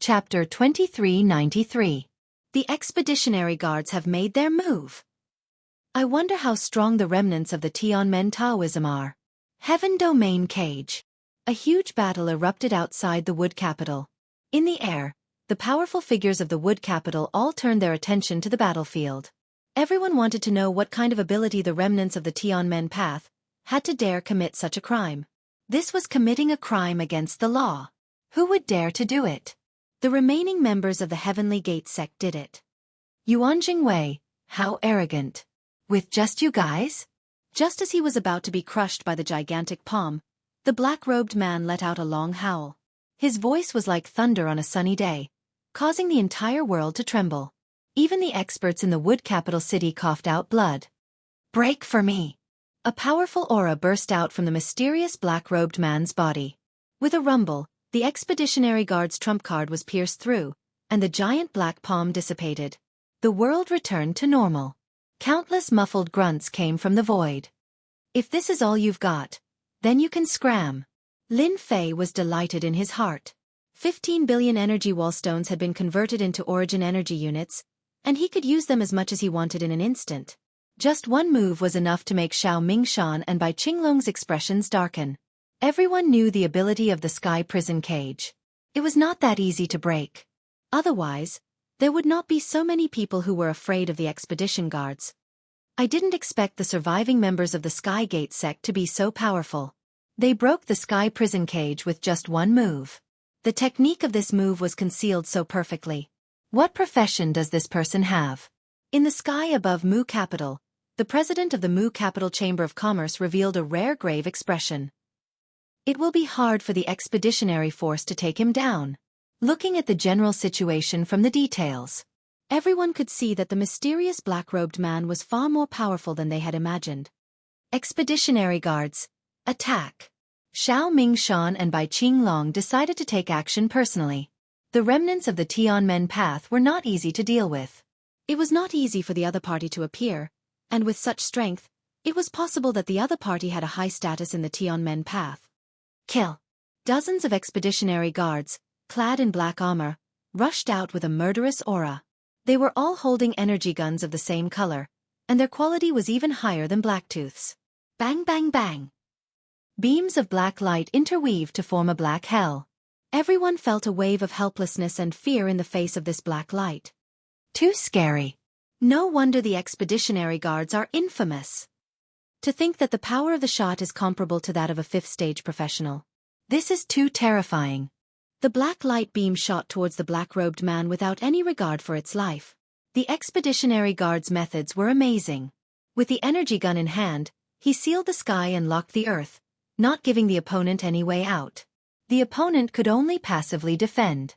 Chapter 2393. The Expeditionary Guards have made their move. I wonder how strong the remnants of the Tianmen Taoism are. Heaven Domain Cage. A huge battle erupted outside the wood capital. In the air, the powerful figures of the wood capital all turned their attention to the battlefield. Everyone wanted to know what kind of ability the remnants of the Tianmen path had to dare commit such a crime. This was committing a crime against the law. Who would dare to do it? The remaining members of the Heavenly Gate sect did it. Yuan Jingwei, how arrogant. With just you guys? Just as he was about to be crushed by the gigantic palm, the black-robed man let out a long howl. His voice was like thunder on a sunny day, causing the entire world to tremble. Even the experts in the wood capital city coughed out blood. Break for me! A powerful aura burst out from the mysterious black-robed man's body. With a rumble, the Expeditionary Guard's trump card was pierced through, and the giant black palm dissipated. The world returned to normal. Countless muffled grunts came from the void. If this is all you've got, then you can scram. Lin Fei was delighted in his heart. 15 billion energy wall stones had been converted into origin energy units, and he could use them as much as he wanted in an instant. Just one move was enough to make Xiao Mingshan and Bai Qinglong's expressions darken. Everyone knew the ability of the sky prison cage. It was not that easy to break. Otherwise, there would not be so many people who were afraid of the expedition guards. I didn't expect the surviving members of the Sky Gate sect to be so powerful. They broke the sky prison cage with just one move. The technique of this move was concealed so perfectly. What profession does this person have? In the sky above Mu Capital, the president of the Mu Capital Chamber of Commerce revealed a rare grave expression. It will be hard for the expeditionary force to take him down. Looking at the general situation from the details, everyone could see that the mysterious black-robed man was far more powerful than they had imagined. Expeditionary Guards, attack! Xiao Mingshan and Bai Qinglong decided to take action personally. The remnants of the Tianmen path were not easy to deal with. It was not easy for the other party to appear, and with such strength, it was possible that the other party had a high status in the Tianmen path. Kill! Dozens of expeditionary guards, clad in black armor, rushed out with a murderous aura. They were all holding energy guns of the same color, and their quality was even higher than Blacktooth's. Bang bang bang! Beams of black light interweaved to form a black hell. Everyone felt a wave of helplessness and fear in the face of this black light. Too scary. No wonder the expeditionary guards are infamous. To think that the power of the shot is comparable to that of a fifth-stage professional. This is too terrifying. The black light beam shot towards the black-robed man without any regard for its life. The Expeditionary Guard's methods were amazing. With the energy gun in hand, he sealed the sky and locked the earth, not giving the opponent any way out. The opponent could only passively defend.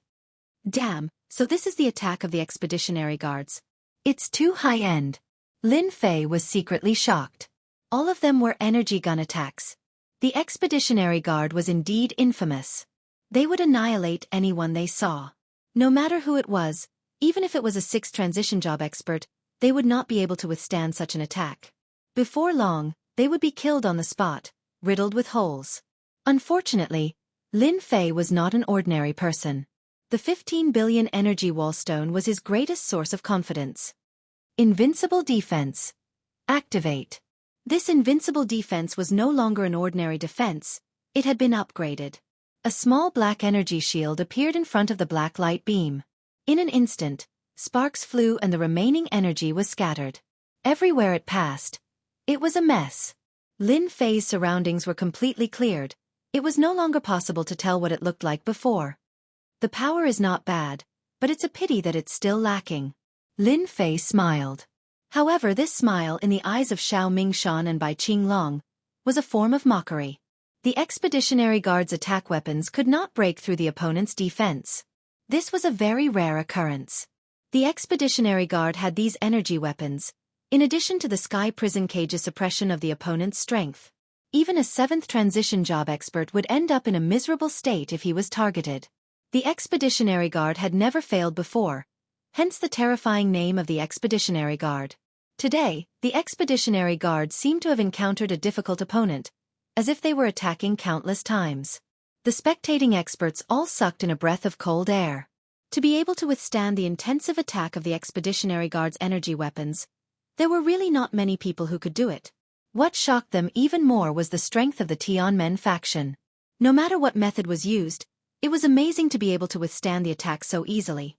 Damn, so this is the attack of the Expeditionary Guards. It's too high-end. Lin Fei was secretly shocked. All of them were energy gun attacks. The Expeditionary Guard was indeed infamous. They would annihilate anyone they saw. No matter who it was, even if it was a sixth transition job expert, they would not be able to withstand such an attack. Before long, they would be killed on the spot, riddled with holes. Unfortunately, Lin Fei was not an ordinary person. The 15 billion energy wall stone was his greatest source of confidence. Invincible defense. Activate. This invincible defense was no longer an ordinary defense, it had been upgraded. A small black energy shield appeared in front of the black light beam. In an instant, sparks flew and the remaining energy was scattered. Everywhere it passed, it was a mess. Lin Fei's surroundings were completely cleared. It was no longer possible to tell what it looked like before. The power is not bad, but it's a pity that it's still lacking. Lin Fei smiled. However, this smile in the eyes of Xiao Mingshan and Bai Qinglong was a form of mockery. The Expeditionary Guard's attack weapons could not break through the opponent's defense. This was a very rare occurrence. The Expeditionary Guard had these energy weapons, in addition to the sky prison cage's suppression of the opponent's strength. Even a seventh transition job expert would end up in a miserable state if he was targeted. The Expeditionary Guard had never failed before, hence the terrifying name of the Expeditionary Guard. Today, the Expeditionary Guard seemed to have encountered a difficult opponent, as if they were attacking countless times. The spectating experts all sucked in a breath of cold air. To be able to withstand the intensive attack of the Expeditionary Guard's energy weapons, there were really not many people who could do it. What shocked them even more was the strength of the Tianmen faction. No matter what method was used, it was amazing to be able to withstand the attack so easily.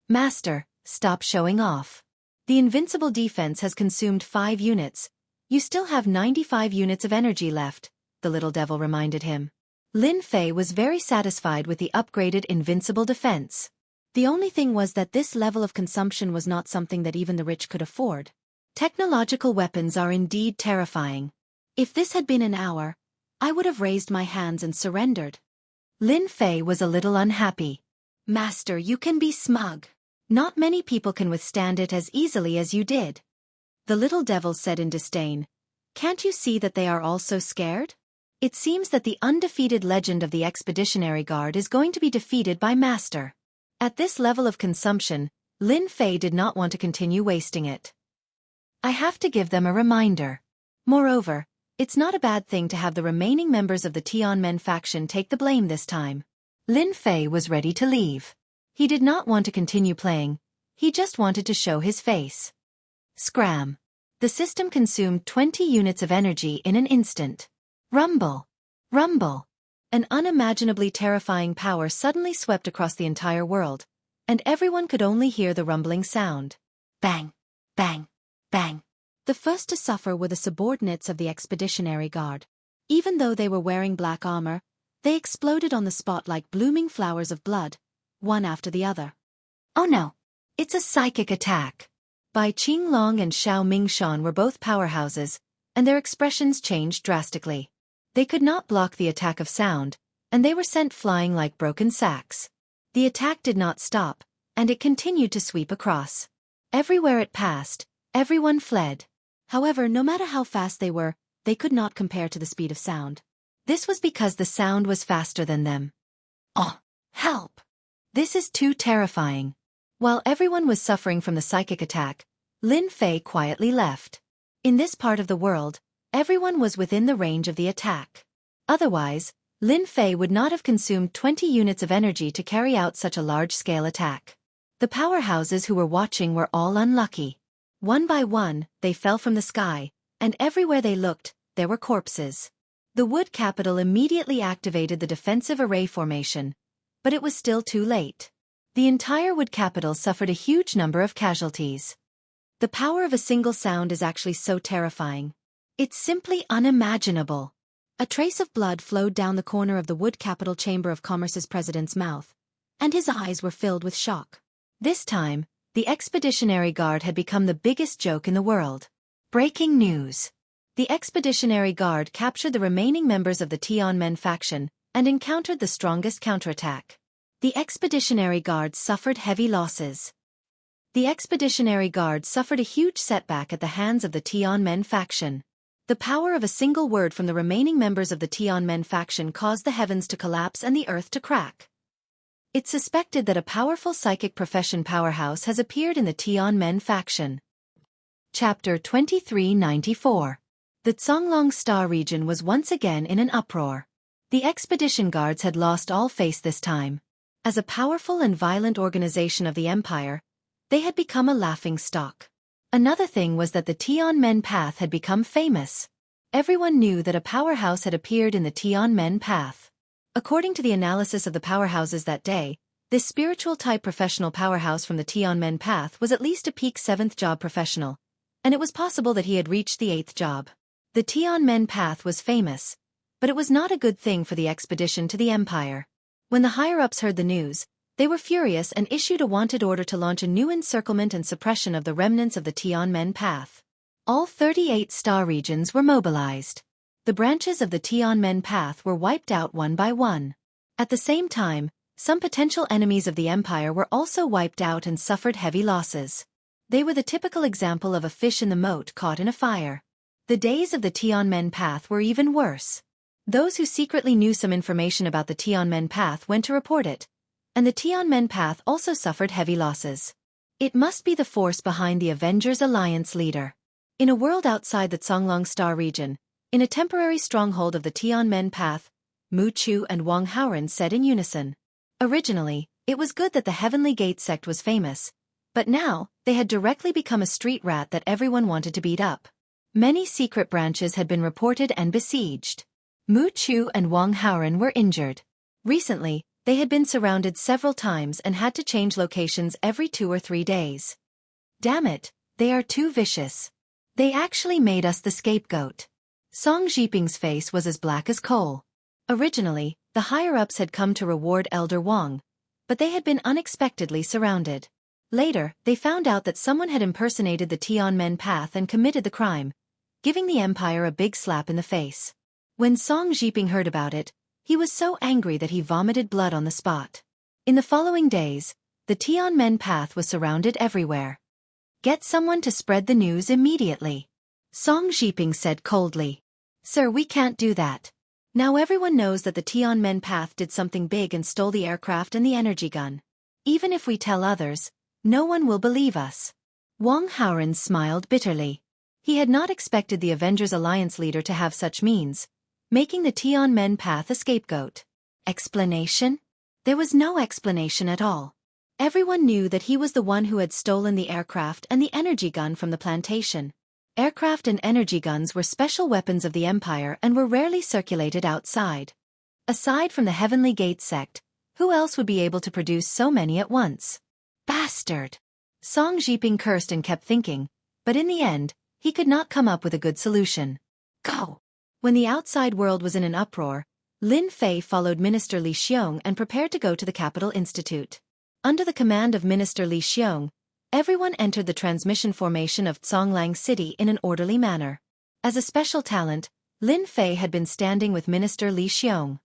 Master, stop showing off. The invincible defense has consumed 5 units. You still have 95 units of energy left, the little devil reminded him. Lin Fei was very satisfied with the upgraded invincible defense. The only thing was that this level of consumption was not something that even the rich could afford. Technological weapons are indeed terrifying. If this had been an hour, I would have raised my hands and surrendered. Lin Fei was a little unhappy. Master, you can be smug. Not many people can withstand it as easily as you did. The little devil said in disdain. Can't you see that they are all so scared? It seems that the undefeated legend of the Expeditionary Guard is going to be defeated by Master. At this level of consumption, Lin Fei did not want to continue wasting it. I have to give them a reminder. Moreover, it's not a bad thing to have the remaining members of the Tianmen faction take the blame this time. Lin Fei was ready to leave. He did not want to continue playing, he just wanted to show his face. Scram. The system consumed 20 units of energy in an instant. Rumble. Rumble. An unimaginably terrifying power suddenly swept across the entire world, and everyone could only hear the rumbling sound. Bang. Bang. Bang. The first to suffer were the subordinates of the Expeditionary Guard. Even though they were wearing black armor, they exploded on the spot like blooming flowers of blood, one after the other. Oh no! It's a psychic attack! Bai Qinglong and Xiao Mingshan were both powerhouses, and their expressions changed drastically. They could not block the attack of sound, and they were sent flying like broken sacks. The attack did not stop, and it continued to sweep across. Everywhere it passed, everyone fled. However, no matter how fast they were, they could not compare to the speed of sound. This was because the sound was faster than them. Oh, help! This is too terrifying. While everyone was suffering from the psychic attack, Lin Fei quietly left. In this part of the world, everyone was within the range of the attack. Otherwise, Lin Fei would not have consumed 20 units of energy to carry out such a large-scale attack. The powerhouses who were watching were all unlucky. One by one, they fell from the sky, and everywhere they looked, there were corpses. The wood capital immediately activated the defensive array formation, but it was still too late. The entire wood capital suffered a huge number of casualties. The power of a single sound is actually so terrifying. It's simply unimaginable. A trace of blood flowed down the corner of the wood capital Chamber of Commerce's president's mouth, and his eyes were filled with shock. This time, the Expeditionary Guard had become the biggest joke in the world. Breaking news. The Expeditionary Guard captured the remaining members of the Tianmen faction and encountered the strongest counterattack. The Expeditionary Guard suffered heavy losses. The Expeditionary Guard suffered a huge setback at the hands of the Tianmen faction. The power of a single word from the remaining members of the Tianmen faction caused the heavens to collapse and the earth to crack. It's suspected that a powerful psychic profession powerhouse has appeared in the Tianmen faction. Chapter 2394. The Zonglong Star region was once again in an uproar. The expedition guards had lost all face this time. As a powerful and violent organization of the empire, they had become a laughing stock. Another thing was that the Tianmen path had become famous. Everyone knew that a powerhouse had appeared in the Tianmen path. According to the analysis of the powerhouses that day, this spiritual-type professional powerhouse from the Tianmen path was at least a peak 7th job professional, and it was possible that he had reached the 8th job. The Tianmen path was famous, but it was not a good thing for the expedition to the empire. When the higher-ups heard the news, they were furious and issued a wanted order to launch a new encirclement and suppression of the remnants of the Tianmen path. All 38 star regions were mobilized. The branches of the Tianmen path were wiped out one by one. At the same time, some potential enemies of the empire were also wiped out and suffered heavy losses. They were the typical example of a fish in the moat caught in a fire. The days of the Tianmen path were even worse. Those who secretly knew some information about the Tianmen path went to report it, and the Tianmen path also suffered heavy losses. It must be the force behind the Avengers Alliance leader. In a world outside the Zonglong Star region, in a temporary stronghold of the Tianmen path, Mu Chu and Wang Haoren said in unison. Originally, It was good that the Heavenly Gate sect was famous, but now, they had directly become a street rat that everyone wanted to beat up. Many secret branches had been reported and besieged. Mu Chu and Wang Haoren were injured. Recently, they had been surrounded several times and had to change locations every 2 or 3 days. Damn it, they are too vicious. They actually made us the scapegoat. Song Jiping's face was as black as coal. Originally, the higher-ups had come to reward Elder Wang, but they had been unexpectedly surrounded. Later, they found out that someone had impersonated the Tianmen path and committed the crime, giving the Empire a big slap in the face. When Song Jiping heard about it, he was so angry that he vomited blood on the spot. In the following days, the Tianmen path was surrounded everywhere. Get someone to spread the news immediately. Song Jiping said coldly. Sir, we can't do that. Now everyone knows that the Tianmen path did something big and stole the aircraft and the energy gun. Even if we tell others, no one will believe us. Wang Haoren smiled bitterly. He had not expected the Avengers Alliance leader to have such means, making the Tianmen path a scapegoat. Explanation? There was no explanation at all. Everyone knew that he was the one who had stolen the aircraft and the energy gun from the plantation. Aircraft and energy guns were special weapons of the Empire and were rarely circulated outside. Aside from the Heavenly Gate sect, who else would be able to produce so many at once? Bastard! Song Jiping cursed and kept thinking, but in the end, he could not come up with a good solution. Go! When the outside world was in an uproar, Lin Fei followed Minister Li Xiong and prepared to go to the Capital Institute. Under the command of Minister Li Xiong, everyone entered the transmission formation of Zhonglang City in an orderly manner. As a special talent, Lin Fei had been standing with Minister Li Xiong.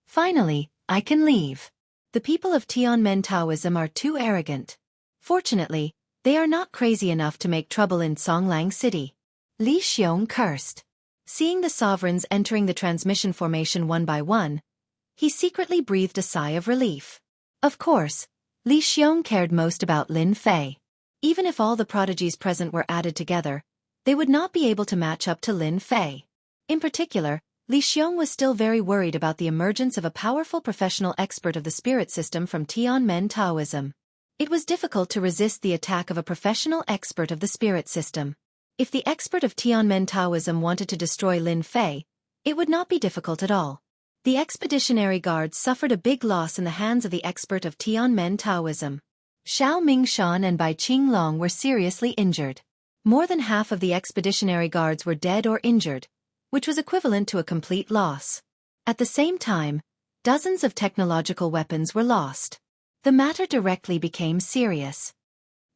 Finally, I can leave. The people of Tianmen Taoism are too arrogant. Fortunately, they are not crazy enough to make trouble in Zhonglang City. Li Xiong cursed. Seeing the sovereigns entering the transmission formation one by one, he secretly breathed a sigh of relief. Of course, Li Xiong cared most about Lin Fei. Even if all the prodigies present were added together, they would not be able to match up to Lin Fei. In particular, Li Xiong was still very worried about the emergence of a powerful professional expert of the spirit system from Tianmen Taoism. It was difficult to resist the attack of a professional expert of the spirit system. If the expert of Tianmen Taoism wanted to destroy Lin Fei, it would not be difficult at all. The Expeditionary Guards suffered a big loss in the hands of the expert of Tianmen Taoism. Xiao Mingshan and Bai Qinglong were seriously injured. More than half of the Expeditionary Guards were dead or injured, which was equivalent to a complete loss. At the same time, dozens of technological weapons were lost. The matter directly became serious.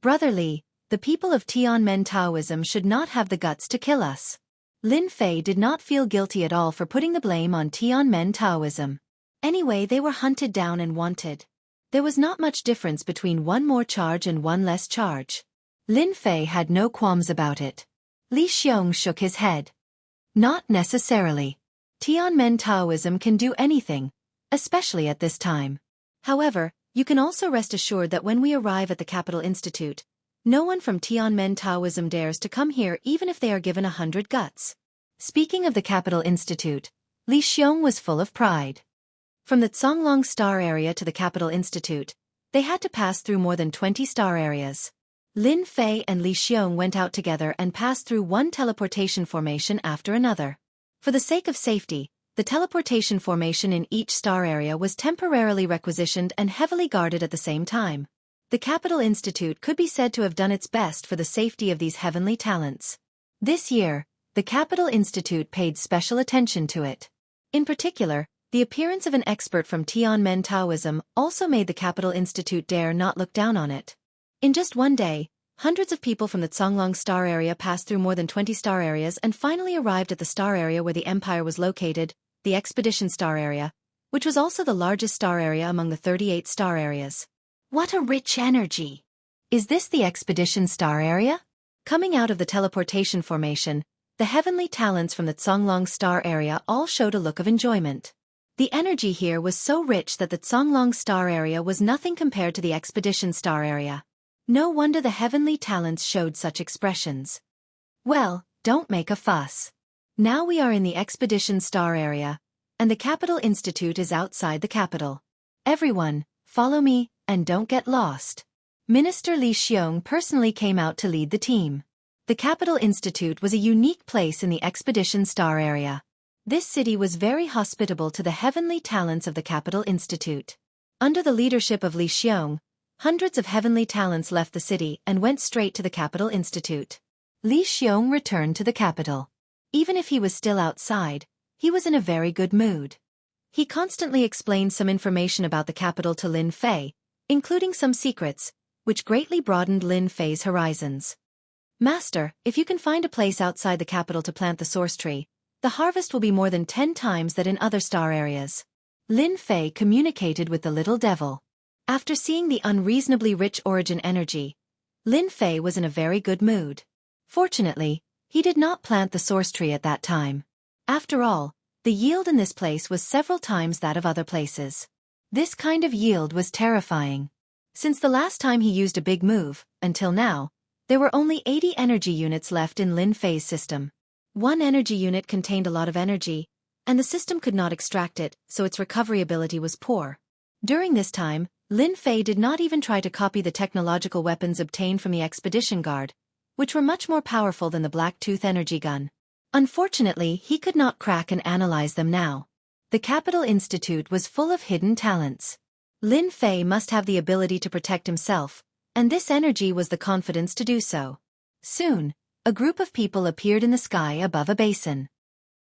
Brother Li, the people of Tianmen Taoism should not have the guts to kill us. Lin Fei did not feel guilty at all for putting the blame on Tianmen Taoism. Anyway, they were hunted down and wanted. There was not much difference between one more charge and one less charge. Lin Fei had no qualms about it. Li Xiong shook his head. Not necessarily. Tianmen Taoism can do anything, especially at this time. However, you can also rest assured that when we arrive at the Capital Institute, no one from Tianmen Taoism dares to come here even if they are given 100 guts. Speaking of the Capital Institute, Li Xiong was full of pride. From the Zhonglong Star Area to the Capital Institute, they had to pass through more than 20 star areas. Lin Fei and Li Xiong went out together and passed through one teleportation formation after another. For the sake of safety, the teleportation formation in each star area was temporarily requisitioned and heavily guarded at the same time. The Capital Institute could be said to have done its best for the safety of these heavenly talents. This year, the Capital Institute paid special attention to it. In particular, the appearance of an expert from Tianmen Taoism also made the Capital Institute dare not look down on it. In just one day, hundreds of people from the Zhonglong Star Area passed through more than 20 star areas and finally arrived at the star area where the Empire was located, the Expedition Star Area, which was also the largest star area among the 38 star areas. What a rich energy! Is this the Expedition Star Area? Coming out of the teleportation formation, the heavenly talents from the Zhonglong Star Area all showed a look of enjoyment. The energy here was so rich that the Zhonglong Star Area was nothing compared to the Expedition Star Area. No wonder the heavenly talents showed such expressions. Well, don't make a fuss. Now we are in the Expedition Star Area, and the Capital Institute is outside the capital. Everyone, follow me, and don't get lost. Minister Li Xiong personally came out to lead the team. The Capital Institute was a unique place in the Expedition Star area. This city was very hospitable to the heavenly talents of the Capital Institute. Under the leadership of Li Xiong, hundreds of heavenly talents left the city and went straight to the Capital Institute. Li Xiong returned to the capital. Even if he was still outside, he was in a very good mood. He constantly explained some information about the capital to Lin Fei, including some secrets, which greatly broadened Lin Fei's horizons. Master, if you can find a place outside the capital to plant the source tree, the harvest will be more than 10 times that in other star areas. Lin Fei communicated with the little devil. After seeing the unreasonably rich origin energy, Lin Fei was in a very good mood. Fortunately, he did not plant the source tree at that time. After all, the yield in this place was several times that of other places. This kind of yield was terrifying. Since the last time he used a big move, until now, there were only 80 energy units left in Lin Fei's system. One energy unit contained a lot of energy, and the system could not extract it, so its recovery ability was poor. During this time, Lin Fei did not even try to copy the technological weapons obtained from the Expedition Guard, which were much more powerful than the Black Tooth energy gun. Unfortunately, he could not crack and analyze them now. The Capital Institute was full of hidden talents. Lin Fei must have the ability to protect himself, and this energy was the confidence to do so. Soon, a group of people appeared in the sky above a basin.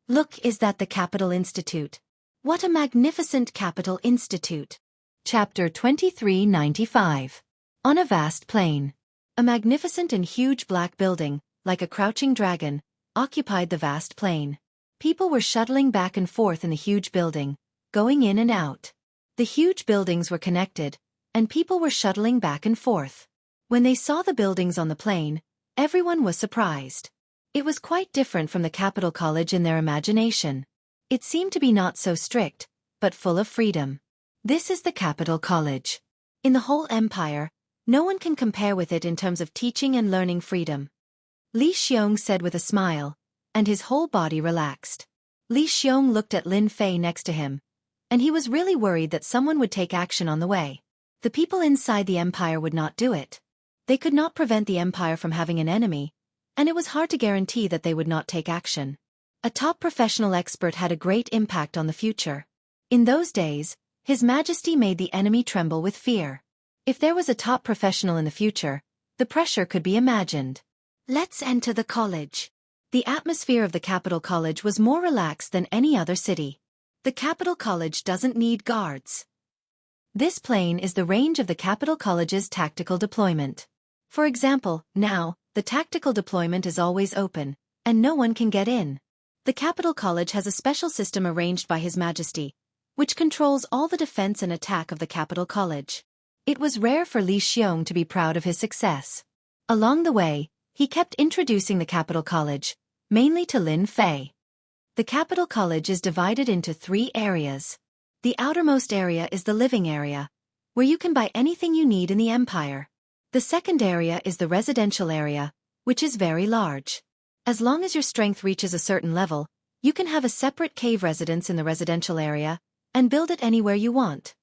Look, is that the Capital Institute? What a magnificent Capital Institute! Chapter 2395. On a vast plain. A magnificent and huge black building, like a crouching dragon, occupied the vast plain. People were shuttling back and forth in the huge building, going in and out. The huge buildings were connected, and people were shuttling back and forth. When they saw the buildings on the plain, everyone was surprised. It was quite different from the Capital College in their imagination. It seemed to be not so strict, but full of freedom. This is the Capital College. In the whole empire, no one can compare with it in terms of teaching and learning freedom. Li Xiong said with a smile, and his whole body relaxed. Li Xiong looked at Lin Fei next to him, and he was really worried that someone would take action on the way. The people inside the empire would not do it. They could not prevent the empire from having an enemy, and it was hard to guarantee that they would not take action. A top professional expert had a great impact on the future. In those days, His Majesty made the enemy tremble with fear. If there was a top professional in the future, the pressure could be imagined. Let's enter the college. The atmosphere of the Capital College was more relaxed than any other city. The Capital College doesn't need guards. This plane is the range of the Capital College's tactical deployment. For example, now, the tactical deployment is always open, and no one can get in. The Capital College has a special system arranged by His Majesty, which controls all the defense and attack of the Capital College. It was rare for Li Xiong to be proud of his success. Along the way, he kept introducing the Capital College, mainly to Lin Fei. The Capital College is divided into 3 areas. The outermost area is the living area, where you can buy anything you need in the empire. The second area is the residential area, which is very large. As long as your strength reaches a certain level, you can have a separate cave residence in the residential area, and build it anywhere you want.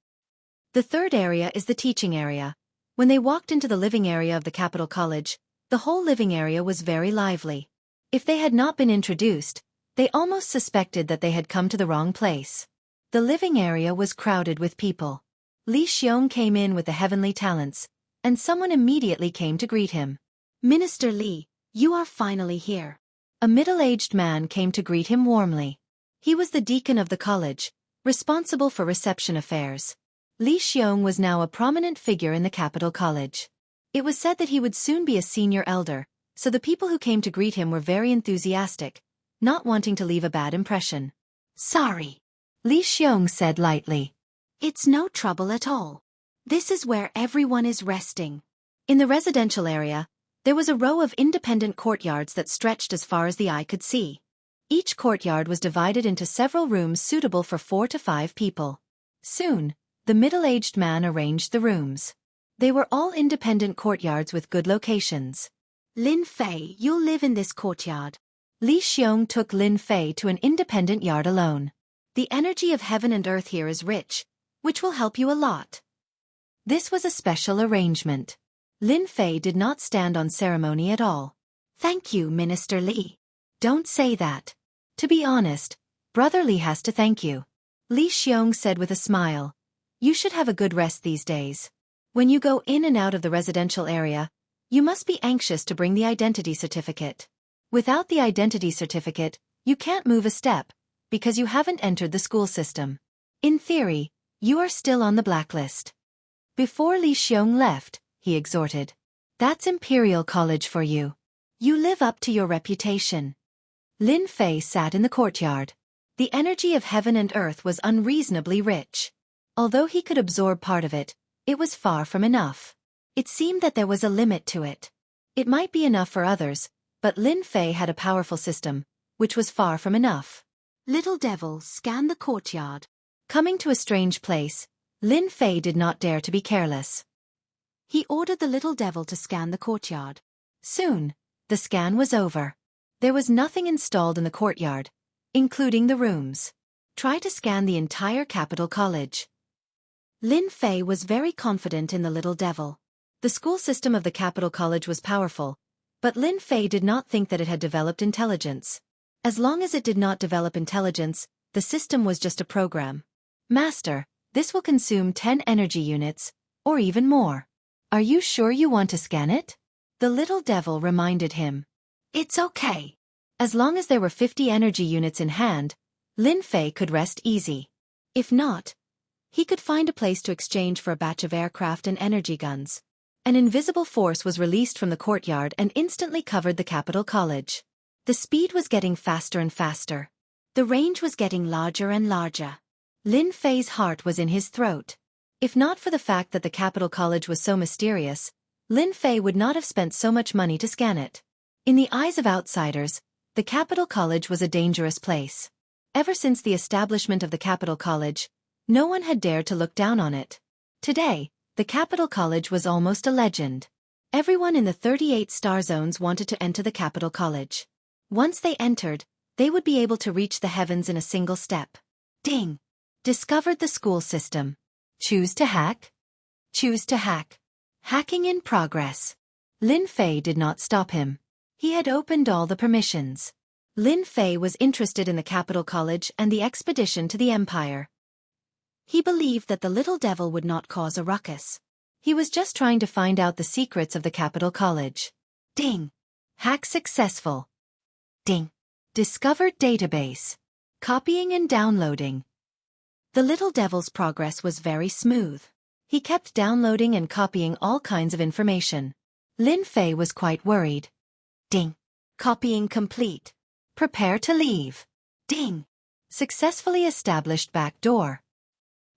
The third area is the teaching area. When they walked into the living area of the Capital College, the whole living area was very lively. If they had not been introduced, they almost suspected that they had come to the wrong place. The living area was crowded with people. Li Xiong came in with the heavenly talents, and someone immediately came to greet him. Minister Li, you are finally here. A middle-aged man came to greet him warmly. He was the deacon of the college, responsible for reception affairs. Li Xiong was now a prominent figure in the Capital College. It was said that he would soon be a senior elder, so the people who came to greet him were very enthusiastic, not wanting to leave a bad impression. Sorry, Li Xiong said lightly. It's no trouble at all. This is where everyone is resting. In the residential area, there was a row of independent courtyards that stretched as far as the eye could see. Each courtyard was divided into several rooms suitable for 4 to 5 people. Soon, the middle-aged man arranged the rooms. They were all independent courtyards with good locations. Lin Fei, you'll live in this courtyard. Li Xiong took Lin Fei to an independent yard alone. The energy of heaven and earth here is rich, which will help you a lot. This was a special arrangement. Lin Fei did not stand on ceremony at all. Thank you, Minister Li. Don't say that. To be honest, Brother Li has to thank you. Li Xiong said with a smile. You should have a good rest these days. When you go in and out of the residential area, you must be anxious to bring the identity certificate. Without the identity certificate, you can't move a step, because you haven't entered the school system. In theory, you are still on the blacklist. Before Li Xiong left, he exhorted. That's Imperial College for you. You live up to your reputation. Lin Fei sat in the courtyard. The energy of heaven and earth was unreasonably rich. Although he could absorb part of it, it was far from enough. It seemed that there was a limit to it. It might be enough for others, but Lin Fei had a powerful system, which was far from enough. Little Devil scanned the courtyard. Coming to a strange place, Lin Fei did not dare to be careless. He ordered the Little Devil to scan the courtyard. Soon, the scan was over. There was nothing installed in the courtyard, including the rooms. Try to scan the entire Capital College. Lin Fei was very confident in the Little Devil. The school system of the Capital College was powerful, but Lin Fei did not think that it had developed intelligence. As long as it did not develop intelligence, the system was just a program. Master, this will consume 10 energy units, or even more. Are you sure you want to scan it? The Little Devil reminded him. It's okay. As long as there were 50 energy units in hand, Lin Fei could rest easy. If not, he could find a place to exchange for a batch of aircraft and energy guns. An invisible force was released from the courtyard and instantly covered the Capital College. The speed was getting faster and faster. The range was getting larger and larger. Lin Fei's heart was in his throat. If not for the fact that the Capital College was so mysterious, Lin Fei would not have spent so much money to scan it. In the eyes of outsiders, the Capital College was a dangerous place. Ever since the establishment of the Capital College, no one had dared to look down on it. Today, the Capital College was almost a legend. Everyone in the 38 star zones wanted to enter the Capital College. Once they entered, they would be able to reach the heavens in a single step. Ding! Discovered the school system. Choose to hack? Choose to hack. Hacking in progress. Lin Fei did not stop him. He had opened all the permissions. Lin Fei was interested in the Capital College and the expedition to the Empire. He believed that the Little Devil would not cause a ruckus. He was just trying to find out the secrets of the Capital College. Ding! Hack successful. Ding! Discovered database. Copying and downloading. The Little Devil's progress was very smooth. He kept downloading and copying all kinds of information. Lin Fei was quite worried. Ding! Copying complete. Prepare to leave. Ding! Successfully established back door.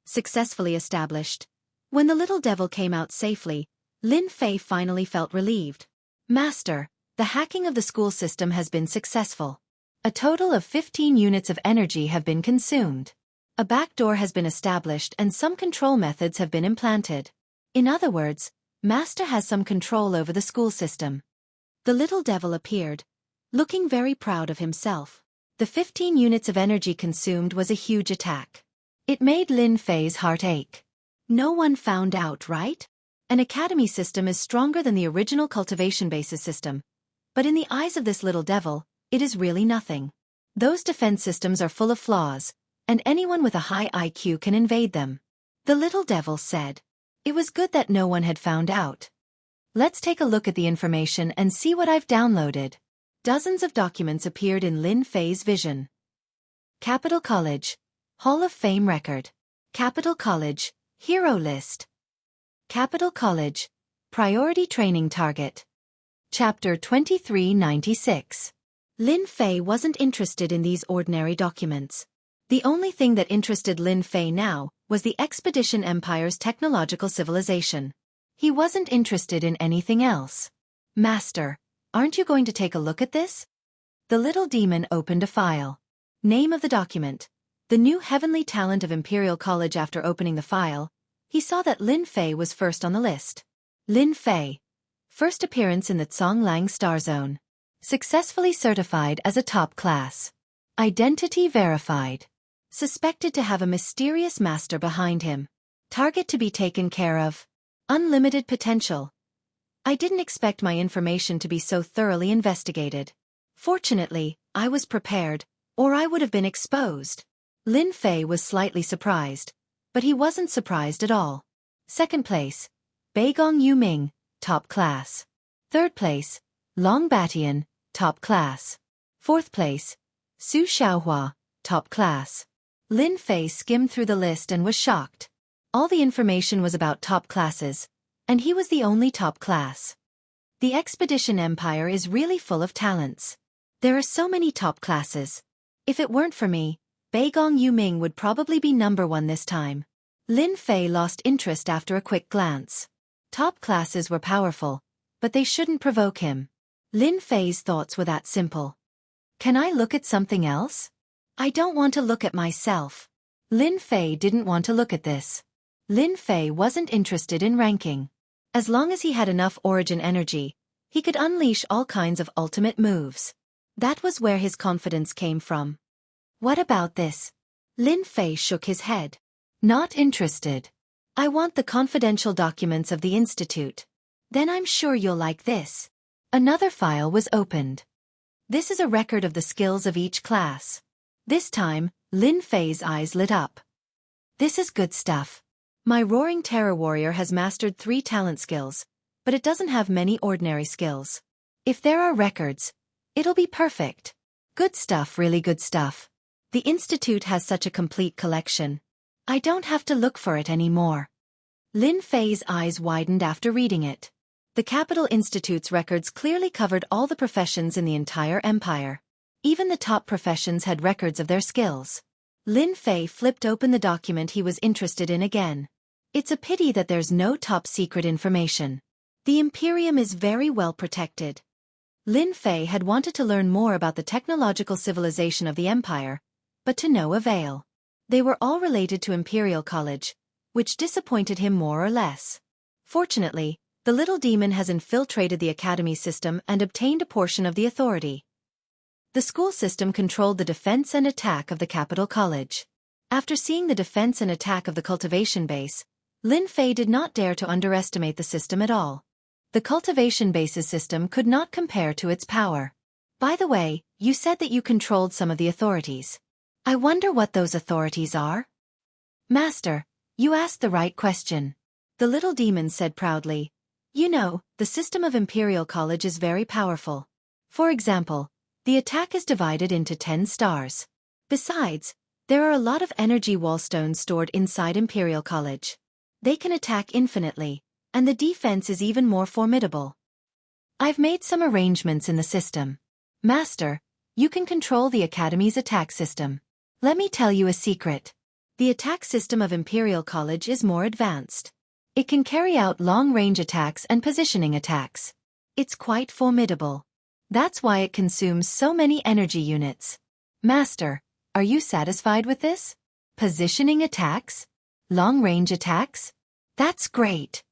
Successfully established. When the Little Devil came out safely, Lin Fei finally felt relieved. Master, the hacking of the school system has been successful. A total of 15 units of energy have been consumed. A back door has been established and some control methods have been implanted. In other words, Master has some control over the school system. The Little Devil appeared, looking very proud of himself. The 15 units of energy consumed was a huge attack. It made Lin Fei's heart ache. No one found out, right? An academy system is stronger than the original cultivation basis system. But in the eyes of this Little Devil, it is really nothing. Those defense systems are full of flaws, and anyone with a high IQ can invade them. The Little Devil said. It was good that no one had found out. Let's take a look at the information and see what I've downloaded. Dozens of documents appeared in Lin Fei's vision. Capital College. Hall of Fame record. Capital College. Hero list. Capital College. Priority training target. Chapter 2396. Lin Fei wasn't interested in these ordinary documents. The only thing that interested Lin Fei now was the Expedition Empire's technological civilization. He wasn't interested in anything else. Master, aren't you going to take a look at this? The little demon opened a file. Name of the document. The new heavenly talent of Imperial College. After opening the file, he saw that Lin Fei was first on the list. Lin Fei. First appearance in the Zhonglang Star Zone. Successfully certified as a top class. Identity verified. Suspected to have a mysterious master behind him. Target to be taken care of. Unlimited potential. I didn't expect my information to be so thoroughly investigated. Fortunately, I was prepared, or I would have been exposed. Lin Fei was slightly surprised, but he wasn't surprised at all. Second place, Beigong Yuming, top class. Third place, Long Batian, top class. Fourth place, Su Xiaohua, top class. Lin Fei skimmed through the list and was shocked. All the information was about top classes, and he was the only top class. The Expedition Empire is really full of talents. There are so many top classes. If it weren't for me, Beigong Yuming would probably be number 1 this time. Lin Fei lost interest after a quick glance. Top classes were powerful, but they shouldn't provoke him. Lin Fei's thoughts were that simple. Can I look at something else? I don't want to look at myself. Lin Fei didn't want to look at this. Lin Fei wasn't interested in ranking. As long as he had enough origin energy, he could unleash all kinds of ultimate moves. That was where his confidence came from. What about this? Lin Fei shook his head. Not interested. I want the confidential documents of the Institute. Then I'm sure you'll like this. Another file was opened. This is a record of the skills of each class. This time, Lin Fei's eyes lit up. This is good stuff. My Roaring Terror Warrior has mastered 3 talent skills, but it doesn't have many ordinary skills. If there are records, it'll be perfect. Good stuff, really good stuff. The Institute has such a complete collection. I don't have to look for it anymore. Lin Fei's eyes widened after reading it. The Capital Institute's records clearly covered all the professions in the entire empire. Even the top professions had records of their skills. Lin Fei flipped open the document he was interested in again. It's a pity that there's no top-secret information. The Imperium is very well protected. Lin Fei had wanted to learn more about the technological civilization of the Empire, but to no avail. They were all related to Imperial College, which disappointed him more or less. Fortunately, the little demon has infiltrated the academy system and obtained a portion of the authority. The school system controlled the defense and attack of the Capital College. After seeing the defense and attack of the cultivation base, Lin Fei did not dare to underestimate the system at all. The cultivation base's system could not compare to its power. By the way, you said that you controlled some of the authorities. I wonder what those authorities are? Master, you asked the right question. The little demon said proudly. You know, the system of Imperial College is very powerful. For example, the attack is divided into 10 stars. Besides, there are a lot of energy wallstones stored inside Imperial College. They can attack infinitely, and the defense is even more formidable. I've made some arrangements in the system. Master, you can control the Academy's attack system. Let me tell you a secret. The attack system of Imperial College is more advanced. It can carry out long-range attacks and positioning attacks. It's quite formidable. That's why it consumes so many energy units. Master, are you satisfied with this? Positioning attacks? Long-range attacks? That's great.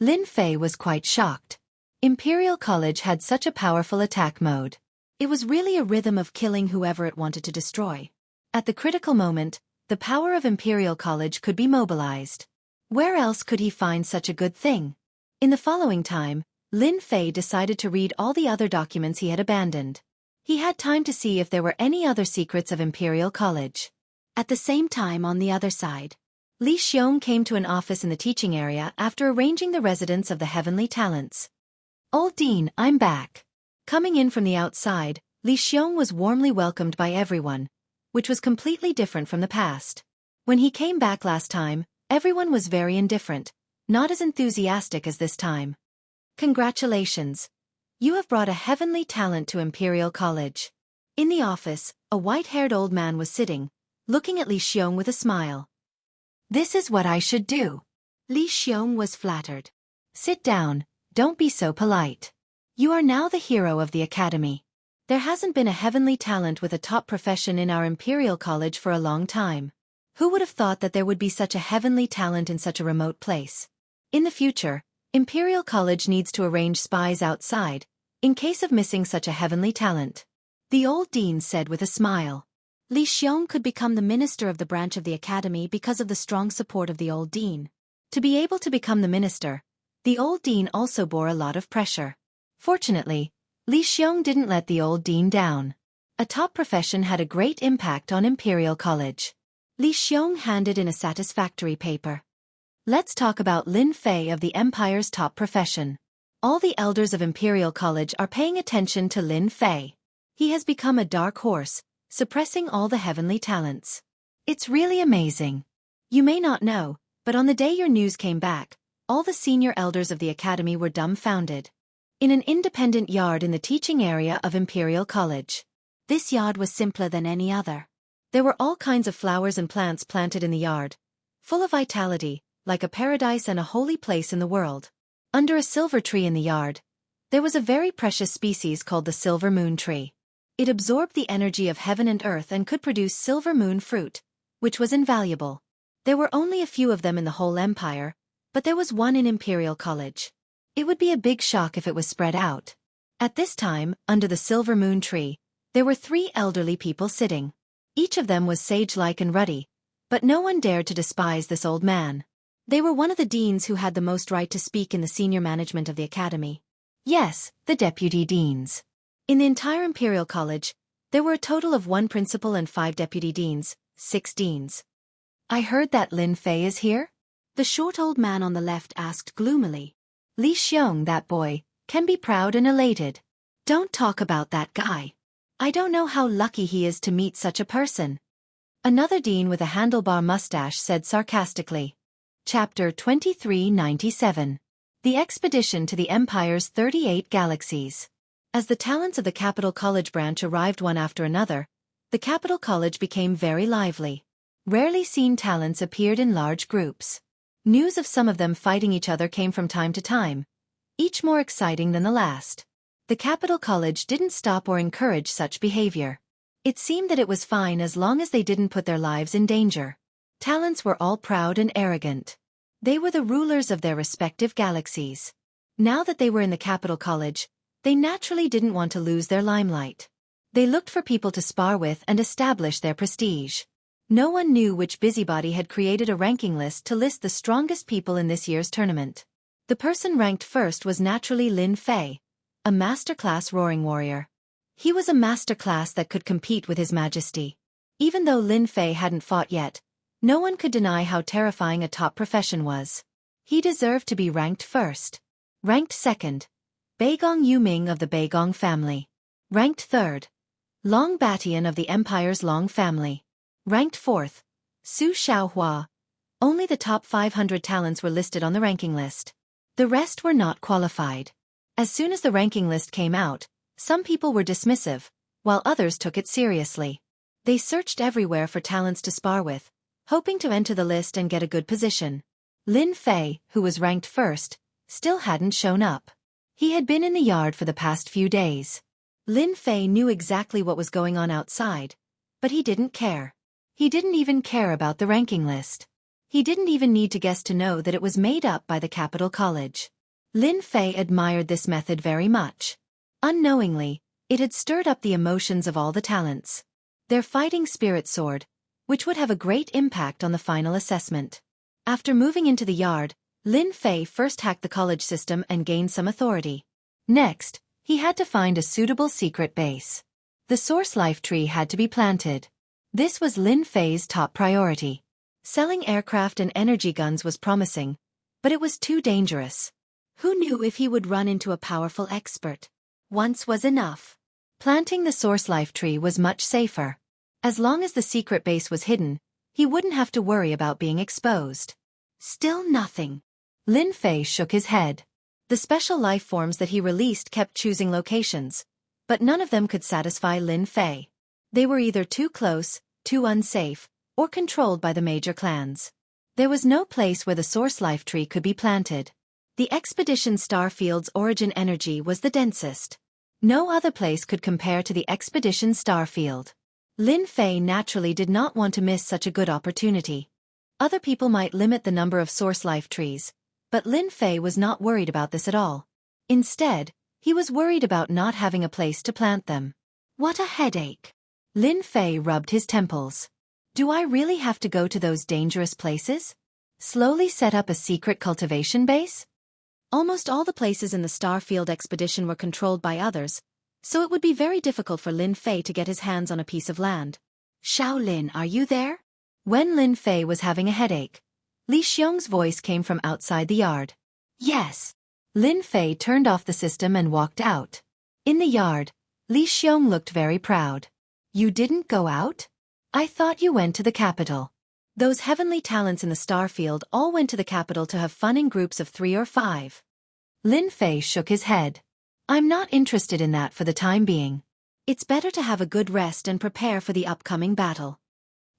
Lin Fei was quite shocked. Imperial College had such a powerful attack mode. It was really a rhythm of killing whoever it wanted to destroy. At the critical moment, the power of Imperial College could be mobilized. Where else could he find such a good thing? In the following time, Lin Fei decided to read all the other documents he had abandoned. He had time to see if there were any other secrets of Imperial College. At the same time, on the other side, Li Xiong came to an office in the teaching area after arranging the residence of the heavenly talents. Old Dean, I'm back. Coming in from the outside, Li Xiong was warmly welcomed by everyone, which was completely different from the past. When he came back last time, everyone was very indifferent, not as enthusiastic as this time. Congratulations. You have brought a heavenly talent to Imperial College. In the office, a white-haired old man was sitting, looking at Li Xiong with a smile. This is what I should do. Li Xiong was flattered. Sit down, don't be so polite. You are now the hero of the academy. There hasn't been a heavenly talent with a top profession in our Imperial College for a long time. Who would have thought that there would be such a heavenly talent in such a remote place? In the future, Imperial College needs to arrange spies outside, in case of missing such a heavenly talent. The old dean said with a smile. Li Xiong could become the minister of the branch of the academy because of the strong support of the old dean. To be able to become the minister, The old dean also bore a lot of pressure. Fortunately, Li Xiong didn't let the old dean down. A top profession had a great impact on Imperial College. Li Xiong handed in a satisfactory paper. Let's talk about Lin Fei of the Empire's top profession. All the elders of Imperial College are paying attention to Lin Fei. He has become a dark horse, suppressing all the heavenly talents. It's really amazing. You may not know, but on the day your news came back, all the senior elders of the academy were dumbfounded. In an independent yard in the teaching area of Imperial College. This yard was simpler than any other. There were all kinds of flowers and plants planted in the yard, full of vitality, like a paradise and a holy place in the world. Under a silver tree in the yard, there was a very precious species called the silver moon tree. It absorbed the energy of heaven and earth and could produce silver moon fruit, which was invaluable. There were only a few of them in the whole empire, but there was one in Imperial College. It would be a big shock if it was spread out. At this time, under the silver moon tree, there were 3 elderly people sitting. Each of them was sage-like and ruddy, but no one dared to despise this old man. They were one of the deans who had the most right to speak in the senior management of the academy. Yes, the deputy deans. In the entire Imperial College, there were a total of 1 principal and 5 deputy deans, 6 deans. I heard that Lin Fei is here? The short old man on the left asked gloomily. Li Xiong, that boy, can be proud and elated. Don't talk about that guy. I don't know how lucky he is to meet such a person. Another dean with a handlebar mustache said sarcastically. Chapter 2397. The Expedition to the Empire's 38 Galaxies. As the talents of the Capital College branch arrived one after another, the Capital College became very lively. Rarely seen talents appeared in large groups. News of some of them fighting each other came from time to time, each more exciting than the last. The Capital College didn't stop or encourage such behavior. It seemed that it was fine as long as they didn't put their lives in danger. Talents were all proud and arrogant. They were the rulers of their respective galaxies. Now that they were in the Capital College, they naturally didn't want to lose their limelight. They looked for people to spar with and establish their prestige. No one knew which busybody had created a ranking list to list the strongest people in this year's tournament. The person ranked first was naturally Lin Fei, a master-class roaring warrior. He was a master-class that could compete with His Majesty. Even though Lin Fei hadn't fought yet, no one could deny how terrifying a top profession was. He deserved to be ranked first. Ranked second, Beigong Yuming of the Beigong family. Ranked third, Long Batian of the Empire's Long family. Ranked fourth, Su Xiaohua. Only the top 500 talents were listed on the ranking list. The rest were not qualified. As soon as the ranking list came out, some people were dismissive, while others took it seriously. They searched everywhere for talents to spar with, hoping to enter the list and get a good position. Lin Fei, who was ranked first, still hadn't shown up. He had been in the yard for the past few days. Lin Fei knew exactly what was going on outside, but he didn't care. He didn't even care about the ranking list. He didn't even need to guess to know that it was made up by the Capital College. Lin Fei admired this method very much. Unknowingly, it had stirred up the emotions of all the talents. Their fighting spirit soared, which would have a great impact on the final assessment. After moving into the yard, Lin Fei first hacked the college system and gained some authority. Next, he had to find a suitable secret base. The source life tree had to be planted. This was Lin Fei's top priority. Selling aircraft and energy guns was promising, but it was too dangerous. Who knew if he would run into a powerful expert? Once was enough. Planting the source life tree was much safer. As long as the secret base was hidden, he wouldn't have to worry about being exposed. Still nothing. Lin Fei shook his head. The special life forms that he released kept choosing locations, but none of them could satisfy Lin Fei. They were either too close, too unsafe, or controlled by the major clans. There was no place where the source life tree could be planted. The expedition star field's origin energy was the densest. No other place could compare to the expedition star field. Lin Fei naturally did not want to miss such a good opportunity. Other people might limit the number of source life trees, but Lin Fei was not worried about this at all. Instead, he was worried about not having a place to plant them. What a headache. Lin Fei rubbed his temples. Do I really have to go to those dangerous places? Slowly set up a secret cultivation base? Almost all the places in the Starfield expedition were controlled by others, so it would be very difficult for Lin Fei to get his hands on a piece of land. Shaolin, are you there? When Lin Fei was having a headache, Li Xiong's voice came from outside the yard. Yes. Lin Fei turned off the system and walked out. In the yard, Li Xiong looked very proud. You didn't go out? I thought you went to the capital. Those heavenly talents in the Starfield all went to the capital to have fun in groups of 3 or 5. Lin Fei shook his head. I'm not interested in that for the time being. It's better to have a good rest and prepare for the upcoming battle.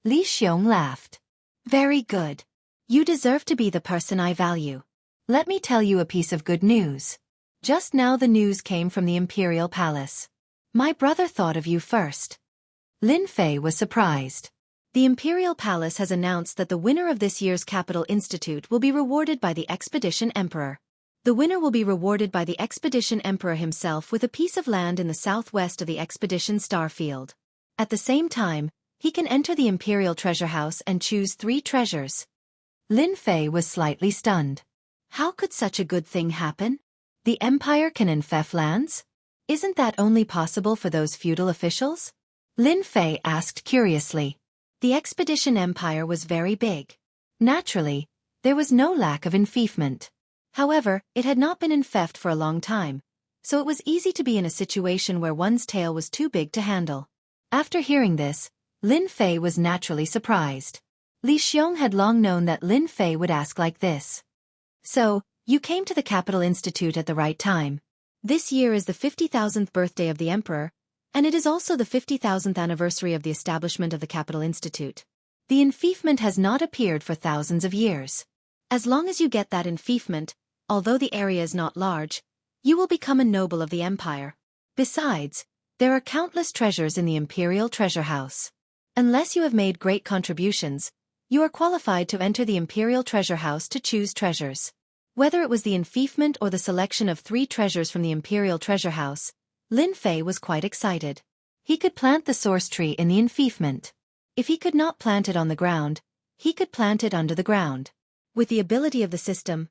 Li Xiong laughed. Very good. You deserve to be the person I value. Let me tell you a piece of good news. Just now the news came from the Imperial Palace. My brother thought of you first. Lin Fei was surprised. The Imperial Palace has announced that the winner of this year's Capital Institute will be rewarded by the Expedition Emperor. The winner will be rewarded by the Expedition Emperor himself with a piece of land in the southwest of the Expedition Starfield. At the same time, he can enter the Imperial Treasure House and choose 3 treasures. Lin Fei was slightly stunned. How could such a good thing happen? The Empire can infect lands? Isn't that only possible for those feudal officials? Lin Fei asked curiously. The Expedition Empire was very big. Naturally, there was no lack of enfeoffment. However, it had not been infeft for a long time, so it was easy to be in a situation where one's tail was too big to handle. After hearing this, Lin Fei was naturally surprised. Li Xiong had long known that Lin Fei would ask like this. So, you came to the Capital Institute at the right time. This year is the 50,000th birthday of the Emperor, and it is also the 50,000th anniversary of the establishment of the Capital Institute. The enfeoffment has not appeared for thousands of years. As long as you get that enfeoffment, although the area is not large, you will become a noble of the Empire. Besides, there are countless treasures in the Imperial Treasure House. Unless you have made great contributions, you are qualified to enter the Imperial Treasure House to choose treasures. Whether it was the enfeoffment or the selection of 3 treasures from the Imperial Treasure House, Lin Fei was quite excited. He could plant the source tree in the enfeoffment. If he could not plant it on the ground, he could plant it under the ground. With the ability of the system,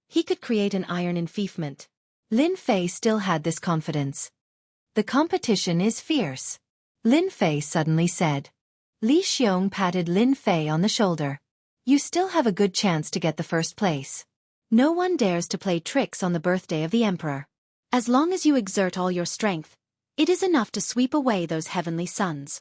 he could create an iron enfeoffment. Lin Fei still had this confidence. The competition is fierce. Lin Fei suddenly said. Li Xiong patted Lin Fei on the shoulder. You still have a good chance to get the first place. No one dares to play tricks on the birthday of the Emperor. As long as you exert all your strength, it is enough to sweep away those heavenly suns.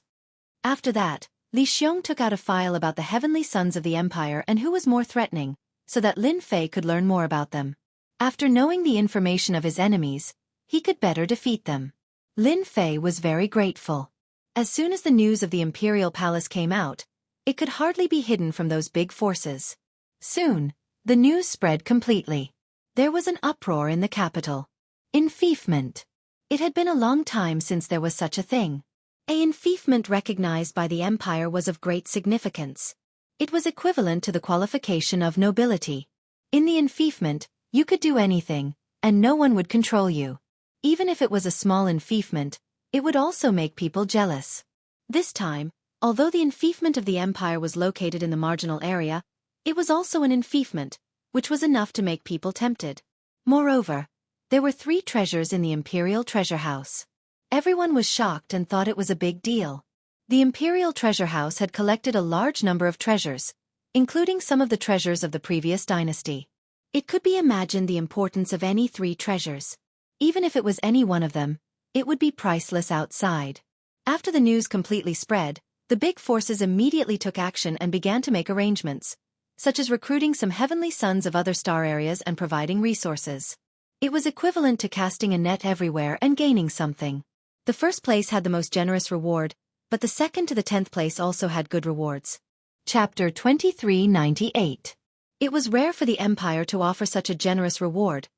After that, Li Xiong took out a file about the heavenly sons of the Empire and who was more threatening, so that Lin Fei could learn more about them. After knowing the information of his enemies, he could better defeat them. Lin Fei was very grateful. As soon as the news of the Imperial Palace came out, it could hardly be hidden from those big forces. Soon, the news spread completely. There was an uproar in the capital. Enfeoffment. It had been a long time since there was such a thing. An enfeoffment recognized by the Empire was of great significance. It was equivalent to the qualification of nobility. In the enfeoffment, you could do anything, and no one would control you. Even if it was a small enfeoffment, it would also make people jealous. This time, although the enfeoffment of the Empire was located in the marginal area, it was also an enfeoffment, which was enough to make people tempted. Moreover, there were 3 treasures in the Imperial Treasure House. Everyone was shocked and thought it was a big deal. The Imperial Treasure House had collected a large number of treasures, including some of the treasures of the previous dynasty. It could be imagined the importance of any 3 treasures. Even if it was any one of them, it would be priceless outside. After the news completely spread, the big forces immediately took action and began to make arrangements, such as recruiting some heavenly sons of other star areas and providing resources. It was equivalent to casting a net everywhere and gaining something. The first place had the most generous reward, but the second to the 10th place also had good rewards. Chapter 2398. It was rare for the Empire to offer such a generous reward,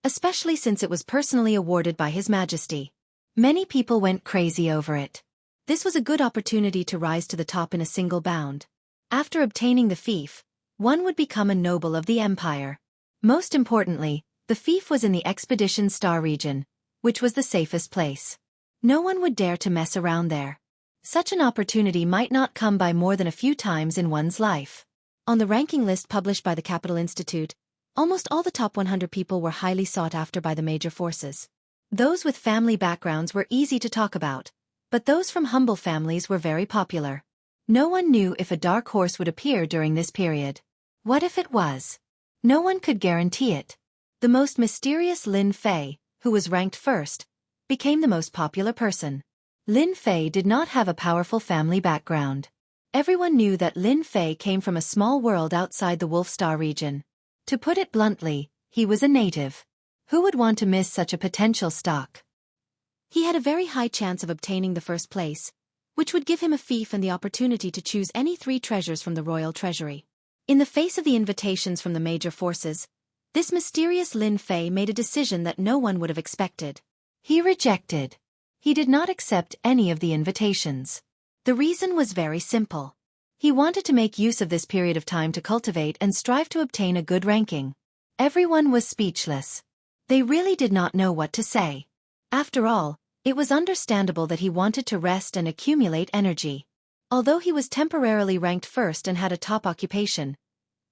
especially since it was personally awarded by His Majesty. Many people went crazy over it. This was a good opportunity to rise to the top in a single bound. After obtaining the fief, one would become a noble of the Empire. Most importantly, the fief was in the Expedition Star region, which was the safest place. No one would dare to mess around there. Such an opportunity might not come by more than a few times in one's life. On the ranking list published by the Capital Institute, Almost all the top 100 people were highly sought after by the major forces. Those with family backgrounds were easy to talk about, but those from humble families were very popular. No one knew if a dark horse would appear during this period. What if it was? No one could guarantee it. The most mysterious Lin Fei, who was ranked first, became the most popular person. Lin Fei did not have a powerful family background. Everyone knew that Lin Fei came from a small world outside the Wolfstar region. To put it bluntly, he was a native. Who would want to miss such a potential stock? He had a very high chance of obtaining the first place, which would give him a fief and the opportunity to choose any 3 treasures from the royal treasury. In the face of the invitations from the major forces, this mysterious Lin Fei made a decision that no one would have expected. He rejected. He did not accept any of the invitations. The reason was very simple. He wanted to make use of this period of time to cultivate and strive to obtain a good ranking. Everyone was speechless. They really did not know what to say. After all, it was understandable that he wanted to rest and accumulate energy. Although he was temporarily ranked first and had a top occupation,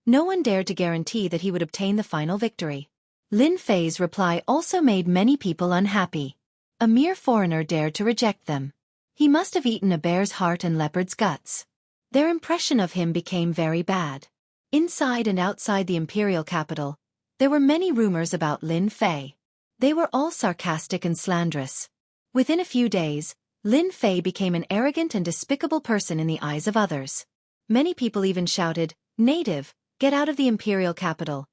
no one dared to guarantee that he would obtain the final victory. Lin Fei's reply also made many people unhappy. A mere foreigner dared to reject them. He must have eaten a bear's heart and leopard's guts. Their impression of him became very bad. Inside and outside the imperial capital, there were many rumors about Lin Fei. They were all sarcastic and slanderous. Within a few days, Lin Fei became an arrogant and despicable person in the eyes of others. Many people even shouted, "Native, get out of the imperial capital."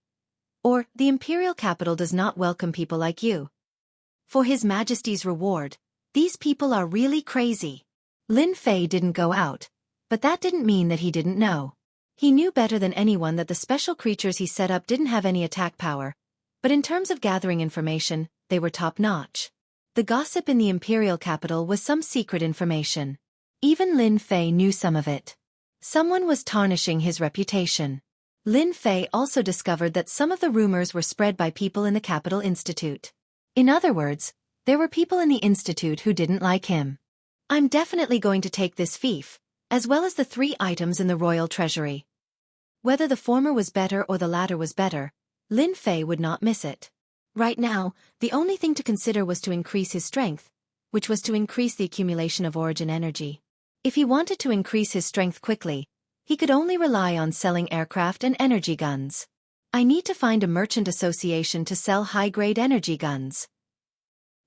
Or, "The imperial capital does not welcome people like you." For His Majesty's reward, these people are really crazy. Lin Fei didn't go out, but that didn't mean that he didn't know. He knew better than anyone that the special creatures he set up didn't have any attack power, but in terms of gathering information, they were top-notch. The gossip in the imperial capital was some secret information. Even Lin Fei knew some of it. Someone was tarnishing his reputation. Lin Fei also discovered that some of the rumors were spread by people in the Capital Institute. In other words, there were people in the Institute who didn't like him. "I'm definitely going to take this fief, as well as the 3 items in the royal treasury." Whether the former was better or the latter was better, Lin Fei would not miss it. Right now, the only thing to consider was to increase his strength, which was to increase the accumulation of origin energy. If he wanted to increase his strength quickly, he could only rely on selling aircraft and energy guns. "I need to find a merchant association to sell high-grade energy guns."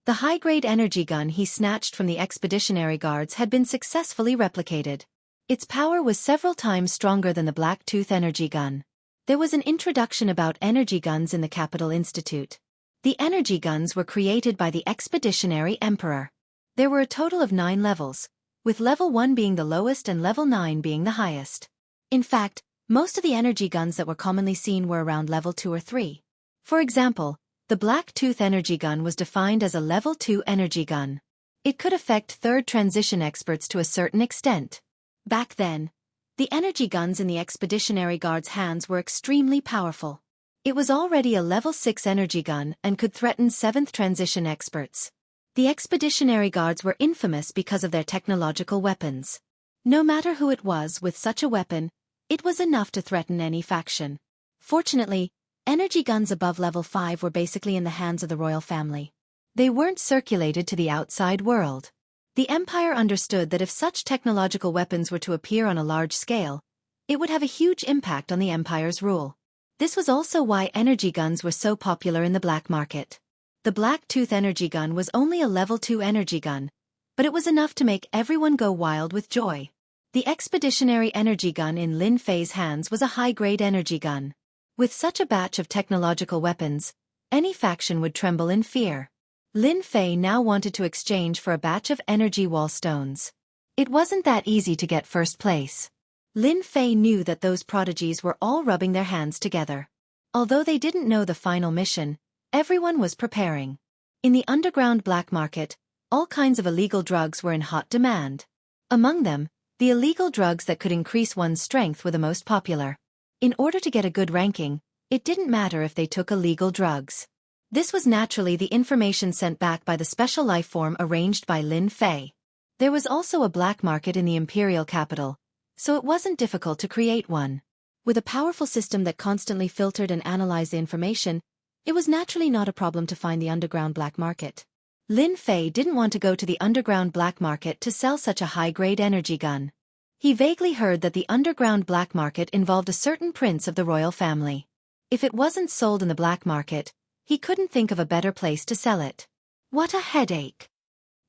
The high-grade energy gun he snatched from the expeditionary guards had been successfully replicated. Its power was several times stronger than the Black Tooth energy gun. There was an introduction about energy guns in the Capital Institute. The energy guns were created by the Expeditionary Emperor. There were a total of 9 levels, with level 1 being the lowest and level 9 being the highest. In fact, most of the energy guns that were commonly seen were around level 2 or 3. For example, the Black Tooth energy gun was defined as a level 2 energy gun. It could affect third transition experts to a certain extent. Back then, the energy guns in the Expeditionary Guard's hands were extremely powerful. It was already a level 6 energy gun and could threaten 7th transition experts. The Expeditionary Guards were infamous because of their technological weapons. No matter who it was with such a weapon, it was enough to threaten any faction. Fortunately, energy guns above level 5 were basically in the hands of the royal family. They weren't circulated to the outside world. The Empire understood that if such technological weapons were to appear on a large scale, it would have a huge impact on the Empire's rule. This was also why energy guns were so popular in the black market. The Black Tooth energy gun was only a level 2 energy gun, but it was enough to make everyone go wild with joy. The Expeditionary energy gun in Lin Fei's hands was a high-grade energy gun. With such a batch of technological weapons, any faction would tremble in fear. Lin Fei now wanted to exchange for a batch of energy wall stones. It wasn't that easy to get first place. Lin Fei knew that those prodigies were all rubbing their hands together. Although they didn't know the final mission, everyone was preparing. In the underground black market, all kinds of illegal drugs were in hot demand. Among them, the illegal drugs that could increase one's strength were the most popular. In order to get a good ranking, it didn't matter if they took illegal drugs. This was naturally the information sent back by the special life form arranged by Lin Fei. There was also a black market in the imperial capital, so it wasn't difficult to create one. With a powerful system that constantly filtered and analyzed the information, it was naturally not a problem to find the underground black market. Lin Fei didn't want to go to the underground black market to sell such a high-grade energy gun. He vaguely heard that the underground black market involved a certain prince of the royal family. If it wasn't sold in the black market, he couldn't think of a better place to sell it. What a headache.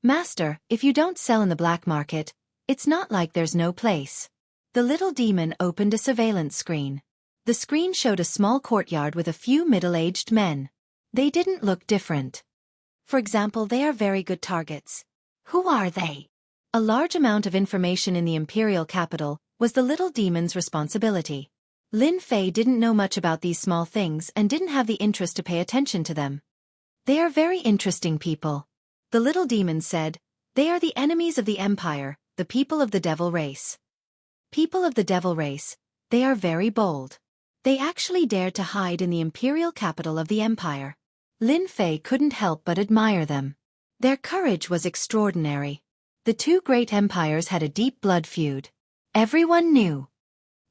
Master, if you don't sell in the black market, it's not like there's no place. The little demon opened a surveillance screen. The screen showed a small courtyard with a few middle-aged men. They didn't look different. For example, they are very good targets. Who are they? A large amount of information in the imperial capital was the little demon's responsibility. Lin Fei didn't know much about these small things and didn't have the interest to pay attention to them. They are very interesting people. The little demon said, they are the enemies of the empire, the people of the devil race. People of the devil race, they are very bold. They actually dared to hide in the imperial capital of the empire. Lin Fei couldn't help but admire them. Their courage was extraordinary. The two great empires had a deep blood feud. Everyone knew.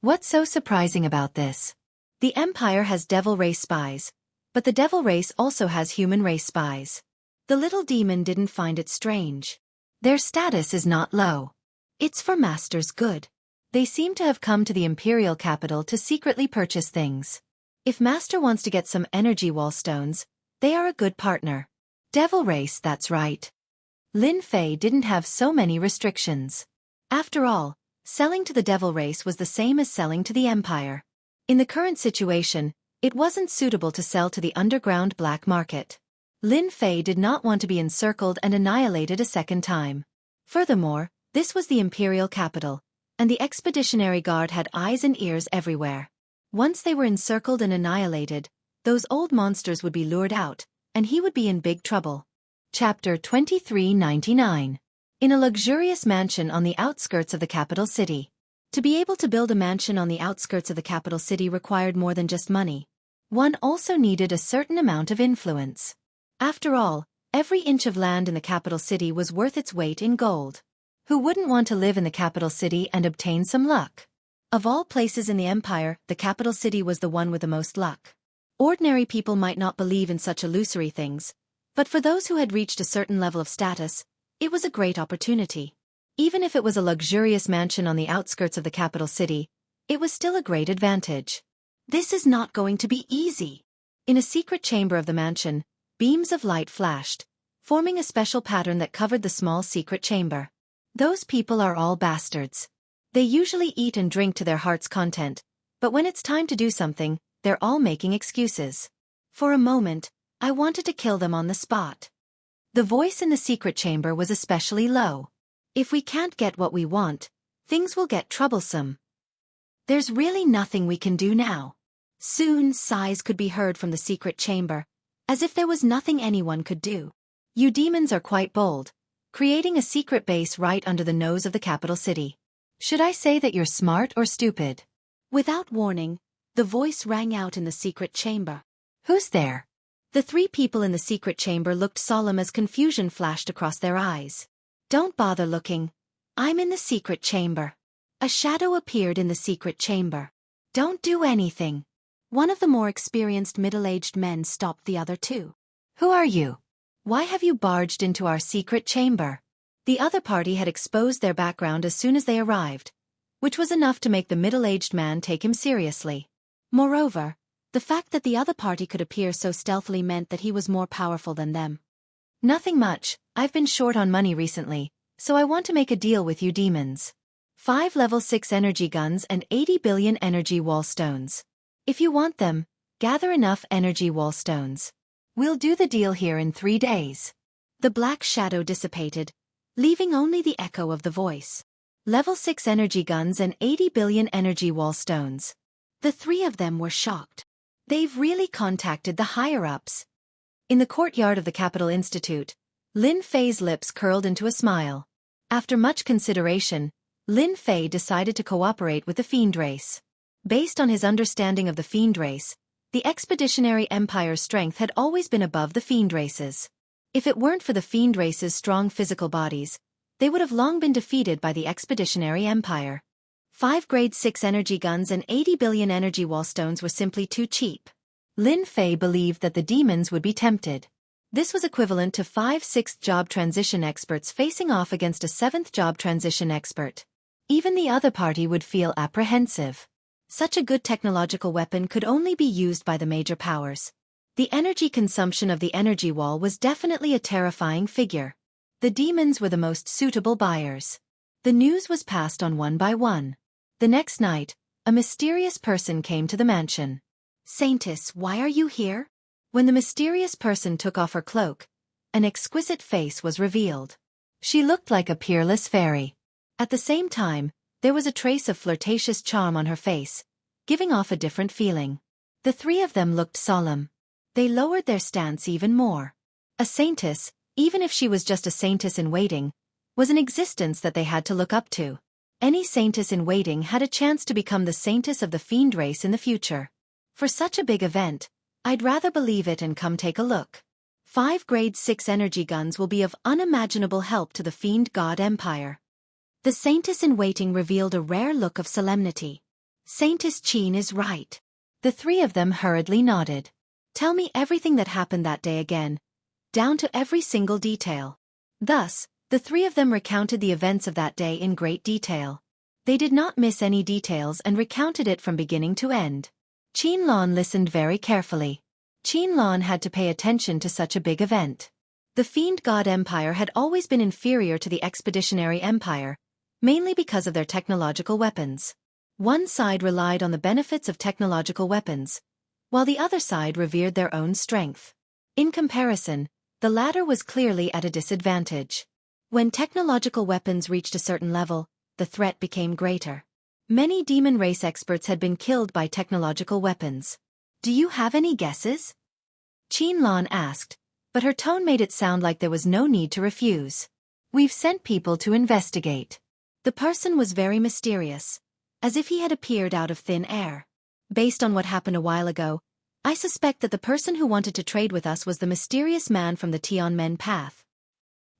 What's so surprising about this? The empire has devil race spies, but the devil race also has human race spies. The little demon didn't find it strange. Their status is not low. It's for Master's good. They seem to have come to the imperial capital to secretly purchase things. If Master wants to get some energy wall stones, they are a good partner. Devil race, that's right. Lin Fei didn't have so many restrictions. After all, selling to the devil race was the same as selling to the empire. In the current situation, it wasn't suitable to sell to the underground black market. Lin Fei did not want to be encircled and annihilated a second time. Furthermore, this was the imperial capital, and the Expeditionary Guard had eyes and ears everywhere. Once they were encircled and annihilated, those old monsters would be lured out, and he would be in big trouble. Chapter 2399. In a luxurious mansion on the outskirts of the capital city. To be able to build a mansion on the outskirts of the capital city required more than just money. One also needed a certain amount of influence. After all, every inch of land in the capital city was worth its weight in gold. Who wouldn't want to live in the capital city and obtain some luck? Of all places in the empire, the capital city was the one with the most luck. Ordinary people might not believe in such illusory things, but for those who had reached a certain level of status, it was a great opportunity. Even if it was a luxurious mansion on the outskirts of the capital city, it was still a great advantage. This is not going to be easy. In a secret chamber of the mansion, beams of light flashed, forming a special pattern that covered the small secret chamber. Those people are all bastards. They usually eat and drink to their heart's content, but when it's time to do something, they're all making excuses. For a moment, I wanted to kill them on the spot. The voice in the secret chamber was especially low. If we can't get what we want, things will get troublesome. There's really nothing we can do now. Soon sighs could be heard from the secret chamber, as if there was nothing anyone could do. You demons are quite bold, creating a secret base right under the nose of the capital city. Should I say that you're smart or stupid? Without warning, the voice rang out in the secret chamber. Who's there? The three people in the secret chamber looked solemn as confusion flashed across their eyes. Don't bother looking. I'm in the secret chamber. A shadow appeared in the secret chamber. Don't do anything. One of the more experienced middle-aged men stopped the other two. Who are you? Why have you barged into our secret chamber? The other party had exposed their background as soon as they arrived, which was enough to make the middle-aged man take him seriously. Moreover, the fact that the other party could appear so stealthily meant that he was more powerful than them. Nothing much, I've been short on money recently, so I want to make a deal with you demons. 5 level 6 energy guns and 80 billion energy wall stones. If you want them, gather enough energy wall stones. We'll do the deal here in 3 days. The black shadow dissipated, leaving only the echo of the voice. Level 6 energy guns and 80 billion energy wall stones. The three of them were shocked. They've really contacted the higher-ups. In the courtyard of the Capital Institute, Lin Fei's lips curled into a smile. After much consideration, Lin Fei decided to cooperate with the Fiend race. Based on his understanding of the Fiend race, the Expeditionary Empire's strength had always been above the Fiend race's. If it weren't for the Fiend race's strong physical bodies, they would have long been defeated by the Expeditionary Empire. 5 grade 6 energy guns and 80 billion energy wallstones were simply too cheap. Lin Fei believed that the demons would be tempted. This was equivalent to 5 6th job transition experts facing off against a 7th job transition expert. Even the other party would feel apprehensive. Such a good technological weapon could only be used by the major powers. The energy consumption of the energy wall was definitely a terrifying figure. The demons were the most suitable buyers. The news was passed on one by one. The next night, a mysterious person came to the mansion. "Saintess, why are you here?" When the mysterious person took off her cloak, an exquisite face was revealed. She looked like a peerless fairy. At the same time, there was a trace of flirtatious charm on her face, giving off a different feeling. The three of them looked solemn. They lowered their stance even more. A saintess, even if she was just a saintess in waiting, was an existence that they had to look up to. Any saintess in waiting had a chance to become the saintess of the fiend race in the future. For such a big event, I'd rather believe it and come take a look. 5 grade 6 energy guns will be of unimaginable help to the fiend god empire. The saintess in waiting revealed a rare look of solemnity. Saintess Qin is right. The three of them hurriedly nodded. Tell me everything that happened that day again, down to every single detail. Thus, the three of them recounted the events of that day in great detail. They did not miss any details and recounted it from beginning to end. Qinlan listened very carefully. Qinlan had to pay attention to such a big event. The Fiend God Empire had always been inferior to the Expeditionary Empire, mainly because of their technological weapons. One side relied on the benefits of technological weapons, while the other side revered their own strength. In comparison, the latter was clearly at a disadvantage. When technological weapons reached a certain level, the threat became greater. Many demon race experts had been killed by technological weapons. Do you have any guesses? Qinlan asked, but her tone made it sound like there was no need to refuse. We've sent people to investigate. The person was very mysterious, as if he had appeared out of thin air. Based on what happened a while ago, I suspect that the person who wanted to trade with us was the mysterious man from the Tianmen path.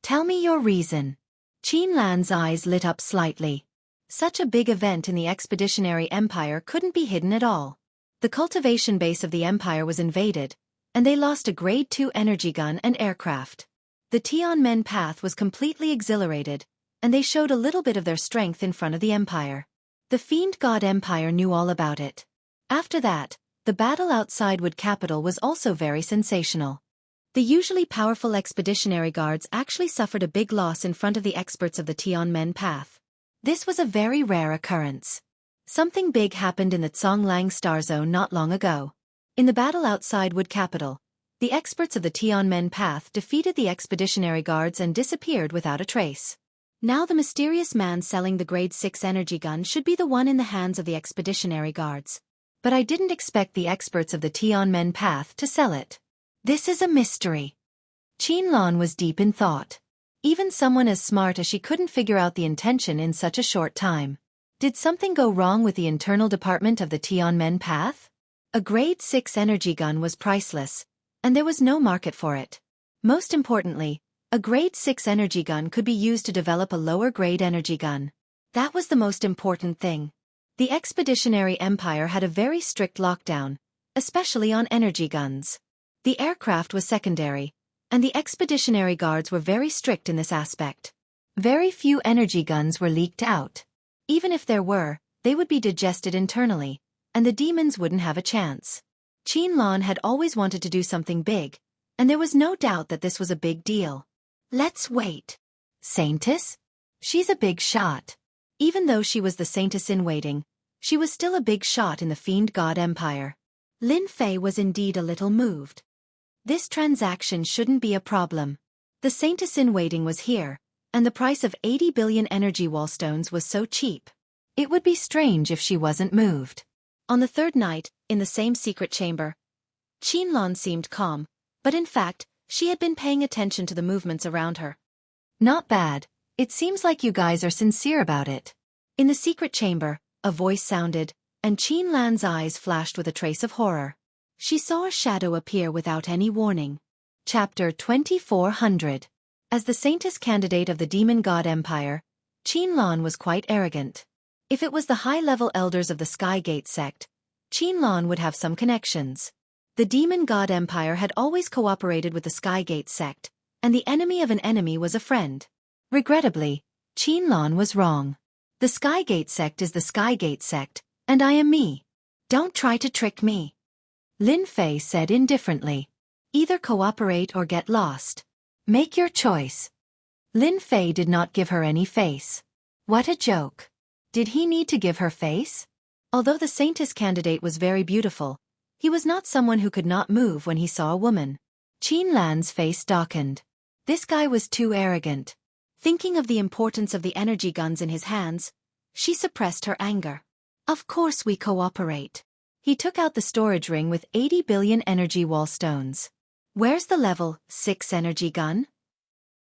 Tell me your reason. Qinlan's eyes lit up slightly. Such a big event in the Expeditionary Empire couldn't be hidden at all. The cultivation base of the Empire was invaded, and they lost a Grade 2 energy gun and aircraft. The Tianmen path was completely exhilarated, and they showed a little bit of their strength in front of the Empire. The Fiend God Empire knew all about it. After that, the battle outside Wood Capital was also very sensational. The usually powerful expeditionary guards actually suffered a big loss in front of the experts of the Tianmen path. This was a very rare occurrence. Something big happened in the Zhonglang Star Zone not long ago. In the battle outside Wood Capital, the experts of the Tianmen path defeated the expeditionary guards and disappeared without a trace. Now the mysterious man selling the Grade 6 energy gun should be the one in the hands of the expeditionary guards. But I didn't expect the experts of the Tianmen path to sell it. This is a mystery. Qinlan was deep in thought. Even someone as smart as she couldn't figure out the intention in such a short time. Did something go wrong with the internal department of the Tianmen path? A Grade 6 energy gun was priceless, and there was no market for it. Most importantly, a Grade 6 energy gun could be used to develop a lower grade energy gun. That was the most important thing. The Expeditionary Empire had a very strict lockdown, especially on energy guns. The aircraft was secondary, and the expeditionary guards were very strict in this aspect. Very few energy guns were leaked out. Even if there were, they would be digested internally, and the demons wouldn't have a chance. Qinlan had always wanted to do something big, and there was no doubt that this was a big deal. Let's wait. Saintess? She's a big shot. Even though she was the saintess in waiting, she was still a big shot in the Fiend God Empire. Lin Fei was indeed a little moved. This transaction shouldn't be a problem. The saintess in waiting was here, and the price of 80 billion energy wallstones was so cheap. It would be strange if she wasn't moved. On the third night, in the same secret chamber, Qinlan seemed calm, but in fact, she had been paying attention to the movements around her. Not bad. It seems like you guys are sincere about it. In the secret chamber, a voice sounded, and Qinlan's eyes flashed with a trace of horror. She saw a shadow appear without any warning. Chapter 2400. As the saintess candidate of the Demon God Empire, Qinlan was quite arrogant. If it was the high-level elders of the Skygate sect, Qianlong would have some connections. The demon god empire had always cooperated with the Skygate sect, and the enemy of an enemy was a friend. Regrettably, Qianlong was wrong. The Skygate sect is the Skygate sect, and I am me. Don't try to trick me. Lin Fei said indifferently. Either cooperate or get lost. Make your choice. Lin Fei did not give her any face. What a joke. Did he need to give her face? Although the Saintess candidate was very beautiful, he was not someone who could not move when he saw a woman. Qianlan's face darkened. This guy was too arrogant. Thinking of the importance of the energy guns in his hands, she suppressed her anger. Of course we cooperate. He took out the storage ring with 80 billion energy wall stones. Where's the level 6 energy gun?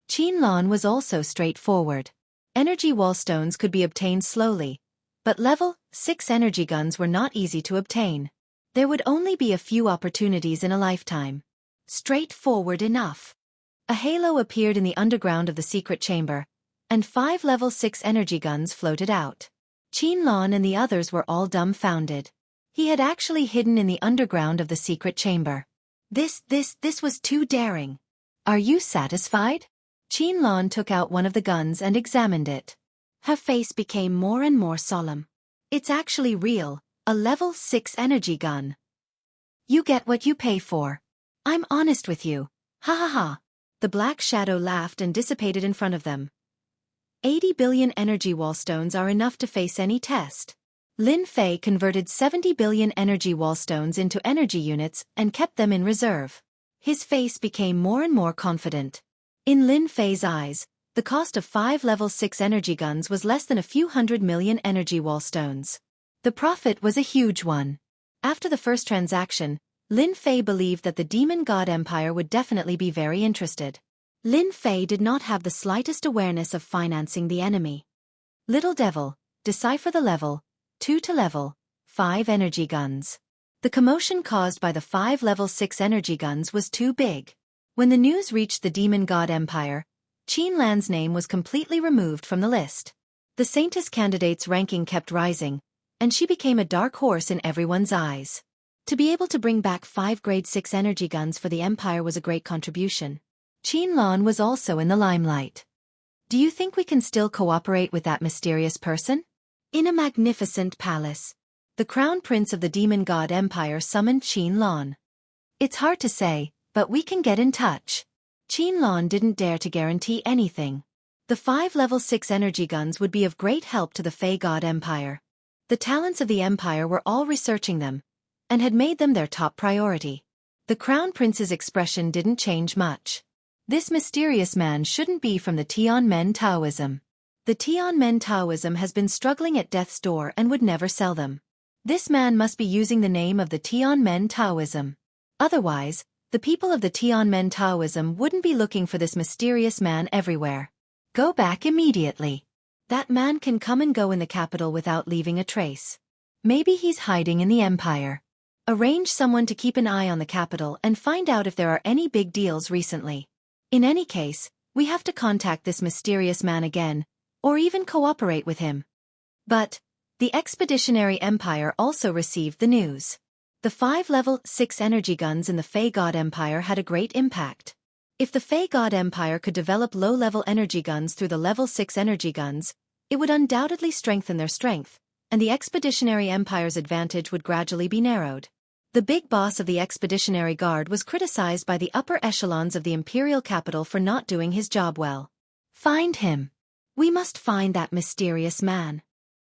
Qianlong was also straightforward. Energy wall stones could be obtained slowly, but level 6 energy guns were not easy to obtain. There would only be a few opportunities in a lifetime. Straightforward enough. A halo appeared in the underground of the secret chamber, and 5 level 6 energy guns floated out. Qianlong and the others were all dumbfounded. He had actually hidden in the underground of the secret chamber. This was too daring. Are you satisfied? Qianlong took out one of the guns and examined it. Her face became more and more solemn. It's actually real, a level 6 energy gun. You get what you pay for. I'm honest with you. Ha ha ha. The black shadow laughed and dissipated in front of them. 80 billion energy wall stones are enough to face any test. Lin Fei converted 70 billion energy wall stones into energy units and kept them in reserve. His face became more and more confident. In Lin Fei's eyes, the cost of 5 level 6 energy guns was less than a few 100 million energy wall stones. The profit was a huge one. After the first transaction, Lin Fei believed that the demon god empire would definitely be very interested. Lin Fei did not have the slightest awareness of financing the enemy. Little devil, decipher the level 2 to level 5 energy guns. The commotion caused by the 5 level 6 energy guns was too big. When the news reached the demon god empire, Qianlan's name was completely removed from the list. The Saintess candidate's ranking kept rising, and she became a dark horse in everyone's eyes. To be able to bring back 5 grade 6 energy guns for the empire was a great contribution. Qianlong was also in the limelight. Do you think we can still cooperate with that mysterious person? In a magnificent palace, the crown prince of the demon god empire summoned Qianlong. It's hard to say, but we can get in touch. Qianlong didn't dare to guarantee anything. The 5 level 6 energy guns would be of great help to the Fey god empire. The talents of the empire were all researching them, and had made them their top priority. The crown prince's expression didn't change much. This mysterious man shouldn't be from the Tianmen Taoism. The Tianmen Taoism has been struggling at death's door and would never sell them. This man must be using the name of the Tianmen Taoism. Otherwise, the people of the Tianmen Taoism wouldn't be looking for this mysterious man everywhere. Go back immediately. That man can come and go in the capital without leaving a trace. Maybe he's hiding in the empire. Arrange someone to keep an eye on the capital and find out if there are any big deals recently. In any case, we have to contact this mysterious man again, or even cooperate with him. But the Expeditionary Empire also received the news. The 5 level 6 energy guns in the Fey God Empire had a great impact. If the Fey God Empire could develop low-level energy guns through the level 6 energy guns, it would undoubtedly strengthen their strength, and the Expeditionary Empire's advantage would gradually be narrowed. The big boss of the Expeditionary Guard was criticized by the upper echelons of the imperial capital for not doing his job well. Find him. We must find that mysterious man.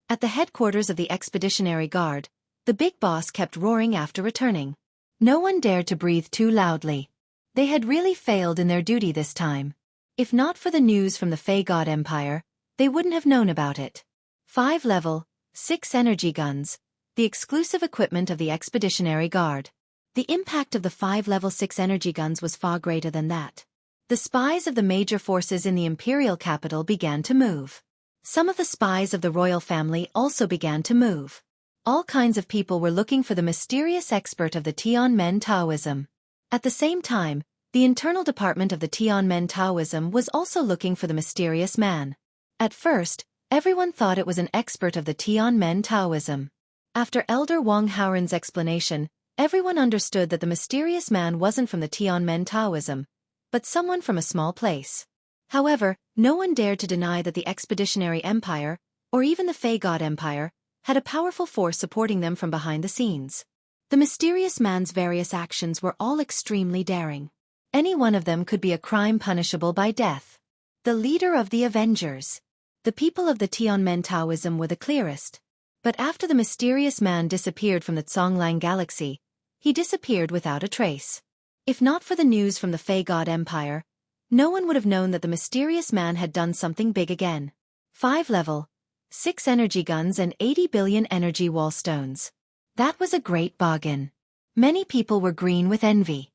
At the headquarters of the Expeditionary Guard, the big boss kept roaring after returning. No one dared to breathe too loudly. They had really failed in their duty this time. If not for the news from the Fey God Empire, they wouldn't have known about it. 5 level 6 energy guns, the exclusive equipment of the Expeditionary Guard. The impact of the 5 level 6 energy guns was far greater than that. The spies of the major forces in the imperial capital began to move. Some of the spies of the royal family also began to move. All kinds of people were looking for the mysterious expert of the Tianmen Taoism. At the same time, the internal department of the Tianmen Taoism was also looking for the mysterious man. At first, Everyone thought it was an expert of the Tianmen Taoism. After Elder Wang Haoren's explanation, everyone understood that the mysterious man wasn't from the Tianmen Taoism, but someone from a small place. However, no one dared to deny that the Expeditionary Empire, or even the Fey God Empire, had a powerful force supporting them from behind the scenes. The mysterious man's various actions were all extremely daring. Any one of them could be a crime punishable by death. The leader of the Avengers. The people of the Tianmen Taoism were the clearest. But after the mysterious man disappeared from the Zhonglang Galaxy, he disappeared without a trace. If not for the news from the Fey God Empire, no one would have known that the mysterious man had done something big again. 5 level, 6 energy guns and 80 billion energy wall stones. That was a great bargain. Many people were green with envy.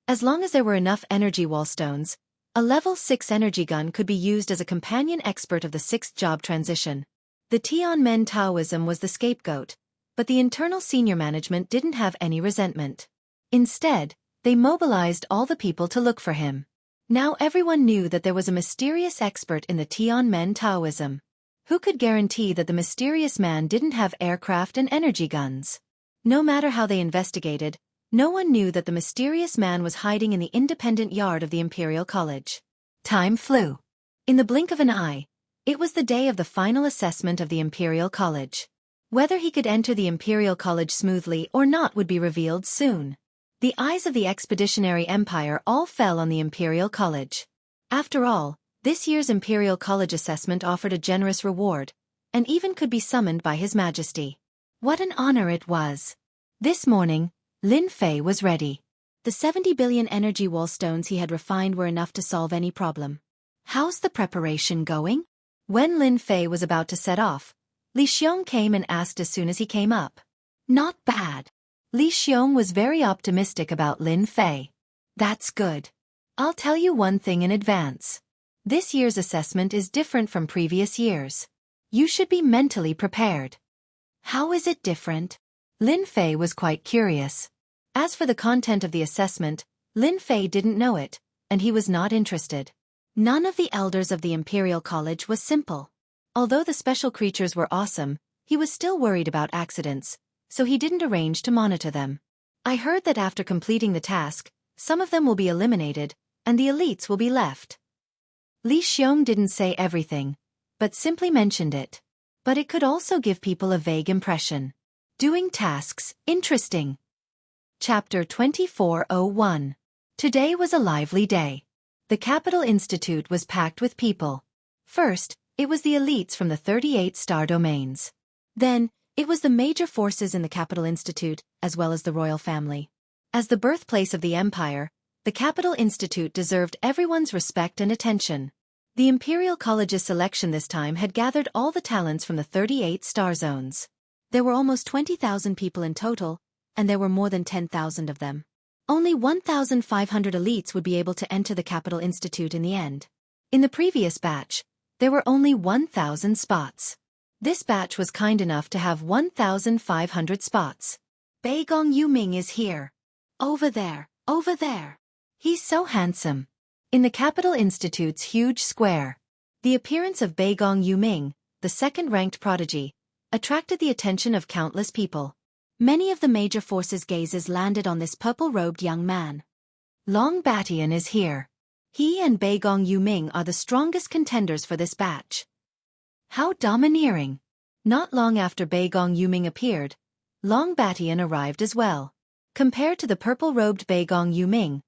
As long as there were enough energy wall stones, a level 6 energy gun could be used as a companion expert of the 6th job transition. The Tianmen Taoism was the scapegoat, but the internal senior management didn't have any resentment. Instead, they mobilized all the people to look for him. Now everyone knew that there was a mysterious expert in the Tianmen Taoism. Who could guarantee that the mysterious man didn't have aircraft and energy guns? No matter how they investigated, no one knew that the mysterious man was hiding in the independent yard of the Imperial College. Time flew. In the blink of an eye, it was the day of the final assessment of the Imperial College. Whether he could enter the Imperial College smoothly or not would be revealed soon. The eyes of the Expeditionary Empire all fell on the Imperial College. After all, this year's Imperial College assessment offered a generous reward, and even could be summoned by His Majesty. What an honor it was! This morning, Lin Fei was ready. The 70 billion energy wall stones he had refined were enough to solve any problem. How's the preparation going? When Lin Fei was about to set off, Li Xiong came and asked as soon as he came up. Not bad. Li Xiong was very optimistic about Lin Fei. That's good. I'll tell you one thing in advance. This year's assessment is different from previous years. You should be mentally prepared. How is it different? Lin Fei was quite curious. As for the content of the assessment, Lin Fei didn't know it, and he was not interested. None of the elders of the Imperial College was simple. Although the special creatures were awesome, he was still worried about accidents, so he didn't arrange to monitor them. I heard that after completing the task, some of them will be eliminated, and the elites will be left. Li Xiong didn't say everything, but simply mentioned it. But it could also give people a vague impression. Doing tasks, interesting. Chapter 2401. Today was a lively day. The Capital Institute was packed with people. First, it was the elites from the 38 star domains. Then, it was the major forces in the Capital Institute, as well as the royal family. As the birthplace of the empire, the Capital Institute deserved everyone's respect and attention. The Imperial College's selection this time had gathered all the talents from the 38 star zones. There were almost 20,000 people in total, and there were more than 10,000 of them. Only 1,500 elites would be able to enter the Capital Institute in the end. In the previous batch, there were only 1,000 spots. This batch was kind enough to have 1,500 spots. Beigong Yuming is here. Over there, over there. He's so handsome. In the Capital Institute's huge square, the appearance of Beigong Yuming, the second-ranked prodigy, attracted the attention of countless people. Many of the major forces' gazes landed on this purple-robed young man. Long Batian is here. He and Beigong Yuming are the strongest contenders for this batch. How domineering! Not long after Beigong Yuming appeared, Long Batian arrived as well. Compared to the purple-robed Beigong Yuming,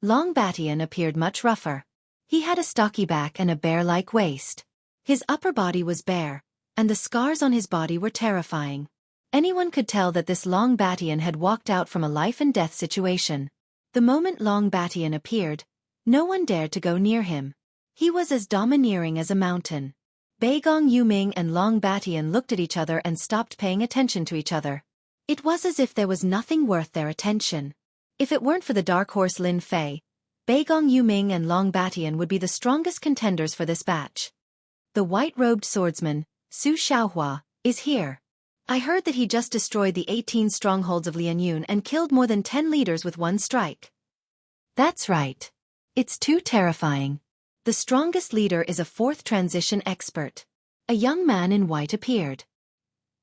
Long Batian appeared much rougher. He had a stocky back and a bear-like waist. His upper body was bare, and the scars on his body were terrifying. Anyone could tell that this Long Batian had walked out from a life-and-death situation. The moment Long Batian appeared, no one dared to go near him. He was as domineering as a mountain. Beigong Yuming and Long Batian looked at each other and stopped paying attention to each other. It was as if there was nothing worth their attention. If it weren't for the dark horse Lin Fei, Beigong Yuming and Long Batian would be the strongest contenders for this batch. The white-robed swordsman, Su Xiaohua, is here. I heard that he just destroyed the 18 strongholds of Lianyun and killed more than 10 leaders with one strike. That's right. It's too terrifying. The strongest leader is a 4th transition expert. a young man in white appeared.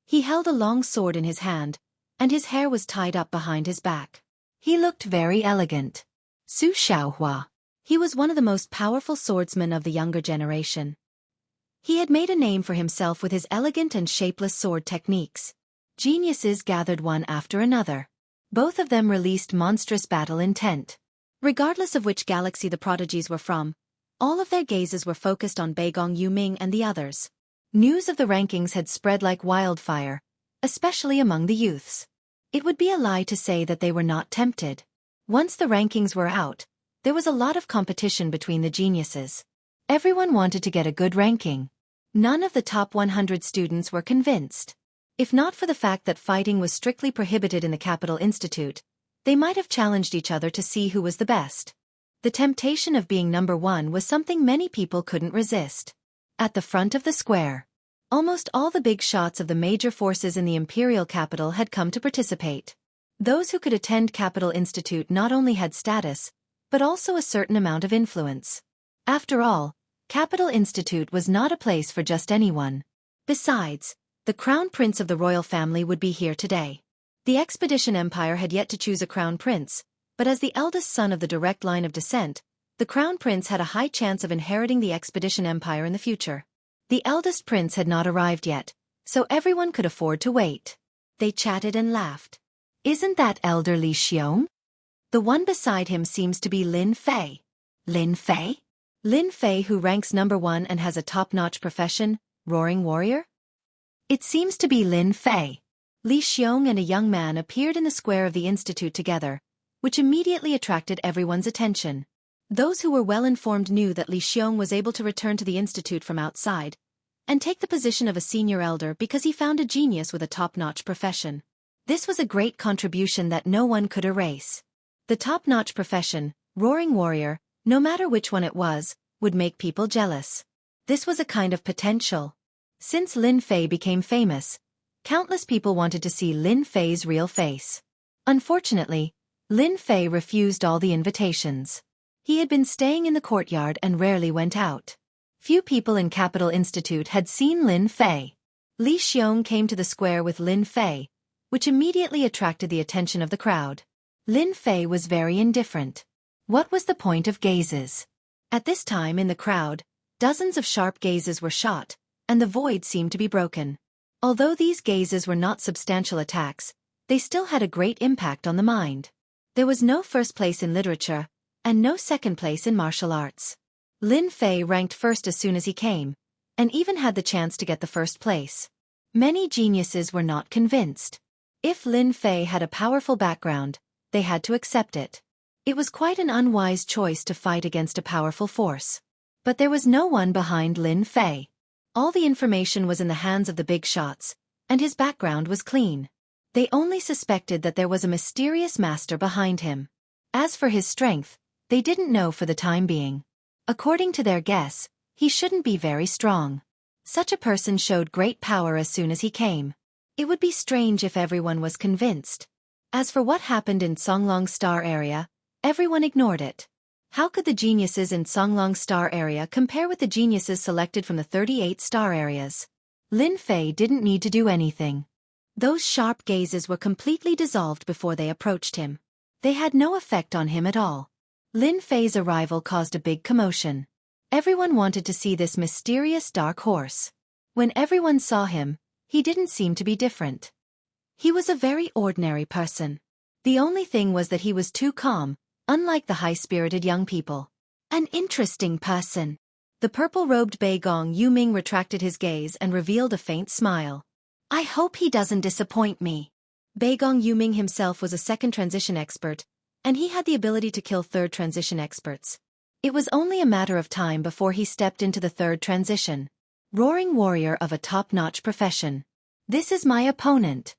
He held a long sword in his hand, and his hair was tied up behind his back. He looked very elegant. Su Xiaohua. He was one of the most powerful swordsmen of the younger generation. He had made a name for himself with his elegant and shapeless sword techniques. Geniuses gathered one after another. Both of them released monstrous battle intent. Regardless of which galaxy the prodigies were from, all of their gazes were focused on Beigong Yuming and the others. News of the rankings had spread like wildfire, especially among the youths. It would be a lie to say that they were not tempted. Once the rankings were out, there was a lot of competition between the geniuses. Everyone wanted to get a good ranking. None of the top 100 students were convinced. If not for the fact that fighting was strictly prohibited in the Capital Institute, they might have challenged each other to see who was the best. The temptation of being number one was something many people couldn't resist. At the front of the square, almost all the big shots of the major forces in the imperial capital had come to participate. Those who could attend Capital Institute not only had status, but also a certain amount of influence. After all, Capital Institute was not a place for just anyone. Besides, the crown prince of the royal family would be here today. The Expedition Empire had yet to choose a crown prince, but as the eldest son of the direct line of descent, the crown prince had a high chance of inheriting the Expedition Empire in the future. The eldest prince had not arrived yet, so everyone could afford to wait. They chatted and laughed. Isn't that elder Li Xiong? The one beside him seems to be Lin Fei. Lin Fei? Lin Fei, who ranks number 1 and has a top-notch profession, roaring warrior? It seems to be Lin Fei. Li Xiong and a young man appeared in the square of the institute together, which immediately attracted everyone's attention. Those who were well-informed knew that Li Xiong was able to return to the institute from outside and take the position of a senior elder because he found a genius with a top-notch profession. This was a great contribution that no one could erase. The top-notch profession, roaring warrior, no matter which one it was, would make people jealous. This was a kind of potential. Since Lin Fei became famous, countless people wanted to see Lin Fei's real face. Unfortunately, Lin Fei refused all the invitations. He had been staying in the courtyard and rarely went out. Few people in Capital Institute had seen Lin Fei. Li Xiong came to the square with Lin Fei, which immediately attracted the attention of the crowd. Lin Fei was very indifferent. What was the point of gazes? At this time in the crowd, dozens of sharp gazes were shot, and the void seemed to be broken. Although these gazes were not substantial attacks, they still had a great impact on the mind. There was no first place in literature, and no second place in martial arts. Lin Fei ranked first as soon as he came, and even had the chance to get the first place. Many geniuses were not convinced. If Lin Fei had a powerful background, they had to accept it. It was quite an unwise choice to fight against a powerful force. But there was no one behind Lin Fei. All the information was in the hands of the big shots, and his background was clean. They only suspected that there was a mysterious master behind him. As for his strength, they didn't know for the time being. According to their guess, he shouldn't be very strong. Such a person showed great power as soon as he came. It would be strange if everyone was convinced. As for what happened in Songlong Star area, everyone ignored it. How could the geniuses in Songlong Star area compare with the geniuses selected from the 38 star areas? Lin Fei didn't need to do anything. Those sharp gazes were completely dissolved before they approached him. They had no effect on him at all. Lin Fei's arrival caused a big commotion. Everyone wanted to see this mysterious dark horse. When everyone saw him, he didn't seem to be different. He was a very ordinary person. The only thing was that he was too calm, unlike the high-spirited young people. An interesting person. The purple-robed Beigong Yuming retracted his gaze and revealed a faint smile. I hope he doesn't disappoint me. Beigong Yuming himself was a second transition expert, and he had the ability to kill third transition experts. It was only a matter of time before he stepped into the third transition. Roaring warrior of a top-notch profession. This is my opponent.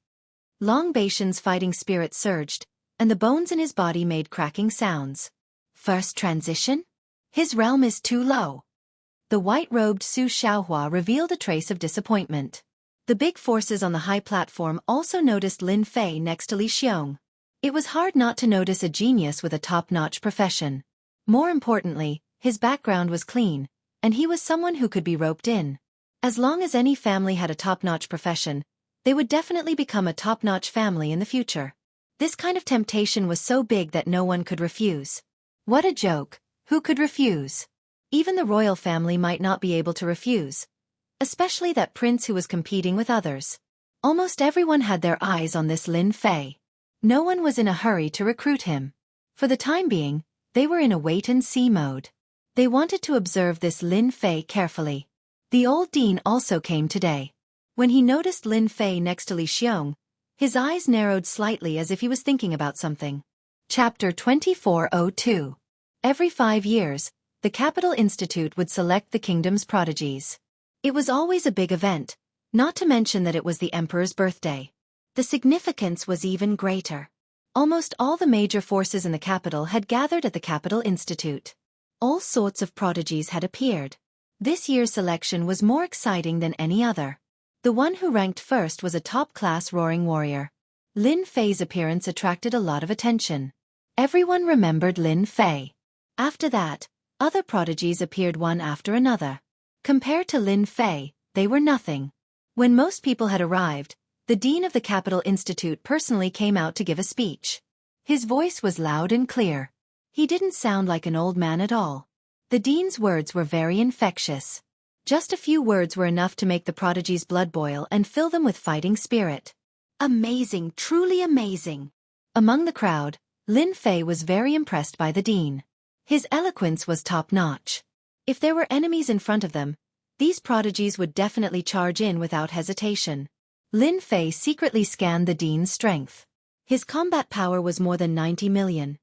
Long Baishan's fighting spirit surged, and the bones in his body made cracking sounds. First transition? His realm is too low. The white-robed Su Xiaohua revealed a trace of disappointment. The big forces on the high platform also noticed Lin Fei next to Li Xiong. It was hard not to notice a genius with a top-notch profession. More importantly, his background was clean, and he was someone who could be roped in. As long as any family had a top-notch profession, they would definitely become a top-notch family in the future. This kind of temptation was so big that no one could refuse. What a joke! Who could refuse? Even the royal family might not be able to refuse, especially that prince who was competing with others. Almost everyone had their eyes on this Lin Fei. No one was in a hurry to recruit him. For the time being, they were in a wait-and-see mode. They wanted to observe this Lin Fei carefully. The old dean also came today. When he noticed Lin Fei next to Li Xiong, his eyes narrowed slightly as if he was thinking about something. Chapter 2402. Every 5 years, the Capital Institute would select the kingdom's prodigies. It was always a big event, not to mention that it was the emperor's birthday. The significance was even greater. Almost all the major forces in the capital had gathered at the Capital Institute. All sorts of prodigies had appeared. This year's selection was more exciting than any other. The one who ranked first was a top-class roaring warrior. Lin Fei's appearance attracted a lot of attention. Everyone remembered Lin Fei. After that, other prodigies appeared one after another. Compared to Lin Fei, they were nothing. When most people had arrived, the dean of the Capital Institute personally came out to give a speech. His voice was loud and clear. He didn't sound like an old man at all. The dean's words were very infectious. Just a few words were enough to make the prodigies' blood boil and fill them with fighting spirit. Amazing, truly amazing. Among the crowd, Lin Fei was very impressed by the dean. His eloquence was top-notch. If there were enemies in front of them, these prodigies would definitely charge in without hesitation. Lin Fei secretly scanned the dean's strength. His combat power was more than 90 million.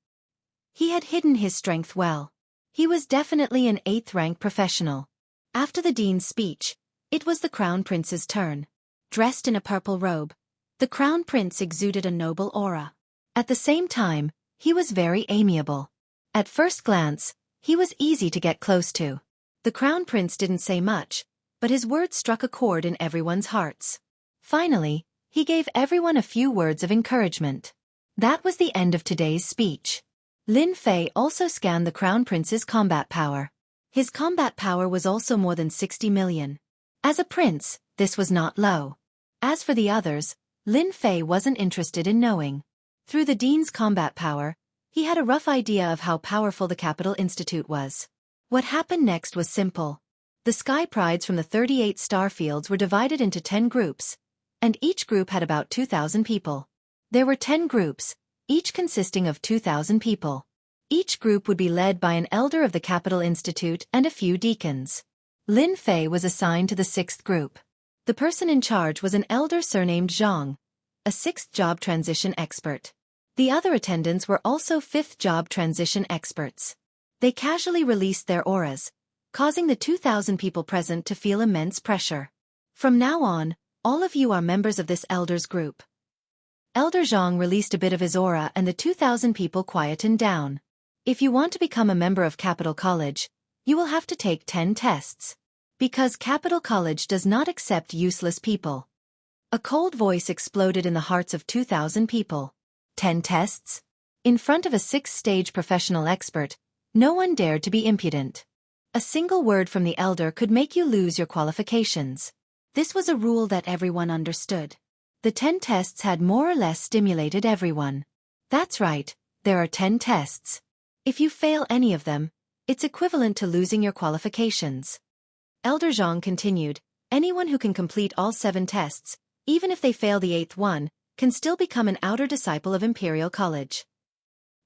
He had hidden his strength well. He was definitely an 8th-rank professional. After the dean's speech, it was the crown prince's turn. Dressed in a purple robe, the crown prince exuded a noble aura. At the same time, he was very amiable. At first glance, he was easy to get close to. The crown prince didn't say much, but his words struck a chord in everyone's hearts. Finally, he gave everyone a few words of encouragement. That was the end of today's speech. Lin Fei also scanned the crown prince's combat power. His combat power was also more than 60 million. As a prince, this was not low. As for the others, Lin Fei wasn't interested in knowing. Through the dean's combat power, he had a rough idea of how powerful the Capital Institute was. What happened next was simple. The Sky Prides from the 38 star fields were divided into 10 groups, and each group had about 2,000 people. There were 10 groups, each consisting of 2,000 people. Each group would be led by an elder of the Capital Institute and a few deacons. Lin Fei was assigned to the 6th group. The person in charge was an elder surnamed Zhang, a 6th job transition expert. The other attendants were also 5th job transition experts. They casually released their auras, causing the 2,000 people present to feel immense pressure. From now on, all of you are members of this elder's group. Elder Zhang released a bit of his aura and the 2,000 people quietened down. If you want to become a member of Capital College, you will have to take 10 tests. Because Capital College does not accept useless people. A cold voice exploded in the hearts of 2,000 people. 10 tests? In front of a 6th-stage professional expert, no one dared to be impudent. A single word from the elder could make you lose your qualifications. This was a rule that everyone understood. The 10 tests had more or less stimulated everyone. That's right, there are 10 tests. If you fail any of them, it's equivalent to losing your qualifications. Elder Zhang continued, anyone who can complete all 7 tests, even if they fail the 8th one, can still become an outer disciple of Imperial College.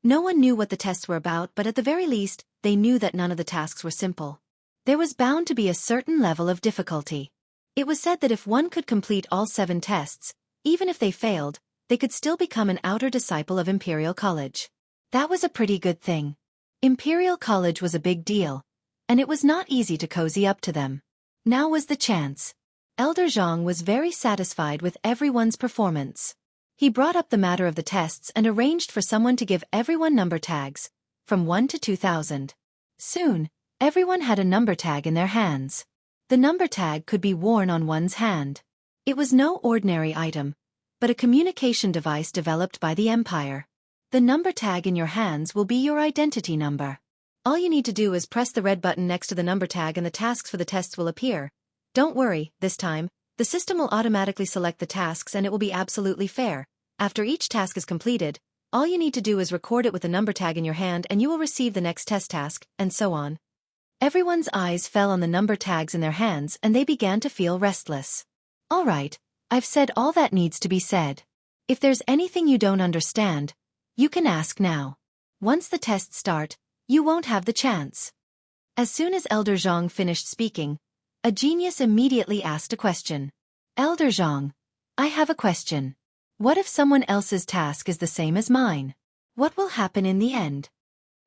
No one knew what the tests were about, but at the very least, they knew that none of the tasks were simple. There was bound to be a certain level of difficulty. It was said that if one could complete all 7 tests, even if they failed, they could still become an outer disciple of Imperial College. That was a pretty good thing. Imperial College was a big deal, and it was not easy to cozy up to them. Now was the chance. Elder Zhang was very satisfied with everyone's performance. He brought up the matter of the tests and arranged for someone to give everyone number tags, from 1 to 2,000. Soon, everyone had a number tag in their hands. The number tag could be worn on one's hand. It was no ordinary item, but a communication device developed by the Empire. The number tag in your hands will be your identity number. All you need to do is press the red button next to the number tag and the tasks for the tests will appear, Don't worry, this time, the system will automatically select the tasks and it will be absolutely fair. After each task is completed, all you need to do is record it with a number tag in your hand and you will receive the next test task, and so on. Everyone's eyes fell on the number tags in their hands and they began to feel restless. All right, I've said all that needs to be said. If there's anything you don't understand, you can ask now. Once the tests start, you won't have the chance. As soon as Elder Zhang finished speaking, a genius immediately asked a question. Elder Zhang, I have a question. What if someone else's task is the same as mine? What will happen in the end?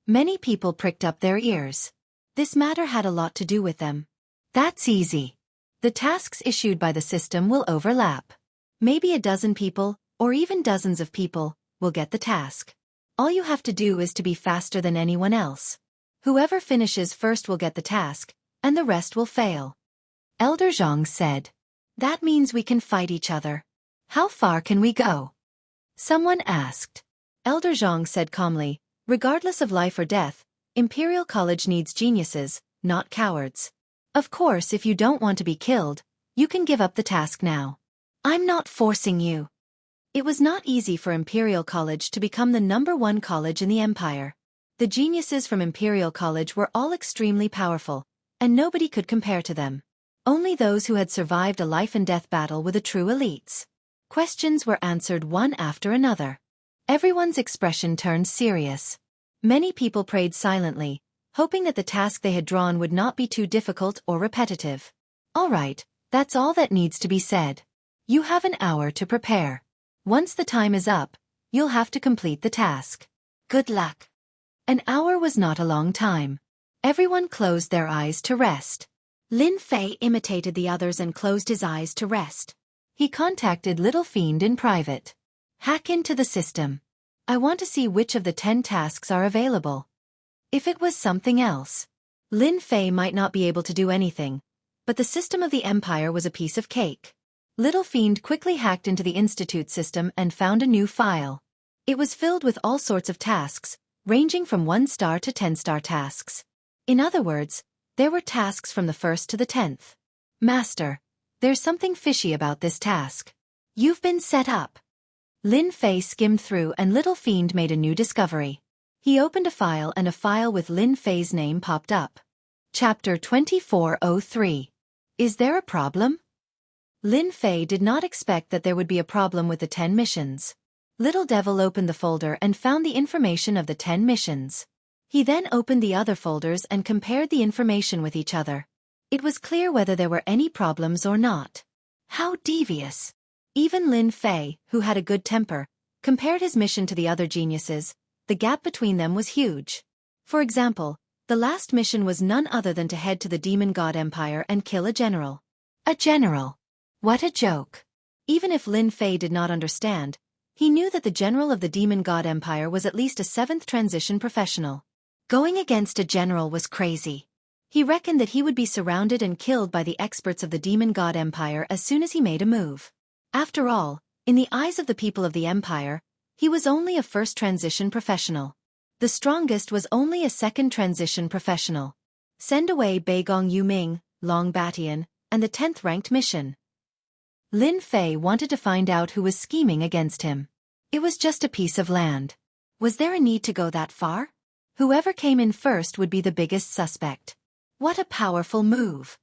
Many people pricked up their ears. This matter had a lot to do with them. That's easy. The tasks issued by the system will overlap. Maybe a dozen people, or even dozens of people, will get the task. All you have to do is to be faster than anyone else. Whoever finishes first will get the task, and the rest will fail. Elder Zhang said. That means we can fight each other. How far can we go? Someone asked. Elder Zhang said calmly, regardless of life or death, Imperial College needs geniuses, not cowards. Of course, if you don't want to be killed, you can give up the task now. I'm not forcing you. It was not easy for Imperial College to become the #1 college in the Empire. The geniuses from Imperial College were all extremely powerful, and nobody could compare to them. Only those who had survived a life-and-death battle were the true elites. Questions were answered one after another. Everyone's expression turned serious. Many people prayed silently, hoping that the task they had drawn would not be too difficult or repetitive. All right, that's all that needs to be said. You have an hour to prepare. Once the time is up, you'll have to complete the task. Good luck. An hour was not a long time. Everyone closed their eyes to rest. Lin Fei imitated the others and closed his eyes to rest. He contacted Little Fiend in private. Hack into the system. I want to see which of the 10 tasks are available. If it was something else, Lin Fei might not be able to do anything, but the system of the Empire was a piece of cake. Little Fiend quickly hacked into the Institute system and found a new file. It was filled with all sorts of tasks, ranging from 1-star to 10-star tasks. In other words, there were tasks from the 1st to the 10th. Master, there's something fishy about this task. You've been set up. Lin Fei skimmed through and Little Fiend made a new discovery. He opened a file and a file with Lin Fei's name popped up. Chapter 2403. Is there a problem? Lin Fei did not expect that there would be a problem with the 10 missions. Little Devil opened the folder and found the information of the 10 missions. He then opened the other folders and compared the information with each other. It was clear whether there were any problems or not. How devious! Even Lin Fei, who had a good temper, compared his mission to the other geniuses. The gap between them was huge. For example, the last mission was none other than to head to the Demon God Empire and kill a general. A general! What a joke! Even if Lin Fei did not understand, he knew that the general of the Demon God Empire was at least a 7th transition professional. Going against a general was crazy. He reckoned that he would be surrounded and killed by the experts of the Demon God Empire as soon as he made a move. After all, in the eyes of the people of the Empire, he was only a 1st transition professional. The strongest was only a 2nd transition professional. Send away Beigong Yuming, Long Batian, and the 10th ranked mission. Lin Fei wanted to find out who was scheming against him. It was just a piece of land. Was there a need to go that far? Whoever came in first would be the biggest suspect. What a powerful move!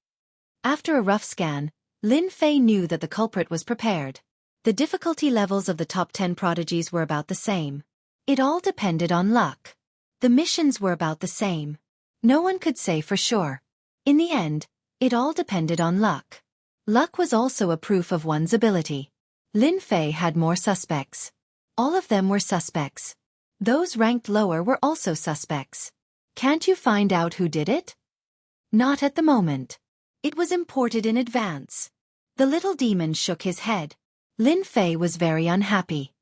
After a rough scan, Lin Fei knew that the culprit was prepared. The difficulty levels of the top 10 prodigies were about the same. It all depended on luck. The missions were about the same. No one could say for sure. In the end, it all depended on luck. Luck was also a proof of one's ability. Lin Fei had more suspects. All of them were suspects. Those ranked lower were also suspects. Can't you find out who did it? Not at the moment. It was imported in advance. The little demon shook his head. Lin Fei was very unhappy.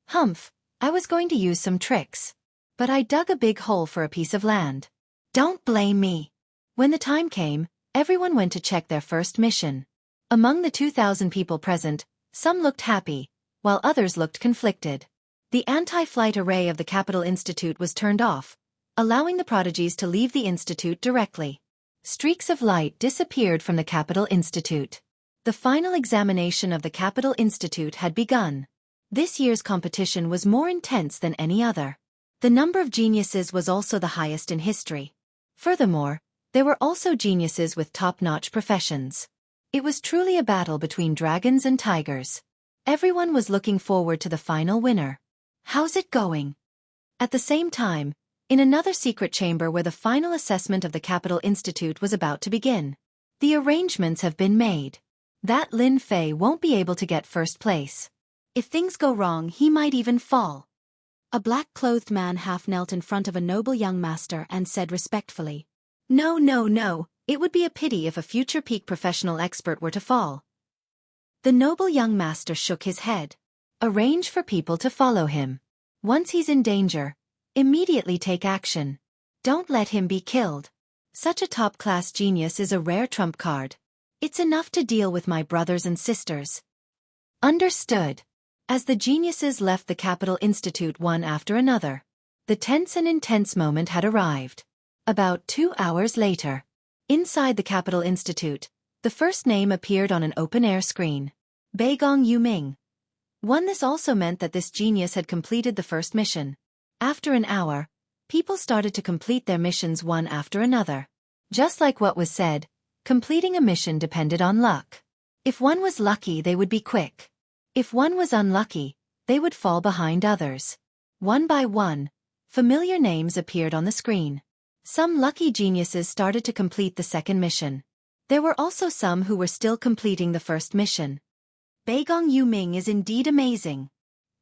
Humph, I was going to use some tricks. But I dug a big hole for a piece of land. Don't blame me. When the time came, everyone went to check their first mission. Among the 2,000 people present, some looked happy, while others looked conflicted. The anti-flight array of the Capital Institute was turned off, allowing the prodigies to leave the institute directly. Streaks of light disappeared from the Capital Institute. The final examination of the Capital Institute had begun. This year's competition was more intense than any other. The number of geniuses was also the highest in history. Furthermore, there were also geniuses with top-notch professions. It was truly a battle between dragons and tigers. Everyone was looking forward to the final winner. How's it going? At the same time, in another secret chamber where the final assessment of the Capital Institute was about to begin. The arrangements have been made. That Lin Fei won't be able to get first place. If things go wrong, he might even fall. A black-clothed man half knelt in front of a noble young master and said respectfully, "No, no, no, it would be a pity if a future peak professional expert were to fall." The noble young master shook his head. Arrange for people to follow him. Once he's in danger, immediately take action. Don't let him be killed. Such a top-class genius is a rare trump card. It's enough to deal with my brothers and sisters. Understood. As the geniuses left the Capital Institute one after another, the tense and intense moment had arrived. About 2 hours later, inside the Capital Institute, the first name appeared on an open-air screen. Beigong Yuming. This also meant that this genius had completed the first mission. After an hour, people started to complete their missions one after another. Just like what was said, completing a mission depended on luck. If one was lucky, they would be quick. If one was unlucky, they would fall behind others. One by one, familiar names appeared on the screen. Some lucky geniuses started to complete the second mission. There were also some who were still completing the first mission. Beigong Yuming is indeed amazing.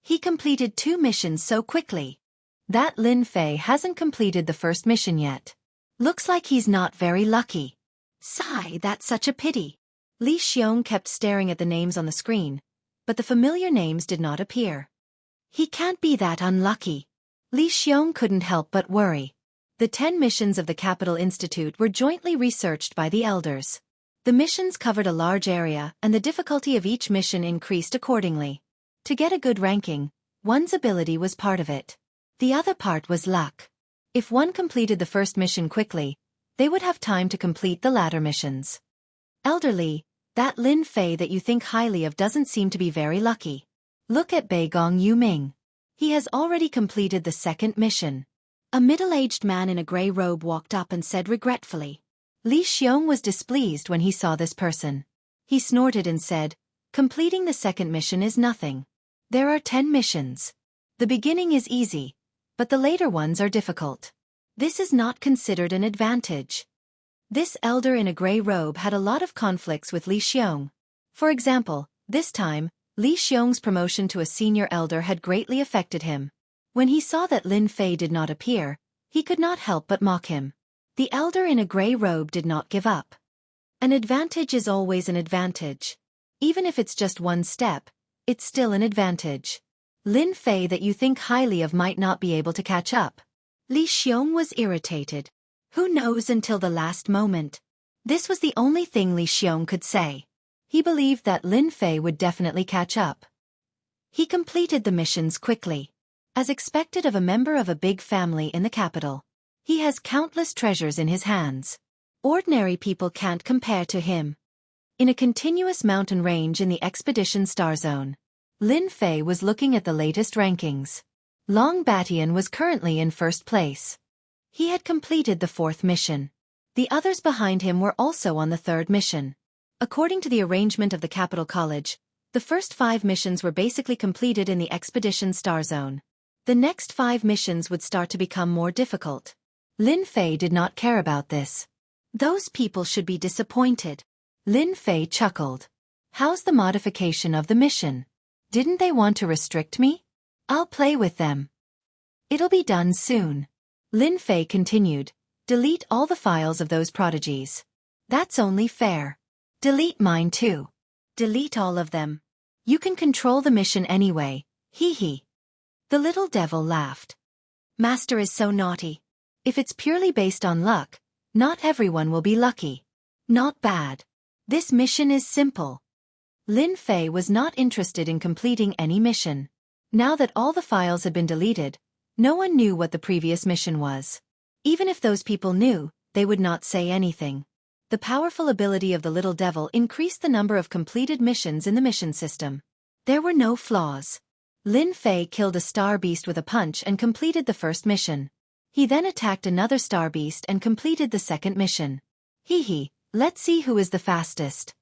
He completed 2 missions so quickly. That Lin Fei hasn't completed the first mission yet. Looks like he's not very lucky. Sigh, that's such a pity. Li Xiong kept staring at the names on the screen, but the familiar names did not appear. He can't be that unlucky. Li Xiong couldn't help but worry. The 10 missions of the Capital Institute were jointly researched by the elders. The missions covered a large area, and the difficulty of each mission increased accordingly. To get a good ranking, one's ability was part of it. The other part was luck. If one completed the first mission quickly, they would have time to complete the latter missions. Elderly, that Lin Fei that you think highly of doesn't seem to be very lucky. Look at Beigong Yuming. He has already completed the second mission. A middle-aged man in a gray robe walked up and said regretfully. Li Xiong was displeased when he saw this person. He snorted and said, "Completing the second mission is nothing. There are 10 missions. The beginning is easy, but the later ones are difficult. This is not considered an advantage." This elder in a gray robe had a lot of conflicts with Li Xiong. For example, this time, Li Xiong's promotion to a senior elder had greatly affected him. When he saw that Lin Fei did not appear, he could not help but mock him. The elder in a gray robe did not give up. An advantage is always an advantage. Even if it's just one step, it's still an advantage. Lin Fei that you think highly of might not be able to catch up. Li Xiong was irritated. Who knows until the last moment? This was the only thing Li Xiong could say. He believed that Lin Fei would definitely catch up. He completed the missions quickly. As expected of a member of a big family in the capital, he has countless treasures in his hands. Ordinary people can't compare to him. In a continuous mountain range in the Expedition Star Zone, Lin Fei was looking at the latest rankings. Long Batian was currently in first place. He had completed the 4th mission. The others behind him were also on the 3rd mission. According to the arrangement of the Capital College, the first 5 missions were basically completed in the Expedition Star Zone. The next 5 missions would start to become more difficult. Lin Fei did not care about this. Those people should be disappointed. Lin Fei chuckled. How's the modification of the mission? Didn't they want to restrict me? I'll play with them. It'll be done soon. Lin Fei continued. Delete all the files of those prodigies. That's only fair. Delete mine too. Delete all of them. You can control the mission anyway. Hee hee. The little devil laughed. Master is so naughty. If it's purely based on luck, not everyone will be lucky. Not bad. This mission is simple. Lin Fei was not interested in completing any mission. Now that all the files had been deleted, no one knew what the previous mission was. Even if those people knew, they would not say anything. The powerful ability of the little devil increased the number of completed missions in the mission system. There were no flaws. Lin Fei killed a star beast with a punch and completed the first mission. He then attacked another star beast and completed the second mission. Hee, let's see who is the fastest.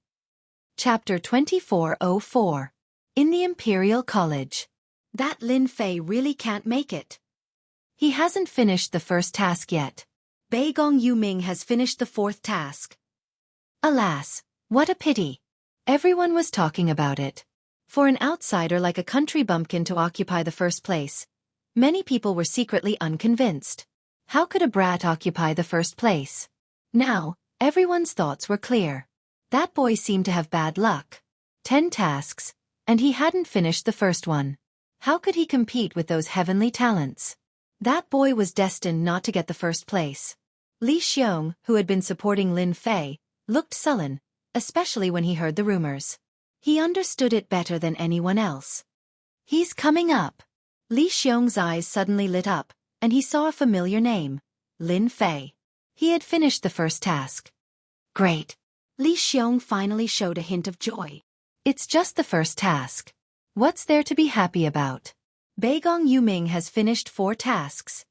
Chapter 2404. In the Imperial College. That Lin Fei really can't make it. He hasn't finished the first task yet. Beigong Yuming has finished the fourth task. Alas, what a pity. Everyone was talking about it. For an outsider like a country bumpkin to occupy the first place, many people were secretly unconvinced. How could a brat occupy the first place? Now, everyone's thoughts were clear. That boy seemed to have bad luck. 10 tasks, and he hadn't finished the first one. How could he compete with those heavenly talents? That boy was destined not to get the first place. Li Xiong, who had been supporting Lin Fei, looked sullen, especially when he heard the rumors. He understood it better than anyone else. He's coming up. Li Xiong's eyes suddenly lit up, and he saw a familiar name, Lin Fei. He had finished the first task. Great. Li Xiong finally showed a hint of joy. It's just the first task. What's there to be happy about? Beigong Yuming has finished 4 tasks.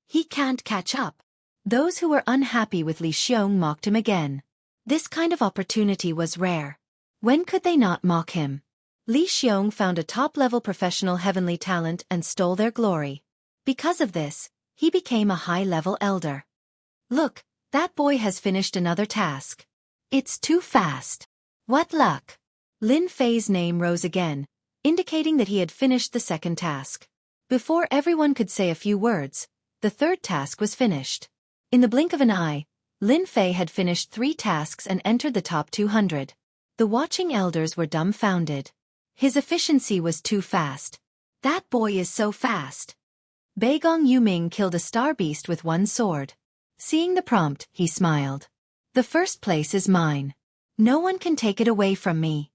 He can't catch up. Those who were unhappy with Li Xiong mocked him again. This kind of opportunity was rare. When could they not mock him? Li Xiong found a top-level professional heavenly talent and stole their glory. Because of this, he became a high-level elder. Look, that boy has finished another task. It's too fast. What luck! Lin Fei's name rose again, indicating that he had finished the second task. Before everyone could say a few words, the third task was finished. In the blink of an eye, Lin Fei had finished 3 tasks and entered the top 200. The watching elders were dumbfounded. His efficiency was too fast. That boy is so fast. Beigong Yuming killed a star beast with 1 sword. Seeing the prompt, he smiled. The first place is mine. No one can take it away from me.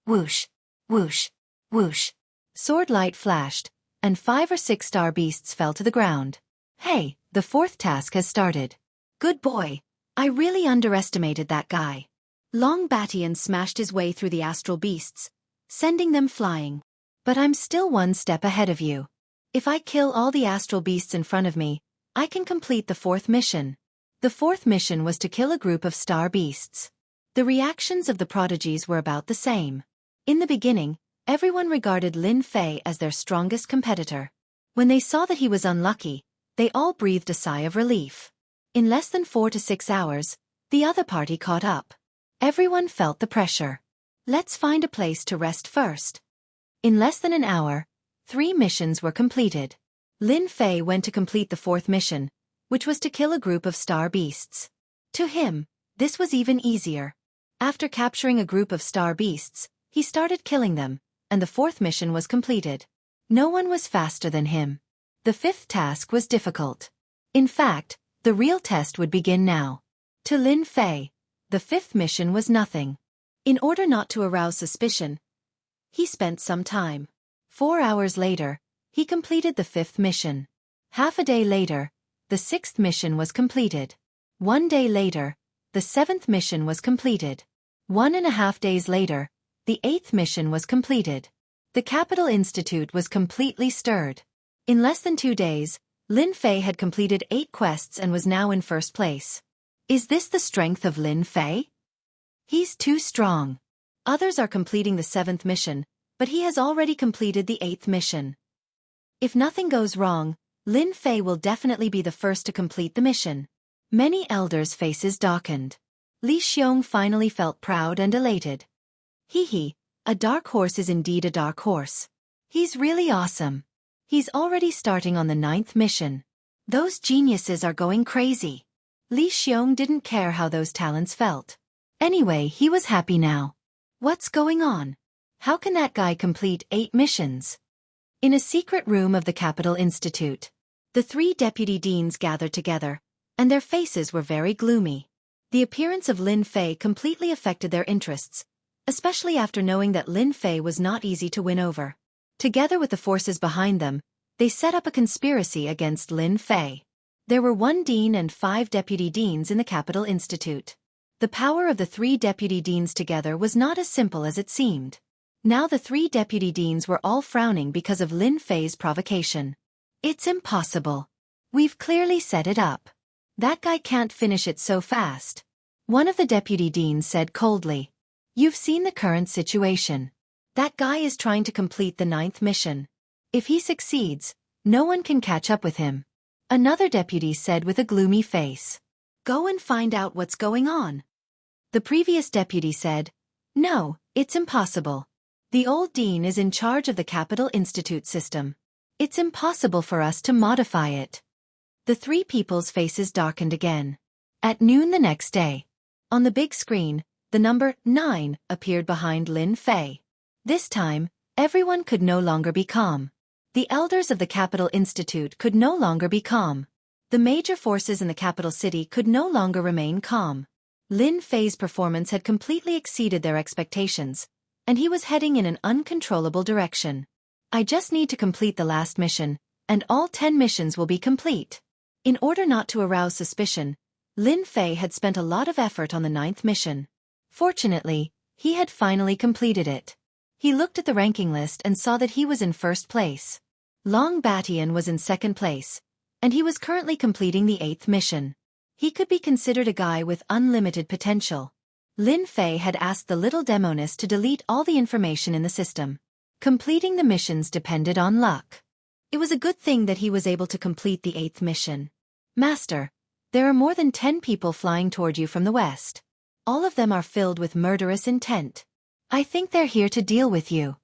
Whoosh, whoosh, whoosh. Sword light flashed, and 5 or 6 star beasts fell to the ground. Hey, the 4th task has started. Good boy. I really underestimated that guy. Long Batian smashed his way through the astral beasts, sending them flying. But I'm still 1 step ahead of you. If I kill all the astral beasts in front of me, I can complete the 4th mission. The 4th mission was to kill a group of star beasts. The reactions of the prodigies were about the same. In the beginning, everyone regarded Lin Fei as their strongest competitor. When they saw that he was unlucky, they all breathed a sigh of relief. In less than 4 to 6 hours, the other party caught up. Everyone felt the pressure. Let's find a place to rest first. In less than an hour, 3 missions were completed. Lin Fei went to complete the 4th mission, which was to kill a group of star beasts. To him, this was even easier. After capturing a group of star beasts, he started killing them, and the 4th mission was completed. No one was faster than him. The 5th task was difficult. In fact, the real test would begin now. To Lin Fei, the 5th mission was nothing. In order not to arouse suspicion, he spent some time. 4 hours later, he completed the 5th mission. Half a day later, the 6th mission was completed. 1 day later, the 7th mission was completed. 1.5 days later, the 8th mission was completed. The Capital Institute was completely stirred. In less than 2 days, Lin Fei had completed 8 quests and was now in first place. Is this the strength of Lin Fei? He's too strong. Others are completing the 7th mission, but he has already completed the 8th mission. If nothing goes wrong, Lin Fei will definitely be the first to complete the mission. Many elders' faces darkened. Li Xiong finally felt proud and elated. Hee, a dark horse is indeed a dark horse. He's really awesome. He's already starting on the 9th mission. Those geniuses are going crazy. Li Xiong didn't care how those talents felt. Anyway, he was happy now. What's going on? How can that guy complete 8 missions? In a secret room of the Capital Institute, the 3 deputy deans gathered together, and their faces were very gloomy. The appearance of Lin Fei completely affected their interests, especially after knowing that Lin Fei was not easy to win over. Together with the forces behind them, they set up a conspiracy against Lin Fei. There were 1 dean and 5 deputy deans in the Capital Institute. The power of the 3 deputy deans together was not as simple as it seemed. Now the 3 deputy deans were all frowning because of Lin Fei's provocation. It's impossible. We've clearly set it up. That guy can't finish it so fast. One of the deputy deans said coldly. You've seen the current situation. That guy is trying to complete the 9th mission. If he succeeds, no one can catch up with him. Another deputy said with a gloomy face. Go and find out what's going on. The previous deputy said, no, it's impossible. The old dean is in charge of the Capital Institute system. It's impossible for us to modify it. The 3 people's faces darkened again. At noon the next day, on the big screen, the number 9 appeared behind Lin Fei. This time, everyone could no longer be calm. The elders of the Capital Institute could no longer be calm. The major forces in the capital city could no longer remain calm. Lin Fei's performance had completely exceeded their expectations, and he was heading in an uncontrollable direction. I just need to complete the last mission, and all 10 missions will be complete. In order not to arouse suspicion, Lin Fei had spent a lot of effort on the 9th mission. Fortunately, he had finally completed it. He looked at the ranking list and saw that he was in first place. Long Batian was in second place, and he was currently completing the 8th mission. He could be considered a guy with unlimited potential. Lin Fei had asked the little demonist to delete all the information in the system. Completing the missions depended on luck. It was a good thing that he was able to complete the 8th mission. Master, there are more than 10 people flying toward you from the west. All of them are filled with murderous intent. I think they're here to deal with you.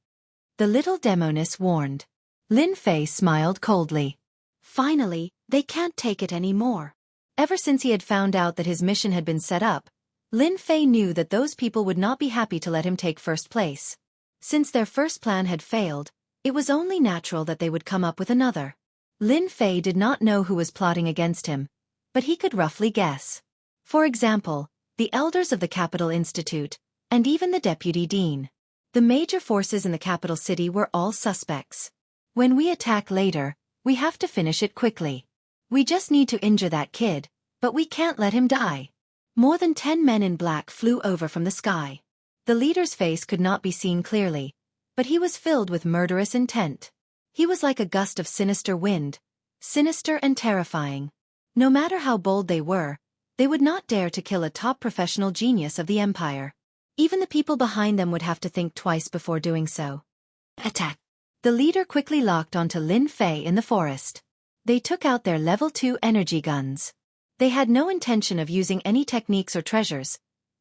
The little demoness warned. Lin Fei smiled coldly. Finally, they can't take it anymore. Ever since he had found out that his mission had been set up, Lin Fei knew that those people would not be happy to let him take first place. Since their first plan had failed, it was only natural that they would come up with another. Lin Fei did not know who was plotting against him, but he could roughly guess. For example, the elders of the Capital Institute, and even the deputy dean. The major forces in the capital city were all suspects. When we attack later, we have to finish it quickly. We just need to injure that kid, but we can't let him die. More than 10 men in black flew over from the sky. The leader's face could not be seen clearly, but he was filled with murderous intent. He was like a gust of sinister wind, sinister and terrifying. No matter how bold they would not dare to kill a top professional genius of the empire. Even the people behind them would have to think twice before doing so. Attack! The leader quickly locked onto Lin Fei in the forest. They took out their level 2 energy guns. They had no intention of using any techniques or treasures,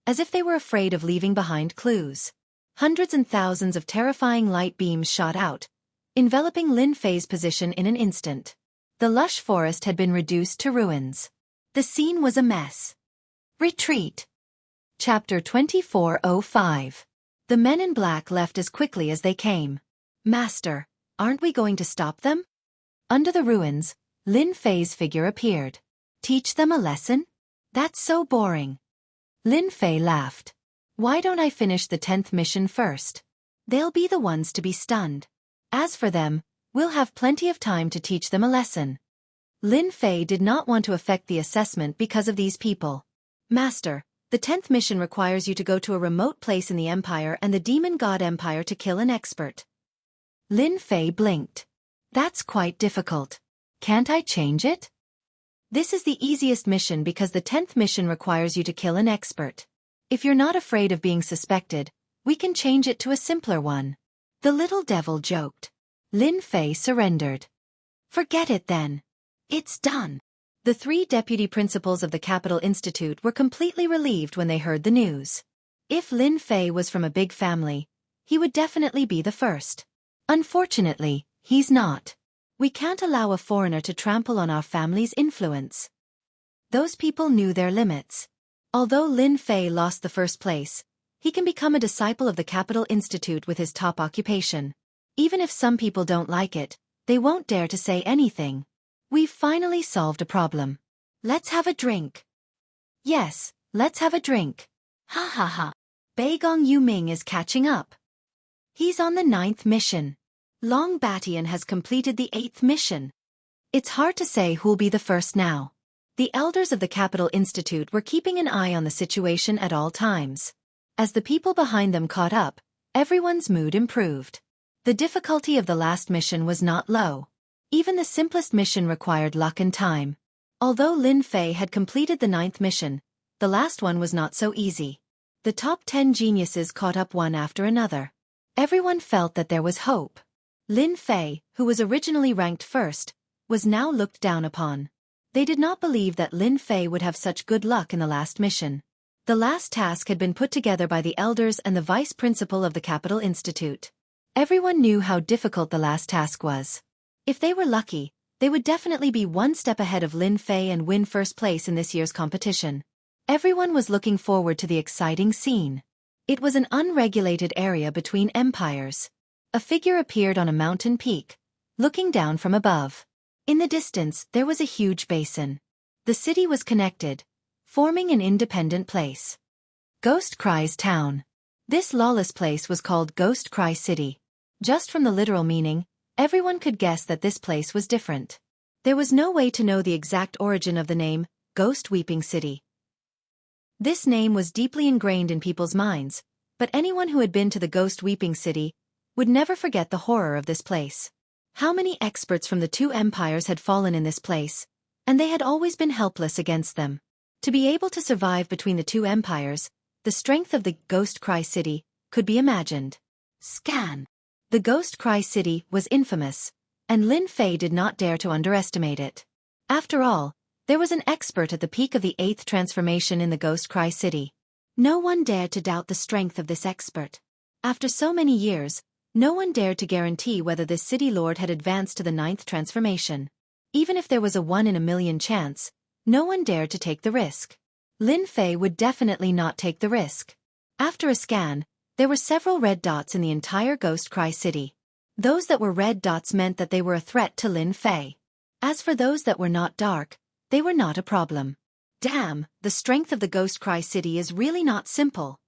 as if they were afraid of leaving behind clues. Hundreds and thousands of terrifying light beams shot out, enveloping Lin Fei's position in an instant. The lush forest had been reduced to ruins. The scene was a mess. Retreat. Chapter 2405. The men in black left as quickly as they came. Master, aren't we going to stop them? Under the ruins, Lin Fei's figure appeared. Teach them a lesson? That's so boring. Lin Fei laughed. Why don't I finish the 10th mission first? They'll be the ones to be stunned. As for them, we'll have plenty of time to teach them a lesson. Lin Fei did not want to affect the assessment because of these people. Master, the 10th mission requires you to go to a remote place in the Empire and the Demon God Empire to kill an expert. Lin Fei blinked. That's quite difficult. Can't I change it? This is the easiest mission because the 10th mission requires you to kill an expert. If you're not afraid of being suspected, we can change it to a simpler one. The little devil joked. Lin Fei surrendered. Forget it then. It's done. The 3 deputy principals of the Capital Institute were completely relieved when they heard the news. If Lin Fei was from a big family, he would definitely be the first. Unfortunately, he's not. We can't allow a foreigner to trample on our family's influence. Those people knew their limits. Although Lin Fei lost the first place, he can become a disciple of the Capital Institute with his top occupation. Even if some people don't like it, they won't dare to say anything. We've finally solved a problem. Let's have a drink. Yes, let's have a drink. Ha ha ha. Beigong Yuming is catching up. He's on the 9th mission. Long Batian has completed the 8th mission. It's hard to say who'll be the first now. The elders of the Capital Institute were keeping an eye on the situation at all times. As the people behind them caught up, everyone's mood improved. The difficulty of the last mission was not low. Even the simplest mission required luck and time. Although Lin Fei had completed the 9th mission, the last one was not so easy. The top 10 geniuses caught up one after another. Everyone felt that there was hope. Lin Fei, who was originally ranked first, was now looked down upon. They did not believe that Lin Fei would have such good luck in the last mission. The last task had been put together by the elders and the vice principal of the Capital Institute. Everyone knew how difficult the last task was. If they were lucky, they would definitely be one step ahead of Lin Fei and win first place in this year's competition. Everyone was looking forward to the exciting scene. It was an unregulated area between empires. A figure appeared on a mountain peak, looking down from above. In the distance, there was a huge basin. The city was connected, forming an independent place. Ghost Cry's town. This lawless place was called Ghost Cry City. Just from the literal meaning, everyone could guess that this place was different. There was no way to know the exact origin of the name, Ghost Weeping City. This name was deeply ingrained in people's minds, but anyone who had been to the Ghost Weeping City would never forget the horror of this place. How many experts from the 2 empires had fallen in this place, and they had always been helpless against them. To be able to survive between the 2 empires, the strength of the Ghost Cry City could be imagined. Scan. The Ghost Cry City was infamous, and Lin Fei did not dare to underestimate it. After all, there was an expert at the peak of the 8th transformation in the Ghost Cry City. No one dared to doubt the strength of this expert. After so many years, no one dared to guarantee whether this city lord had advanced to the 9th transformation. Even if there was a 1 in a million chance, no one dared to take the risk. Lin Fei would definitely not take the risk. After a scan, there were several red dots in the entire Ghost Cry City. Those that were red dots meant that they were a threat to Lin Fei. As for those that were not dark, they were not a problem. Damn, the strength of the Ghost Cry City is really not simple.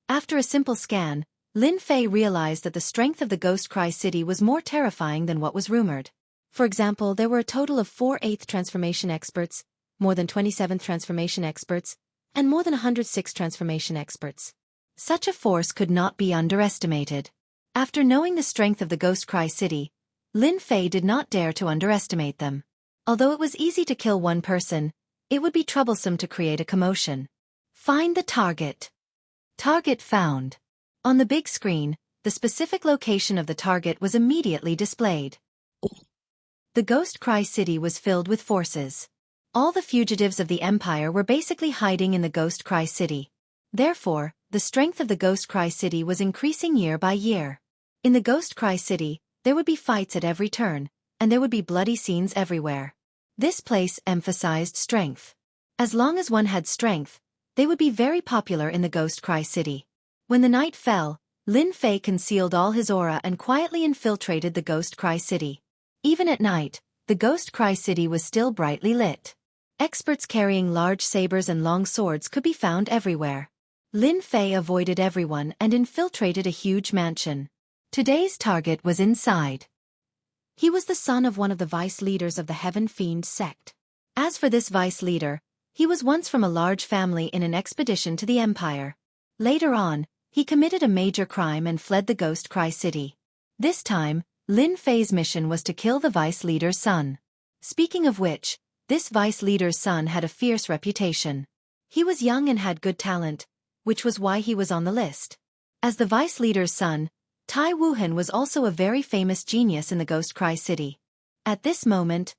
After a simple scan, Lin Fei realized that the strength of the Ghost Cry City was more terrifying than what was rumored. For example, there were a total of 4 8th transformation experts, more than 27th transformation experts, and more than 106 transformation experts. Such a force could not be underestimated. After knowing the strength of the Ghost Cry City, Lin Fei did not dare to underestimate them. Although it was easy to kill one person, it would be troublesome to create a commotion. Find the target. Target found. On the big screen, the specific location of the target was immediately displayed. The Ghost Cry City was filled with forces. All the fugitives of the Empire were basically hiding in the Ghost Cry City. Therefore, the strength of the Ghost Cry City was increasing year by year. In the Ghost Cry City, there would be fights at every turn, and there would be bloody scenes everywhere. This place emphasized strength. As long as one had strength, they would be very popular in the Ghost Cry City. When the night fell, Lin Fei concealed all his aura and quietly infiltrated the Ghost Cry City. Even at night, the Ghost Cry City was still brightly lit. Experts carrying large sabers and long swords could be found everywhere. Lin Fei avoided everyone and infiltrated a huge mansion. Today's target was inside. He was the son of one of the vice leaders of the Heaven Fiend sect. As for this vice leader, he was once from a large family in an expedition to the Empire. Later on, he committed a major crime and fled the Ghost Cry City. This time, Lin Fei's mission was to kill the vice leader's son. Speaking of which, this vice leader's son had a fierce reputation. He was young and had good talent, which was why he was on the list. As the vice leader's son, Tai Wuhan was also a very famous genius in the Ghost Cry City. At this moment,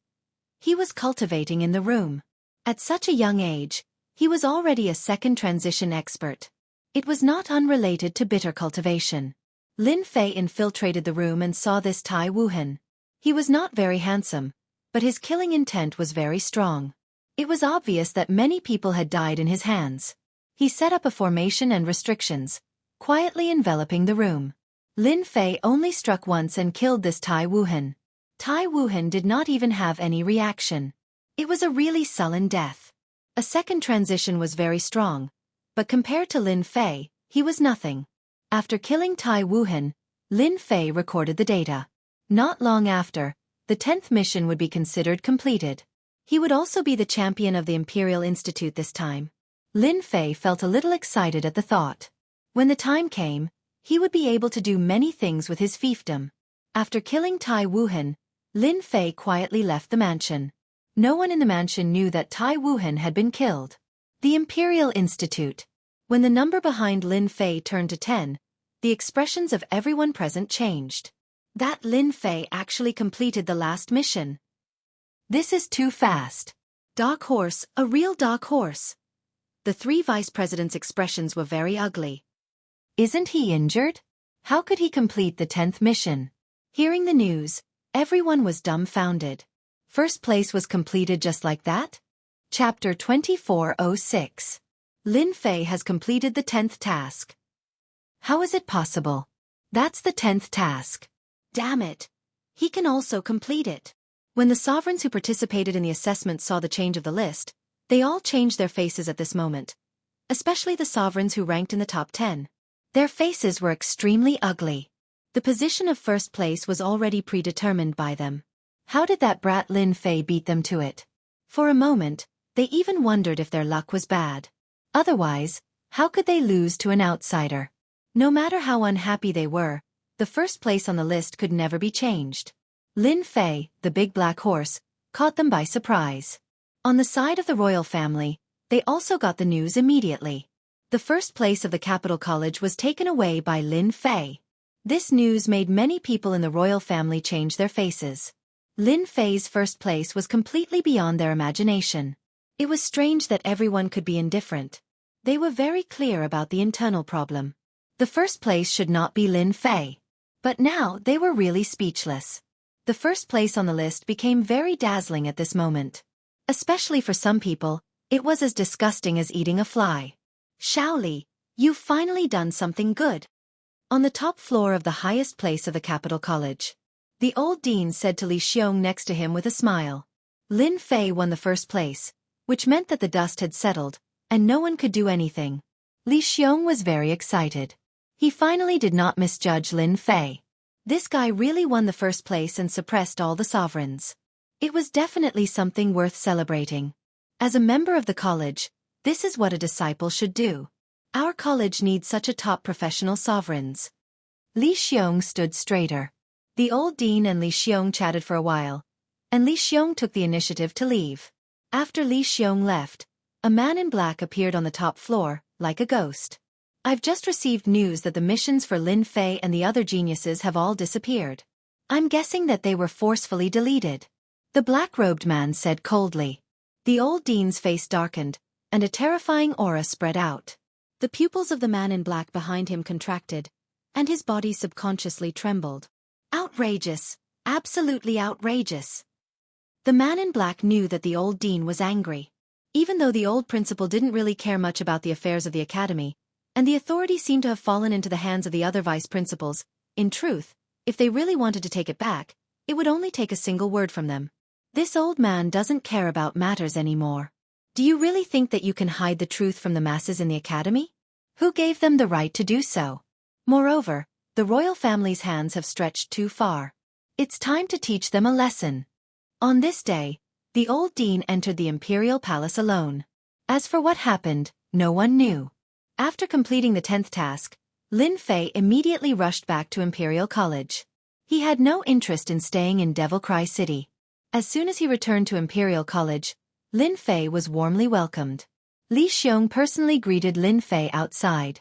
he was cultivating in the room. At such a young age, he was already a second transition expert. It was not unrelated to bitter cultivation. Lin Fei infiltrated the room and saw this Tai Wuhan. He was not very handsome, but his killing intent was very strong. It was obvious that many people had died in his hands. He set up a formation and restrictions, quietly enveloping the room. Lin Fei only struck once and killed this Tai Wuhan. Tai Wuhan did not even have any reaction. It was a really sullen death. A second transition was very strong, but compared to Lin Fei, he was nothing. After killing Tai Wuhan, Lin Fei recorded the data. Not long after, the 10th mission would be considered completed. He would also be the champion of the Imperial Institute this time. Lin Fei felt a little excited at the thought. When the time came, he would be able to do many things with his fiefdom. After killing Tai Wuhan, Lin Fei quietly left the mansion. No one in the mansion knew that Tai Wuhan had been killed. The Imperial Institute. When the number behind Lin Fei turned to 10, the expressions of everyone present changed. That Lin Fei actually completed the last mission. This is too fast. Dark horse, a real dark horse. The three vice presidents' expressions were very ugly. Isn't he injured? How could he complete the 10th mission? Hearing the news, everyone was dumbfounded. First place was completed just like that? Chapter 2406. Lin Fei has completed the 10th task. How is it possible? That's the 10th task. Damn it. He can also complete it. When the sovereigns who participated in the assessment saw the change of the list, they all changed their faces at this moment. Especially the sovereigns who ranked in the top 10. Their faces were extremely ugly. The position of first place was already predetermined by them. How did that brat Lin Fei beat them to it? For a moment, they even wondered if their luck was bad. Otherwise, how could they lose to an outsider? No matter how unhappy they were, the first place on the list could never be changed. Lin Fei, the big black horse, caught them by surprise. On the side of the royal family, they also got the news immediately. The first place of the capital college was taken away by Lin Fei. This news made many people in the royal family change their faces. Lin Fei's first place was completely beyond their imagination. It was strange that everyone could be indifferent. They were very clear about the internal problem. The first place should not be Lin Fei. But now they were really speechless. The first place on the list became very dazzling at this moment. Especially for some people, it was as disgusting as eating a fly. Shaoli, you've finally done something good. On the top floor of the highest place of the capital college, the old dean said to Li Xiong next to him with a smile. Lin Fei won the first place, which meant that the dust had settled, and no one could do anything. Li Xiong was very excited. He finally did not misjudge Lin Fei. This guy really won the first place and suppressed all the sovereigns. It was definitely something worth celebrating. As a member of the college, this is what a disciple should do. Our college needs such a top professional sovereigns. Li Xiong stood straighter. The old dean and Li Xiong chatted for a while, and Li Xiong took the initiative to leave. After Li Xiong left, a man in black appeared on the top floor, like a ghost. I've just received news that the missions for Lin Fei and the other geniuses have all disappeared. I'm guessing that they were forcefully deleted. The black-robed man said coldly. The old dean's face darkened, and a terrifying aura spread out. The pupils of the man in black behind him contracted, and his body subconsciously trembled. Outrageous, absolutely outrageous. The man in black knew that the old dean was angry. Even though the old principal didn't really care much about the affairs of the academy, and the authority seemed to have fallen into the hands of the other vice principals, in truth, if they really wanted to take it back, it would only take a single word from them. This old man doesn't care about matters anymore. Do you really think that you can hide the truth from the masses in the academy? Who gave them the right to do so? Moreover, the royal family's hands have stretched too far. It's time to teach them a lesson. On this day, the old dean entered the imperial palace alone. As for what happened, no one knew. After completing the 10th task, Lin Fei immediately rushed back to Imperial College. He had no interest in staying in Devil Cry City. As soon as he returned to Imperial College, Lin Fei was warmly welcomed. Li Xiong personally greeted Lin Fei outside.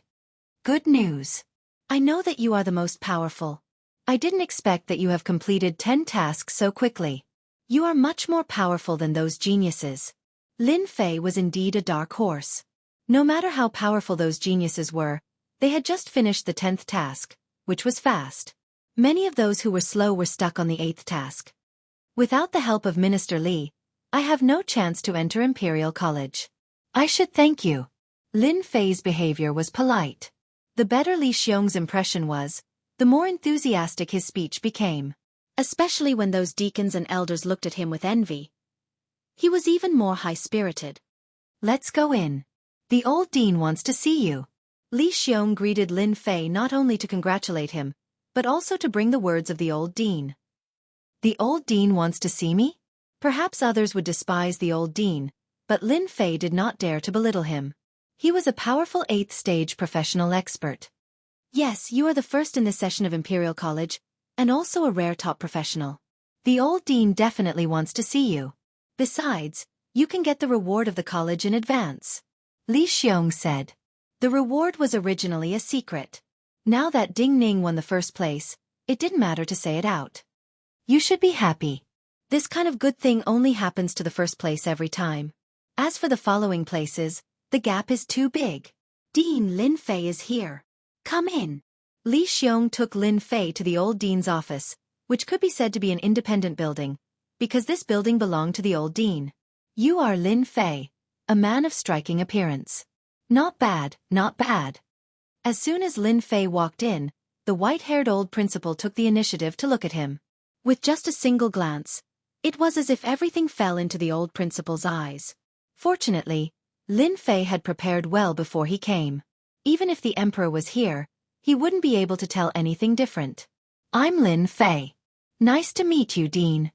Good news. I know that you are the most powerful. I didn't expect that you have completed 10 tasks so quickly. You are much more powerful than those geniuses. Lin Fei was indeed a dark horse. No matter how powerful those geniuses were, they had just finished the 10th task, which was fast. Many of those who were slow were stuck on the 8th task. Without the help of Minister Li, I have no chance to enter Imperial College. I should thank you. Lin Fei's behavior was polite. The better Li Xiong's impression was, the more enthusiastic his speech became. Especially when those deacons and elders looked at him with envy. He was even more high-spirited. Let's go in. The old dean wants to see you. Li Xiong greeted Lin Fei not only to congratulate him, but also to bring the words of the old dean. The old dean wants to see me? Perhaps others would despise the old dean, but Lin Fei did not dare to belittle him. He was a powerful 8th stage professional expert. Yes, you are the first in this session of Imperial College, and also a rare top professional. The old dean definitely wants to see you. Besides, you can get the reward of the college in advance. Li Xiong said. The reward was originally a secret. Now that Ding Ning won the first place, it didn't matter to say it out. You should be happy. This kind of good thing only happens to the first place every time. As for the following places, the gap is too big. Dean Lin Fei is here. Come in. Li Xiong took Lin Fei to the old dean's office, which could be said to be an independent building, because this building belonged to the old dean. You are Lin Fei, a man of striking appearance. Not bad, not bad. As soon as Lin Fei walked in, the white-haired old principal took the initiative to look at him. With just a single glance, it was as if everything fell into the old principal's eyes. Fortunately, Lin Fei had prepared well before he came. Even if the emperor was here, he wouldn't be able to tell anything different. I'm Lin Fei. Nice to meet you, Dean.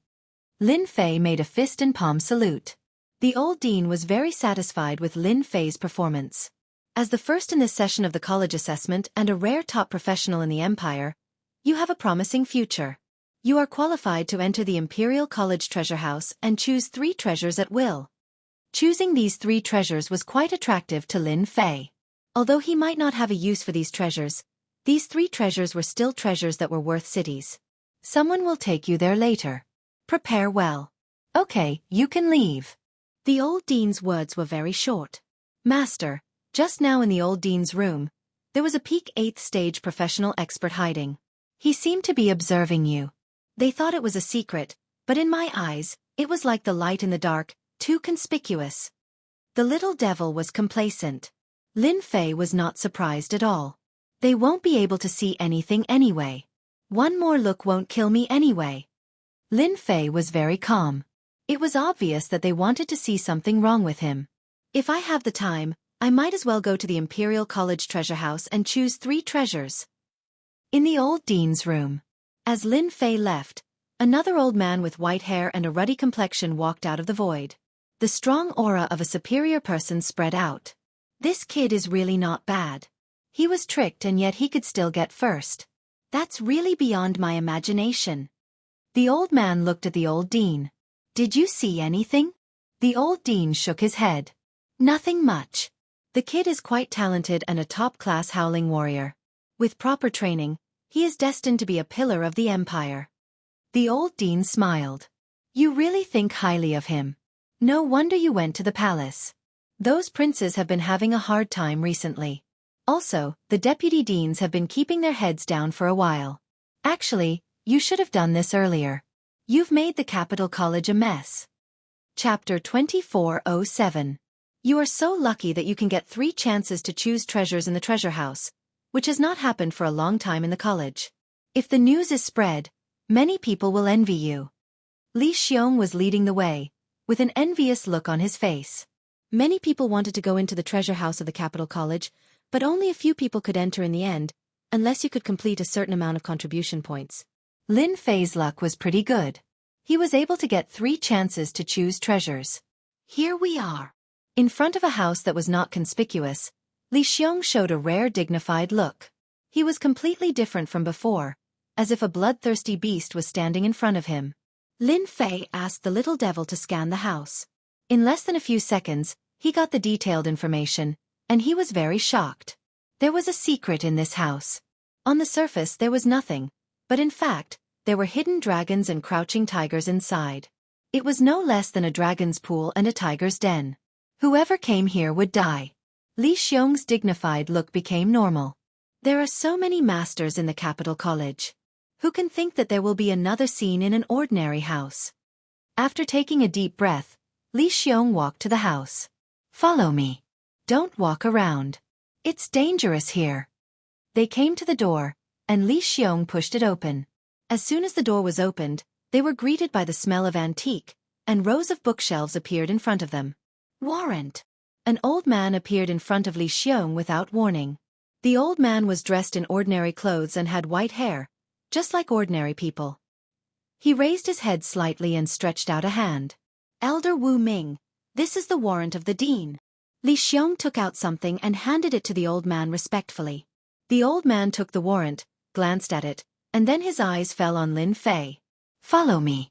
Lin Fei made a fist and palm salute. The old dean was very satisfied with Lin Fei's performance. As the first in this session of the college assessment and a rare top professional in the empire, you have a promising future. You are qualified to enter the Imperial College Treasure House and choose 3 treasures at will. Choosing these 3 treasures was quite attractive to Lin Fei. Although he might not have a use for these 3 treasures were still treasures that were worth cities. Someone will take you there later. Prepare well. Okay, you can leave. The old dean's words were very short. Master, just now in the old dean's room, there was a peak 8th stage professional expert hiding. He seemed to be observing you. They thought it was a secret, but in my eyes, it was like the light in the dark, too conspicuous. The little devil was complacent. Lin Fei was not surprised at all. They won't be able to see anything anyway. One more look won't kill me anyway. Lin Fei was very calm. It was obvious that they wanted to see something wrong with him. If I have the time, I might as well go to the Imperial College Treasure House and choose 3 treasures. In the old dean's room. As Lin Fei left, another old man with white hair and a ruddy complexion walked out of the void. The strong aura of a superior person spread out. This kid is really not bad. He was tricked and yet he could still get first. That's really beyond my imagination. The old man looked at the old dean. Did you see anything? The old dean shook his head. Nothing much. The kid is quite talented and a top-class howling warrior. With proper training, he is destined to be a pillar of the empire. The old dean smiled. You really think highly of him. No wonder you went to the palace. Those princes have been having a hard time recently. Also, the deputy deans have been keeping their heads down for a while. Actually, you should have done this earlier. You've made the capital college a mess. Chapter 2407. You are so lucky that you can get 3 chances to choose treasures in the treasure house, which has not happened for a long time in the college. If the news is spread, many people will envy you. Li Xiong was leading the way, with an envious look on his face. Many people wanted to go into the treasure house of the capital college, but only a few people could enter in the end, unless you could complete a certain amount of contribution points. Lin Fei's luck was pretty good. He was able to get 3 chances to choose treasures. Here we are. In front of a house that was not conspicuous, Li Xiong showed a rare dignified look. He was completely different from before, as if a bloodthirsty beast was standing in front of him. Lin Fei asked the little devil to scan the house. In less than a few seconds, he got the detailed information, and he was very shocked. There was a secret in this house. On the surface there was nothing, but in fact, there were hidden dragons and crouching tigers inside. It was no less than a dragon's pool and a tiger's den. Whoever came here would die. Li Xiong's dignified look became normal. There are so many masters in the capital college. Who can think that there will be another scene in an ordinary house? After taking a deep breath, Li Xiong walked to the house. Follow me. Don't walk around. It's dangerous here. They came to the door, and Li Xiong pushed it open. As soon as the door was opened, they were greeted by the smell of antique, and rows of bookshelves appeared in front of them. Warrant! An old man appeared in front of Li Xiong without warning. The old man was dressed in ordinary clothes and had white hair, just like ordinary people. He raised his head slightly and stretched out a hand. Elder Wu Ming, this is the warrant of the dean. Li Xiong took out something and handed it to the old man respectfully. The old man took the warrant, glanced at it, and then his eyes fell on Lin Fei. Follow me.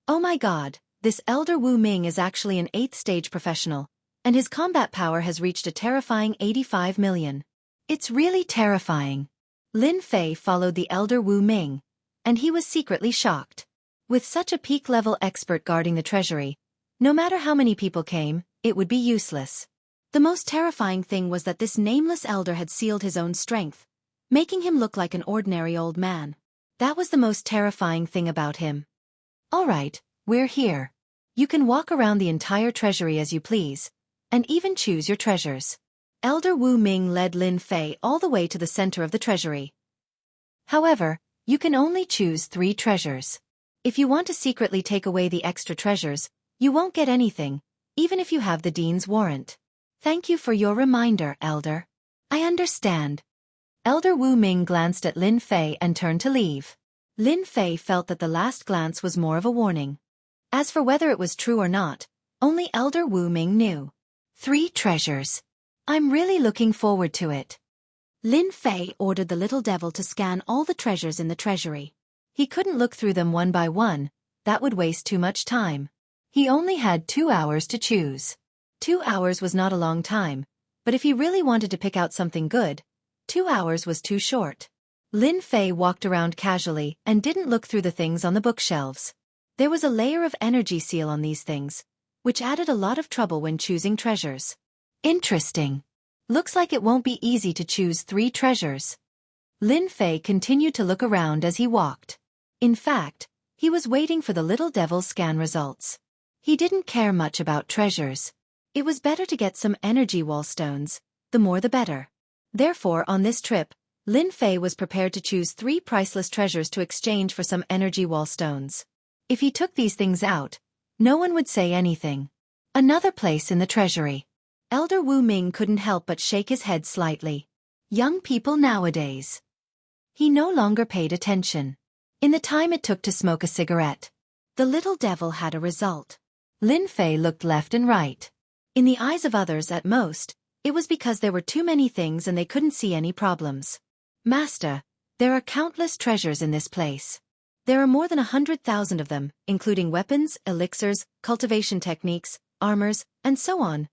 Oh my god, this Elder Wu Ming is actually an 8th stage professional, and his combat power has reached a terrifying 85 million. It's really terrifying. Lin Fei followed the Elder Wu Ming, and he was secretly shocked. With such a peak-level expert guarding the treasury, no matter how many people came, it would be useless. The most terrifying thing was that this nameless elder had sealed his own strength, making him look like an ordinary old man. That was the most terrifying thing about him. All right, we're here. You can walk around the entire treasury as you please, and even choose your treasures. Elder Wu Ming led Lin Fei all the way to the center of the treasury. However, you can only choose 3 treasures. If you want to secretly take away the extra treasures, you won't get anything, even if you have the dean's warrant. Thank you for your reminder, Elder. I understand. Elder Wu Ming glanced at Lin Fei and turned to leave. Lin Fei felt that the last glance was more of a warning. As for whether it was true or not, only Elder Wu Ming knew. 3 treasures. I'm really looking forward to it. Lin Fei ordered the little devil to scan all the treasures in the treasury. He couldn't look through them one by one, that would waste too much time. He only had 2 hours to choose. 2 hours was not a long time, but if he really wanted to pick out something good, 2 hours was too short. Lin Fei walked around casually and didn't look through the things on the bookshelves. There was a layer of energy seal on these things, which added a lot of trouble when choosing treasures. Interesting. Looks like it won't be easy to choose 3 treasures. Lin Fei continued to look around as he walked. In fact, he was waiting for the little devil's scan results. He didn't care much about treasures. It was better to get some energy wall stones, the more the better. Therefore, on this trip, Lin Fei was prepared to choose 3 priceless treasures to exchange for some energy wall stones. If he took these things out, no one would say anything. Another place in the treasury. Elder Wu Ming couldn't help but shake his head slightly. Young people nowadays. He no longer paid attention. In the time it took to smoke a cigarette, the little devil had a result. Lin Fei looked left and right. In the eyes of others at most, it was because there were too many things and they couldn't see any problems. Master, there are countless treasures in this place. There are more than 100,000 of them, including weapons, elixirs, cultivation techniques, armors, and so on.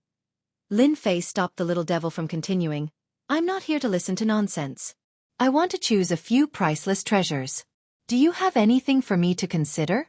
Lin Fei stopped the little devil from continuing. I'm not here to listen to nonsense. I want to choose a few priceless treasures. Do you have anything for me to consider?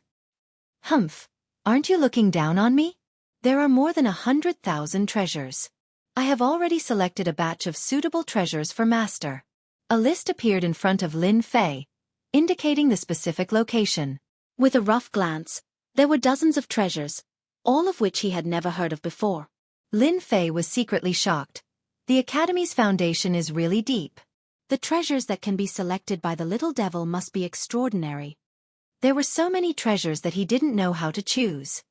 Humph, aren't you looking down on me? There are more than 100,000 treasures. I have already selected a batch of suitable treasures for Master. A list appeared in front of Lin Fei, indicating the specific location. With a rough glance, there were dozens of treasures, all of which he had never heard of before. Lin Fei was secretly shocked. The Academy's foundation is really deep. The treasures that can be selected by the little devil must be extraordinary. There were so many treasures that he didn't know how to choose.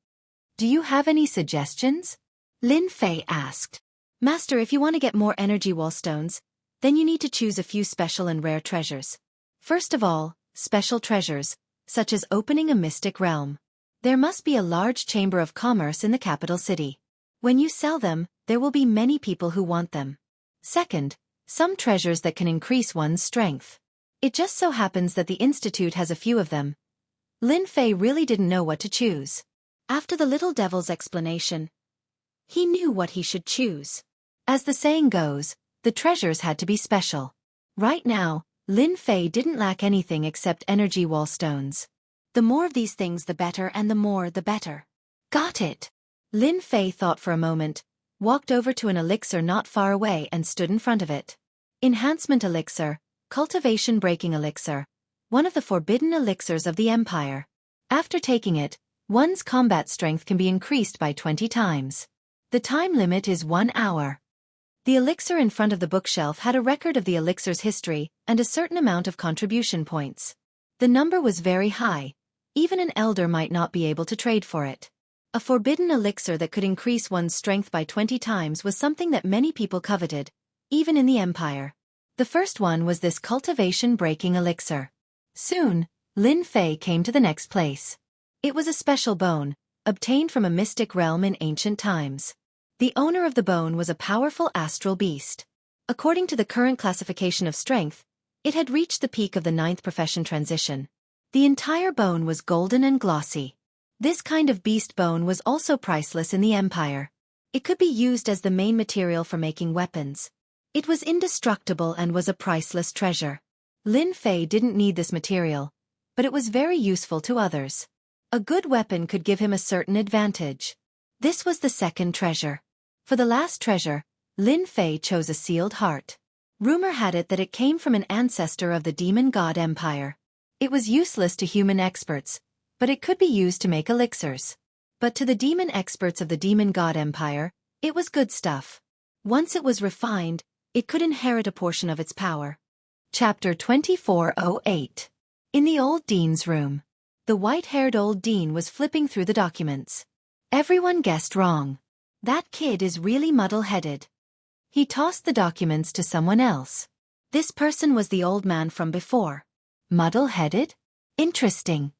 Do you have any suggestions? Lin Fei asked. Master, if you want to get more energy wall stones, then you need to choose a few special and rare treasures. First of all, special treasures, such as opening a mystic realm. There must be a large chamber of commerce in the capital city. When you sell them, there will be many people who want them. Second, some treasures that can increase one's strength. It just so happens that the Institute has a few of them. Lin Fei really didn't know what to choose. After the little devil's explanation, he knew what he should choose. As the saying goes, the treasures had to be special. Right now, Lin Fei didn't lack anything except energy wall stones. The more of these things the better, and the more the better. Got it. Lin Fei thought for a moment, walked over to an elixir not far away and stood in front of it. Enhancement elixir, cultivation breaking elixir, one of the forbidden elixirs of the Empire. After taking it, one's combat strength can be increased by 20 times. The time limit is 1 hour. The elixir in front of the bookshelf had a record of the elixir's history and a certain amount of contribution points. The number was very high. Even an elder might not be able to trade for it. A forbidden elixir that could increase one's strength by 20 times was something that many people coveted, even in the Empire. The first one was this cultivation breaking elixir. Soon, Lin Fei came to the next place. It was a special bone, obtained from a mystic realm in ancient times. The owner of the bone was a powerful astral beast. According to the current classification of strength, it had reached the peak of the 9th profession transition. The entire bone was golden and glossy. This kind of beast bone was also priceless in the Empire. It could be used as the main material for making weapons. It was indestructible and was a priceless treasure. Lin Fei didn't need this material, but it was very useful to others. A good weapon could give him a certain advantage. This was the second treasure. For the last treasure, Lin Fei chose a sealed heart. Rumor had it that it came from an ancestor of the demon god empire. It was useless to human experts, but it could be used to make elixirs. But to the demon experts of the demon god empire, it was good stuff. Once it was refined, it could inherit a portion of its power. Chapter 2408. In the old dean's room. The white-haired old dean was flipping through the documents. Everyone guessed wrong. That kid is really muddle-headed. He tossed the documents to someone else. This person was the old man from before. Muddle-headed? Interesting.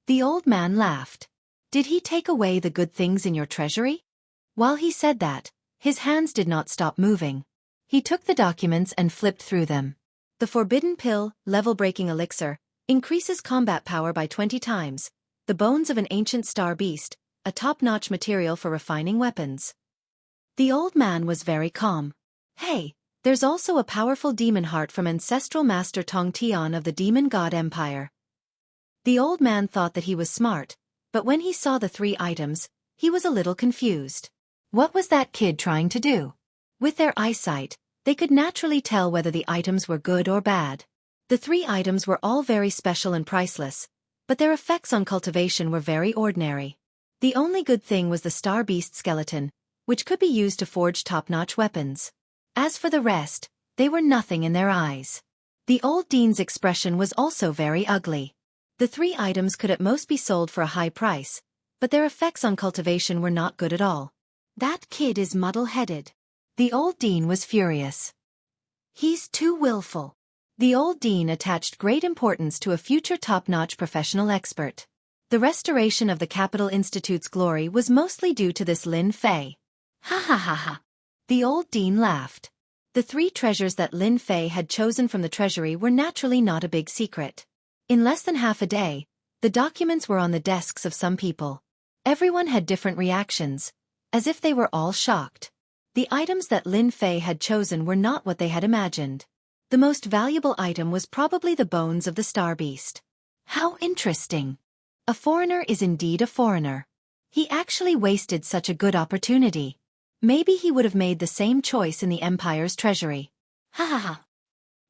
The old man laughed. Did he take away the good things in your treasury? While he said that, his hands did not stop moving. He took the documents and flipped through them. The forbidden pill, level-breaking elixir, increases combat power by 20 times. The bones of an ancient star beast, a top-notch material for refining weapons. The old man was very calm. Hey, there's also a powerful demon heart from ancestral master Tong Tian of the demon god empire. The old man thought that he was smart, but when he saw the 3 items, he was a little confused. What was that kid trying to do? With their eyesight, they could naturally tell whether the items were good or bad. The 3 items were all very special and priceless, but their effects on cultivation were very ordinary. The only good thing was the star beast skeleton, which could be used to forge top-notch weapons. As for the rest, they were nothing in their eyes. The old dean's expression was also very ugly. The 3 items could at most be sold for a high price, but their effects on cultivation were not good at all. That kid is muddle-headed. The old dean was furious. He's too willful. The old dean attached great importance to a future top-notch professional expert. The restoration of the Capital Institute's glory was mostly due to this Lin Fei. Ha ha ha ha. The old dean laughed. The 3 treasures that Lin Fei had chosen from the treasury were naturally not a big secret. In less than half a day, the documents were on the desks of some people. Everyone had different reactions, as if they were all shocked. The items that Lin Fei had chosen were not what they had imagined. The most valuable item was probably the bones of the star beast. How interesting. A foreigner is indeed a foreigner. He actually wasted such a good opportunity. Maybe he would have made the same choice in the Empire's treasury. Ha ha ha.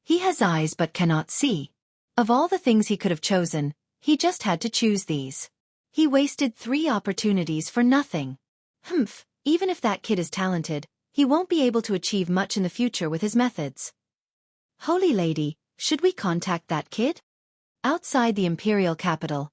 He has eyes but cannot see. Of all the things he could have chosen, he just had to choose these. He wasted 3 opportunities for nothing. Humph, even if that kid is talented, he won't be able to achieve much in the future with his methods. Holy Lady, should we contact that kid? Outside the imperial capital.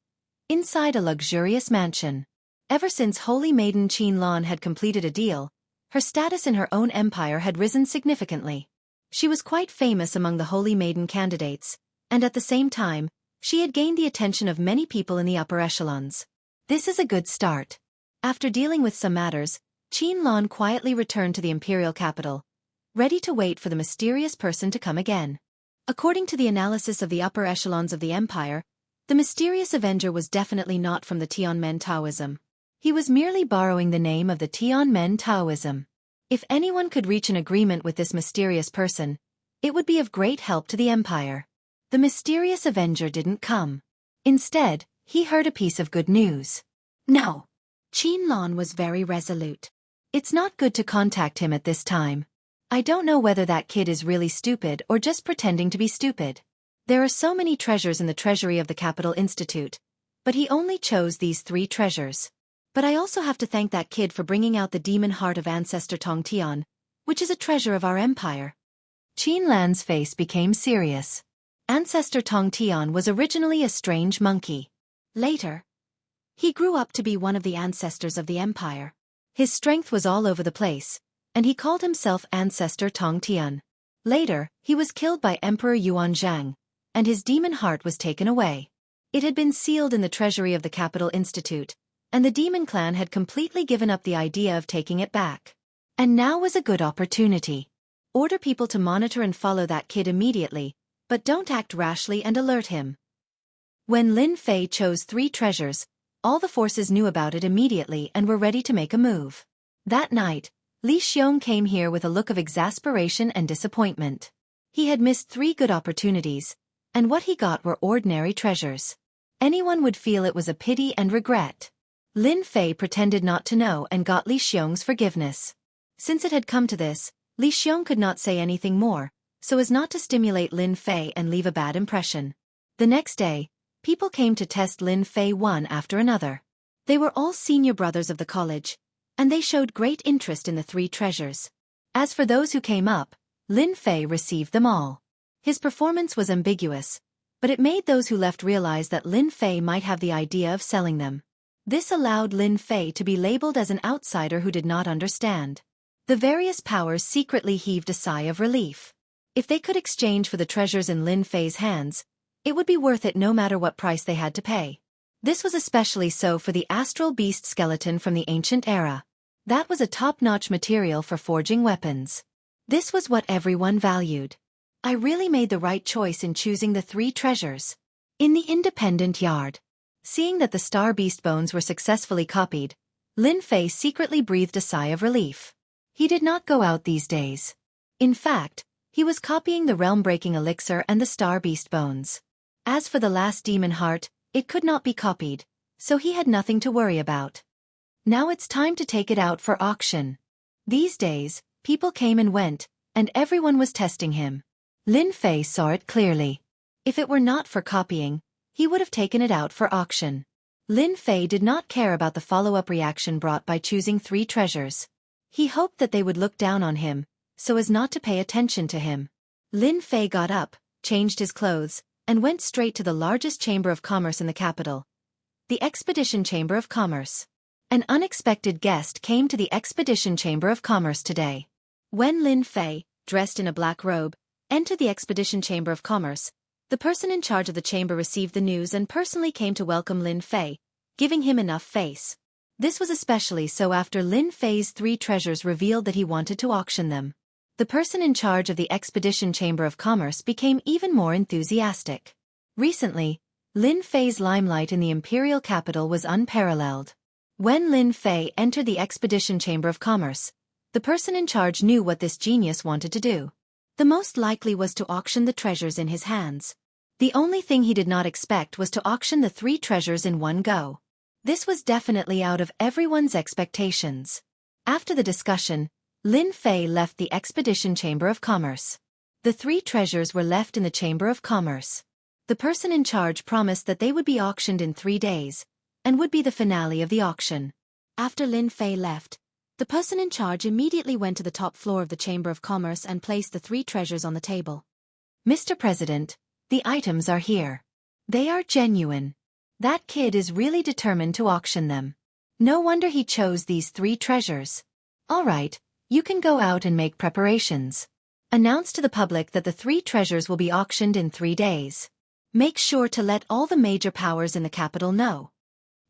Inside a luxurious mansion. Ever since Holy Maiden Qin Lan had completed a deal, her status in her own empire had risen significantly. She was quite famous among the Holy Maiden candidates, and at the same time, she had gained the attention of many people in the upper echelons. This is a good start. After dealing with some matters, Qin Lan quietly returned to the imperial capital, ready to wait for the mysterious person to come again. According to the analysis of the upper echelons of the empire, the mysterious avenger was definitely not from the Tianmen Taoism. He was merely borrowing the name of the Tianmen Taoism. If anyone could reach an agreement with this mysterious person, it would be of great help to the empire. The mysterious avenger didn't come. Instead, he heard a piece of good news. No. Qin Lan was very resolute. It's not good to contact him at this time. I don't know whether that kid is really stupid or just pretending to be stupid. There are so many treasures in the treasury of the Capital Institute, but he only chose these 3 treasures. But I also have to thank that kid for bringing out the demon heart of Ancestor Tong Tian, which is a treasure of our empire. Qin Lan's face became serious. Ancestor Tong Tian was originally a strange monkey. Later, he grew up to be one of the ancestors of the empire. His strength was all over the place, and he called himself Ancestor Tong Tian. Later, he was killed by Emperor Yuan Zhang, and his demon heart was taken away. It had been sealed in the treasury of the Capital Institute, and the Demon Clan had completely given up the idea of taking it back. And now was a good opportunity. Order people to monitor and follow that kid immediately, but don't act rashly and alert him. When Lin Fei chose 3 treasures, all the forces knew about it immediately and were ready to make a move. That night, Li Xiong came here with a look of exasperation and disappointment. He had missed 3 good opportunities, and what he got were ordinary treasures. Anyone would feel it was a pity and regret. Lin Fei pretended not to know and got Li Xiong's forgiveness. Since it had come to this, Li Xiong could not say anything more, so as not to stimulate Lin Fei and leave a bad impression. The next day, people came to test Lin Fei one after another. They were all senior brothers of the college, and they showed great interest in the 3 treasures. As for those who came up, Lin Fei received them all. His performance was ambiguous, but it made those who left realize that Lin Fei might have the idea of selling them. This allowed Lin Fei to be labeled as an outsider who did not understand. The various powers secretly heaved a sigh of relief. If they could exchange for the treasures in Lin Fei's hands, it would be worth it no matter what price they had to pay. This was especially so for the astral beast skeleton from the ancient era. That was a top-notch material for forging weapons. This was what everyone valued. I really made the right choice in choosing the 3 treasures. In the independent yard, seeing that the star beast bones were successfully copied, Lin Fei secretly breathed a sigh of relief. He did not go out these days. In fact, he was copying the realm-breaking elixir and the star beast bones. As for the last demon heart, it could not be copied, so he had nothing to worry about. Now it's time to take it out for auction. These days, people came and went, and everyone was testing him. Lin Fei saw it clearly. If it were not for copying, he would have taken it out for auction. Lin Fei did not care about the follow-up reaction brought by choosing 3 treasures. He hoped that they would look down on him, so as not to pay attention to him. Lin Fei got up, changed his clothes, and went straight to the largest chamber of commerce in the capital, the Expedition Chamber of Commerce. An unexpected guest came to the Expedition Chamber of Commerce today. When Lin Fei, dressed in a black robe, entered the Expedition Chamber of Commerce, the person in charge of the chamber received the news and personally came to welcome Lin Fei, giving him enough face. This was especially so after Lin Fei's 3 treasures revealed that he wanted to auction them. The person in charge of the Expedition Chamber of Commerce became even more enthusiastic. Recently, Lin Fei's limelight in the imperial capital was unparalleled. When Lin Fei entered the Expedition Chamber of Commerce, the person in charge knew what this genius wanted to do. The most likely was to auction the treasures in his hands. The only thing he did not expect was to auction the 3 treasures in one go. This was definitely out of everyone's expectations. After the discussion, Lin Fei left the Expedition Chamber of Commerce. The 3 treasures were left in the Chamber of Commerce. The person in charge promised that they would be auctioned in 3 days, and would be the finale of the auction. After Lin Fei left, the person in charge immediately went to the top floor of the Chamber of Commerce and placed the 3 treasures on the table. Mr. President, the items are here. They are genuine. That kid is really determined to auction them. No wonder he chose these 3 treasures. All right, you can go out and make preparations. Announce to the public that the 3 treasures will be auctioned in 3 days. Make sure to let all the major powers in the capital know.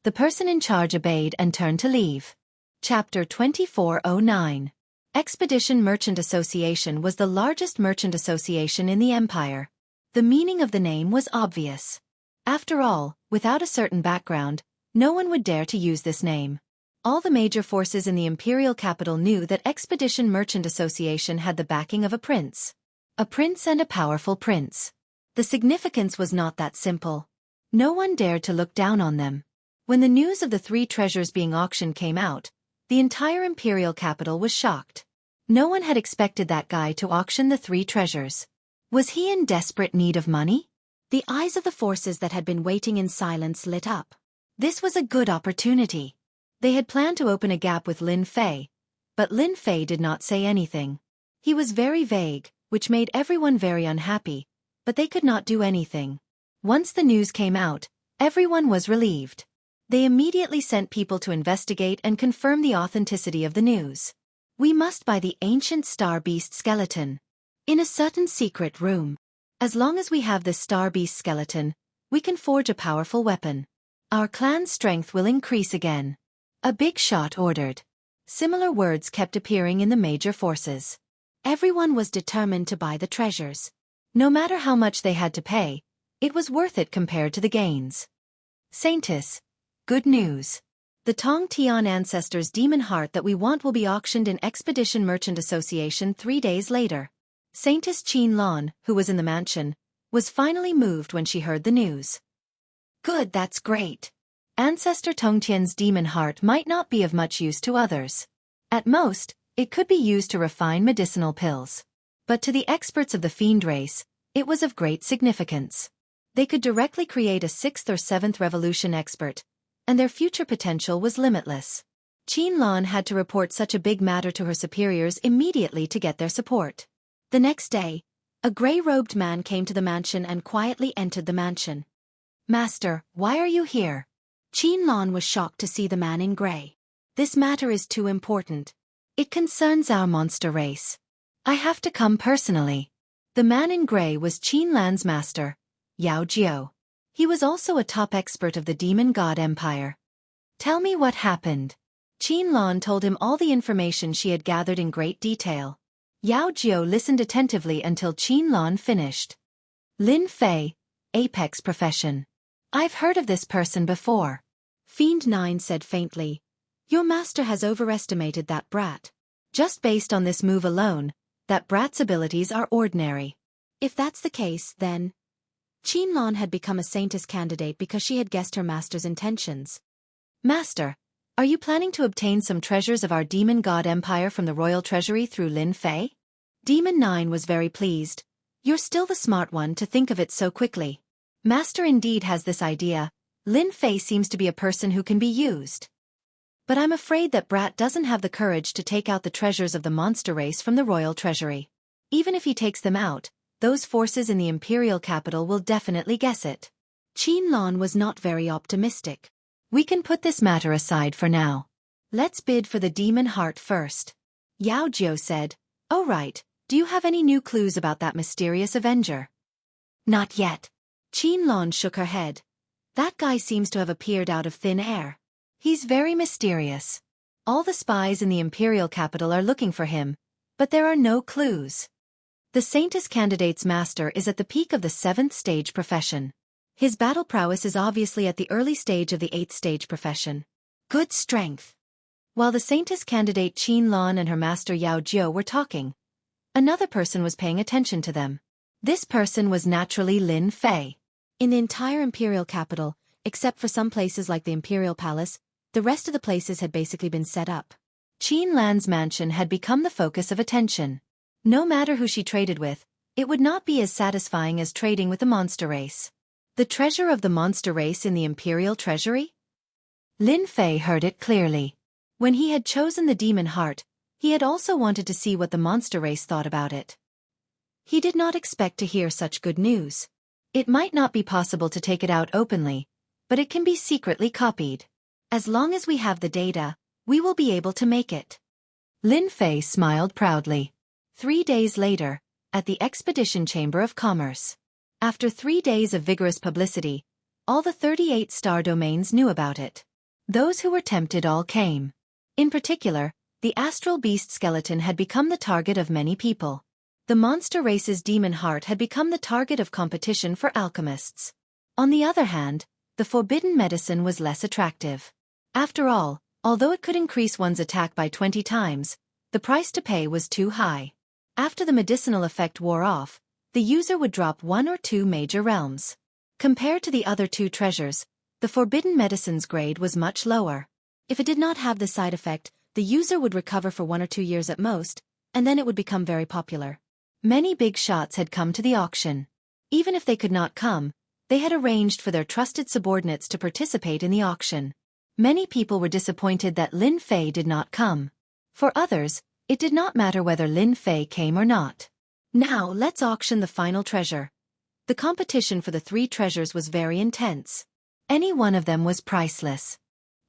The person in charge obeyed and turned to leave. Chapter 2409. Expedition Merchant Association was the largest merchant association in the empire. The meaning of the name was obvious. After all, without a certain background, no one would dare to use this name. All the major forces in the imperial capital knew that Expedition Merchant Association had the backing of a prince. A prince and a powerful prince. The significance was not that simple. No one dared to look down on them. When the news of the 3 treasures being auctioned came out, the entire imperial capital was shocked. No one had expected that guy to auction the 3 treasures. Was he in desperate need of money? The eyes of the forces that had been waiting in silence lit up. This was a good opportunity. They had planned to open a gap with Lin Fei, but Lin Fei did not say anything. He was very vague, which made everyone very unhappy, but they could not do anything. Once the news came out, everyone was relieved. They immediately sent people to investigate and confirm the authenticity of the news. We must buy the ancient star beast skeleton in a certain secret room. As long as we have this star beast skeleton, We can forge a powerful weapon. Our clan's strength will increase again. A big shot ordered. Similar words kept appearing in the major forces. Everyone was determined to buy the treasures. No matter how much they had to pay, it was worth it compared to the gains. Saintess, good news. The Tong Tian Ancestors' demon heart that we want will be auctioned in Expedition Merchant Association 3 days later. Saintess Qin Lan, who was in the mansion, was finally moved when she heard the news. Good, that's great. Ancestor Tongtian's demon heart might not be of much use to others. At most, it could be used to refine medicinal pills. But to the experts of the fiend race, it was of great significance. They could directly create a 6th or 7th revolution expert, and their future potential was limitless. Qin Lan had to report such a big matter to her superiors immediately to get their support. The next day, a gray-robed man came to the mansion and quietly entered the mansion. Master, why are you here? Qin Lan was shocked to see the man in gray. This matter is too important. It concerns our monster race. I have to come personally. The man in gray was Qin Lan's master, Yao Jiao. He was also a top expert of the Demon God Empire. Tell me what happened. Qin Lan told him all the information she had gathered in great detail. Yao Jiao listened attentively until Qin Lan finished. Lin Fei, Apex Profession. I've heard of this person before. Fiend 9 said faintly. Your master has overestimated that brat. Just based on this move alone, that brat's abilities are ordinary. If that's the case, then... Qin Lan had become a Saintess candidate because she had guessed her master's intentions. Master, are you planning to obtain some treasures of our Demon God Empire from the royal treasury through Lin Fei? Demon 9 was very pleased. You're still the smart one to think of it so quickly. Master indeed has this idea. Lin Fei seems to be a person who can be used. But I'm afraid that brat doesn't have the courage to take out the treasures of the monster race from the royal treasury. Even if he takes them out, those forces in the imperial capital will definitely guess it. Qin Lan was not very optimistic. We can put this matter aside for now. Let's bid for the demon heart first. Yao Jiao said, Oh right, do you have any new clues about that mysterious avenger? Not yet. Qin Lan shook her head. That guy seems to have appeared out of thin air. He's very mysterious. All the spies in the imperial capital are looking for him, but there are no clues. The Saintess candidate's master is at the peak of the 7th stage profession. His battle prowess is obviously at the early stage of the 8th stage profession. Good strength. While the Saintess candidate Qin Lan and her master Yao Jiao were talking, another person was paying attention to them. This person was naturally Lin Fei. In the entire imperial capital, except for some places like the Imperial Palace, the rest of the places had basically been set up. Qin Lan's mansion had become the focus of attention. No matter who she traded with, it would not be as satisfying as trading with the monster race. The treasure of the monster race in the imperial treasury? Lin Fei heard it clearly. When he had chosen the demon heart, he had also wanted to see what the monster race thought about it. He did not expect to hear such good news. It might not be possible to take it out openly, but it can be secretly copied. As long as we have the data, we will be able to make it. Lin Fei smiled proudly. 3 days later, at the Expedition Chamber of Commerce. After 3 days of vigorous publicity, all the 38 star domains knew about it. Those who were tempted all came. In particular, the astral beast skeleton had become the target of many people. The monster race's demon heart had become the target of competition for alchemists. On the other hand, the forbidden medicine was less attractive. After all, although it could increase one's attack by 20 times, the price to pay was too high. After the medicinal effect wore off, the user would drop 1 or 2 major realms. Compared to the other 2 treasures, the forbidden medicine's grade was much lower. If it did not have the side effect, the user would recover for 1 or 2 years at most, and then it would become very popular. Many big shots had come to the auction. Even if they could not come, they had arranged for their trusted subordinates to participate in the auction. Many people were disappointed that Lin Fei did not come. For others, it did not matter whether Lin Fei came or not. Now let's auction the final treasure. The competition for the 3 treasures was very intense. Any one of them was priceless.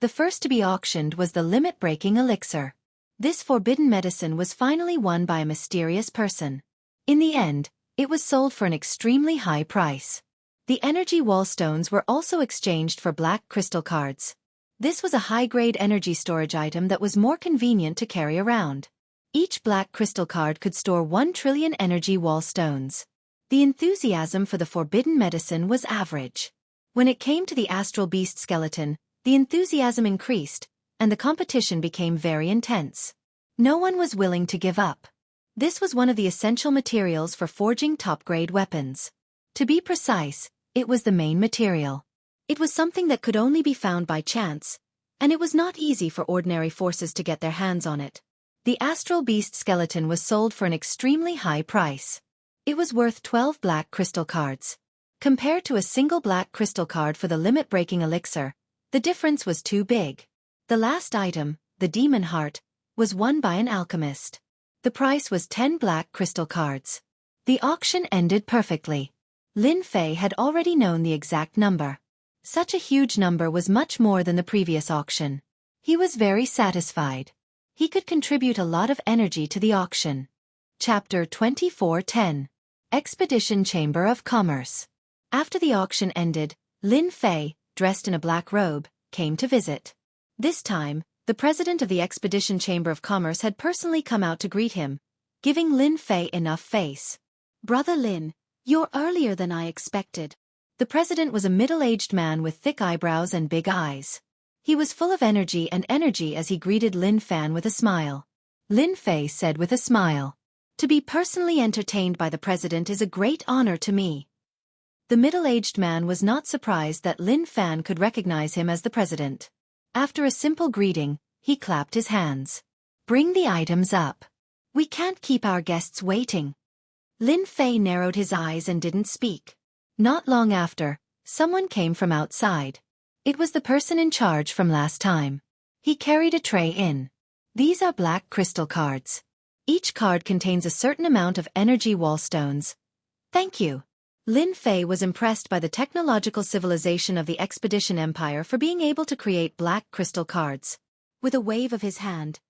The first to be auctioned was the limit-breaking elixir. This forbidden medicine was finally won by a mysterious person. In the end, it was sold for an extremely high price. The energy wall stones were also exchanged for black crystal cards. This was a high-grade energy storage item that was more convenient to carry around. Each black crystal card could store 1 trillion energy wall stones. The enthusiasm for the forbidden medicine was average. When it came to the astral beast skeleton, the enthusiasm increased, and the competition became very intense. No one was willing to give up. This was one of the essential materials for forging top-grade weapons. To be precise, it was the main material. It was something that could only be found by chance, and it was not easy for ordinary forces to get their hands on it. The astral beast skeleton was sold for an extremely high price. It was worth 12 black crystal cards. Compared to a single black crystal card for the limit-breaking elixir, the difference was too big. The last item, the demon heart, was won by an alchemist. The price was 10 black crystal cards. The auction ended perfectly. Lin Fei had already known the exact number. Such a huge number was much more than the previous auction. He was very satisfied. He could contribute a lot of energy to the auction. Chapter 24:10. Expedition Chamber of Commerce. After the auction ended, Lin Fei, dressed in a black robe, came to visit. This time, the president of the Expedition Chamber of Commerce had personally come out to greet him, giving Lin Fei enough face. "Brother Lin, you're earlier than I expected." The president was a middle-aged man with thick eyebrows and big eyes. He was full of energy as he greeted Lin Fan with a smile. Lin Fei said with a smile, "To be personally entertained by the president is a great honor to me." The middle-aged man was not surprised that Lin Fan could recognize him as the president. After a simple greeting, he clapped his hands. "Bring the items up. We can't keep our guests waiting." Lin Fei narrowed his eyes and didn't speak. Not long after, someone came from outside. It was the person in charge from last time. He carried a tray in. "These are black crystal cards. Each card contains a certain amount of energy wall stones." "Thank you." Lin Fei was impressed by the technological civilization of the Expedition Empire for being able to create black crystal cards. With a wave of his hand,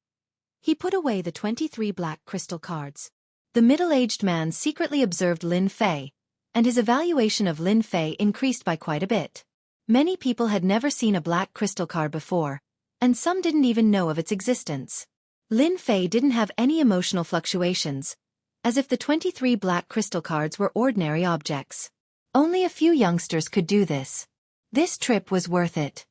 he put away the 23 black crystal cards. The middle-aged man secretly observed Lin Fei, and his evaluation of Lin Fei increased by quite a bit. Many people had never seen a black crystal card before, and some didn't even know of its existence. Lin Fei didn't have any emotional fluctuations, as if the 23 black crystal cards were ordinary objects. Only a few youngsters could do this. This trip was worth it.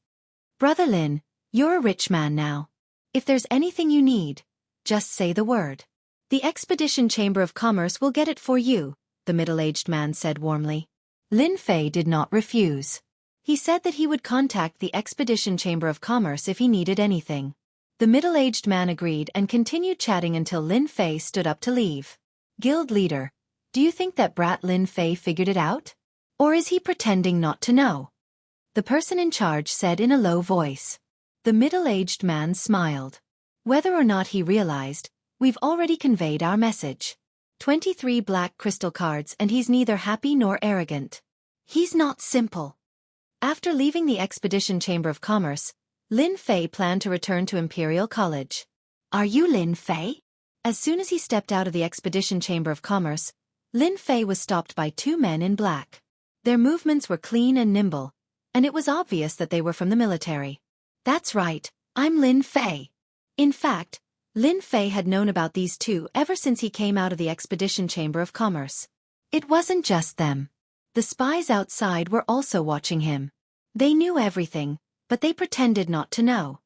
"Brother Lin, you're a rich man now. If there's anything you need, just say the word. The Expedition Chamber of Commerce will get it for you," the middle-aged man said warmly. Lin Fei did not refuse. He said that he would contact the Expedition Chamber of Commerce if he needed anything. The middle-aged man agreed and continued chatting until Lin Fei stood up to leave. "Guild leader, do you think that brat Lin Fei figured it out? Or is he pretending not to know?" the person in charge said in a low voice. The middle-aged man smiled. "Whether or not he realized, we've already conveyed our message. 23 black crystal cards and he's neither happy nor arrogant. He's not simple." After leaving the Expedition Chamber of Commerce, Lin Fei planned to return to Imperial College. "Are you Lin Fei?" As soon as he stepped out of the Expedition Chamber of Commerce, Lin Fei was stopped by 2 men in black. Their movements were clean and nimble, and it was obvious that they were from the military. "That's right, I'm Lin Fei." In fact, Lin Fei had known about these two ever since he came out of the Expedition Chamber of Commerce. It wasn't just them. The spies outside were also watching him. They knew everything, but they pretended not to know.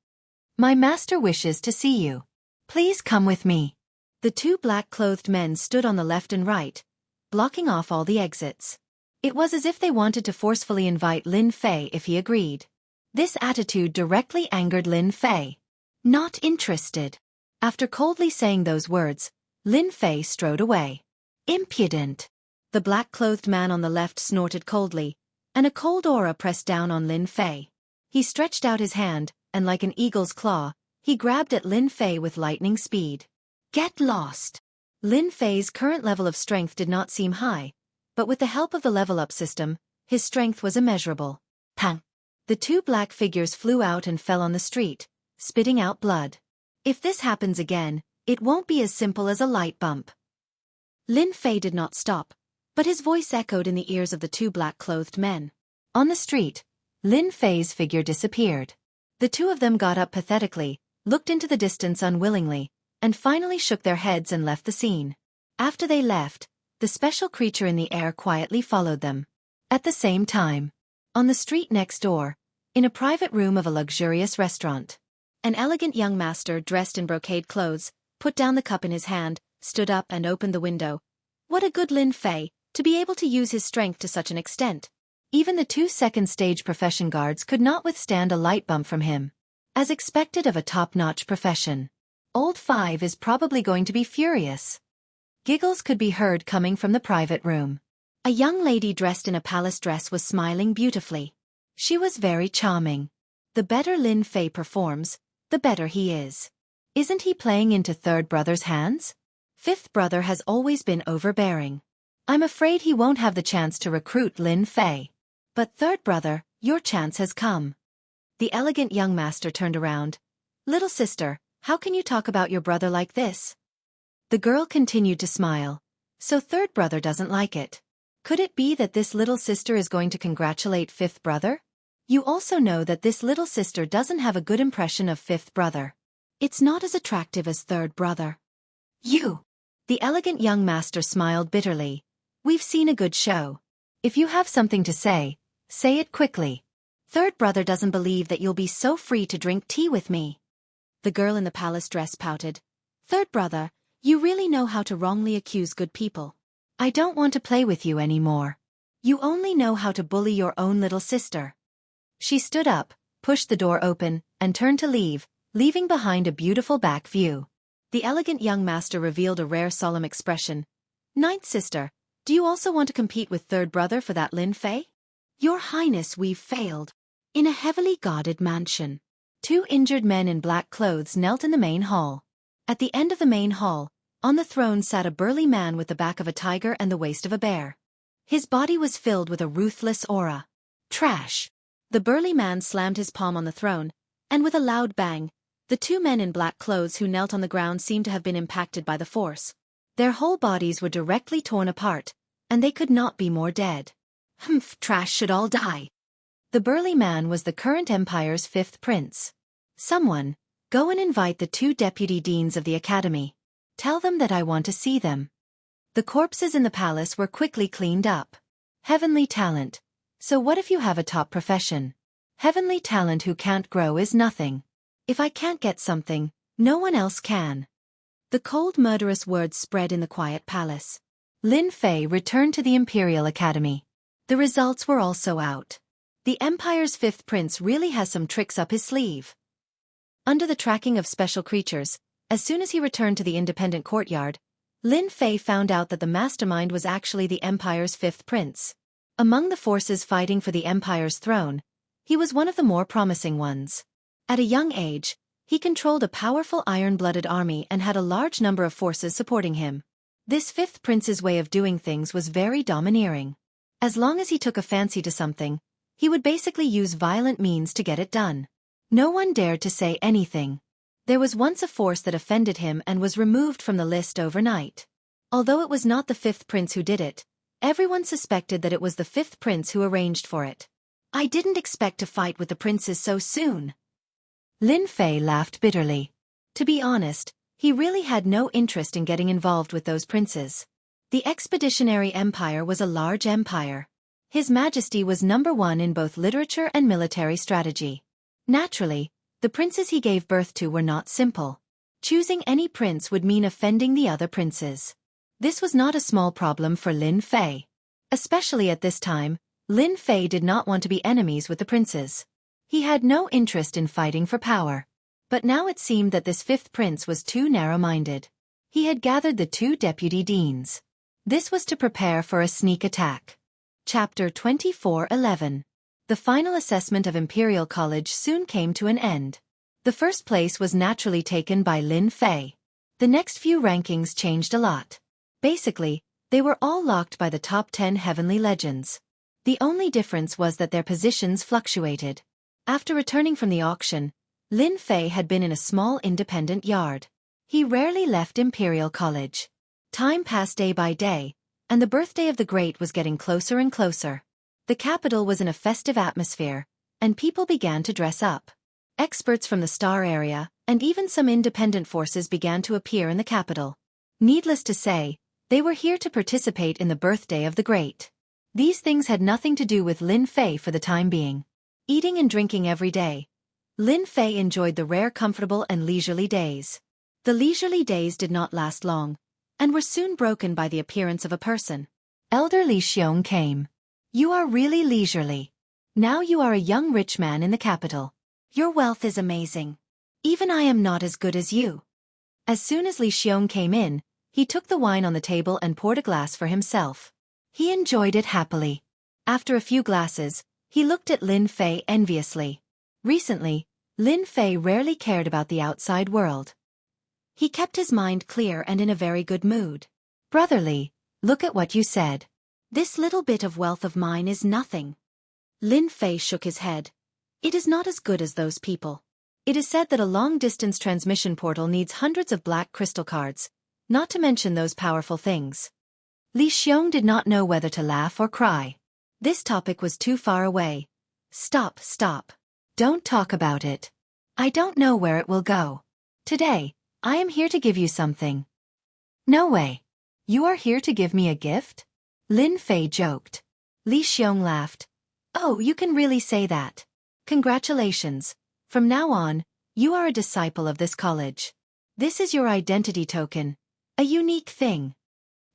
"My master wishes to see you. Please come with me." The 2 black-clothed men stood on the left and right, blocking off all the exits. It was as if they wanted to forcefully invite Lin Fei if he agreed. This attitude directly angered Lin Fei. "Not interested." After coldly saying those words, Lin Fei strode away. "Impudent." The black-clothed man on the left snorted coldly, and a cold aura pressed down on Lin Fei. He stretched out his hand, and like an eagle's claw, he grabbed at Lin Fei with lightning speed. "Get lost." Lin Fei's current level of strength did not seem high, but with the help of the level-up system, his strength was immeasurable. Pang! The 2 black figures flew out and fell on the street, spitting out blood. If this happens again, it won't be as simple as a light bump. Lin Fei did not stop, but his voice echoed in the ears of the two black-clothed men. On the street, Lin Fei's figure disappeared. The two of them got up pathetically, looked into the distance unwillingly, and finally shook their heads and left the scene. After they left, the special creature in the air quietly followed them. At the same time, on the street next door, in a private room of a luxurious restaurant, an elegant young master dressed in brocade clothes put down the cup in his hand, stood up and opened the window. What a good Lin Fei, to be able to use his strength to such an extent. Even the 2 second-stage profession guards could not withstand a light bump from him. As expected of a top-notch profession. Old Five is probably going to be furious. Giggles could be heard coming from the private room. A young lady dressed in a palace dress was smiling beautifully. She was very charming. The better Lin Fei performs, the better he is. Isn't he playing into third brother's hands? Fifth brother has always been overbearing. I'm afraid he won't have the chance to recruit Lin Fei. But third brother, your chance has come. The elegant young master turned around. Little sister, how can you talk about your brother like this? The girl continued to smile. So third brother doesn't like it. Could it be that this little sister is going to congratulate fifth brother? You also know that this little sister doesn't have a good impression of fifth brother. It's not as attractive as third brother. You! The elegant young master smiled bitterly. We've seen a good show. If you have something to say it quickly. Third brother doesn't believe that you'll be so free to drink tea with me. The girl in the palace dress pouted. Third brother, you really know how to wrongly accuse good people. I don't want to play with you anymore. You only know how to bully your own little sister. She stood up, pushed the door open, and turned to leave, leaving behind a beautiful back view. The elegant young master revealed a rare solemn expression. Ninth sister, do you also want to compete with third brother for that Lin Fei? Your Highness, we've failed. In a heavily guarded mansion. 2 injured men in black clothes knelt in the main hall. At the end of the main hall, on the throne sat a burly man with the back of a tiger and the waist of a bear. His body was filled with a ruthless aura. Trash! The burly man slammed his palm on the throne, and with a loud bang, the 2 men in black clothes who knelt on the ground seemed to have been impacted by the force. Their whole bodies were directly torn apart, and they could not be more dead. Humph, trash should all die. The burly man was the current empire's 5th prince. Someone, go and invite the 2 deputy deans of the academy. Tell them that I want to see them. The corpses in the palace were quickly cleaned up. Heavenly talent. So what if you have a top profession? Heavenly talent who can't grow is nothing. If I can't get something, no one else can. The cold murderous words spread in the quiet palace. Lin Fei returned to the Imperial Academy. The results were also out. The Empire's 5th prince really has some tricks up his sleeve. Under the tracking of special creatures, as soon as he returned to the independent courtyard, Lin Fei found out that the mastermind was actually the Empire's 5th prince. Among the forces fighting for the Empire's throne, he was one of the more promising ones. At a young age, he controlled a powerful iron-blooded army and had a large number of forces supporting him. This 5th prince's way of doing things was very domineering. As long as he took a fancy to something, he would basically use violent means to get it done. No one dared to say anything. There was once a force that offended him and was removed from the list overnight. Although it was not the 5th prince who did it, everyone suspected that it was the 5th prince who arranged for it. I didn't expect to fight with the princes so soon. Lin Fei laughed bitterly. To be honest, he really had no interest in getting involved with those princes. The Expeditionary Empire was a large empire. His Majesty was number 1 in both literature and military strategy. Naturally, the princes he gave birth to were not simple. Choosing any prince would mean offending the other princes. This was not a small problem for Lin Fei. Especially at this time, Lin Fei did not want to be enemies with the princes. He had no interest in fighting for power. But now it seemed that this 5th prince was too narrow-minded. He had gathered the 2 deputy deans. This was to prepare for a sneak attack. Chapter 24:11. The final assessment of Imperial College soon came to an end. The first place was naturally taken by Lin Fei. The next few rankings changed a lot. Basically, they were all locked by the top 10 heavenly legends. The only difference was that their positions fluctuated. After returning from the auction, Lin Fei had been in a small independent yard. He rarely left Imperial College. Time passed day by day, and the birthday of the great was getting closer and closer. The capital was in a festive atmosphere, and people began to dress up. Experts from the star area, and even some independent forces began to appear in the capital. Needless to say, they were here to participate in the birthday of the great. These things had nothing to do with Lin Fei for the time being. Eating and drinking every day, Lin Fei enjoyed the rare comfortable and leisurely days. The leisurely days did not last long, and were soon broken by the appearance of a person. Elder Li Xiong came. "You are really leisurely. Now you are a young rich man in the capital. Your wealth is amazing. Even I am not as good as you." As soon as Li Xiong came in, he took the wine on the table and poured a glass for himself. He enjoyed it happily. After a few glasses, he looked at Lin Fei enviously. Recently, Lin Fei rarely cared about the outside world. He kept his mind clear and in a very good mood. "Brother Li, look at what you said. This little bit of wealth of mine is nothing." Lin Fei shook his head. "It is not as good as those people. It is said that a long-distance transmission portal needs hundreds of black crystal cards, not to mention those powerful things." Li Xiong did not know whether to laugh or cry. This topic was too far away. Stop. Don't talk about it. I don't know where it will go. Today, I am here to give you something." "No way. You are here to give me a gift?" Lin Fei joked. Li Xiong laughed. "Oh, you can really say that. Congratulations. From now on, you are a disciple of this college. This is your identity token, a unique thing."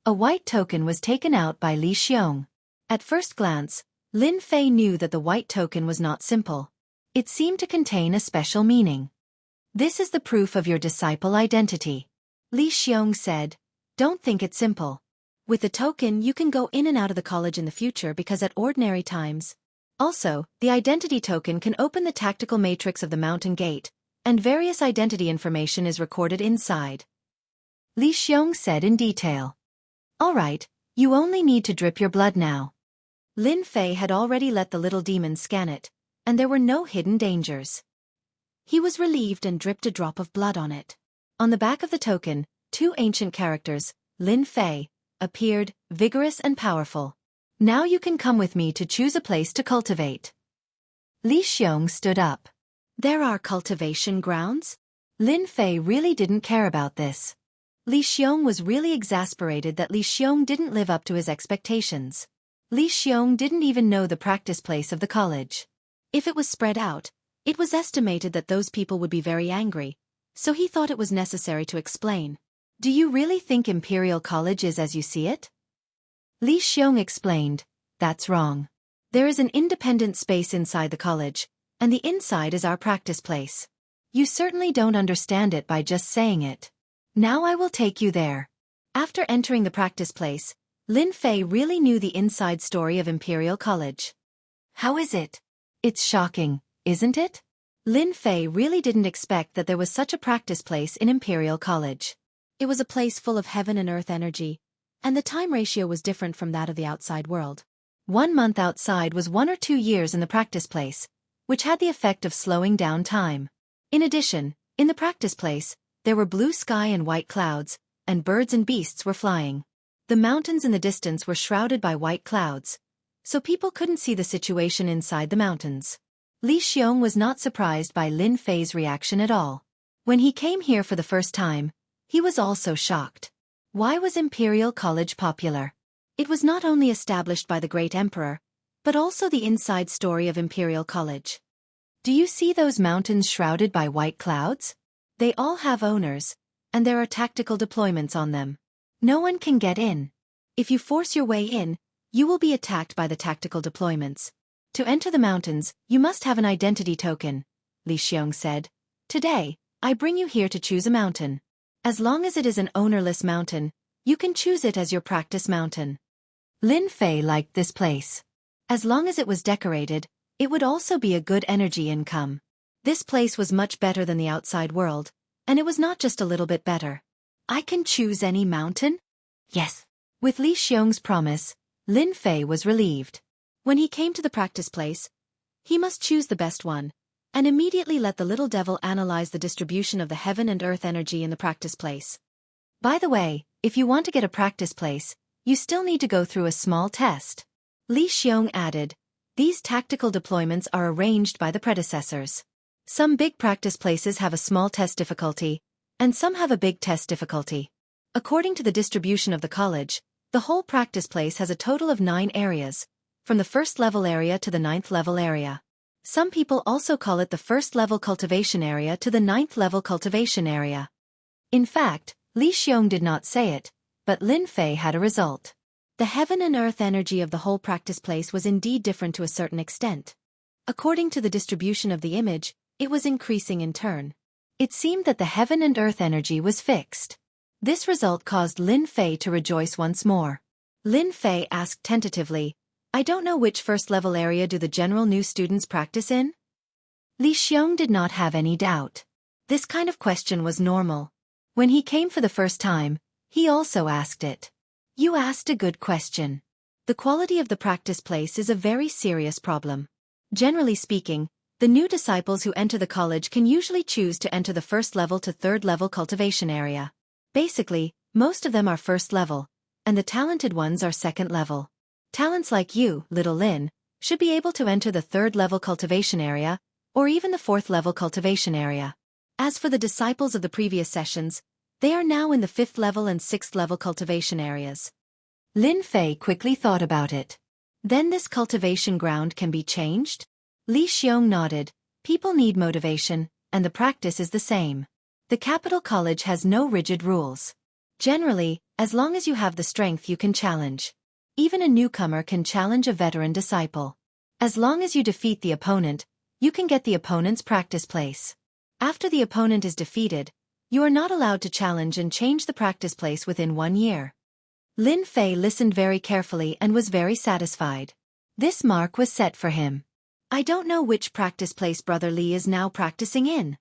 A white token was taken out by Li Xiong. At first glance, Lin Fei knew that the white token was not simple. It seemed to contain a special meaning. "This is the proof of your disciple identity," Li Xiong said. "Don't think it simple. With the token you can go in and out of the college in the future because at ordinary times. Also, the identity token can open the tactical matrix of the mountain gate, and various identity information is recorded inside." Li Xiong said in detail. "All right, you only need to drip your blood now." Lin Fei had already let the little demon scan it, and there were no hidden dangers. He was relieved and dripped a drop of blood on it. On the back of the token, two ancient characters, Lin Fei, appeared, vigorous and powerful. "Now you can come with me to choose a place to cultivate." Li Xiong stood up. "There are cultivation grounds?" Lin Fei really didn't care about this. Li Xiong was really exasperated that Li Xiong didn't live up to his expectations. Li Xiong didn't even know the practice place of the college. If it was spread out, it was estimated that those people would be very angry, so he thought it was necessary to explain. "Do you really think Imperial College is as you see it?" Li Xiong explained. "That's wrong. There is an independent space inside the college, and the inside is our practice place. You certainly don't understand it by just saying it. Now I will take you there." After entering the practice place, Lin Fei really knew the inside story of Imperial College. "How is it?" "It's shocking, isn't it?" Lin Fei really didn't expect that there was such a practice place in Imperial College. It was a place full of heaven and earth energy, and the time ratio was different from that of the outside world. 1 month outside was 1 or 2 years in the practice place, which had the effect of slowing down time. In addition, in the practice place, there were blue sky and white clouds, and birds and beasts were flying. The mountains in the distance were shrouded by white clouds, so people couldn't see the situation inside the mountains. Li Xiong was not surprised by Lin Fei's reaction at all. When he came here for the first time, he was also shocked. Why was Imperial College popular? It was not only established by the great emperor, but also the inside story of Imperial College. Do you see those mountains shrouded by white clouds? They all have owners, and there are tactical deployments on them. No one can get in. If you force your way in, you will be attacked by the tactical deployments. To enter the mountains, you must have an identity token, Li Xiong said. Today, I bring you here to choose a mountain. As long as it is an ownerless mountain, you can choose it as your practice mountain. Lin Fei liked this place. As long as it was decorated, it would also be a good energy income. This place was much better than the outside world, and it was not just a little bit better. I can choose any mountain? Yes. With Li Xiong's promise, Lin Fei was relieved. When he came to the practice place, he must choose the best one, and immediately let the little devil analyze the distribution of the heaven and earth energy in the practice place. By the way, if you want to get a practice place, You still need to go through a small test. Li Xiong added, these tactical deployments are arranged by the predecessors. Some big practice places have a small test difficulty, and some have a big test difficulty. According to the distribution of the college, the whole practice place has a total of 9 areas, from the first level area to the 9th level area. Some people also call it the first level cultivation area to the 9th level cultivation area. In fact, Li Xiong did not say it, but Lin Fei had a result. The heaven and earth energy of the whole practice place was indeed different to a certain extent. According to the distribution of the image, it was increasing in turn. It seemed that the heaven and earth energy was fixed. This result caused Lin Fei to rejoice once more. Lin Fei asked tentatively, I don't know which first level area do the general new students practice in? Li Xiong did not have any doubt. This kind of question was normal. When he came for the first time, he also asked it. You asked a good question. The quality of the practice place is a very serious problem. Generally speaking, the new disciples who enter the college can usually choose to enter the first level to third level cultivation area. Basically, most of them are first level, and the talented ones are second level. Talents like you, little Lin, should be able to enter the third level cultivation area, or even the fourth level cultivation area. As for the disciples of the previous sessions, they are now in the 5th level and 6th level cultivation areas. Lin Fei quickly thought about it. Then this cultivation ground can be changed? Li Xiong nodded. People need motivation, and the practice is the same. The capital college has no rigid rules. Generally, as long as you have the strength you can challenge. Even a newcomer can challenge a veteran disciple. As long as you defeat the opponent, you can get the opponent's practice place. After the opponent is defeated, you are not allowed to challenge and change the practice place within 1 year. Lin Fei listened very carefully and was very satisfied. This mark was set for him. I don't know which practice place Brother Li is now practicing in.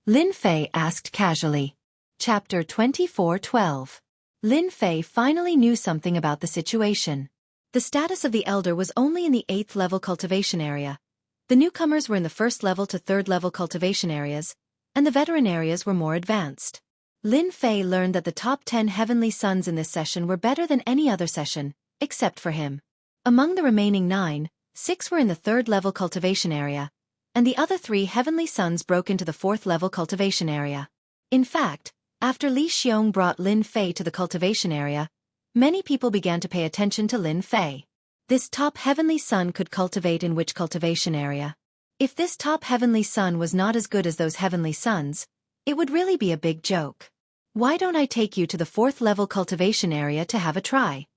Lin Fei asked casually. Chapter 24:12. Lin Fei finally knew something about the situation. The status of the elder was only in the 8th level cultivation area. The newcomers were in the 1st level to 3rd level cultivation areas, and the veteran areas were more advanced. Lin Fei learned that the top 10 heavenly sons in this session were better than any other session, except for him. Among the remaining 9, 6 were in the 3rd level cultivation area, and the other 3 heavenly sons broke into the 4th level cultivation area. In fact, after Li Xiong brought Lin Fei to the cultivation area, many people began to pay attention to Lin Fei. This top heavenly son could cultivate in which cultivation area? If this top heavenly son was not as good as those heavenly sons, it would really be a big joke. Why don't I take you to the 4th level cultivation area to have a try?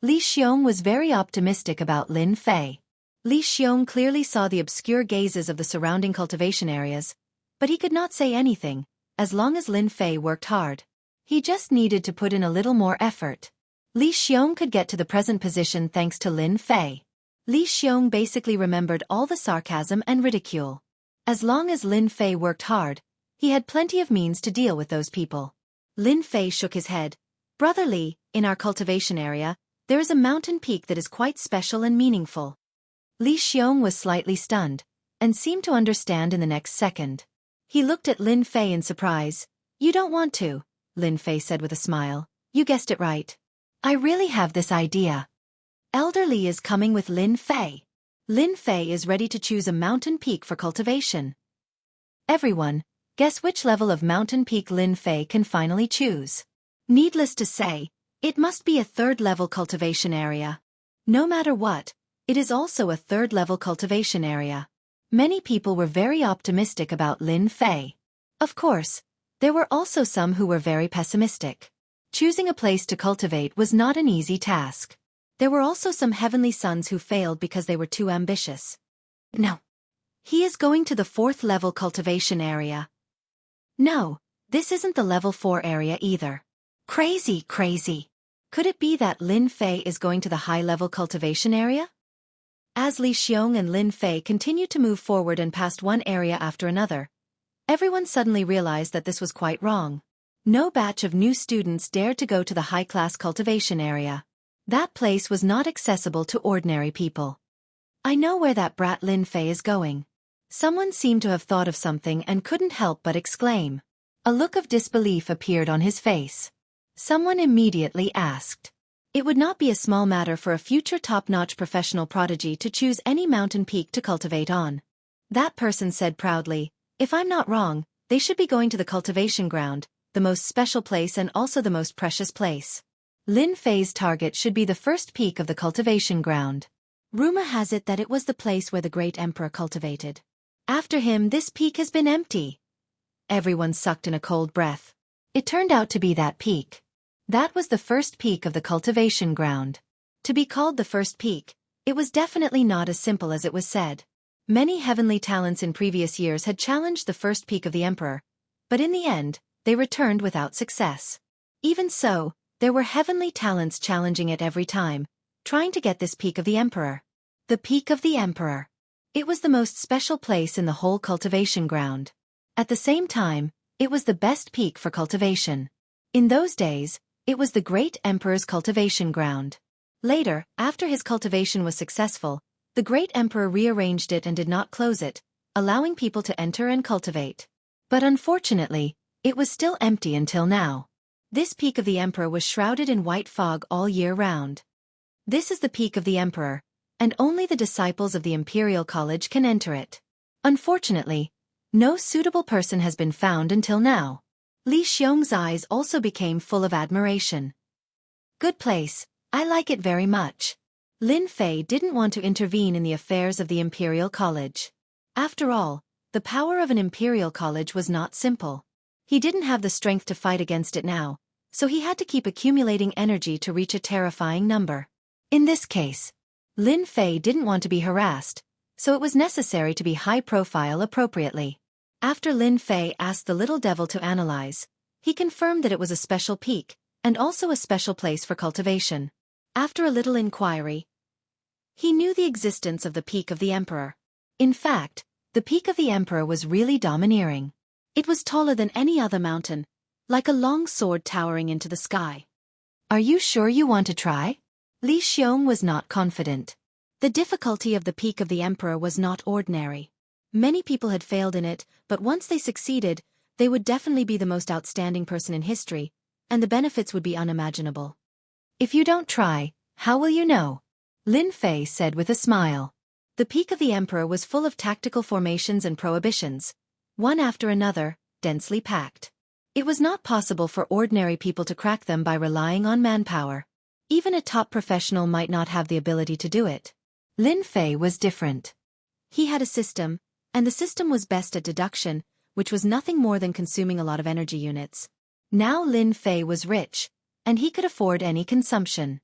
Li Xiong was very optimistic about Lin Fei. Li Xiong clearly saw the obscure gazes of the surrounding cultivation areas, but he could not say anything, as long as Lin Fei worked hard. He just needed to put in a little more effort. Li Xiong could get to the present position thanks to Lin Fei. Li Xiong basically remembered all the sarcasm and ridicule. As long as Lin Fei worked hard, he had plenty of means to deal with those people. Lin Fei shook his head. Brother Li, in our cultivation area, there is a mountain peak that is quite special and meaningful. Li Xiong was slightly stunned, and seemed to understand in the next second. He looked at Lin Fei in surprise. You don't want to, Lin Fei said with a smile. You guessed it right. I really have this idea. Elder Li is coming with Lin Fei. Lin Fei is ready to choose a mountain peak for cultivation. Everyone, guess which level of mountain peak Lin Fei can finally choose. Needless to say, it must be a 3rd level cultivation area. No matter what, it is also a 3rd level cultivation area. Many people were very optimistic about Lin Fei. Of course, there were also some who were very pessimistic. Choosing a place to cultivate was not an easy task. There were also some heavenly sons who failed because they were too ambitious. No. He is going to the 4th level cultivation area. No, this isn't the level 4 area either. Crazy. Could it be that Lin Fei is going to the high-level cultivation area? As Li Xiong and Lin Fei continued to move forward and passed one area after another, everyone suddenly realized that this was quite wrong. No batch of new students dared to go to the high-class cultivation area. That place was not accessible to ordinary people. I know where that brat Lin Fei is going. Someone seemed to have thought of something and couldn't help but exclaim. A look of disbelief appeared on his face. Someone immediately asked. It would not be a small matter for a future top-notch professional prodigy to choose any mountain peak to cultivate on. That person said proudly, "If I'm not wrong, they should be going to the cultivation ground, the most special place and also the most precious place. Lin Fei's target should be the first peak of the cultivation ground. Rumor has it that it was the place where the great emperor cultivated. After him, this peak has been empty." Everyone sucked in a cold breath. It turned out to be that peak. That was the first peak of the cultivation ground. To be called the first peak, it was definitely not as simple as it was said. Many heavenly talents in previous years had challenged the first peak of the emperor, but in the end, they returned without success. Even so, there were heavenly talents challenging it every time, trying to get this peak of the emperor. The peak of the emperor. It was the most special place in the whole cultivation ground. At the same time, it was the best peak for cultivation. In those days, it was the great emperor's cultivation ground. Later, after his cultivation was successful, the great emperor rearranged it and did not close it, allowing people to enter and cultivate. But unfortunately, it was still empty until now. This peak of the emperor was shrouded in white fog all year round. This is the peak of the emperor, and only the disciples of the Imperial College can enter it. Unfortunately, no suitable person has been found until now. Li Xiong's eyes also became full of admiration. "Good place, I like it very much." Lin Fei didn't want to intervene in the affairs of the Imperial College. After all, the power of an Imperial College was not simple. He didn't have the strength to fight against it now, so he had to keep accumulating energy to reach a terrifying number. In this case, Lin Fei didn't want to be harassed, so it was necessary to be high-profile appropriately. After Lin Fei asked the little devil to analyze, he confirmed that it was a special peak, and also a special place for cultivation. After a little inquiry, he knew the existence of the peak of the emperor. In fact, the peak of the emperor was really domineering. It was taller than any other mountain, like a long sword towering into the sky. "Are you sure you want to try?" Li Xiong was not confident. The difficulty of the peak of the emperor was not ordinary. Many people had failed in it, but once they succeeded, they would definitely be the most outstanding person in history, and the benefits would be unimaginable. "If you don't try, how will you know?" Lin Fei said with a smile. The peak of the emperor was full of tactical formations and prohibitions, one after another, densely packed. It was not possible for ordinary people to crack them by relying on manpower. Even a top professional might not have the ability to do it. Lin Fei was different. He had a system, and the system was best at deduction, which was nothing more than consuming a lot of energy units. Now Lin Fei was rich, and he could afford any consumption.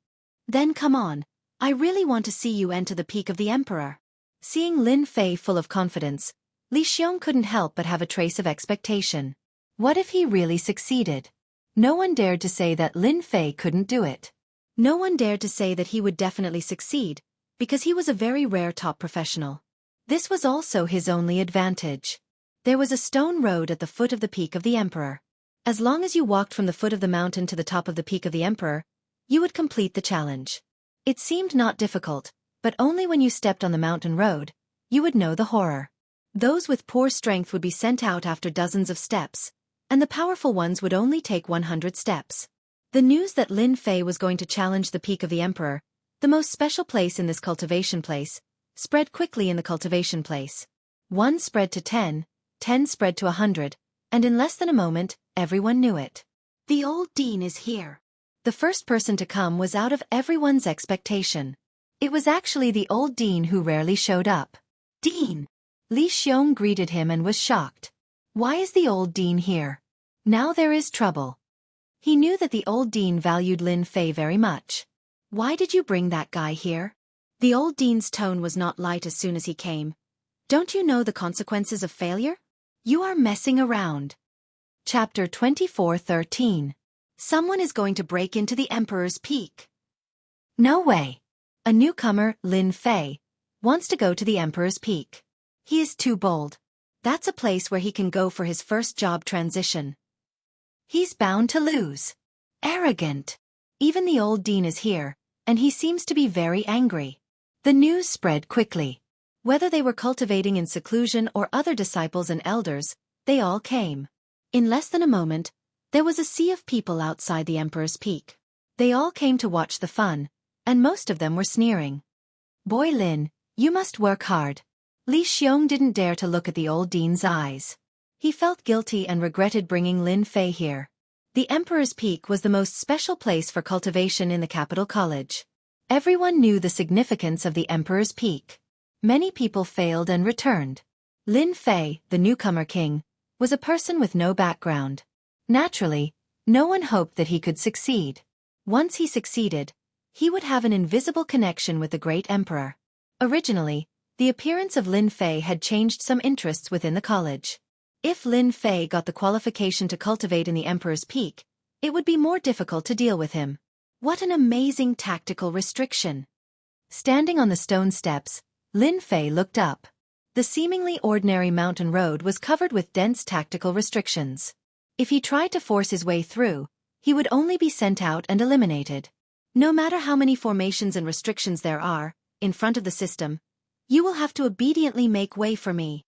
"Then come on, I really want to see you enter the peak of the emperor." Seeing Lin Fei full of confidence, Li Xiong couldn't help but have a trace of expectation. What if he really succeeded? No one dared to say that Lin Fei couldn't do it. No one dared to say that he would definitely succeed, because he was a very rare top professional. This was also his only advantage. There was a stone road at the foot of the peak of the emperor. As long as you walked from the foot of the mountain to the top of the peak of the emperor, you would complete the challenge. It seemed not difficult, but only when you stepped on the mountain road, you would know the horror. Those with poor strength would be sent out after dozens of steps, and the powerful ones would only take 100 steps. The news that Lin Fei was going to challenge the peak of the emperor, the most special place in this cultivation place, spread quickly in the cultivation place. 1 spread to 10, 10 spread to 100, and in less than a moment, everyone knew it. "The old dean is here." The first person to come was out of everyone's expectation. It was actually the old dean who rarely showed up. "Dean!" Li Xiong greeted him and was shocked. Why is the old dean here? Now there is trouble. He knew that the old dean valued Lin Fei very much. "Why did you bring that guy here?" The old dean's tone was not light as soon as he came. "Don't you know the consequences of failure? You are messing around." Chapter 24:13. Someone is going to break into the Emperor's Peak. No way. A newcomer, Lin Fei, wants to go to the Emperor's Peak. He is too bold. That's a place where he can go for his first job transition. He's bound to lose. Arrogant. Even the old dean is here, and he seems to be very angry. The news spread quickly. Whether they were cultivating in seclusion or other disciples and elders, they all came. In less than a moment, there was a sea of people outside the Emperor's Peak. They all came to watch the fun, and most of them were sneering. "Boy Lin, you must work hard." Li Xiong didn't dare to look at the old dean's eyes. He felt guilty and regretted bringing Lin Fei here. The Emperor's Peak was the most special place for cultivation in the capital college. Everyone knew the significance of the Emperor's Peak. Many people failed and returned. Lin Fei, the newcomer king, was a person with no background. Naturally, no one hoped that he could succeed. Once he succeeded, he would have an invisible connection with the great emperor. Originally, the appearance of Lin Fei had changed some interests within the college. If Lin Fei got the qualification to cultivate in the Emperor's Peak, it would be more difficult to deal with him. What an amazing tactical restriction! Standing on the stone steps, Lin Fei looked up. The seemingly ordinary mountain road was covered with dense tactical restrictions. If he tried to force his way through, he would only be sent out and eliminated. No matter how many formations and restrictions there are, in front of the system, you will have to obediently make way for me.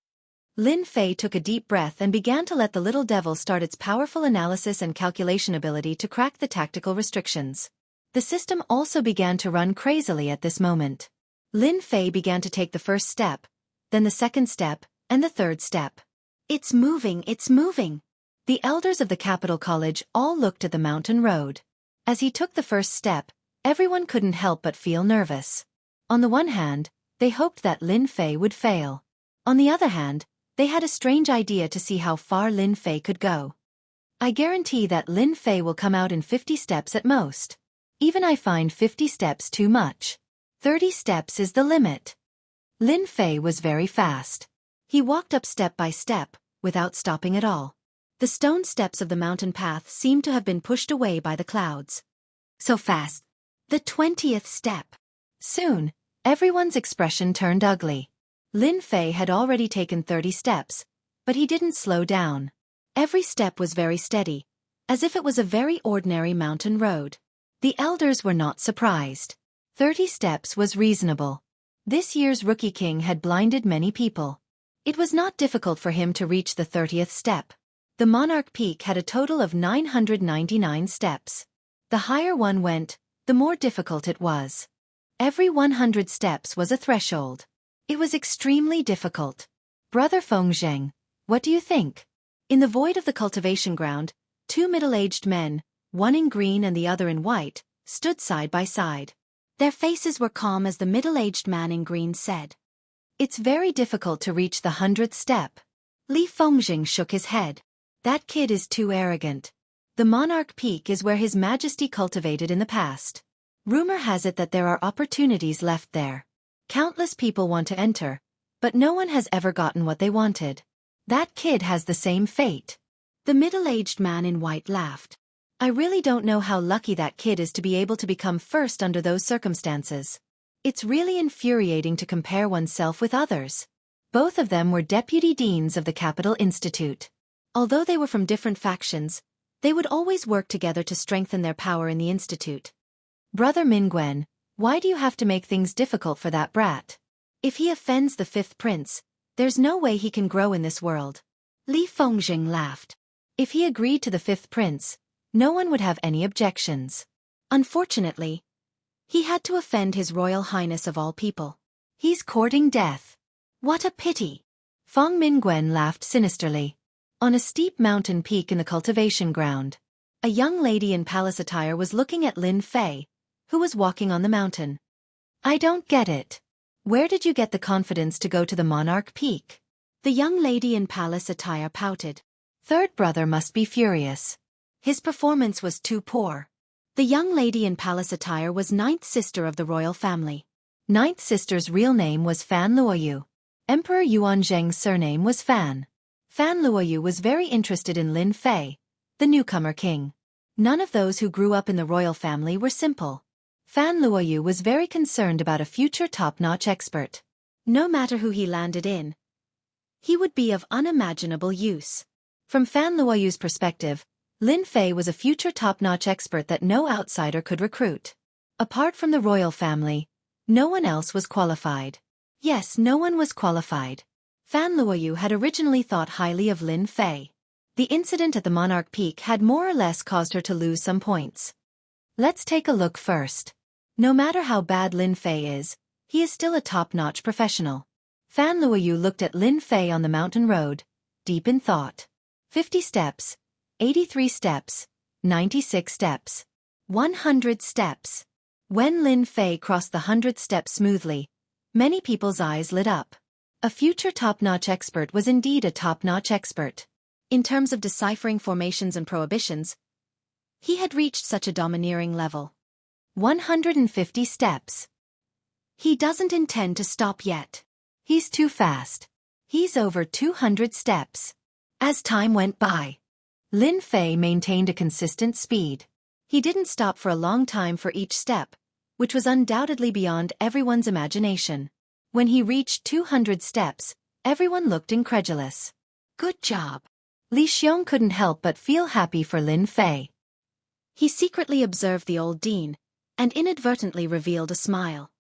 Lin Fei took a deep breath and began to let the little devil start its powerful analysis and calculation ability to crack the tactical restrictions. The system also began to run crazily at this moment. Lin Fei began to take the first step, then the second step, and the third step. It's moving, it's moving. The elders of the capital college all looked at the mountain road. As he took the first step, everyone couldn't help but feel nervous. On the one hand, they hoped that Lin Fei would fail. On the other hand, they had a strange idea to see how far Lin Fei could go. "I guarantee that Lin Fei will come out in 50 steps at most. Even I find 50 steps too much. 30 steps is the limit." Lin Fei was very fast. He walked up step by step, without stopping at all. The stone steps of the mountain path seemed to have been pushed away by the clouds. So fast. The 20th step. Soon, everyone's expression turned ugly. Lin Fei had already taken 30 steps, but he didn't slow down. Every step was very steady, as if it was a very ordinary mountain road. The elders were not surprised. 30 steps was reasonable. This year's rookie king had blinded many people. It was not difficult for him to reach the 30th step. The Monarch Peak had a total of 999 steps. The higher one went, the more difficult it was. Every 100 steps was a threshold. It was extremely difficult. "Brother Fengzheng, what do you think?" In the void of the cultivation ground, two middle-aged men, one in green and the other in white, stood side by side. Their faces were calm as the middle-aged man in green said, "It's very difficult to reach the 100th step." Li Fengzheng shook his head. "That kid is too arrogant. The Monarch Peak is where His Majesty cultivated in the past. Rumor has it that there are opportunities left there. Countless people want to enter, but no one has ever gotten what they wanted. That kid has the same fate." The middle-aged man in white laughed. "I really don't know how lucky that kid is to be able to become first under those circumstances. It's really infuriating to compare oneself with others." Both of them were deputy deans of the Capital Institute. Although they were from different factions, they would always work together to strengthen their power in the institute. "Brother Mingwen, why do you have to make things difficult for that brat? If he offends the 5th prince, there's no way he can grow in this world." Li Fengzheng laughed. If he agreed to the 5th prince, no one would have any objections. Unfortunately, he had to offend His Royal Highness of all people. He's courting death. What a pity. Feng Mingwen laughed sinisterly. On a steep mountain peak in the cultivation ground, a young lady in palace attire was looking at Lin Fei, who was walking on the mountain. "I don't get it. Where did you get the confidence to go to the Monarch Peak?" The young lady in palace attire pouted. Third brother must be furious. His performance was too poor. The young lady in palace attire was 9th sister of the royal family. 9th sister's real name was Fan Luoyu. Emperor Yuanzheng's surname was Fan. Fan Luoyu was very interested in Lin Fei, the newcomer king. None of those who grew up in the royal family were simple. Fan Luoyu was very concerned about a future top-notch expert. No matter who he landed in, he would be of unimaginable use. From Fan Luoyu's perspective, Lin Fei was a future top-notch expert that no outsider could recruit. Apart from the royal family, no one else was qualified. Yes, no one was qualified. Fan Luoyu had originally thought highly of Lin Fei. The incident at the Monarch Peak had more or less caused her to lose some points. Let's take a look first. No matter how bad Lin Fei is, he is still a top-notch professional. Fan Luoyu looked at Lin Fei on the mountain road, deep in thought. 50 steps, 83 steps, 96 steps, 100 steps. When Lin Fei crossed the 100th step smoothly, many people's eyes lit up. A future top-notch expert was indeed a top-notch expert. In terms of deciphering formations and prohibitions, he had reached such a domineering level. 150 steps. He doesn't intend to stop yet. He's too fast. He's over 200 steps. As time went by, Lin Fei maintained a consistent speed. He didn't stop for a long time for each step, which was undoubtedly beyond everyone's imagination. When he reached 200 steps, everyone looked incredulous. Good job. Li Xiong couldn't help but feel happy for Lin Fei. He secretly observed the old dean, and inadvertently revealed a smile.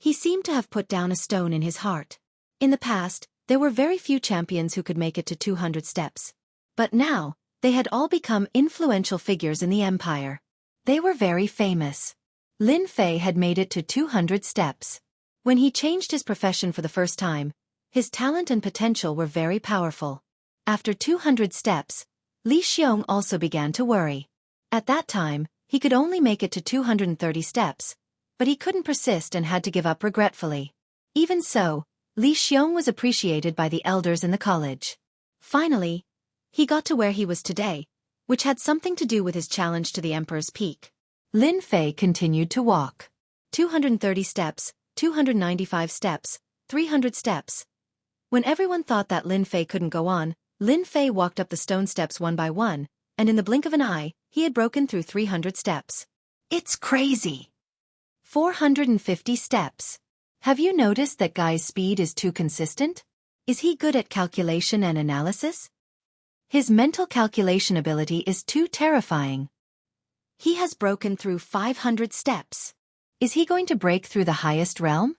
He seemed to have put down a stone in his heart. In the past, there were very few champions who could make it to 200 steps. But now, they had all become influential figures in the empire. They were very famous. Lin Fei had made it to 200 steps. When he changed his profession for the first time, his talent and potential were very powerful. After 200 steps, Li Xiong also began to worry. At that time, he could only make it to 230 steps, but he couldn't persist and had to give up regretfully. Even so, Li Xiong was appreciated by the elders in the college. Finally, he got to where he was today, which had something to do with his challenge to the Emperor's Peak. Lin Fei continued to walk. 230 steps, 295 steps, 300 steps. When everyone thought that Lin Fei couldn't go on, Lin Fei walked up the stone steps one by one, and in the blink of an eye, he had broken through 300 steps. It's crazy! 450 steps. Have you noticed that Guy's speed is too consistent? Is he good at calculation and analysis? His mental calculation ability is too terrifying. He has broken through 500 steps. Is he going to break through the highest realm?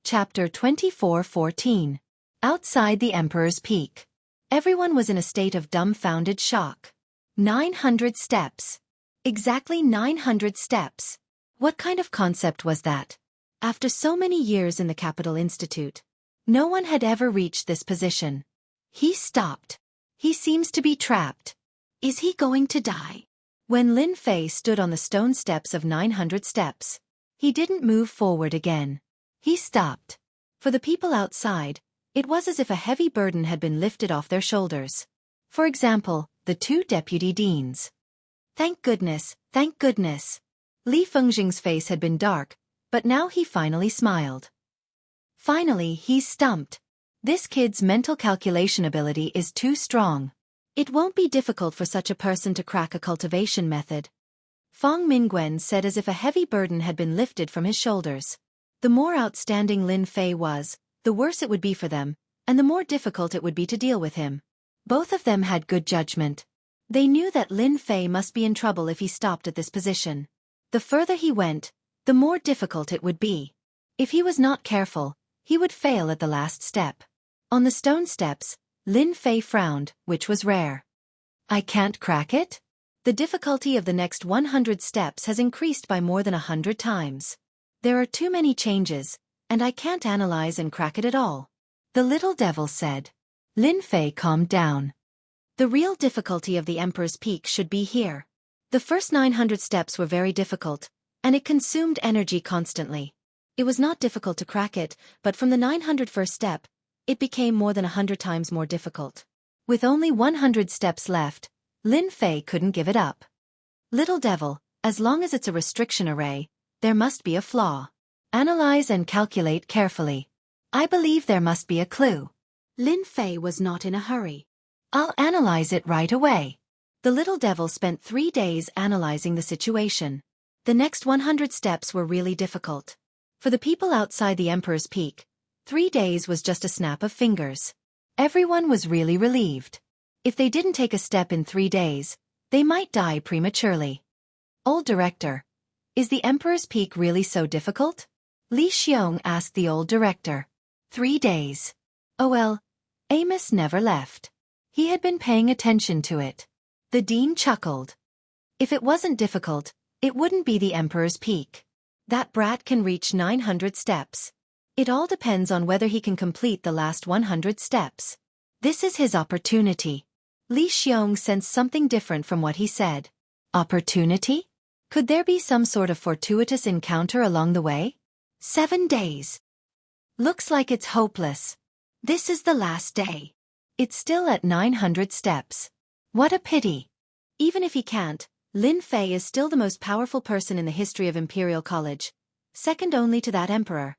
Chapter 24:14. Outside the Emperor's Peak. Everyone was in a state of dumbfounded shock. 900 steps. Exactly 900 steps. What kind of concept was that? After so many years in the Capital Institute, no one had ever reached this position. He stopped. He seems to be trapped. Is he going to die? When Lin Fei stood on the stone steps of 900 steps, he didn't move forward again. He stopped. For the people outside, it was as if a heavy burden had been lifted off their shoulders. For example, the two deputy deans. Thank goodness, thank goodness. Li Fengjing's face had been dark, but now he finally smiled. Finally, he's stumped. This kid's mental calculation ability is too strong. It won't be difficult for such a person to crack a cultivation method. Fong Mingwen said as if a heavy burden had been lifted from his shoulders. The more outstanding Lin Fei was, the worse it would be for them, and the more difficult it would be to deal with him. Both of them had good judgment. They knew that Lin Fei must be in trouble if he stopped at this position. The further he went, the more difficult it would be. If he was not careful, he would fail at the last step. On the stone steps, Lin Fei frowned, which was rare. I can't crack it? The difficulty of the next 100 steps has increased by more than 100 times. There are too many changes, and I can't analyze and crack it at all. The little devil said. Lin Fei calmed down. The real difficulty of the Emperor's Peak should be here. The first 900 steps were very difficult, and it consumed energy constantly. It was not difficult to crack it, but from the 901st step, it became more than 100 times more difficult. With only 100 steps left, Lin Fei couldn't give it up. Little devil, as long as it's a restriction array, there must be a flaw. Analyze and calculate carefully. I believe there must be a clue. Lin Fei was not in a hurry. I'll analyze it right away. The little devil spent 3 days analyzing the situation. The next 100 steps were really difficult. For the people outside the Emperor's Peak, 3 days was just a snap of fingers. Everyone was really relieved. If they didn't take a step in 3 days, they might die prematurely. Old director, is the Emperor's Peak really so difficult? Li Xiong asked the old director. 3 days. Oh well, Amos never left. He had been paying attention to it. The dean chuckled. If it wasn't difficult, It wouldn't be the Emperor's peak. That brat can reach 900 steps. It all depends on whether he can complete the last 100 steps. This is his opportunity. Li Xiong sensed something different from what he said. Opportunity? Could there be some sort of fortuitous encounter along the way? 7 days. Looks like it's hopeless. This is the last day. It's still at 900 steps. What a pity. Even if he can't, Lin Fei is still the most powerful person in the history of Imperial College, second only to that emperor.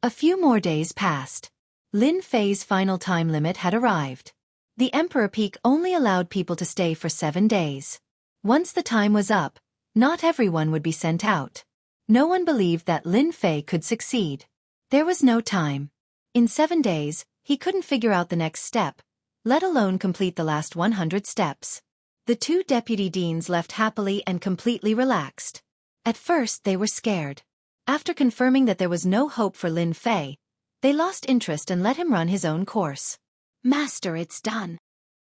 A few more days passed. Lin Fei's final time limit had arrived. The Emperor Peak only allowed people to stay for 7 days. Once the time was up, not everyone would be sent out. No one believed that Lin Fei could succeed. There was no time. In 7 days, he couldn't figure out the next step, let alone complete the last 100 steps. The 2 deputy deans left happily and completely relaxed. At first they were scared. After confirming that there was no hope for Lin Fei, they lost interest and let him run his own course. Master, it's done.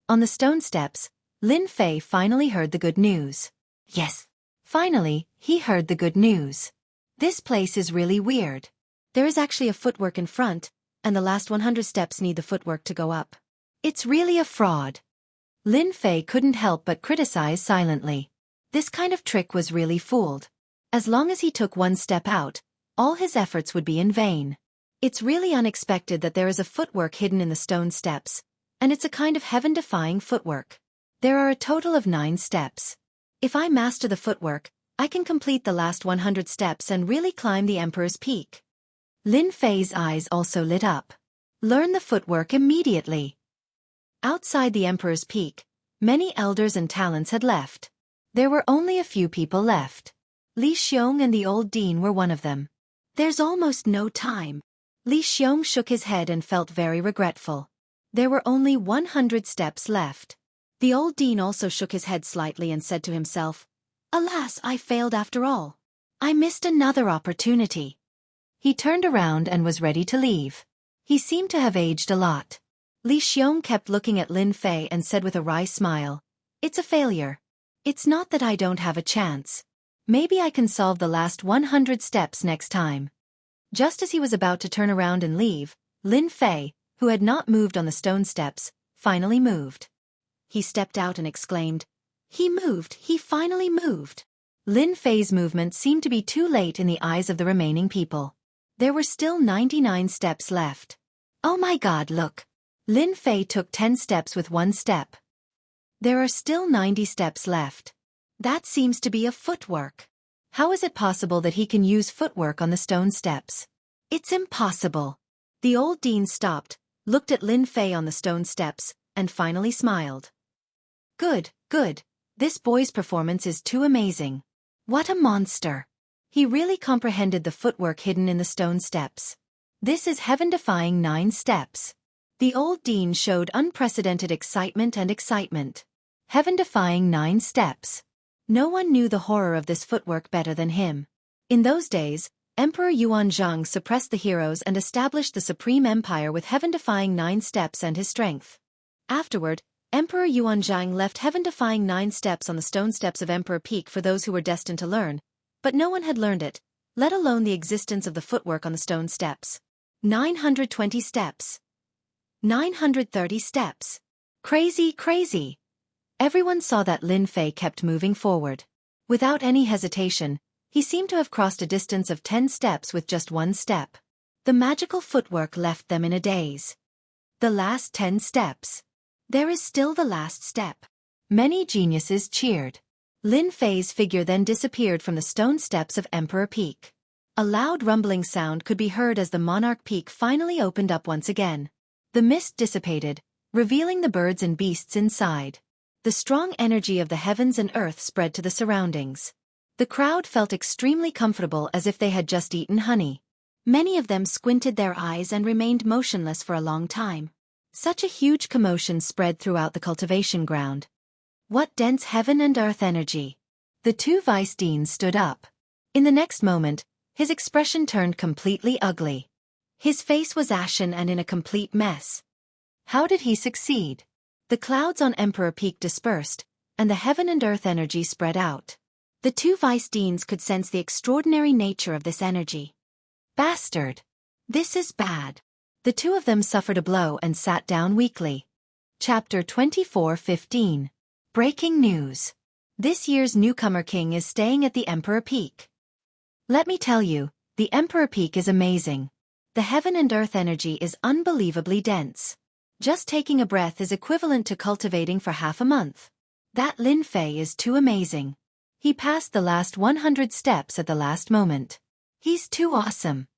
On the stone steps, Lin Fei finally heard the good news. Yes. Finally, he heard the good news. This place is really weird. There is actually a footwork in front, and the last 100 steps need the footwork to go up. It's really a fraud. Lin Fei couldn't help but criticize silently. This kind of trick was really fooled. As long as he took 1 step out, all his efforts would be in vain. It's really unexpected that there is a footwork hidden in the stone steps, and it's a kind of heaven-defying footwork. There are a total of 9 steps. If I master the footwork, I can complete the last 100 steps and really climb the Emperor's Peak. Lin Fei's eyes also lit up. Learn the footwork immediately. Outside the Emperor's Peak, many elders and talents had left. There were only a few people left. Li Xiong and the old dean were one of them. There's almost no time. Li Xiong shook his head and felt very regretful. There were only 100 steps left. The old dean also shook his head slightly and said to himself, Alas, I failed after all. I missed another opportunity. He turned around and was ready to leave. He seemed to have aged a lot. Li Xiong kept looking at Lin Fei and said with a wry smile, It's a failure. It's not that I don't have a chance. Maybe I can solve the last 100 steps next time. Just as he was about to turn around and leave, Lin Fei, who had not moved on the stone steps, finally moved. He stepped out and exclaimed, He moved, he finally moved. Lin Fei's movement seemed to be too late in the eyes of the remaining people. There were still 99 steps left. Oh my God, look. Lin Fei took 10 steps with 1 step. There are still 90 steps left. That seems to be a footwork. How is it possible that he can use footwork on the stone steps? It's impossible. The old dean stopped, looked at Lin Fei on the stone steps, and finally smiled. Good, good. This boy's performance is too amazing. What a monster. He really comprehended the footwork hidden in the stone steps. This is heaven-defying 9 steps. The old dean showed unprecedented excitement and excitement. Heaven-defying 9 steps. No one knew the horror of this footwork better than him. In those days, Emperor Yuanzhang suppressed the heroes and established the supreme empire with heaven-defying 9 steps and his strength. Afterward, Emperor Yuanzhang left heaven-defying 9 steps on the stone steps of Emperor Peak for those who were destined to learn, but no one had learned it, let alone the existence of the footwork on the stone steps. 920 steps. 930 steps. Crazy, crazy. Everyone saw that Lin Fei kept moving forward. Without any hesitation, he seemed to have crossed a distance of 10 steps with just 1 step. The magical footwork left them in a daze. The last 10 steps. There is still the last step. Many geniuses cheered. Lin Fei's figure then disappeared from the stone steps of Emperor Peak. A loud rumbling sound could be heard as the Monarch Peak finally opened up once again. The mist dissipated, revealing the birds and beasts inside. The strong energy of the heavens and earth spread to the surroundings. The crowd felt extremely comfortable as if they had just eaten honey. Many of them squinted their eyes and remained motionless for a long time. Such a huge commotion spread throughout the cultivation ground. What dense heaven and earth energy! The 2 vice deans stood up. In the next moment, his expression turned completely ugly. His face was ashen and in a complete mess. How did he succeed? The clouds on Emperor Peak dispersed, and the heaven and earth energy spread out. The two vice deans could sense the extraordinary nature of this energy. Bastard! This is bad. The two of them suffered a blow and sat down weakly. Chapter 24:15. Breaking news. This year's newcomer king is staying at the Emperor Peak. Let me tell you, the Emperor Peak is amazing. The heaven and earth energy is unbelievably dense. Just taking a breath is equivalent to cultivating for half a month. That Lin Fei is too amazing. He passed the last 100 steps at the last moment. He's too awesome.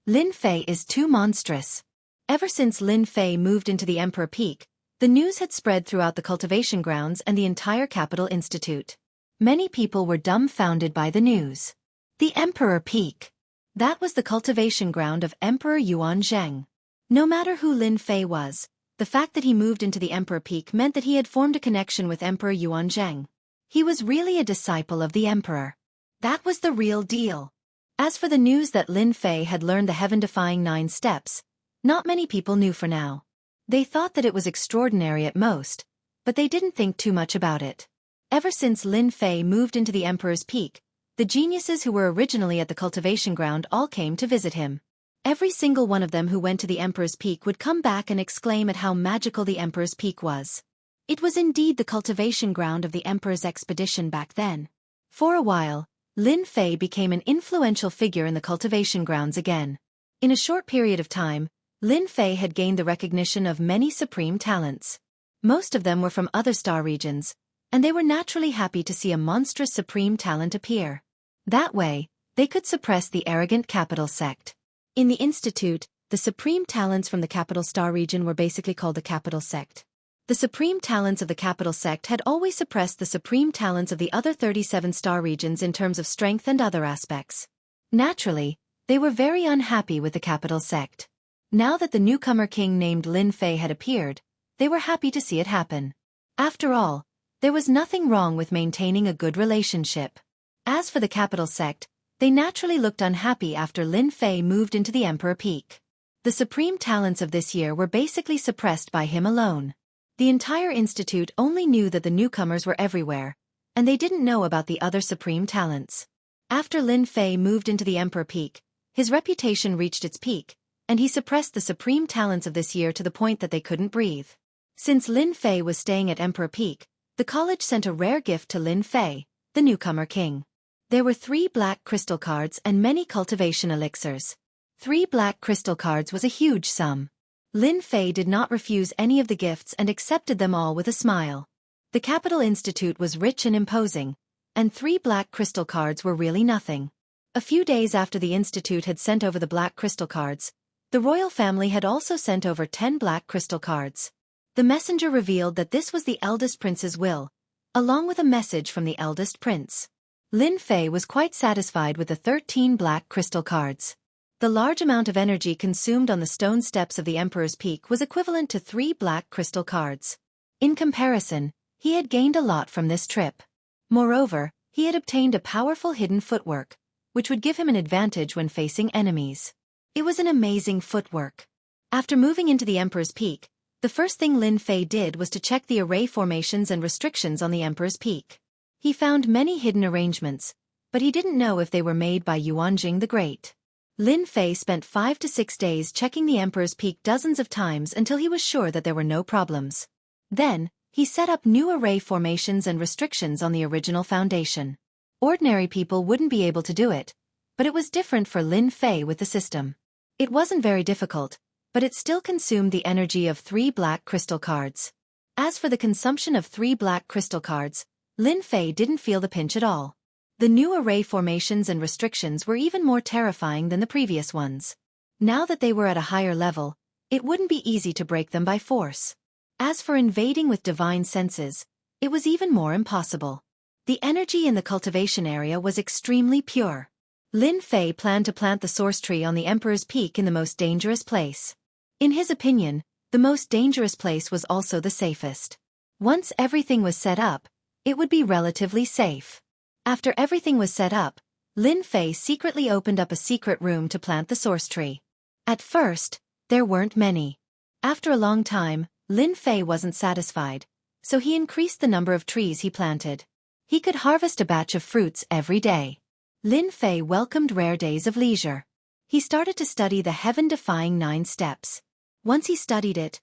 Lin Fei is too monstrous. Ever since Lin Fei moved into the Emperor Peak, the news had spread throughout the cultivation grounds and the entire Capital Institute. Many people were dumbfounded by the news. The Emperor Peak. That was the cultivation ground of Emperor Yuan Zheng. No matter who Lin Fei was, the fact that he moved into the Emperor Peak meant that he had formed a connection with Emperor Yuan Zheng. He was really a disciple of the Emperor. That was the real deal. As for the news that Lin Fei had learned the heaven-defying 9 steps, not many people knew for now. They thought that it was extraordinary at most, but they didn't think too much about it. Ever since Lin Fei moved into the Emperor's Peak, the geniuses who were originally at the cultivation ground all came to visit him. Every single one of them who went to the Emperor's Peak would come back and exclaim at how magical the Emperor's Peak was. It was indeed the cultivation ground of the Emperor's expedition back then. For a while, Lin Fei became an influential figure in the cultivation grounds again. In a short period of time, Lin Fei had gained the recognition of many supreme talents. Most of them were from other star regions, and they were naturally happy to see a monstrous supreme talent appear. That way, they could suppress the arrogant capital sect. In the Institute, the supreme talents from the capital star region were basically called the capital sect. The supreme talents of the capital sect had always suppressed the supreme talents of the other 37 star regions in terms of strength and other aspects. Naturally, they were very unhappy with the capital sect. Now that the newcomer king named Lin Fei had appeared, they were happy to see it happen. After all, there was nothing wrong with maintaining a good relationship. As for the capital sect, they naturally looked unhappy after Lin Fei moved into the Emperor Peak. The supreme talents of this year were basically suppressed by him alone. The entire institute only knew that the newcomers were everywhere, and they didn't know about the other supreme talents. After Lin Fei moved into the Emperor Peak, his reputation reached its peak, and he suppressed the supreme talents of this year to the point that they couldn't breathe. Since Lin Fei was staying at Emperor Peak, the college sent a rare gift to Lin Fei, the newcomer king. There were 3 black crystal cards and many cultivation elixirs. 3 black crystal cards was a huge sum. Lin Fei did not refuse any of the gifts and accepted them all with a smile. The Capital Institute was rich and imposing, and 3 black crystal cards were really nothing. A few days after the Institute had sent over the black crystal cards, the royal family had also sent over 10 black crystal cards. The messenger revealed that this was the eldest prince's will, along with a message from the eldest prince. Lin Fei was quite satisfied with the 13 black crystal cards. The large amount of energy consumed on the stone steps of the Emperor's Peak was equivalent to 3 black crystal cards. In comparison, he had gained a lot from this trip. Moreover, he had obtained a powerful hidden footwork, which would give him an advantage when facing enemies. It was an amazing footwork. After moving into the Emperor's Peak, the first thing Lin Fei did was to check the array formations and restrictions on the Emperor's Peak. He found many hidden arrangements, but he didn't know if they were made by Yuanjing the Great. Lin Fei spent 5 to 6 days checking the Emperor's Peak dozens of times until he was sure that there were no problems. Then, he set up new array formations and restrictions on the original foundation. Ordinary people wouldn't be able to do it, but it was different for Lin Fei with the system. It wasn't very difficult, but it still consumed the energy of 3 black crystal cards. As for the consumption of 3 black crystal cards, Lin Fei didn't feel the pinch at all. The new array formations and restrictions were even more terrifying than the previous ones. Now that they were at a higher level, it wouldn't be easy to break them by force. As for invading with divine senses, it was even more impossible. The energy in the cultivation area was extremely pure. Lin Fei planned to plant the source tree on the Emperor's Peak in the most dangerous place. In his opinion, the most dangerous place was also the safest. Once everything was set up, it would be relatively safe. After everything was set up, Lin Fei secretly opened up a secret room to plant the source tree. At first, there weren't many. After a long time, Lin Fei wasn't satisfied, so he increased the number of trees he planted. He could harvest a batch of fruits every day. Lin Fei welcomed rare days of leisure. He started to study the heaven-defying 9 steps. Once he studied it,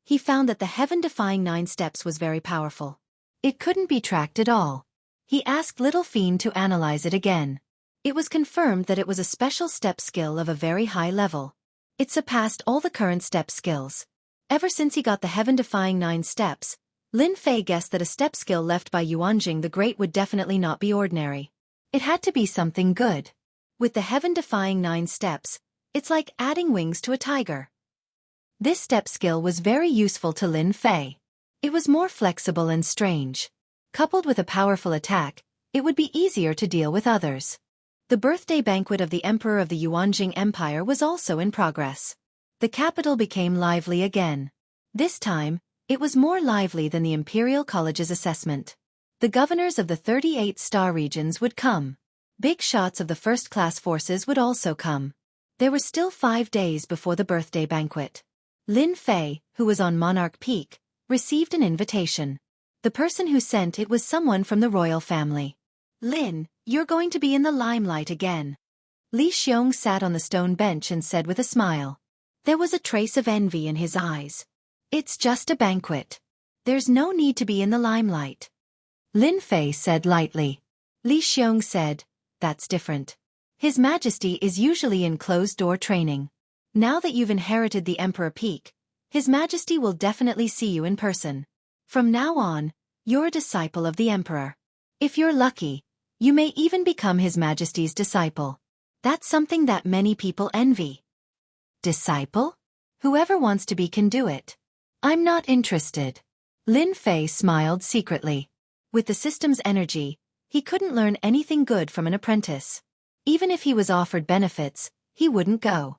he found that the heaven-defying 9 steps was very powerful. It couldn't be tracked at all. He asked Little Fiend to analyze it again. It was confirmed that it was a special step skill of a very high level. It surpassed all the current step skills. Ever since he got the heaven-defying 9 steps, Lin Fei guessed that a step skill left by Yuanjing the Great would definitely not be ordinary. It had to be something good. With the heaven-defying 9 steps, it's like adding wings to a tiger. This step skill was very useful to Lin Fei. It was more flexible and strange. Coupled with a powerful attack, it would be easier to deal with others. The birthday banquet of the Emperor of the Yuanjing Empire was also in progress. The capital became lively again. This time, it was more lively than the Imperial College's assessment. The governors of the 38 star regions would come. Big shots of the first-class forces would also come. There were still 5 days before the birthday banquet. Lin Fei, who was on Monarch Peak, received an invitation. The person who sent it was someone from the royal family. "Lin, you're going to be in the limelight again." Li Xiong sat on the stone bench and said with a smile. There was a trace of envy in his eyes. "It's just a banquet. There's no need to be in the limelight." Lin Fei said lightly. Li Xiong said, "That's different. His Majesty is usually in closed-door training. Now that you've inherited the Emperor Peak, His Majesty will definitely see you in person. From now on, you're a disciple of the Emperor. If you're lucky, you may even become His Majesty's disciple. That's something that many people envy." "Disciple? Whoever wants to be can do it. I'm not interested." Lin Fei smiled secretly. With the system's energy, he couldn't learn anything good from an apprentice. Even if he was offered benefits, he wouldn't go.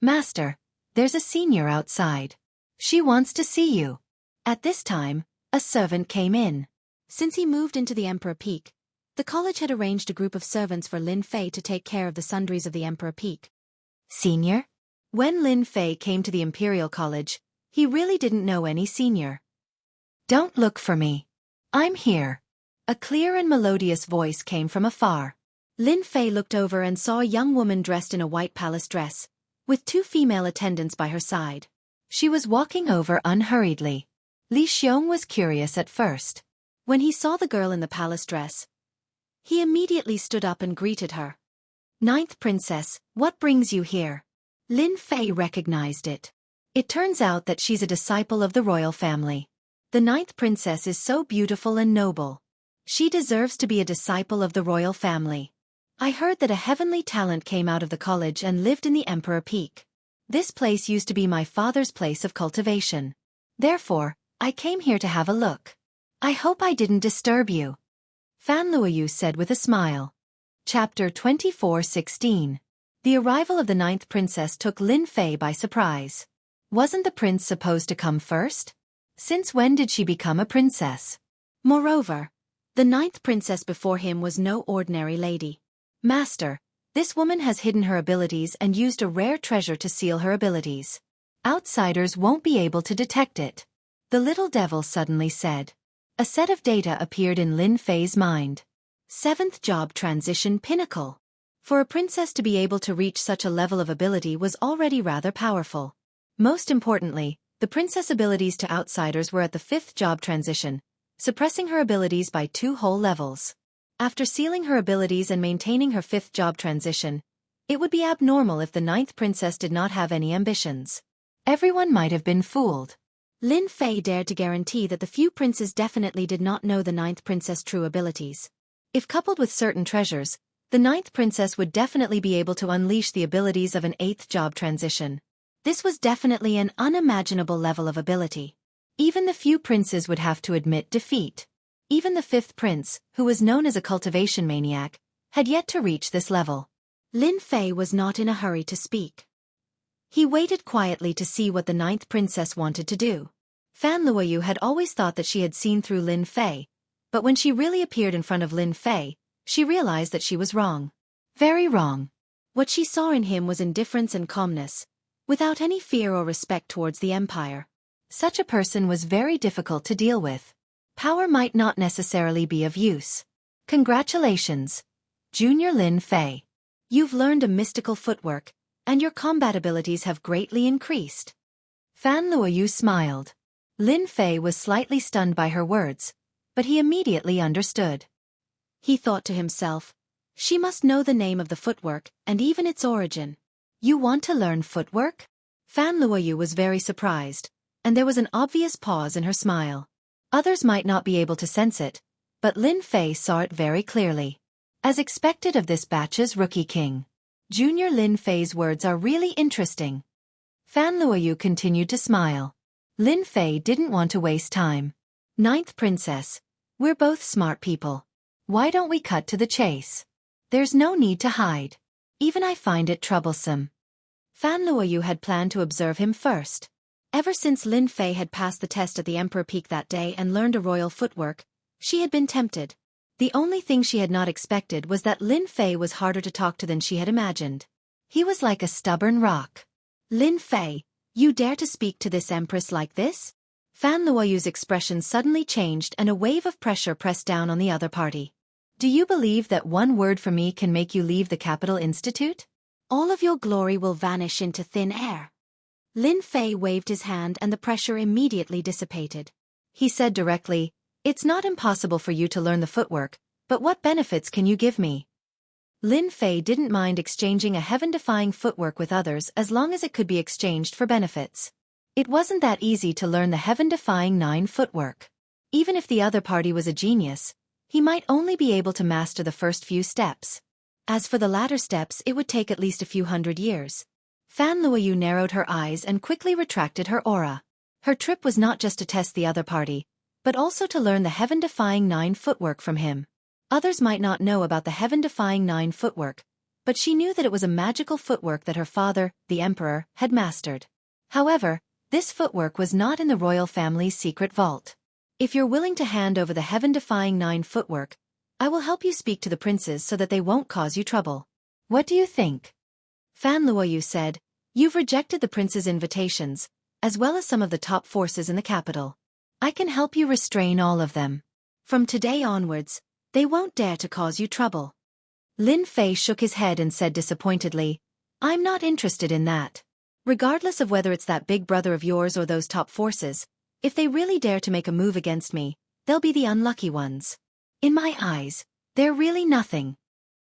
"Master, there's a senior outside. She wants to see you." At this time, a servant came in. Since he moved into the Emperor Peak, the college had arranged a group of servants for Lin Fei to take care of the sundries of the Emperor Peak. "Senior?" When Lin Fei came to the Imperial College, he really didn't know any senior. "Don't look for me. I'm here." A clear and melodious voice came from afar. Lin Fei looked over and saw a young woman dressed in a white palace dress, with 2 female attendants by her side. She was walking over unhurriedly. Li Xiong was curious at first. When he saw the girl in the palace dress, he immediately stood up and greeted her. "Ninth Princess, what brings you here?" Lin Fei recognized it. It turns out that she's a disciple of the royal family. The 9th Princess is so beautiful and noble. She deserves to be a disciple of the royal family. I heard that a heavenly talent came out of the college and lived in the Emperor Peak. This place used to be my father's place of cultivation. Therefore, I came here to have a look. I hope I didn't disturb you." Fan Luoyu said with a smile. Chapter 24:16. The arrival of the 9th Princess took Lin Fei by surprise. Wasn't the prince supposed to come first? Since when did she become a princess? Moreover, the 9th Princess before him was no ordinary lady. "Master, this woman has hidden her abilities and used a rare treasure to seal her abilities. Outsiders won't be able to detect it," the little devil suddenly said. A set of data appeared in Lin Fei's mind. 7th Job Transition Pinnacle. For a princess to be able to reach such a level of ability was already rather powerful. Most importantly, the princess abilities to outsiders were at the 5th Job Transition, suppressing her abilities by 2 whole levels. After sealing her abilities and maintaining her 5th Job Transition, it would be abnormal if the 9th Princess did not have any ambitions. Everyone might have been fooled. Lin Fei dared to guarantee that the few princes definitely did not know the 9th Princess' true abilities. If coupled with certain treasures, the 9th Princess would definitely be able to unleash the abilities of an 8th Job Transition. This was definitely an unimaginable level of ability. Even the few princes would have to admit defeat. Even the 5th prince, who was known as a cultivation maniac, had yet to reach this level. Lin Fei was not in a hurry to speak. He waited quietly to see what the 9th Princess wanted to do. Fan Luoyu had always thought that she had seen through Lin Fei, but when she really appeared in front of Lin Fei, she realized that she was wrong. Very wrong. What she saw in him was indifference and calmness, without any fear or respect towards the empire. Such a person was very difficult to deal with. Power might not necessarily be of use. Congratulations, Junior Lin Fei. You've learned a mystical footwork, and your combat abilities have greatly increased. Fan Luoyu smiled. Lin Fei was slightly stunned by her words, but he immediately understood. He thought to himself, she must know the name of the footwork and even its origin. You want to learn footwork? Fan Luoyu was very surprised, and there was an obvious pause in her smile. Others might not be able to sense it, but Lin Fei saw it very clearly. As expected of this batch's rookie king, Junior Lin Fei's words are really interesting. Fan Luoyu continued to smile. Lin Fei didn't want to waste time. Ninth Princess, we're both smart people. Why don't we cut to the chase? There's no need to hide. Even I find it troublesome. Fan Luoyu had planned to observe him first. Ever since Lin Fei had passed the test at the Emperor Peak that day and learned a royal footwork, she had been tempted. The only thing she had not expected was that Lin Fei was harder to talk to than she had imagined. He was like a stubborn rock. Lin Fei, you dare to speak to this empress like this? Fan Luoyu's expression suddenly changed and a wave of pressure pressed down on the other party. Do you believe that one word from me can make you leave the Capital Institute? All of your glory will vanish into thin air. Lin Fei waved his hand and the pressure immediately dissipated. He said directly, it's not impossible for you to learn the footwork, but what benefits can you give me? Lin Fei didn't mind exchanging a heaven-defying footwork with others as long as it could be exchanged for benefits. It wasn't that easy to learn the heaven-defying 9 footwork. Even if the other party was a genius, he might only be able to master the first few steps. As for the latter steps, it would take at least a few hundred years. Fan Luoyu narrowed her eyes and quickly retracted her aura. Her trip was not just to test the other party, but also to learn the heaven-defying 9 footwork from him. Others might not know about the heaven-defying 9 footwork, but she knew that it was a magical footwork that her father, the Emperor, had mastered. However, this footwork was not in the royal family's secret vault. If you're willing to hand over the heaven-defying 9 footwork, I will help you speak to the princes so that they won't cause you trouble. What do you think? Fan Luoyu said, you've rejected the prince's invitations, as well as some of the top forces in the capital. I can help you restrain all of them. From today onwards, they won't dare to cause you trouble. Lin Fei shook his head and said disappointedly, I'm not interested in that. Regardless of whether it's that big brother of yours or those top forces, if they really dare to make a move against me, they'll be the unlucky ones. In my eyes, they're really nothing.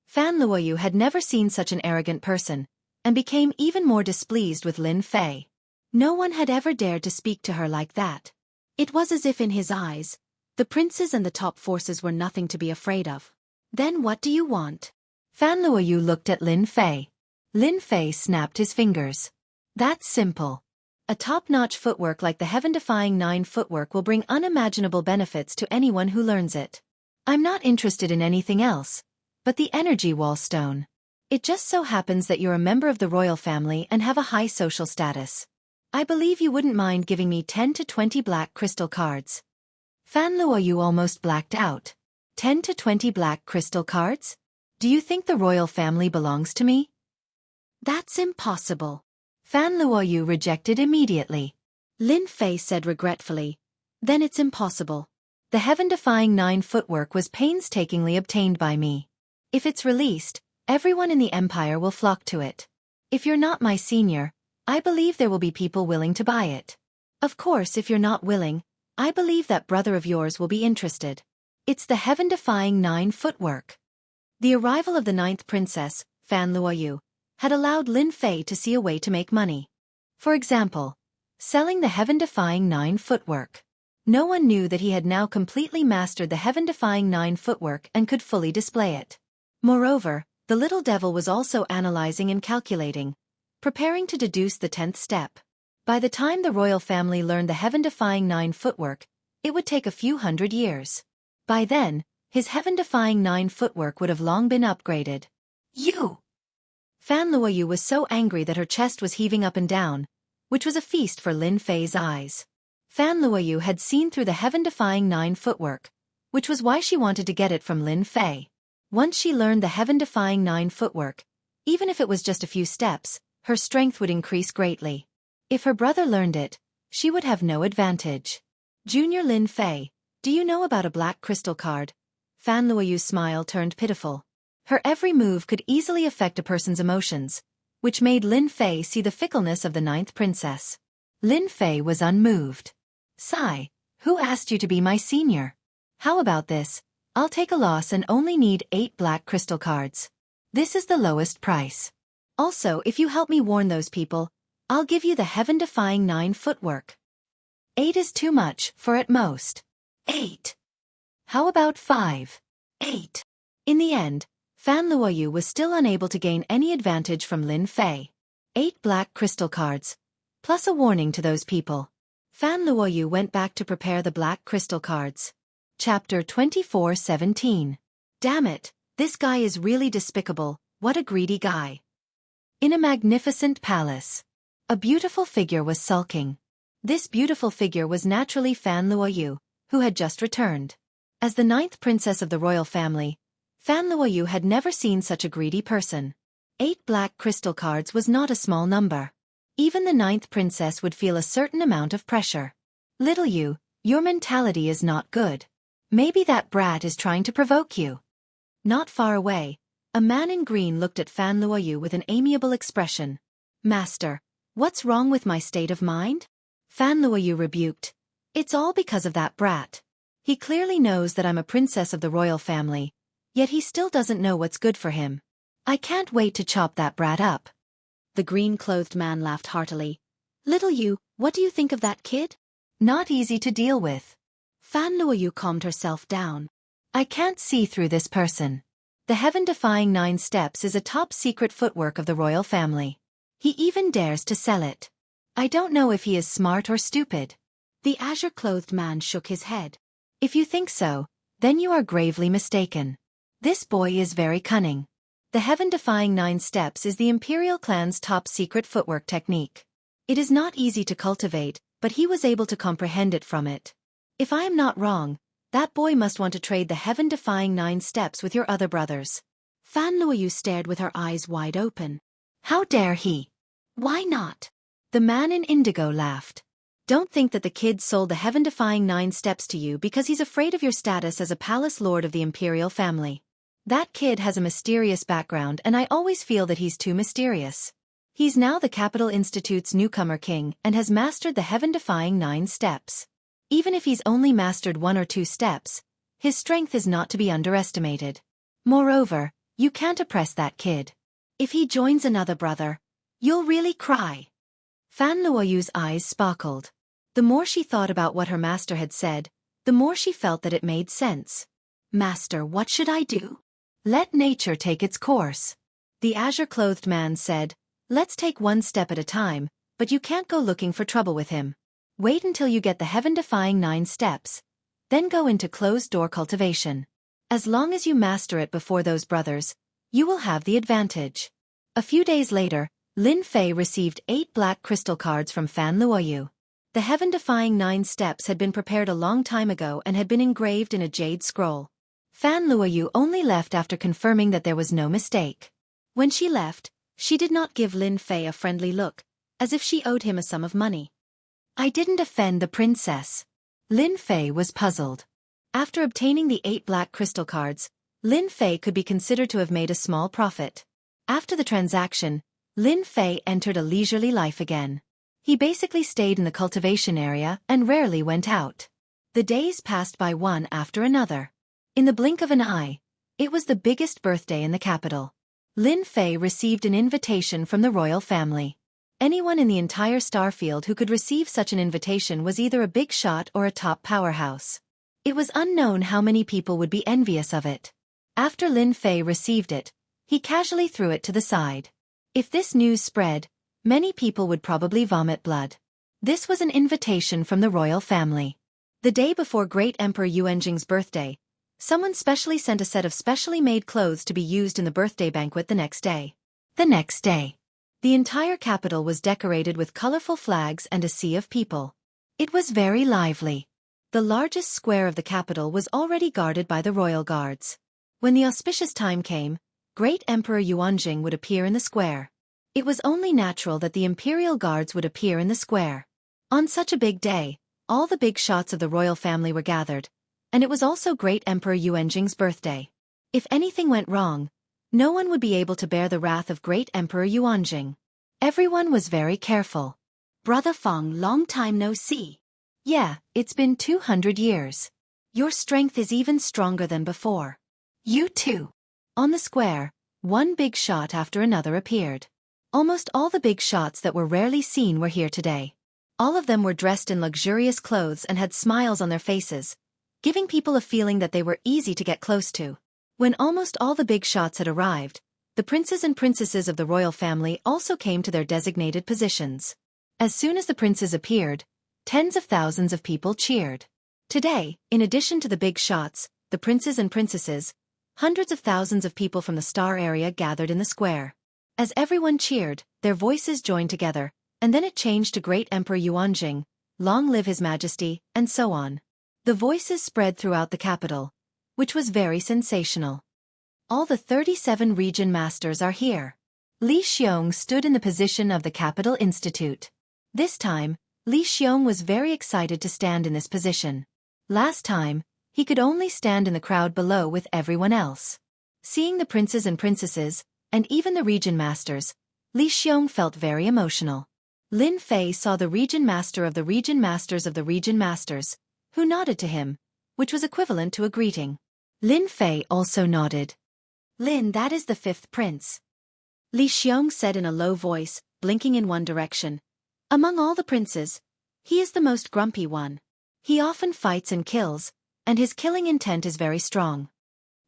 Fan Luoyu had never seen such an arrogant person, and became even more displeased with Lin Fei. No one had ever dared to speak to her like that. It was as if in his eyes, the princes and the top forces were nothing to be afraid of. Then what do you want? Fan Luoyu looked at Lin Fei. Lin Fei snapped his fingers. That's simple. A top-notch footwork like the heaven-defying 9 footwork will bring unimaginable benefits to anyone who learns it. I'm not interested in anything else, but the energy wall stone. It just so happens that you're a member of the royal family and have a high social status. I believe you wouldn't mind giving me 10 to 20 black crystal cards. Fan Luoyu almost blacked out. 10 to 20 black crystal cards? Do you think the royal family belongs to me? That's impossible. Fan Luoyu rejected immediately. Lin Fei said regretfully, then it's impossible. The heaven-defying 9 footwork was painstakingly obtained by me. If it's released, everyone in the empire will flock to it. If you're not my senior, I believe there will be people willing to buy it. Of course, if you're not willing, I believe that brother of yours will be interested. It's the heaven-defying 9 footwork. The arrival of the 9th princess, Fan Luoyu, had allowed Lin Fei to see a way to make money. For example, selling the heaven-defying 9 footwork. No one knew that he had now completely mastered the heaven-defying 9 footwork and could fully display it. Moreover, the little devil was also analyzing and calculating, preparing to deduce the 10th step. By the time the royal family learned the heaven-defying 9 footwork, it would take a few hundred years. By then, his heaven-defying 9 footwork would have long been upgraded. You! Fan Luoyu was so angry that her chest was heaving up and down, which was a feast for Lin Fei's eyes. Fan Luoyu had seen through the heaven-defying 9 footwork, which was why she wanted to get it from Lin Fei. Once she learned the heaven-defying 9 footwork, even if it was just a few steps, her strength would increase greatly. If her brother learned it, she would have no advantage. Junior Lin Fei, do you know about a black crystal card? Fan Luoyu's smile turned pitiful. Her every move could easily affect a person's emotions, which made Lin Fei see the fickleness of the ninth princess. Lin Fei was unmoved. Sigh, who asked you to be my senior? How about this? I'll take a loss and only need 8 black crystal cards. This is the lowest price. Also, if you help me warn those people, I'll give you the heaven-defying 9 footwork. 8 is too much, for at most 8. How about 5? 8. In the end, Fan Luoyu was still unable to gain any advantage from Lin Fei. 8 black crystal cards, plus a warning to those people. Fan Luoyu went back to prepare the black crystal cards. Chapter 24:17. Damn it, this guy is really despicable, what a greedy guy. In a magnificent palace, a beautiful figure was sulking. This beautiful figure was naturally Fan Luoyu, who had just returned. As the 9th princess of the royal family, Fan Luoyu had never seen such a greedy person. 8 black crystal cards was not a small number. Even the 9th princess would feel a certain amount of pressure. Little you, your mentality is not good. Maybe that brat is trying to provoke you. Not far away, a man in green looked at Fan Luoyu with an amiable expression. Master, what's wrong with my state of mind? Fan Luoyu rebuked. It's all because of that brat. He clearly knows that I'm a princess of the royal family, yet he still doesn't know what's good for him. I can't wait to chop that brat up. The green-clothed man laughed heartily. Little you, what do you think of that kid? Not easy to deal with. Fan Luoyu calmed herself down. I can't see through this person. The heaven-defying 9 steps is a top-secret footwork of the royal family. He even dares to sell it. I don't know if he is smart or stupid. The azure-clothed man shook his head. If you think so, then you are gravely mistaken. This boy is very cunning. The heaven-defying 9 steps is the imperial clan's top-secret footwork technique. It is not easy to cultivate, but he was able to comprehend it from it. If I am not wrong, that boy must want to trade the heaven-defying 9 steps with your other brothers. Fan Luoyu stared with her eyes wide open. How dare he? Why not? The man in indigo laughed. Don't think that the kid sold the heaven-defying 9 steps to you because he's afraid of your status as a palace lord of the imperial family. That kid has a mysterious background and I always feel that he's too mysterious. He's now the Capital Institute's newcomer king and has mastered the heaven-defying 9 steps. Even if he's only mastered 1 or 2 steps, his strength is not to be underestimated. Moreover, you can't oppress that kid. If he joins another brother, you'll really cry. Fan Luoyu's eyes sparkled. The more she thought about what her master had said, the more she felt that it made sense. Master, what should I do? Let nature take its course. The azure-clothed man said, let's take 1 step at a time, but you can't go looking for trouble with him. Wait until you get the heaven-defying 9 steps, then go into closed-door cultivation. As long as you master it before those brothers, you will have the advantage. A few days later, Lin Fei received 8 black crystal cards from Fan Luoyu. The heaven-defying 9 steps had been prepared a long time ago and had been engraved in a jade scroll. Fan Luoyu only left after confirming that there was no mistake. When she left, she did not give Lin Fei a friendly look, as if she owed him a sum of money. I didn't offend the princess. Lin Fei was puzzled. After obtaining the 8 black crystal cards, Lin Fei could be considered to have made a small profit. After the transaction, Lin Fei entered a leisurely life again. He basically stayed in the cultivation area and rarely went out. The days passed by one after another. In the blink of an eye, it was the biggest birthday in the capital. Lin Fei received an invitation from the royal family. Anyone in the entire Starfield who could receive such an invitation was either a big shot or a top powerhouse. It was unknown how many people would be envious of it. After Lin Fei received it, he casually threw it to the side. If this news spread, many people would probably vomit blood. This was an invitation from the royal family. The day before Great Emperor Yuanjing's birthday, someone specially sent a set of specially made clothes to be used in the birthday banquet the next day. The next day, the entire capital was decorated with colorful flags and a sea of people. It was very lively. The largest square of the capital was already guarded by the royal guards. When the auspicious time came, Great Emperor Yuanjing would appear in the square. It was only natural that the imperial guards would appear in the square. On such a big day, all the big shots of the royal family were gathered, and it was also Great Emperor Yuanjing's birthday. If anything went wrong, no one would be able to bear the wrath of Great Emperor Yuanjing. Everyone was very careful. Brother Feng, long time no see. Yeah, it's been 200 years. Your strength is even stronger than before. You too. On the square, one big shot after another appeared. Almost all the big shots that were rarely seen were here today. All of them were dressed in luxurious clothes and had smiles on their faces, giving people a feeling that they were easy to get close to. When almost all the big shots had arrived, the princes and princesses of the royal family also came to their designated positions. As soon as the princes appeared, tens of thousands of people cheered. Today, in addition to the big shots, the princes and princesses, hundreds of thousands of people from the star area gathered in the square. As everyone cheered, their voices joined together, and then it changed to Great Emperor Yuanjing, long live His Majesty, and so on. The voices spread throughout the capital, which was very sensational. All the 37 region masters are here. Li Xiong stood in the position of the Capital Institute. This time, Li Xiong was very excited to stand in this position. Last time, he could only stand in the crowd below with everyone else. Seeing the princes and princesses, and even the region masters, Li Xiong felt very emotional. Lin Fei saw the region master of the region masters of the region masters, who nodded to him, which was equivalent to a greeting. Lin Fei also nodded. Lin, that is the 5th prince. Li Xiong said in a low voice, blinking in one direction. Among all the princes, he is the most grumpy one. He often fights and kills, and his killing intent is very strong.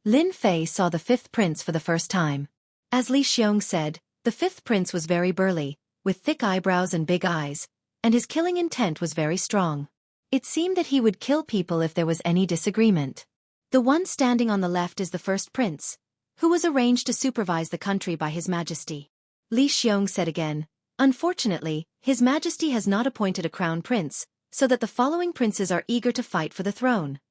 Lin Fei saw the 5th prince for the first time. As Li Xiong said, the 5th prince was very burly, with thick eyebrows and big eyes, and his killing intent was very strong. It seemed that he would kill people if there was any disagreement. The one standing on the left is the 1st prince, who was arranged to supervise the country by His Majesty. Li Xiong said again, unfortunately, His Majesty has not appointed a crown prince, so that the following princes are eager to fight for the throne.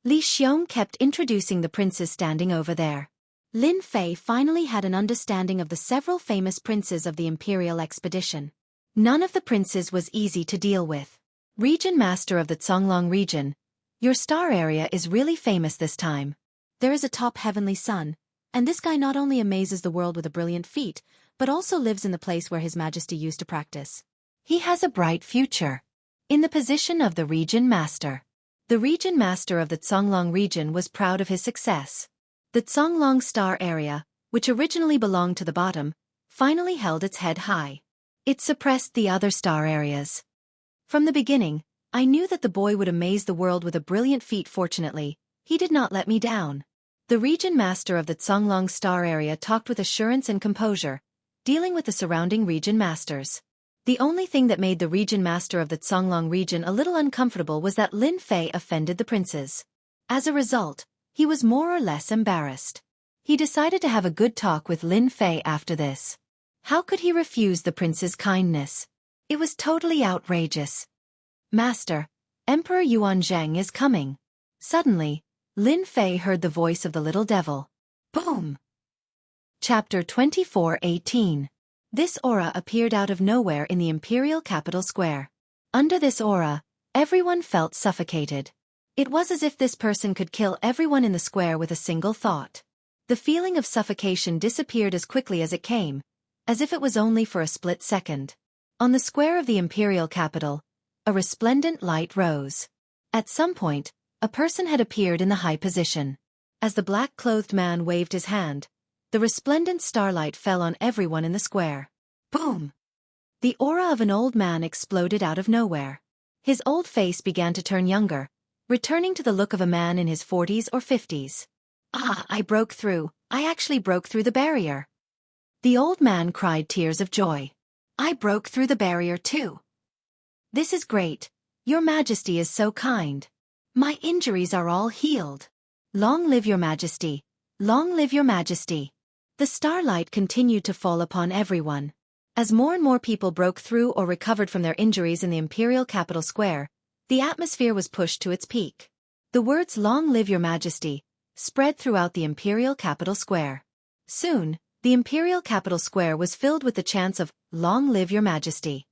Li Xiong kept introducing the princes standing over there. Lin Fei finally had an understanding of the several famous princes of the imperial expedition. None of the princes was easy to deal with. Region Master of the Zonglong region, your star area is really famous this time. There is a top heavenly sun, and this guy not only amazes the world with a brilliant feat, but also lives in the place where His Majesty used to practice. He has a bright future. In the position of the Region Master. The Region Master of the Zonglong region was proud of his success. The Zonglong star area, which originally belonged to the bottom, finally held its head high. It suppressed the other star areas. From the beginning, I knew that the boy would amaze the world with a brilliant feat. Fortunately, he did not let me down. The Region Master of the Zonglong star area talked with assurance and composure, dealing with the surrounding Region Masters. The only thing that made the Region Master of the Zonglong region a little uncomfortable was that Lin Fei offended the princes. As a result, he was more or less embarrassed. He decided to have a good talk with Lin Fei after this. How could he refuse the prince's kindness? It was totally outrageous. Master, Emperor Yuanzhang is coming. Suddenly, Lin Fei heard the voice of the little devil. Boom! Chapter 24:18. This aura appeared out of nowhere in the imperial capital square. Under this aura, everyone felt suffocated. It was as if this person could kill everyone in the square with a single thought. The feeling of suffocation disappeared as quickly as it came, as if it was only for a split second. On the square of the imperial capital, a resplendent light rose. At some point, a person had appeared in the high position. As the black-clothed man waved his hand, the resplendent starlight fell on everyone in the square. Boom! The aura of an old man exploded out of nowhere. His old face began to turn younger, returning to the look of a man in his 40s or 50s. Ah, I broke through. I actually broke through the barrier. The old man cried tears of joy. I broke through the barrier too. This is great. Your Majesty is so kind. My injuries are all healed. Long live your Majesty. Long live your Majesty. The starlight continued to fall upon everyone. As more and more people broke through or recovered from their injuries in the imperial capital square, the atmosphere was pushed to its peak. The words "Long live your Majesty" spread throughout the imperial capital square. Soon, the imperial capital square was filled with the chants of "Long live your Majesty.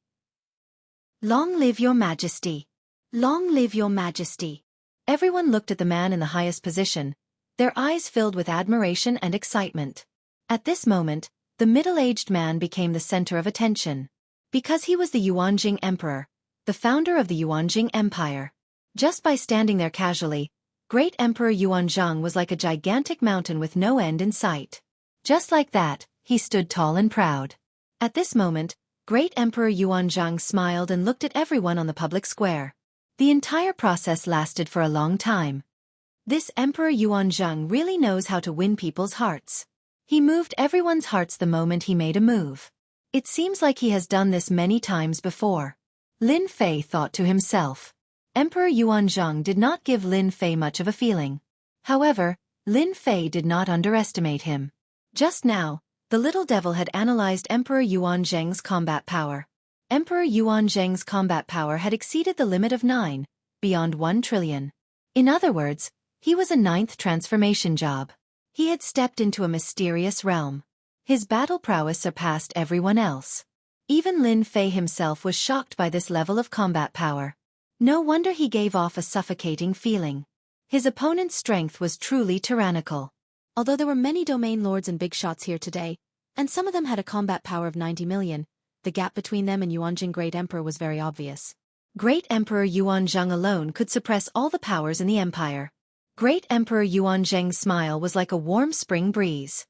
Long live your Majesty. Long live your Majesty." Everyone looked at the man in the highest position, their eyes filled with admiration and excitement. At this moment, the middle-aged man became the center of attention. Because he was the Yuanjing Emperor, the founder of the Yuanjing Empire. Just by standing there casually, Great Emperor Yuanzhang was like a gigantic mountain with no end in sight. Just like that, he stood tall and proud. At this moment, Great Emperor Yuanzhang smiled and looked at everyone on the public square. The entire process lasted for a long time. This Emperor Yuanzhang really knows how to win people's hearts. He moved everyone's hearts the moment he made a move. It seems like he has done this many times before. Lin Fei thought to himself. Emperor Yuanzhang did not give Lin Fei much of a feeling. However, Lin Fei did not underestimate him. Just now, the little devil had analyzed Emperor Yuanzhang's combat power. Emperor Yuanzhang's combat power had exceeded the limit of 9, beyond 1 trillion. In other words, he was a 9th transformation job. He had stepped into a mysterious realm. His battle prowess surpassed everyone else. Even Lin Fei himself was shocked by this level of combat power. No wonder he gave off a suffocating feeling. His opponent's strength was truly tyrannical. Although there were many domain lords and big shots here today, and some of them had a combat power of 90 million, the gap between them and Yuanjing Great Emperor was very obvious. Great Emperor Yuanzhang alone could suppress all the powers in the empire. Great Emperor Yuanzhang's smile was like a warm spring breeze.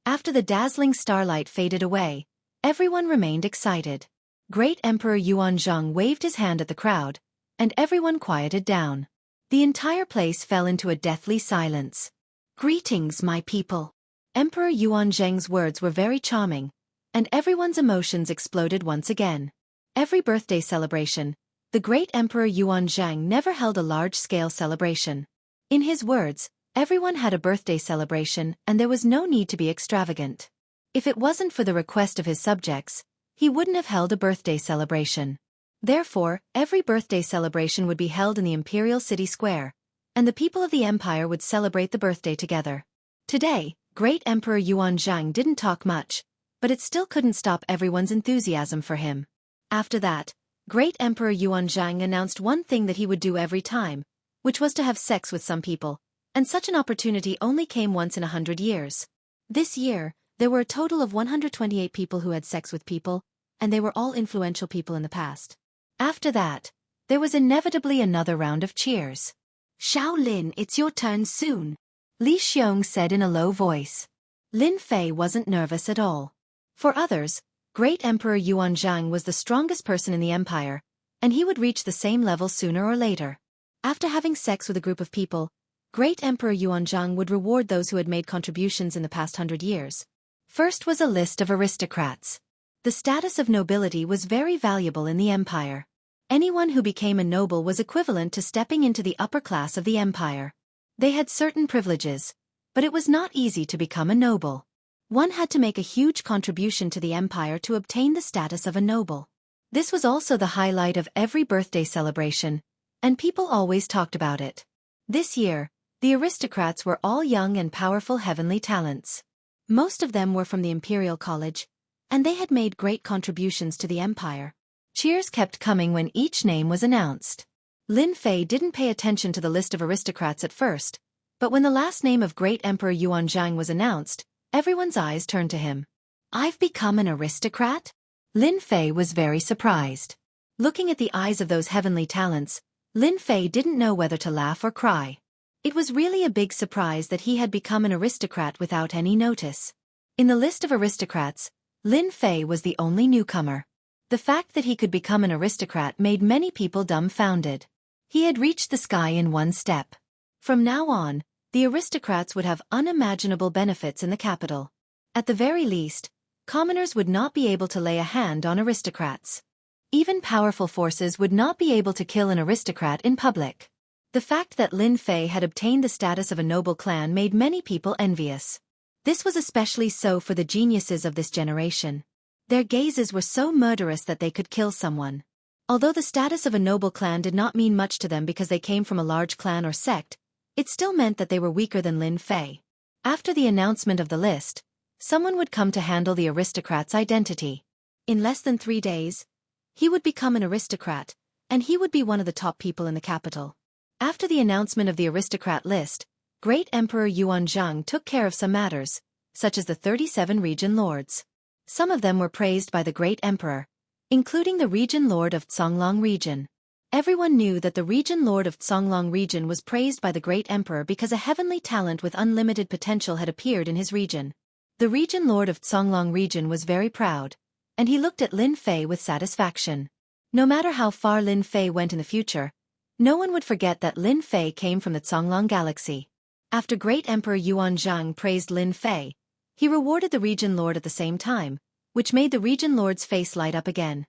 After the dazzling starlight faded away, everyone remained excited. Great Emperor Yuanzhang waved his hand at the crowd, and everyone quieted down. The entire place fell into a deathly silence. Greetings, my people. Emperor Yuanzhang's words were very charming, and everyone's emotions exploded once again. Every birthday celebration, the great Emperor Yuanzhang never held a large-scale celebration. In his words, everyone had a birthday celebration and there was no need to be extravagant. If it wasn't for the request of his subjects, he wouldn't have held a birthday celebration. Therefore, every birthday celebration would be held in the imperial city square, and the people of the empire would celebrate the birthday together. Today, Great Emperor Yuanzhang didn't talk much, but it still couldn't stop everyone's enthusiasm for him. After that, Great Emperor Yuanzhang announced one thing that he would do every time, which was to have sex with some people, and such an opportunity only came once in 100 years. This year, there were a total of 128 people who had sex with people, and they were all influential people in the past. After that, there was inevitably another round of cheers. Xiao Lin, it's your turn soon, Li Xiong said in a low voice. Lin Fei wasn't nervous at all. For others, Great Emperor Yuanzhang was the strongest person in the empire, and he would reach the same level sooner or later. After having sex with a group of people, Great Emperor Yuanzhang would reward those who had made contributions in the past 100 years. First was a list of aristocrats. The status of nobility was very valuable in the empire. Anyone who became a noble was equivalent to stepping into the upper class of the empire. They had certain privileges, but it was not easy to become a noble. One had to make a huge contribution to the empire to obtain the status of a noble. This was also the highlight of every birthday celebration, and people always talked about it. This year, the aristocrats were all young and powerful heavenly talents. Most of them were from the Imperial College, and they had made great contributions to the empire. Cheers kept coming when each name was announced. Lin Fei didn't pay attention to the list of aristocrats at first, but when the last name of Great Emperor Yuanzhang was announced, everyone's eyes turned to him. I've become an aristocrat? Lin Fei was very surprised. Looking at the eyes of those heavenly talents, Lin Fei didn't know whether to laugh or cry. It was really a big surprise that he had become an aristocrat without any notice. In the list of aristocrats, Lin Fei was the only newcomer. The fact that he could become an aristocrat made many people dumbfounded. He had reached the sky in one step. From now on, the aristocrats would have unimaginable benefits in the capital. At the very least, commoners would not be able to lay a hand on aristocrats. Even powerful forces would not be able to kill an aristocrat in public. The fact that Lin Fei had obtained the status of a noble clan made many people envious. This was especially so for the geniuses of this generation. Their gazes were so murderous that they could kill someone. Although the status of a noble clan did not mean much to them because they came from a large clan or sect, it still meant that they were weaker than Lin Fei. After the announcement of the list, someone would come to handle the aristocrat's identity. In less than 3 days, he would become an aristocrat, and he would be one of the top people in the capital. After the announcement of the aristocrat list, Great Emperor Yuanzhang took care of some matters, such as the 37 region lords. Some of them were praised by the Great Emperor, including the region lord of Songlong region. Everyone knew that the region lord of Songlong region was praised by the Great Emperor because a heavenly talent with unlimited potential had appeared in his region. The region lord of Songlong region was very proud, and he looked at Lin Fei with satisfaction. No matter how far Lin Fei went in the future, no one would forget that Lin Fei came from the Songlong galaxy. After Great Emperor Yuanzhang praised Lin Fei, he rewarded the region lord at the same time, which made the region lord's face light up again.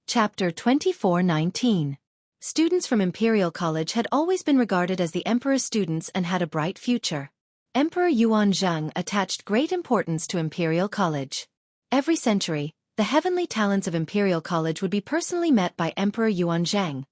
Chapter 24:19. Students from Imperial College had always been regarded as the emperor's students and had a bright future. Emperor Yuanzhang attached great importance to Imperial College. Every century, the heavenly talents of Imperial College would be personally met by Emperor Yuanzhang,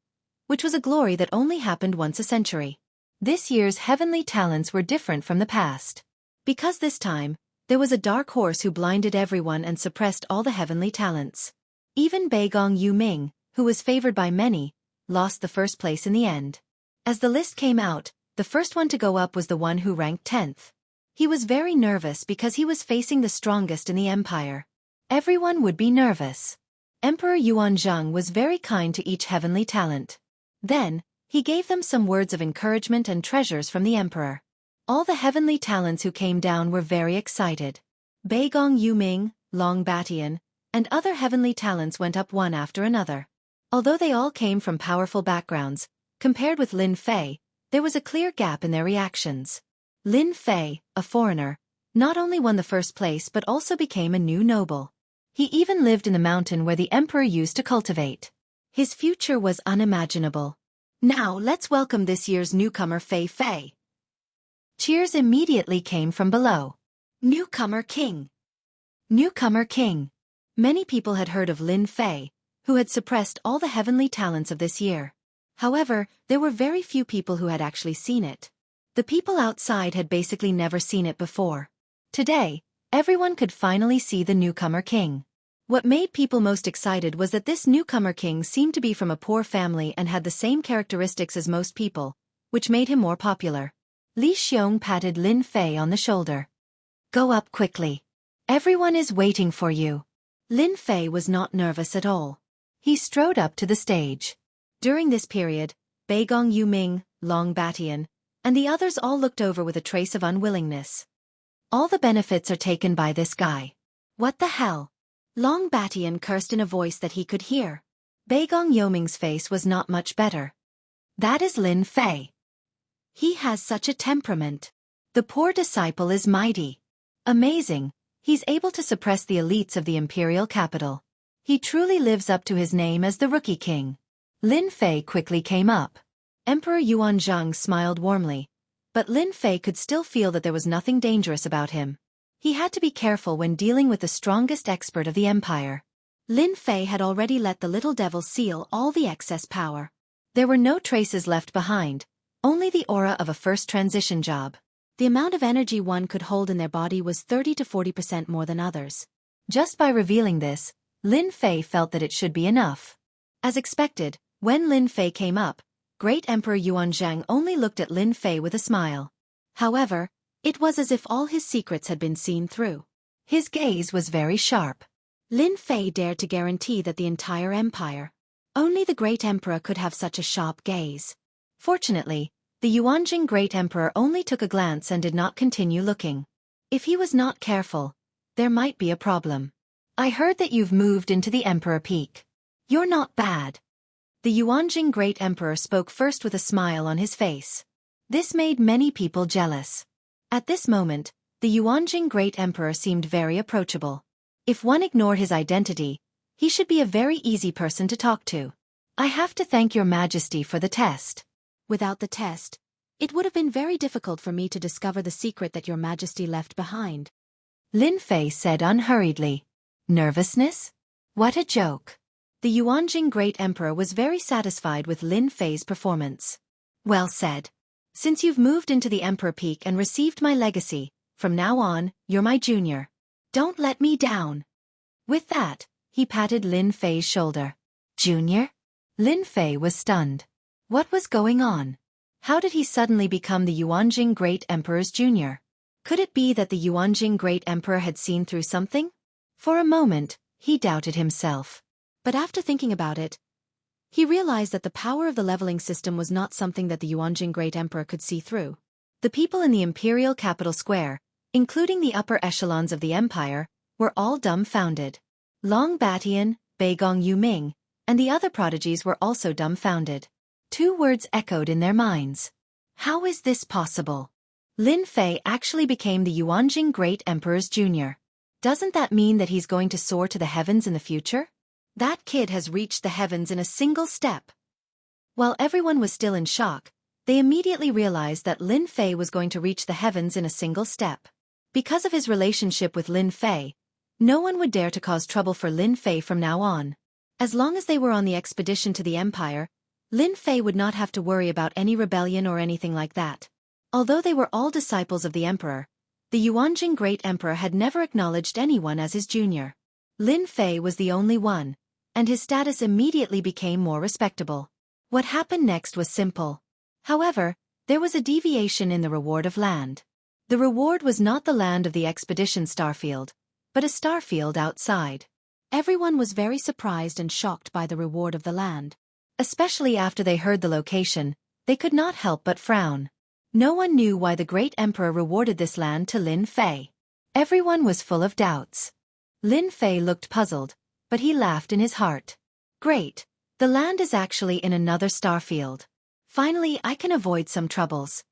which was a glory that only happened once a century. This year's heavenly talents were different from the past. Because this time, there was a dark horse who blinded everyone and suppressed all the heavenly talents. Even Beigong Yuming, who was favored by many, lost the first place in the end. As the list came out, the first one to go up was the one who ranked 10th. He was very nervous because he was facing the strongest in the empire. Everyone would be nervous. Emperor Yuanzhang was very kind to each heavenly talent. Then, he gave them some words of encouragement and treasures from the emperor. All the heavenly talents who came down were very excited. Beigong Yuming, Long Batian, and other heavenly talents went up one after another. Although they all came from powerful backgrounds, compared with Lin Fei, there was a clear gap in their reactions. Lin Fei, a foreigner, not only won the first place but also became a new noble. He even lived in the mountain where the emperor used to cultivate. His future was unimaginable. Now let's welcome this year's newcomer Fei Fei. Cheers immediately came from below. Newcomer King. Newcomer King. Many people had heard of Lin Fei, who had suppressed all the heavenly talents of this year. However, there were very few people who had actually seen it. The people outside had basically never seen it before. Today, everyone could finally see the newcomer king. What made people most excited was that this newcomer king seemed to be from a poor family and had the same characteristics as most people, which made him more popular. Li Xiong patted Lin Fei on the shoulder. Go up quickly. Everyone is waiting for you. Lin Fei was not nervous at all. He strode up to the stage. During this period, Beigong Yuming, Long Batian, and the others all looked over with a trace of unwillingness. All the benefits are taken by this guy. What the hell? Long Batian cursed in a voice that he could hear. Beigong Yuming's face was not much better. That is Lin Fei. He has such a temperament. The poor disciple is mighty. Amazing, he's able to suppress the elites of the imperial capital. He truly lives up to his name as the Rookie King. Lin Fei quickly came up. Emperor Yuanzhang smiled warmly, but Lin Fei could still feel that there was nothing dangerous about him. He had to be careful when dealing with the strongest expert of the empire. Lin Fei had already let the little devil seal all the excess power. There were no traces left behind, only the aura of a first transition job. The amount of energy one could hold in their body was 30 to 40% more than others. Just by revealing this, Lin Fei felt that it should be enough. As expected, when Lin Fei came up, Great Emperor Yuanzhang only looked at Lin Fei with a smile. However, it was as if all his secrets had been seen through. His gaze was very sharp. Lin Fei dared to guarantee that the entire empire. Only the Great Emperor could have such a sharp gaze. Fortunately, the Yuanjing Great Emperor only took a glance and did not continue looking. If he was not careful, there might be a problem. I heard that you've moved into the Emperor Peak. You're not bad. The Yuanjing Great Emperor spoke first with a smile on his face. This made many people jealous. At this moment, the Yuanjing Great Emperor seemed very approachable. If one ignored his identity, he should be a very easy person to talk to. I have to thank your Majesty for the test. Without the test, it would have been very difficult for me to discover the secret that your Majesty left behind. Lin Fei said unhurriedly. Nervousness? What a joke. The Yuanjing Great Emperor was very satisfied with Lin Fei's performance. Well said. Since you've moved into the Emperor Peak and received my legacy, from now on, you're my junior. Don't let me down. With that, he patted Lin Fei's shoulder. Junior? Lin Fei was stunned. What was going on? How did he suddenly become the Yuanjing Great Emperor's junior? Could it be that the Yuanjing Great Emperor had seen through something? For a moment, he doubted himself. But after thinking about it, he realized that the power of the leveling system was not something that the Yuanjing Great Emperor could see through. The people in the imperial capital square, including the upper echelons of the empire, were all dumbfounded. Long Batian, Beigong Yuming, and the other prodigies were also dumbfounded. Two words echoed in their minds. How is this possible? Lin Fei actually became the Yuanjing Great Emperor's junior. Doesn't that mean that he's going to soar to the heavens in the future? That kid has reached the heavens in a single step. While everyone was still in shock, they immediately realized that Lin Fei was going to reach the heavens in a single step. Because of his relationship with Lin Fei, no one would dare to cause trouble for Lin Fei from now on. As long as they were on the expedition to the empire, Lin Fei would not have to worry about any rebellion or anything like that. Although they were all disciples of the emperor, the Yuanjing Great Emperor had never acknowledged anyone as his junior. Lin Fei was the only one, and his status immediately became more respectable. What happened next was simple. However, there was a deviation in the reward of land. The reward was not the land of the expedition starfield, but a starfield outside. Everyone was very surprised and shocked by the reward of the land. Especially after they heard the location, they could not help but frown. No one knew why the great emperor rewarded this land to Lin Fei. Everyone was full of doubts. Lin Fei looked puzzled, but he laughed in his heart. Great, the land is actually in another starfield. Finally, I can avoid some troubles.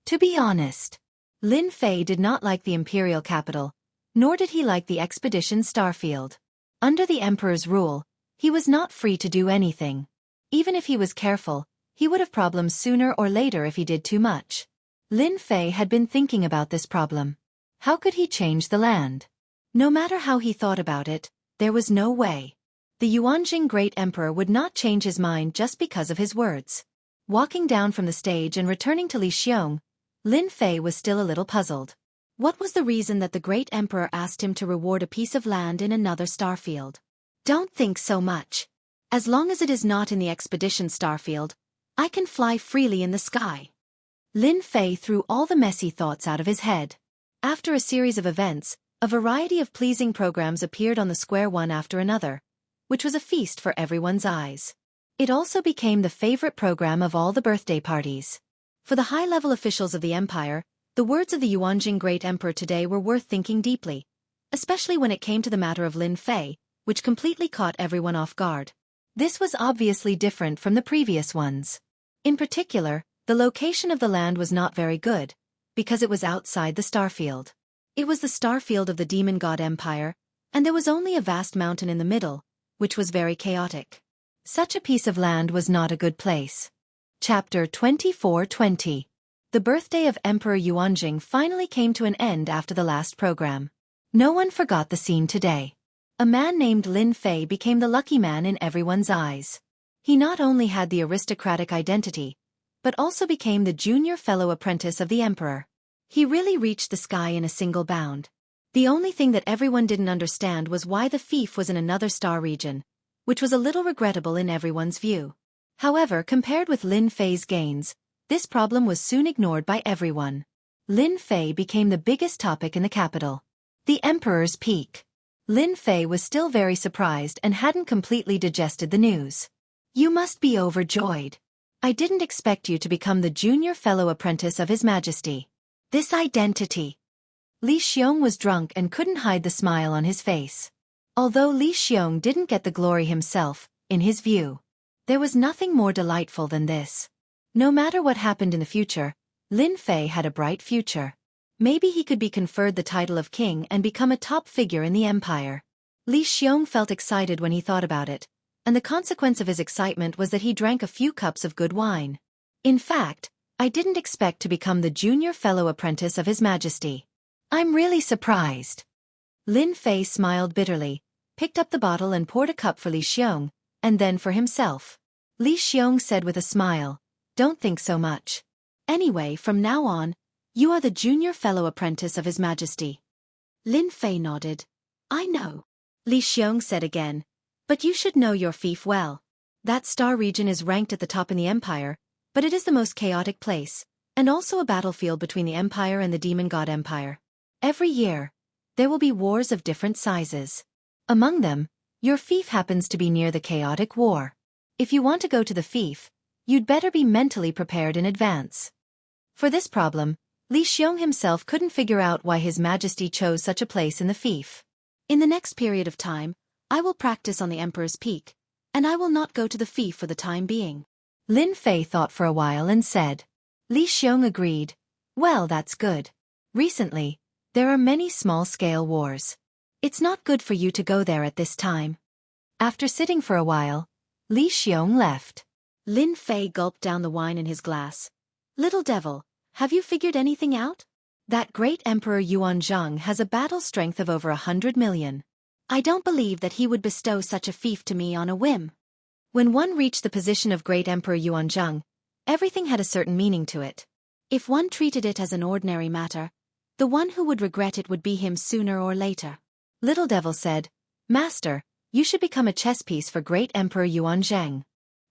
To be honest, Lin Fei did not like the imperial capital, nor did he like the expedition starfield. Under the emperor's rule, he was not free to do anything. Even if he was careful, he would have problems sooner or later if he did too much. Lin Fei had been thinking about this problem. How could he change the land? No matter how he thought about it, there was no way. The Yuanjing Great Emperor would not change his mind just because of his words. Walking down from the stage and returning to Li Xiong, Lin Fei was still a little puzzled. What was the reason that the Great Emperor asked him to reward a piece of land in another starfield? Don't think so much. As long as it is not in the expedition starfield, I can fly freely in the sky. Lin Fei threw all the messy thoughts out of his head. After a series of events, a variety of pleasing programs appeared on the square one after another, which was a feast for everyone's eyes. It also became the favorite program of all the birthday parties. For the high-level officials of the empire, the words of the Yuanjing Great Emperor today were worth thinking deeply, especially when it came to the matter of Lin Fei, which completely caught everyone off guard. This was obviously different from the previous ones. In particular, the location of the land was not very good, because it was outside the starfield. It was the starfield of the demon god empire, and there was only a vast mountain in the middle, which was very chaotic. Such a piece of land was not a good place. Chapter 2420. The birthday of Emperor Yuanjing finally came to an end after the last program. No one forgot the scene today. A man named Lin Fei became the lucky man in everyone's eyes. He not only had the aristocratic identity, but also became the junior fellow apprentice of the emperor. He really reached the sky in a single bound. The only thing that everyone didn't understand was why the fief was in another star region, which was a little regrettable in everyone's view. However, compared with Lin Fei's gains, this problem was soon ignored by everyone. Lin Fei became the biggest topic in the capital. The emperor's peak. Lin Fei was still very surprised and hadn't completely digested the news. You must be overjoyed. I didn't expect you to become the junior fellow apprentice of His Majesty. This identity. Li Xiong was drunk and couldn't hide the smile on his face. Although Li Xiong didn't get the glory himself, in his view, there was nothing more delightful than this. No matter what happened in the future, Lin Fei had a bright future. Maybe he could be conferred the title of king and become a top figure in the empire. Li Xiong felt excited when he thought about it, and the consequence of his excitement was that he drank a few cups of good wine. In fact, I didn't expect to become the junior fellow apprentice of His Majesty. I'm really surprised. Lin Fei smiled bitterly, picked up the bottle and poured a cup for Li Xiong, and then for himself. Li Xiong said with a smile, "Don't think so much. Anyway, from now on, you are the junior fellow apprentice of His Majesty." Lin Fei nodded. "I know." Li Xiong said again, "But you should know your fief well. That star region is ranked at the top in the empire, but it is the most chaotic place, and also a battlefield between the Empire and the Demon God Empire. Every year, there will be wars of different sizes. Among them, your fief happens to be near the chaotic war. If you want to go to the fief, you'd better be mentally prepared in advance. For this problem, Li Xiong himself couldn't figure out why His Majesty chose such a place in the fief. In the next period of time, I will practice on the Emperor's Peak, and I will not go to the fief for the time being. Lin Fei thought for a while and said. Li Xiong agreed. Well, that's good. Recently, there are many small-scale wars. It's not good for you to go there at this time. After sitting for a while, Li Xiong left. Lin Fei gulped down the wine in his glass. Little devil, have you figured anything out? That great Emperor Yuanzhang has a battle strength of over 100 million. I don't believe that he would bestow such a fief to me on a whim. When one reached the position of great Emperor Yuanzhang, everything had a certain meaning to it. If one treated it as an ordinary matter, the one who would regret it would be him sooner or later. Little Devil said, Master, you should become a chess piece for great Emperor Yuanzhang.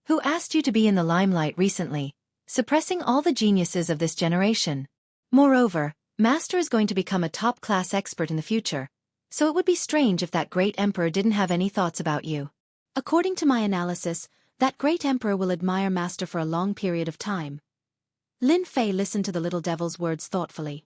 Who asked you to be in the limelight recently, suppressing all the geniuses of this generation. Moreover, Master is going to become a top-class expert in the future, so it would be strange if that great emperor didn't have any thoughts about you. According to my analysis, that great emperor will admire Master for a long period of time. Lin Fei listened to the little devil's words thoughtfully.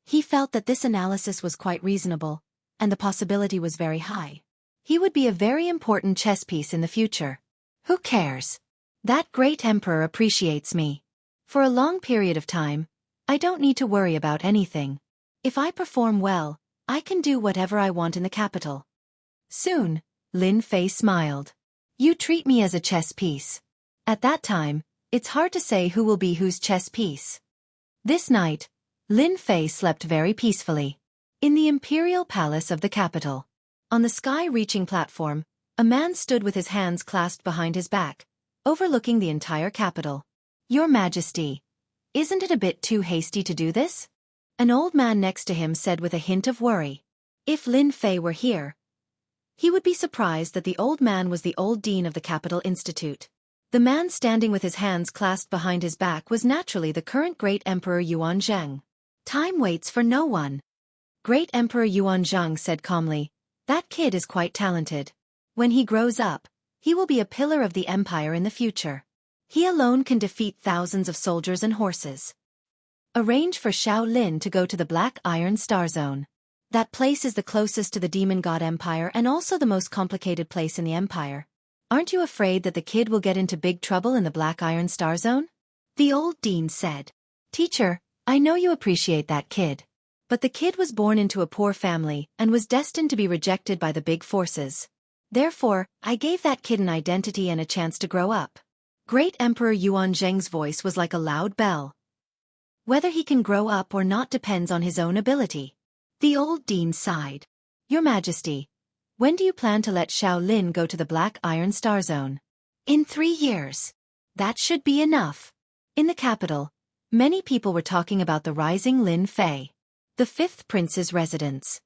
He felt that this analysis was quite reasonable, and the possibility was very high. He would be a very important chess piece in the future. Who cares? That great emperor appreciates me. For a long period of time, I don't need to worry about anything. If I perform well, I can do whatever I want in the capital. Soon, Lin Fei smiled. You treat me as a chess piece. At that time, it's hard to say who will be whose chess piece. This night, Lin Fei slept very peacefully. In the imperial palace of the capital. On the sky-reaching platform, a man stood with his hands clasped behind his back, overlooking the entire capital. Your Majesty, isn't it a bit too hasty to do this? An old man next to him said with a hint of worry. If Lin Fei were here, he would be surprised that the old man was the old dean of the Capital Institute. The man standing with his hands clasped behind his back was naturally the current great Emperor Yuanzhang. Time waits for no one. Great Emperor Yuanzhang said calmly, that kid is quite talented. When he grows up, he will be a pillar of the empire in the future. He alone can defeat thousands of soldiers and horses. Arrange for Xiao Lin to go to the Black Iron Star Zone. That place is the closest to the Demon God Empire and also the most complicated place in the empire. Aren't you afraid that the kid will get into big trouble in the Black Iron Star Zone? The old dean said. Teacher, I know you appreciate that kid. But the kid was born into a poor family and was destined to be rejected by the big forces. Therefore, I gave that kid an identity and a chance to grow up. Great Emperor Yuanzhang's voice was like a loud bell. Whether he can grow up or not depends on his own ability. The old dean sighed. Your Majesty, when do you plan to let Xiao Lin go to the Black Iron Star Zone? In 3 years. That should be enough. In the capital, many people were talking about the rising Lin Fei. The 5th prince's residence.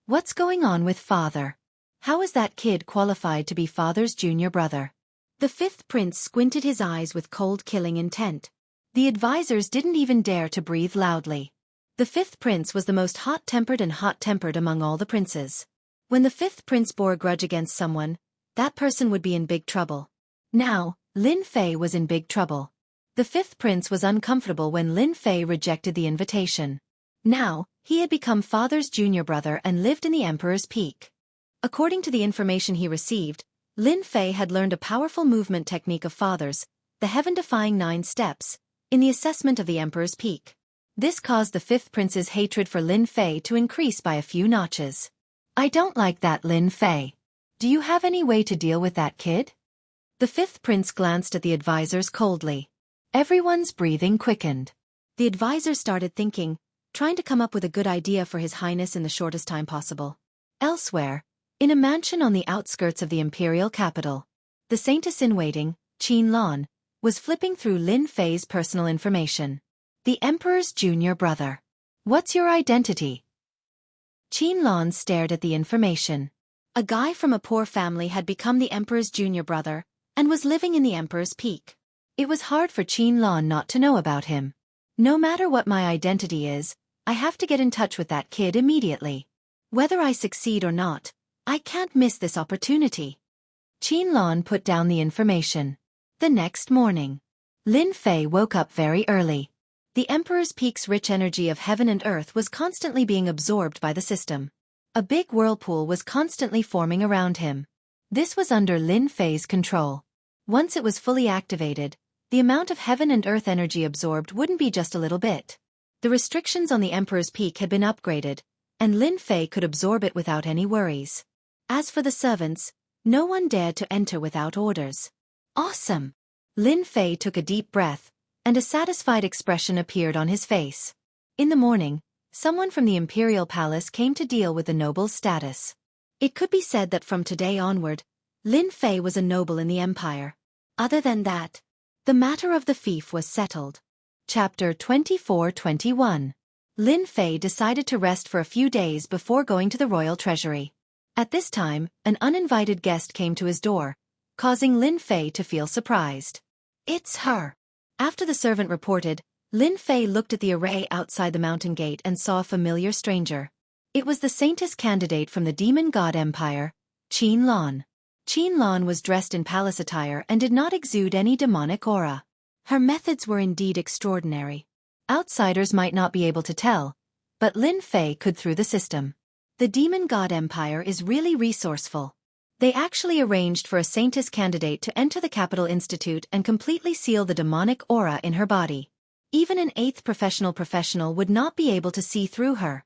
What's going on with father? How is that kid qualified to be father's junior brother? The 5th prince squinted his eyes with cold-killing intent. The advisors didn't even dare to breathe loudly. The 5th prince was the most hot-tempered and hot-tempered among all the princes. When the 5th prince bore a grudge against someone, that person would be in big trouble. Now, Lin Fei was in big trouble. The 5th prince was uncomfortable when Lin Fei rejected the invitation. Now, he had become father's junior brother and lived in the Emperor's Peak. According to the information he received, Lin Fei had learned a powerful movement technique of father's, the heaven-defying 9 steps, in the assessment of the Emperor's Peak. This caused the 5th prince's hatred for Lin Fei to increase by a few notches. I don't like that Lin Fei. Do you have any way to deal with that kid? The 5th prince glanced at the advisors coldly. Everyone's breathing quickened. The advisors started thinking, trying to come up with a good idea for His Highness in the shortest time possible. Elsewhere, in a mansion on the outskirts of the imperial capital, the saintess-in-waiting, Qin Lan, was flipping through Lin Fei's personal information. The Emperor's junior brother. What's your identity? Qin Lan stared at the information. A guy from a poor family had become the Emperor's junior brother, and was living in the Emperor's Peak. It was hard for Qianlan not to know about him. No matter what my identity is, I have to get in touch with that kid immediately. Whether I succeed or not, I can't miss this opportunity. Qianlan put down the information. The next morning, Lin Fei woke up very early. The Emperor's Peak's rich energy of heaven and earth was constantly being absorbed by the system. A big whirlpool was constantly forming around him. This was under Lin Fei's control. Once it was fully activated, the amount of heaven and earth energy absorbed wouldn't be just a little bit. The restrictions on the Emperor's Peak had been upgraded, and Lin Fei could absorb it without any worries. As for the servants, no one dared to enter without orders. Awesome! Lin Fei took a deep breath, and a satisfied expression appeared on his face. In the morning, someone from the Imperial Palace came to deal with the noble's status. It could be said that from today onward, Lin Fei was a noble in the empire. Other than that, the matter of the fief was settled. Chapter 24-21. Lin Fei decided to rest for a few days before going to the royal treasury. At this time, an uninvited guest came to his door, causing Lin Fei to feel surprised. It's her. After the servant reported, Lin Fei looked at the array outside the mountain gate and saw a familiar stranger. It was the Saintess candidate from the Demon God Empire, Qianlan. Qianlan was dressed in palace attire and did not exude any demonic aura. Her methods were indeed extraordinary. Outsiders might not be able to tell, but Lin Fei could through the system. The Demon God Empire is really resourceful. They actually arranged for a Saintess candidate to enter the Capital Institute and completely seal the demonic aura in her body. Even an 8th professional would not be able to see through her.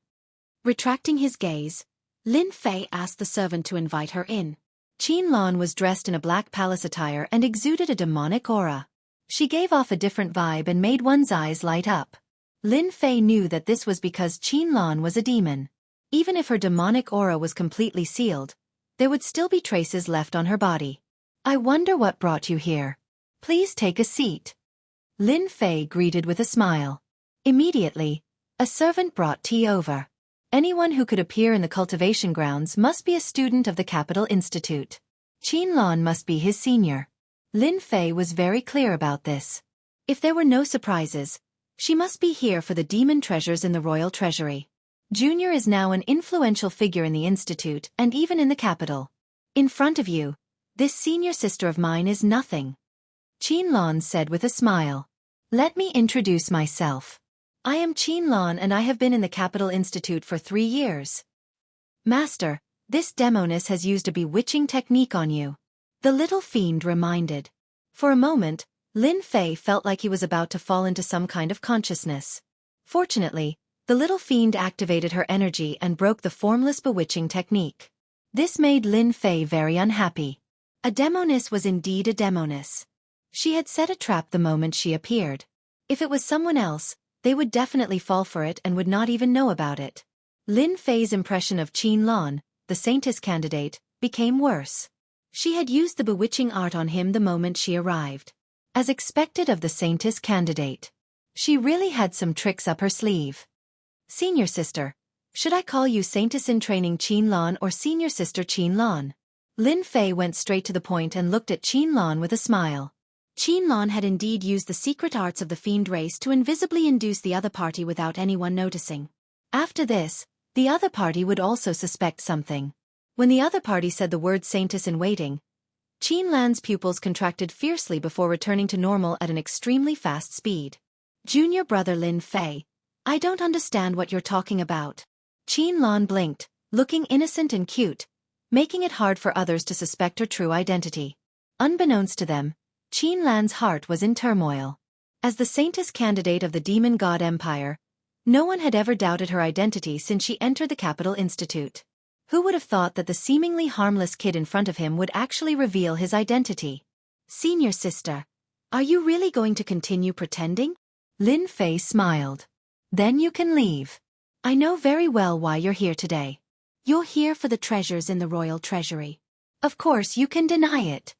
Retracting his gaze, Lin Fei asked the servant to invite her in. Qianlan was dressed in a black palace attire and exuded a demonic aura. She gave off a different vibe and made one's eyes light up. Lin Fei knew that this was because Qianlan was a demon. Even if her demonic aura was completely sealed, there would still be traces left on her body. I wonder what brought you here. Please take a seat. Lin Fei greeted with a smile. Immediately, a servant brought tea over. Anyone who could appear in the cultivation grounds must be a student of the Capital Institute. Qianlan must be his senior. Lin Fei was very clear about this. If there were no surprises, she must be here for the demon treasures in the royal treasury. Junior is now an influential figure in the institute and even in the capital. In front of you, this senior sister of mine is nothing. Qianlan said with a smile. Let me introduce myself. I am Qianlan and I have been in the Capital Institute for 3 years. Master, this demoness has used a bewitching technique on you. The little fiend reminded. For a moment, Lin Fei felt like he was about to fall into some kind of consciousness. Fortunately, the little fiend activated her energy and broke the formless bewitching technique. This made Lin Fei very unhappy. A demoness was indeed a demoness. She had set a trap the moment she appeared. If it was someone else, they would definitely fall for it and would not even know about it. Lin Fei's impression of Qianlan, the Saintess candidate, became worse. She had used the bewitching art on him the moment she arrived. As expected of the Saintess candidate, she really had some tricks up her sleeve. Senior sister, should I call you Saintess in training Qianlan or Senior sister Qianlan? Lin Fei went straight to the point and looked at Qianlan with a smile. Qianlan had indeed used the secret arts of the fiend race to invisibly induce the other party without anyone noticing. After this, the other party would also suspect something. When the other party said the word Saintess in waiting, Qianlan's pupils contracted fiercely before returning to normal at an extremely fast speed. Junior brother Lin Fei, I don't understand what you're talking about. Qianlan blinked, looking innocent and cute, making it hard for others to suspect her true identity. Unbeknownst to them, Qianlan's heart was in turmoil. As the Saintess candidate of the Demon God Empire, no one had ever doubted her identity since she entered the Capital Institute. Who would have thought that the seemingly harmless kid in front of him would actually reveal his identity? Senior sister, are you really going to continue pretending? Lin Fei smiled. Then you can leave. I know very well why you're here today. You're here for the treasures in the royal treasury. Of course you can deny it.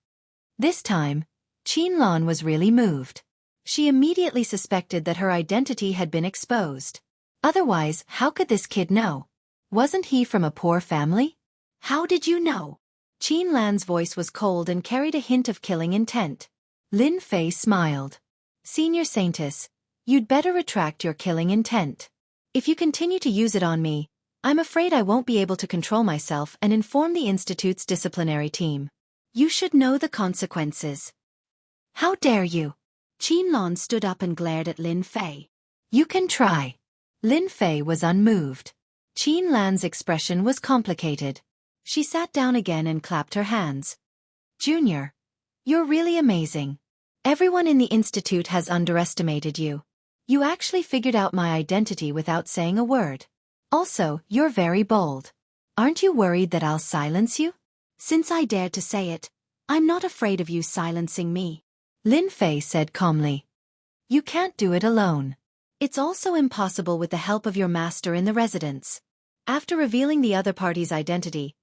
This time, Qianlan was really moved. She immediately suspected that her identity had been exposed. Otherwise, how could this kid know? Wasn't he from a poor family? How did you know? Qianlan's voice was cold and carried a hint of killing intent. Lin Fei smiled. Senior Saintess, you'd better retract your killing intent. If you continue to use it on me, I'm afraid I won't be able to control myself and inform the Institute's disciplinary team. You should know the consequences. How dare you? Qinlan stood up and glared at Lin Fei. You can try. Lin Fei was unmoved. Qinlan's expression was complicated. She sat down again and clapped her hands. Junior, you're really amazing. Everyone in the Institute has underestimated you. You actually figured out my identity without saying a word. Also, you're very bold. Aren't you worried that I'll silence you? Since I dared to say it, I'm not afraid of you silencing me. Lin Fei said calmly. You can't do it alone. It's also impossible with the help of your master in the residence. After revealing the other party's identity,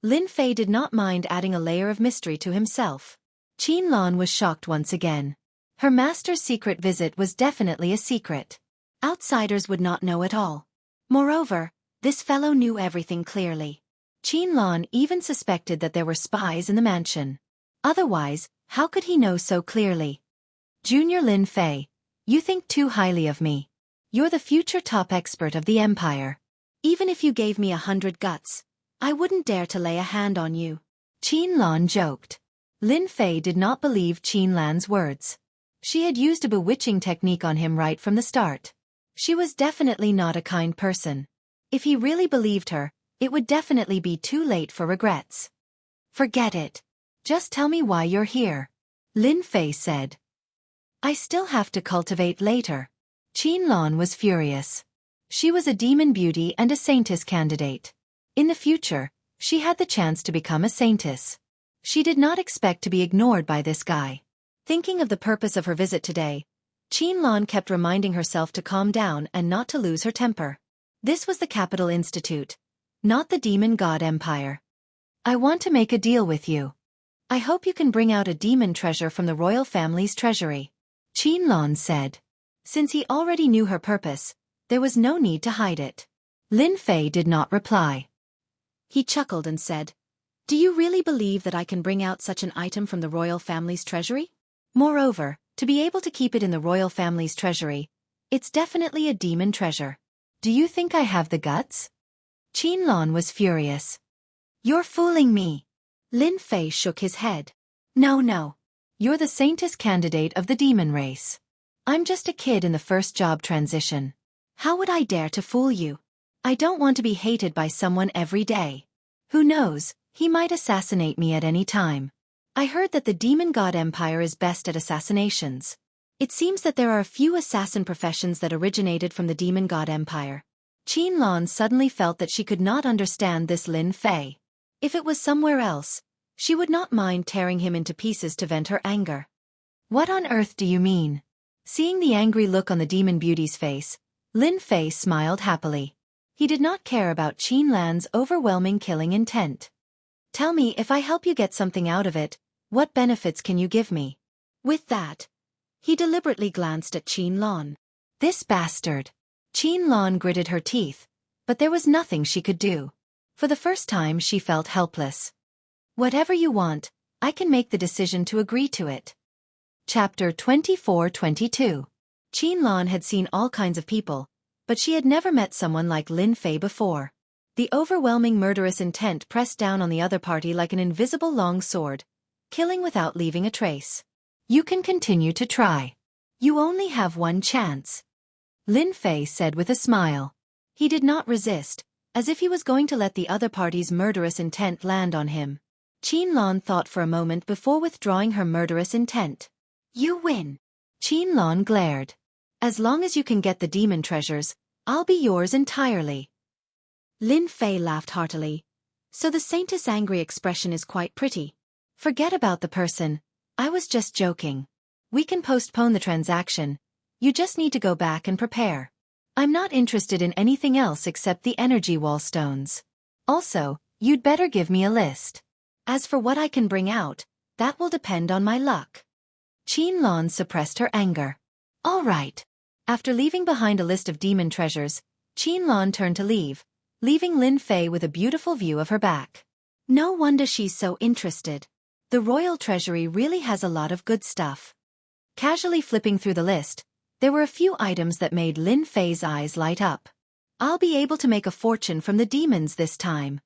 Lin Fei did not mind adding a layer of mystery to himself. Qinlan was shocked once again. Her master's secret visit was definitely a secret. Outsiders would not know at all. Moreover, this fellow knew everything clearly. Qinlan even suspected that there were spies in the mansion. Otherwise, how could he know so clearly? Junior Lin Fei, you think too highly of me. You're the future top expert of the Empire. Even if you gave me 100 guts, I wouldn't dare to lay a hand on you. Qinlan joked. Lin Fei did not believe Qinlan's words. She had used a bewitching technique on him right from the start. She was definitely not a kind person. If he really believed her, it would definitely be too late for regrets. Forget it. Just tell me why you're here. Lin Fei said. I still have to cultivate later. Qinlan was furious. She was a demon beauty and a saintess candidate. In the future, she had the chance to become a saintess. She did not expect to be ignored by this guy. Thinking of the purpose of her visit today, Qinlan kept reminding herself to calm down and not to lose her temper. This was the Capital Institute, not the Demon God Empire. I want to make a deal with you. I hope you can bring out a demon treasure from the royal family's treasury. Qinlan said. Since he already knew her purpose, there was no need to hide it. Lin Fei did not reply. He chuckled and said, Do you really believe that I can bring out such an item from the royal family's treasury? Moreover, to be able to keep it in the royal family's treasury, it's definitely a demon treasure. Do you think I have the guts? Qinlan was furious. You're fooling me. Lin Fei shook his head. No. You're the saintess candidate of the demon race. I'm just a kid in the first job transition. How would I dare to fool you? I don't want to be hated by someone every day. Who knows, he might assassinate me at any time. I heard that the Demon God Empire is best at assassinations. It seems that there are a few assassin professions that originated from the Demon God Empire. Qinlan suddenly felt that she could not understand this Lin Fei. If it was somewhere else, she would not mind tearing him into pieces to vent her anger. What on earth do you mean? Seeing the angry look on the demon beauty's face, Lin Fei smiled happily. He did not care about Qinlan's overwhelming killing intent. Tell me, if I help you get something out of it, what benefits can you give me? With that, he deliberately glanced at Qinlan. This bastard. Qinlan gritted her teeth, but there was nothing she could do. For the first time she felt helpless. Whatever you want, I can make the decision to agree to it. Chapter 24-22. Qinlan had seen all kinds of people, but she had never met someone like Lin Fei before. The overwhelming murderous intent pressed down on the other party like an invisible long sword, killing without leaving a trace. You can continue to try. You only have one chance. Lin Fei said with a smile. He did not resist, as if he was going to let the other party's murderous intent land on him. Qinlan thought for a moment before withdrawing her murderous intent. You win. Qinlan glared. As long as you can get the demon treasures, I'll be yours entirely. Lin Fei laughed heartily. So the saintess' angry expression is quite pretty. Forget about the person. I was just joking. We can postpone the transaction. You just need to go back and prepare. I'm not interested in anything else except the energy wall stones. Also, you'd better give me a list. As for what I can bring out, that will depend on my luck. Qinlan suppressed her anger. All right. After leaving behind a list of demon treasures, Qinlan turned to leave, leaving Lin Fei with a beautiful view of her back. No wonder she's so interested. The royal treasury really has a lot of good stuff. Casually flipping through the list, there were a few items that made Lin Fei's eyes light up. I'll be able to make a fortune from the demons this time.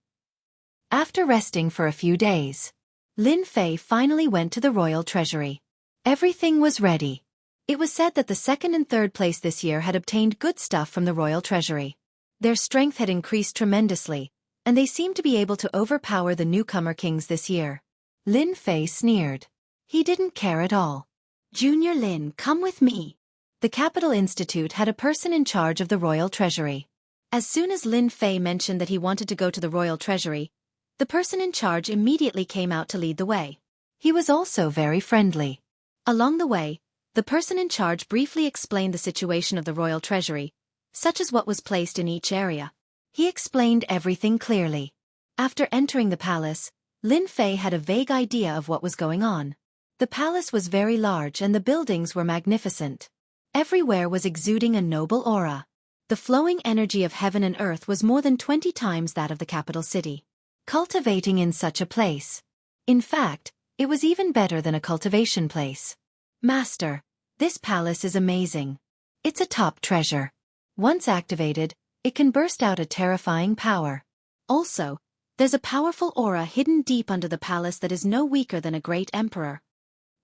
After resting for a few days, Lin Fei finally went to the royal treasury. Everything was ready. It was said that the second and third place this year had obtained good stuff from the royal treasury. Their strength had increased tremendously, and they seemed to be able to overpower the newcomer kings this year. Lin Fei sneered. He didn't care at all. Junior Lin, come with me. The Capital Institute had a person in charge of the royal treasury. As soon as Lin Fei mentioned that he wanted to go to the royal treasury, the person in charge immediately came out to lead the way. He was also very friendly. Along the way, the person in charge briefly explained the situation of the royal treasury, such as what was placed in each area. He explained everything clearly. After entering the palace, Lin Fei had a vague idea of what was going on. The palace was very large and the buildings were magnificent. Everywhere was exuding a noble aura. The flowing energy of heaven and earth was more than 20 times that of the capital city. Cultivating in such a place. In fact, it was even better than a cultivation place. Master, this palace is amazing. It's a top treasure. Once activated, it can burst out a terrifying power. Also, there's a powerful aura hidden deep under the palace that is no weaker than a great emperor.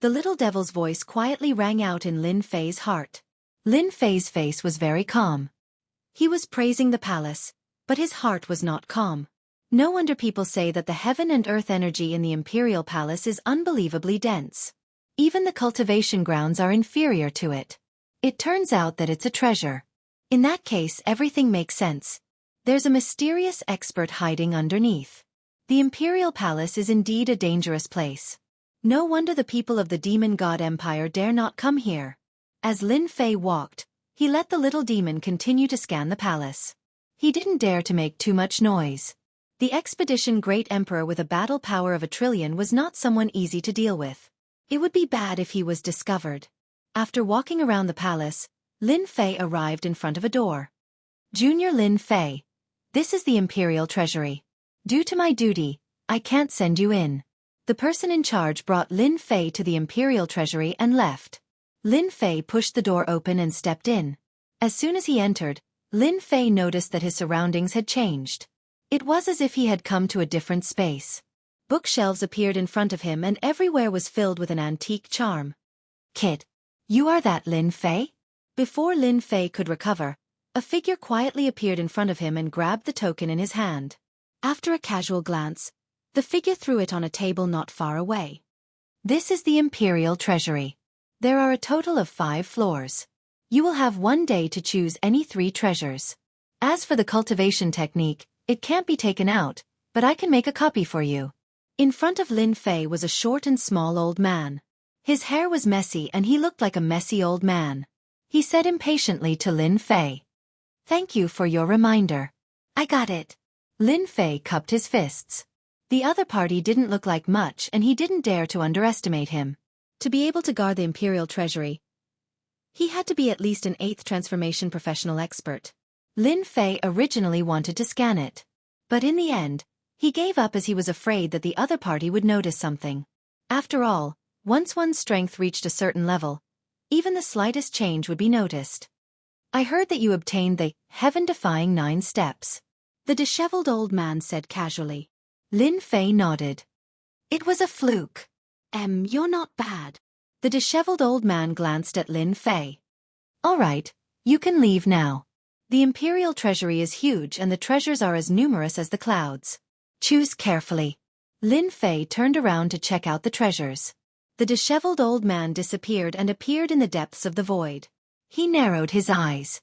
The little devil's voice quietly rang out in Lin Fei's heart. Lin Fei's face was very calm. He was praising the palace, but his heart was not calm. No wonder people say that the heaven and earth energy in the imperial palace is unbelievably dense. Even the cultivation grounds are inferior to it. It turns out that it's a treasure. In that case, everything makes sense. There's a mysterious expert hiding underneath. The imperial palace is indeed a dangerous place. No wonder the people of the demon god empire dare not come here. As Lin Fei walked, he let the little demon continue to scan the palace. He didn't dare to make too much noise. The expedition great emperor with a battle power of 1 trillion was not someone easy to deal with. It would be bad if he was discovered. After walking around the palace, Lin Fei arrived in front of a door. Junior Lin Fei, this is the imperial treasury. Due to my duty, I can't send you in. The person in charge brought Lin Fei to the imperial treasury and left. Lin Fei pushed the door open and stepped in. As soon as he entered, Lin Fei noticed that his surroundings had changed. It was as if he had come to a different space. Bookshelves appeared in front of him and everywhere was filled with an antique charm. Kid, you are that Lin Fei? Before Lin Fei could recover, a figure quietly appeared in front of him and grabbed the token in his hand. After a casual glance, the figure threw it on a table not far away. This is the imperial treasury. There are a total of 5 floors. You will have 1 day to choose any 3 treasures. As for the cultivation technique, it can't be taken out, but I can make a copy for you. In front of Lin Fei was a short and small old man. His hair was messy and he looked like a messy old man. He said impatiently to Lin Fei. Thank you for your reminder. I got it. Lin Fei cupped his fists. The other party didn't look like much and he didn't dare to underestimate him. To be able to guard the imperial treasury, he had to be at least an 8th transformation professional expert. Lin Fei originally wanted to scan it. But in the end, he gave up as he was afraid that the other party would notice something. After all, once one's strength reached a certain level, even the slightest change would be noticed. I heard that you obtained the heaven-defying 9 steps. The disheveled old man said casually. Lin Fei nodded. It was a fluke. You're not bad. The disheveled old man glanced at Lin Fei. All right, you can leave now. The imperial treasury is huge and the treasures are as numerous as the clouds. Choose carefully. Lin Fei turned around to check out the treasures. The disheveled old man disappeared and appeared in the depths of the void. He narrowed his eyes.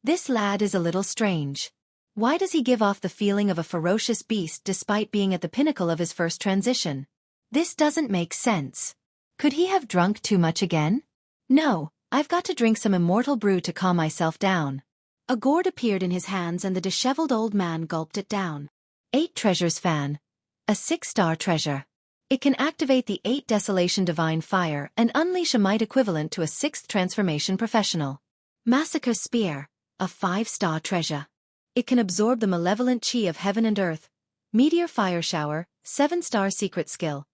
This lad is a little strange. Why does he give off the feeling of a ferocious beast despite being at the pinnacle of his first transition? This doesn't make sense. Could he have drunk too much again? No, I've got to drink some immortal brew to calm myself down. A gourd appeared in his hands and the disheveled old man gulped it down. 8 treasures fan. A 6-star treasure. It can activate the 8 Desolation Divine Fire and unleash a might equivalent to a 6th transformation professional. Massacre Spear. A 5-star treasure. It can absorb the malevolent chi of heaven and earth. Meteor Fire Shower. 7-star secret skill.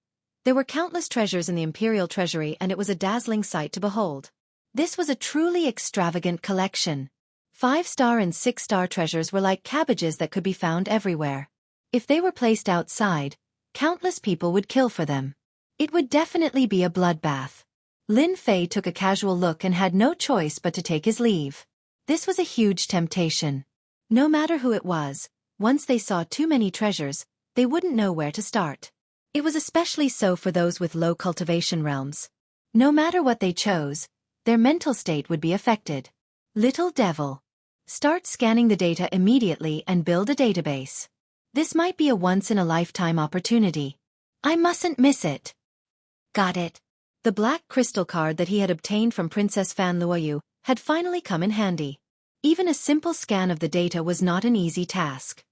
There were countless treasures in the imperial treasury, and it was a dazzling sight to behold. This was a truly extravagant collection. 5-star and 6-star treasures were like cabbages that could be found everywhere. If they were placed outside, countless people would kill for them. It would definitely be a bloodbath. Lin Fei took a casual look and had no choice but to take his leave. This was a huge temptation. No matter who it was, once they saw too many treasures, they wouldn't know where to start. It was especially so for those with low cultivation realms. No matter what they chose, their mental state would be affected. Little devil. Start scanning the data immediately and build a database. This might be a once-in-a-lifetime opportunity. I mustn't miss it. Got it. The black crystal card that he had obtained from Princess Fan Luoyu had finally come in handy. Even a simple scan of the data was not an easy task.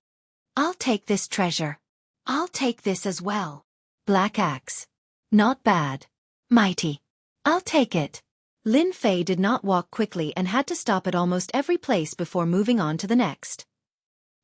I'll take this treasure. I'll take this as well. Black axe. Not bad. Mighty. I'll take it. Lin Fei did not walk quickly and had to stop at almost every place before moving on to the next.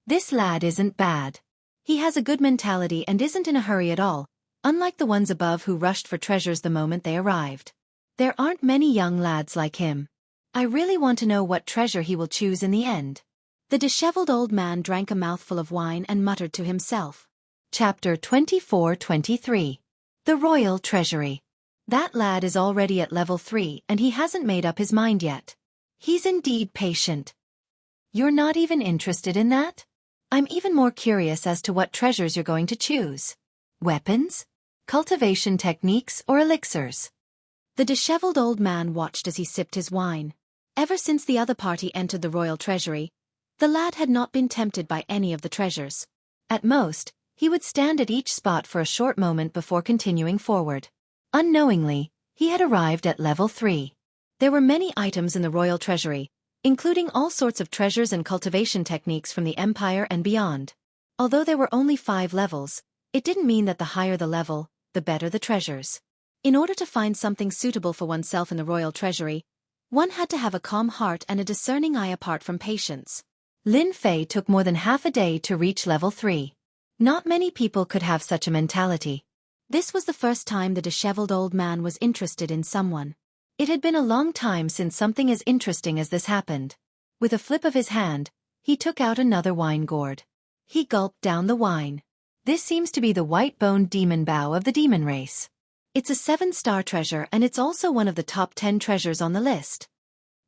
This lad isn't bad. He has a good mentality and isn't in a hurry at all, unlike the ones above who rushed for treasures the moment they arrived. There aren't many young lads like him. I really want to know what treasure he will choose in the end. The disheveled old man drank a mouthful of wine and muttered to himself. Chapter 24-23. The Royal Treasury. That lad is already at level 3 and he hasn't made up his mind yet. He's indeed patient. You're not even interested in that? I'm even more curious as to what treasures you're going to choose. Weapons? Cultivation techniques or elixirs? The disheveled old man watched as he sipped his wine. Ever since the other party entered the royal treasury, the lad had not been tempted by any of the treasures. At most, he would stand at each spot for a short moment before continuing forward. Unknowingly, he had arrived at level 3. There were many items in the royal treasury, including all sorts of treasures and cultivation techniques from the empire and beyond. Although there were only 5 levels, it didn't mean that the higher the level, the better the treasures. In order to find something suitable for oneself in the royal treasury, one had to have a calm heart and a discerning eye apart from patience. Lin Fei took more than half a day to reach level 3. Not many people could have such a mentality. This was the first time the disheveled old man was interested in someone. It had been a long time since something as interesting as this happened. With a flip of his hand, he took out another wine gourd. He gulped down the wine. This seems to be the white-boned demon bow of the demon race. It's a 7-star treasure and it's also one of the top 10 treasures on the list.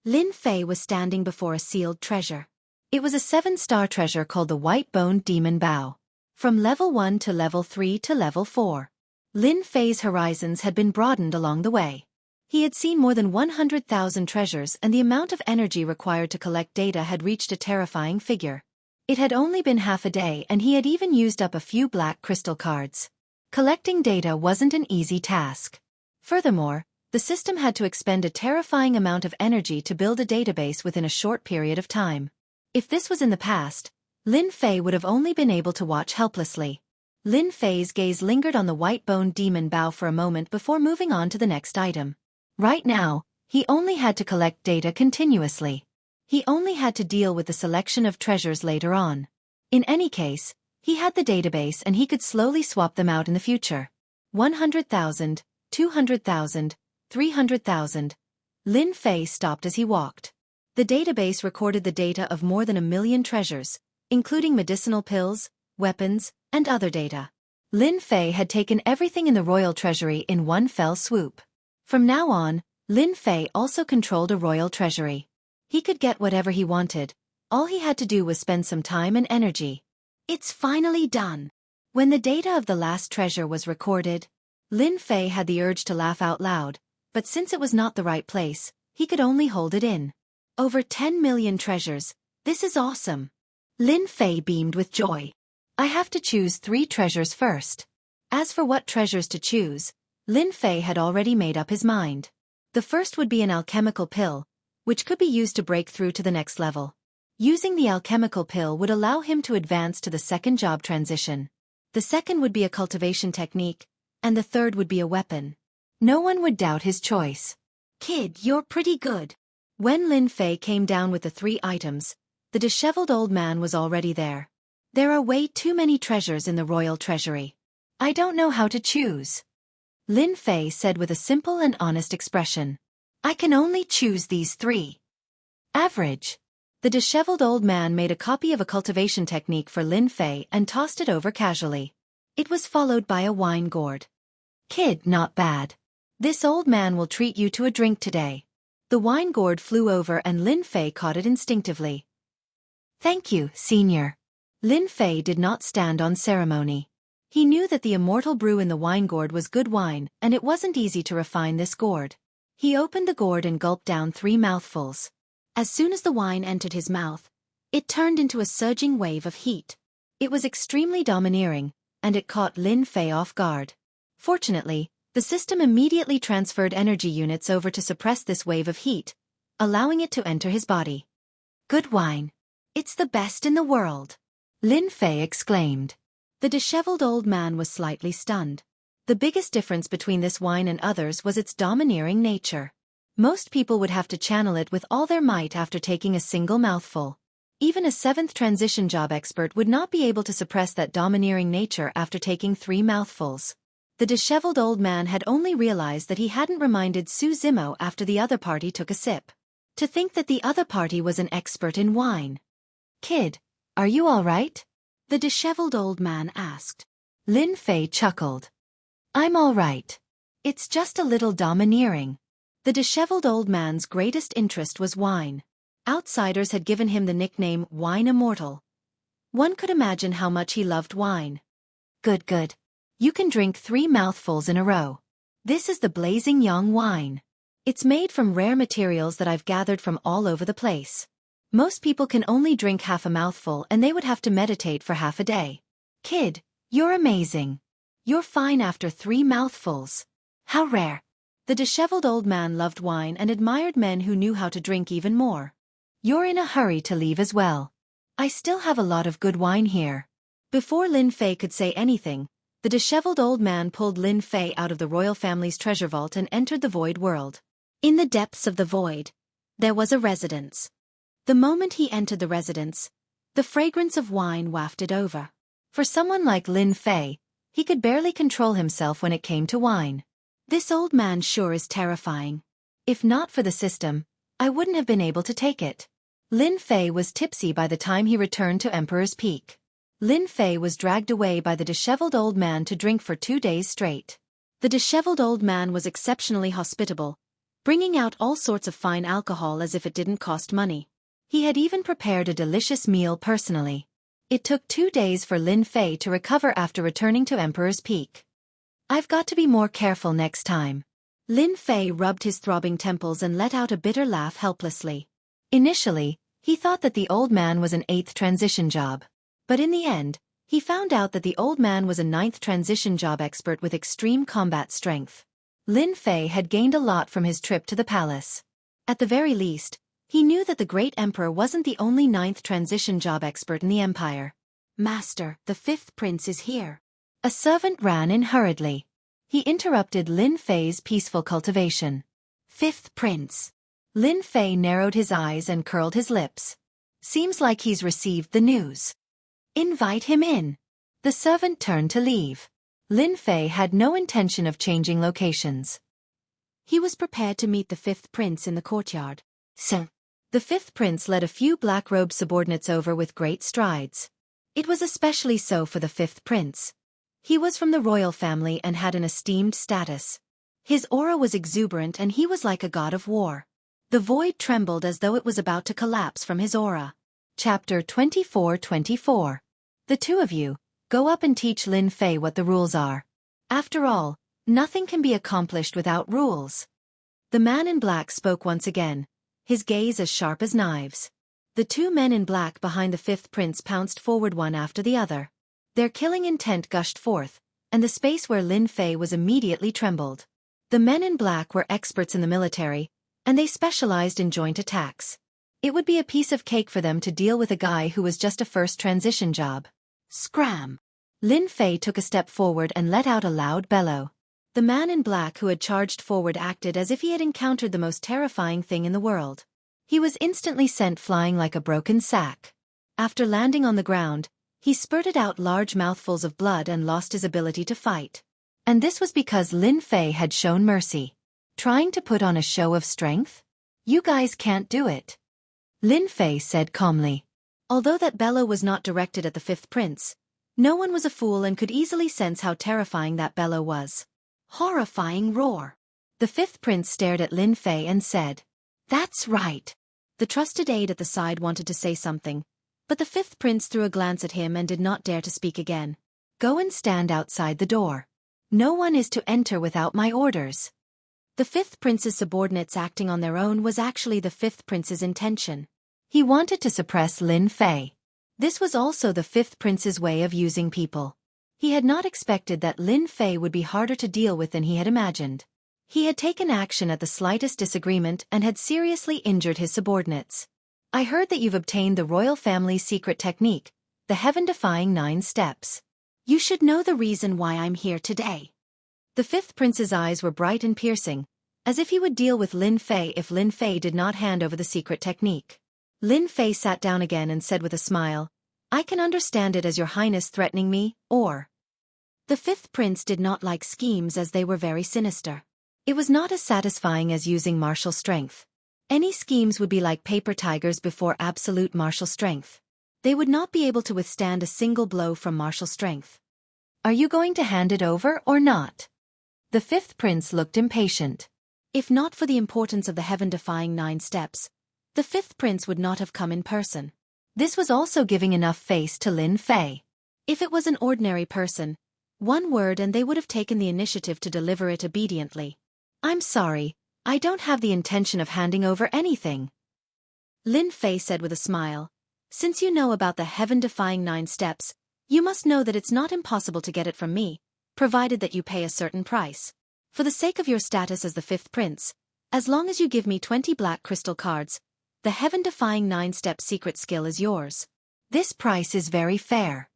Lin Fei was standing before a sealed treasure. It was a 7-star treasure called the white-boned demon bow. From level 1 to level 3 to level 4. Lin Fei's horizons had been broadened along the way. He had seen more than 100,000 treasures and the amount of energy required to collect data had reached a terrifying figure. It had only been half a day and he had even used up a few black crystal cards. Collecting data wasn't an easy task. Furthermore, the system had to expend a terrifying amount of energy to build a database within a short period of time. If this was in the past, Lin Fei would have only been able to watch helplessly. Lin Fei's gaze lingered on the white-boned demon bow for a moment before moving on to the next item. Right now, he only had to collect data continuously. He only had to deal with the selection of treasures later on. In any case, he had the database and he could slowly swap them out in the future. 100,000, 200,000, 300,000. Lin Fei stopped as he walked. The database recorded the data of more than 1 million treasures, including medicinal pills, weapons, and other data. Lin Fei had taken everything in the royal treasury in one fell swoop. From now on, Lin Fei also controlled a royal treasury. He could get whatever he wanted. All he had to do was spend some time and energy. It's finally done. When the data of the last treasure was recorded, Lin Fei had the urge to laugh out loud, but since it was not the right place, he could only hold it in. Over 10 million treasures. This is awesome. Lin Fei beamed with joy. I have to choose 3 treasures first. As for what treasures to choose, Lin Fei had already made up his mind. The first would be an alchemical pill, which could be used to break through to the next level. Using the alchemical pill would allow him to advance to the second job transition. The second would be a cultivation technique, and the third would be a weapon. No one would doubt his choice. Kid, you're pretty good. When Lin Fei came down with the 3 items, the disheveled old man was already there. There are way too many treasures in the royal treasury. I don't know how to choose. Lin Fei said with a simple and honest expression. I can only choose these 3. Average. The disheveled old man made a copy of a cultivation technique for Lin Fei and tossed it over casually. It was followed by a wine gourd. Kid, not bad. This old man will treat you to a drink today. The wine gourd flew over and Lin Fei caught it instinctively. Thank you, senior. Lin Fei did not stand on ceremony. He knew that the immortal brew in the wine gourd was good wine, and it wasn't easy to refine this gourd. He opened the gourd and gulped down 3 mouthfuls. As soon as the wine entered his mouth, it turned into a surging wave of heat. It was extremely domineering, and it caught Lin Fei off guard. Fortunately, the system immediately transferred energy units over to suppress this wave of heat, allowing it to enter his body. Good wine. It's the best in the world. Lin Fei exclaimed. The disheveled old man was slightly stunned. The biggest difference between this wine and others was its domineering nature. Most people would have to channel it with all their might after taking a single mouthful. Even a 7th transition job expert would not be able to suppress that domineering nature after taking 3 mouthfuls. The disheveled old man had only realized that he hadn't reminded Su Zimo after the other party took a sip. To think that the other party was an expert in wine. Kid, are you all right? The disheveled old man asked. Lin Fei chuckled. I'm all right. It's just a little domineering. The disheveled old man's greatest interest was wine. Outsiders had given him the nickname Wine Immortal. One could imagine how much he loved wine. Good. You can drink 3 mouthfuls in a row. This is the blazing young wine. It's made from rare materials that I've gathered from all over the place. Most people can only drink half a mouthful and they would have to meditate for half a day. Kid, you're amazing. You're fine after 3 mouthfuls. How rare. The disheveled old man loved wine and admired men who knew how to drink even more. You're in a hurry to leave as well. I still have a lot of good wine here. Before Lin Fei could say anything, the disheveled old man pulled Lin Fei out of the royal family's treasure vault and entered the void world. In the depths of the void, there was a residence. The moment he entered the residence, the fragrance of wine wafted over. For someone like Lin Fei, he could barely control himself when it came to wine. This old man sure is terrifying. If not for the system, I wouldn't have been able to take it. Lin Fei was tipsy by the time he returned to Emperor's Peak. Lin Fei was dragged away by the disheveled old man to drink for 2 days straight. The disheveled old man was exceptionally hospitable, bringing out all sorts of fine alcohol as if it didn't cost money. He had even prepared a delicious meal personally. It took 2 days for Lin Fei to recover after returning to Emperor's Peak. I've got to be more careful next time. Lin Fei rubbed his throbbing temples and let out a bitter laugh helplessly. Initially, he thought that the old man was an 8th transition job. But in the end, he found out that the old man was a 9th transition job expert with extreme combat strength. Lin Fei had gained a lot from his trip to the palace. At the very least, he knew that the great emperor wasn't the only 9th transition job expert in the empire. Master, the 5th prince is here. A servant ran in hurriedly. He interrupted Lin Fei's peaceful cultivation. 5th prince. Lin Fei narrowed his eyes and curled his lips. Seems like he's received the news. Invite him in. The servant turned to leave. Lin Fei had no intention of changing locations. He was prepared to meet the 5th prince in the courtyard. So, the 5th prince led a few black-robed subordinates over with great strides. It was especially so for the 5th prince. He was from the royal family and had an esteemed status. His aura was exuberant and he was like a god of war. The void trembled as though it was about to collapse from his aura. Chapter 24-24. The 2 of you, go up and teach Lin Fei what the rules are. After all, nothing can be accomplished without rules. The man in black spoke once again, his gaze as sharp as knives. The 2 men in black behind the 5th prince pounced forward one after the other. Their killing intent gushed forth, and the space where Lin Fei was immediately trembled. The men in black were experts in the military, and they specialized in joint attacks. It would be a piece of cake for them to deal with a guy who was just a 1st transition job. Scram! Lin Fei took a step forward and let out a loud bellow. The man in black who had charged forward acted as if he had encountered the most terrifying thing in the world. He was instantly sent flying like a broken sack. After landing on the ground, he spurted out large mouthfuls of blood and lost his ability to fight. And this was because Lin Fei had shown mercy. Trying to put on a show of strength? You guys can't do it. Lin Fei said calmly. Although that bellow was not directed at the fifth prince, no one was a fool and could easily sense how terrifying that bellow was. Horrifying roar. The fifth prince stared at Lin Fei and said, "That's right." The trusted aide at the side wanted to say something, but the fifth prince threw a glance at him and did not dare to speak again. "Go and stand outside the door. No one is to enter without my orders." The fifth prince's subordinates acting on their own was actually the fifth prince's intention. He wanted to suppress Lin Fei. This was also the fifth prince's way of using people. He had not expected that Lin Fei would be harder to deal with than he had imagined. He had taken action at the slightest disagreement and had seriously injured his subordinates. "I heard that you've obtained the royal family's secret technique, the heaven-defying 9 steps. You should know the reason why I'm here today." The fifth prince's eyes were bright and piercing, as if he would deal with Lin Fei if Lin Fei did not hand over the secret technique. Lin Fei sat down again and said with a smile, "I can understand it as your highness threatening me, or..." The fifth prince did not like schemes as they were very sinister. It was not as satisfying as using martial strength. Any schemes would be like paper tigers before absolute martial strength. They would not be able to withstand a single blow from martial strength. "Are you going to hand it over or not?" The fifth prince looked impatient. If not for the importance of the heaven-defying 9 steps, the fifth prince would not have come in person. This was also giving enough face to Lin Fei. If it was an ordinary person, one word and they would have taken the initiative to deliver it obediently. "I'm sorry, I don't have the intention of handing over anything," Lin Fei said with a smile. "Since you know about the heaven-defying 9 steps, you must know that it's not impossible to get it from me, provided that you pay a certain price. For the sake of your status as the fifth prince, as long as you give me 20 black crystal cards, the heaven-defying 9-step secret skill is yours. This price is very fair."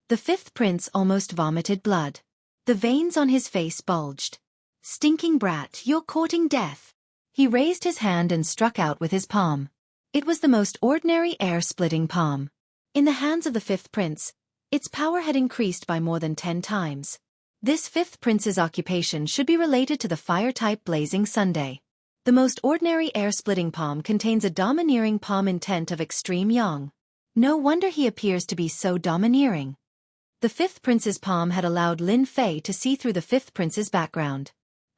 The fifth prince almost vomited blood. The veins on his face bulged. "Stinking brat, you're courting death." He raised his hand and struck out with his palm. It was the most ordinary air-splitting palm. In the hands of the fifth prince, its power had increased by more than 10 times. This fifth prince's occupation should be related to the fire-type Blazing Sunday. The most ordinary air-splitting palm contains a domineering palm intent of extreme yang. No wonder he appears to be so domineering. The fifth prince's palm had allowed Lin Fei to see through the fifth prince's background.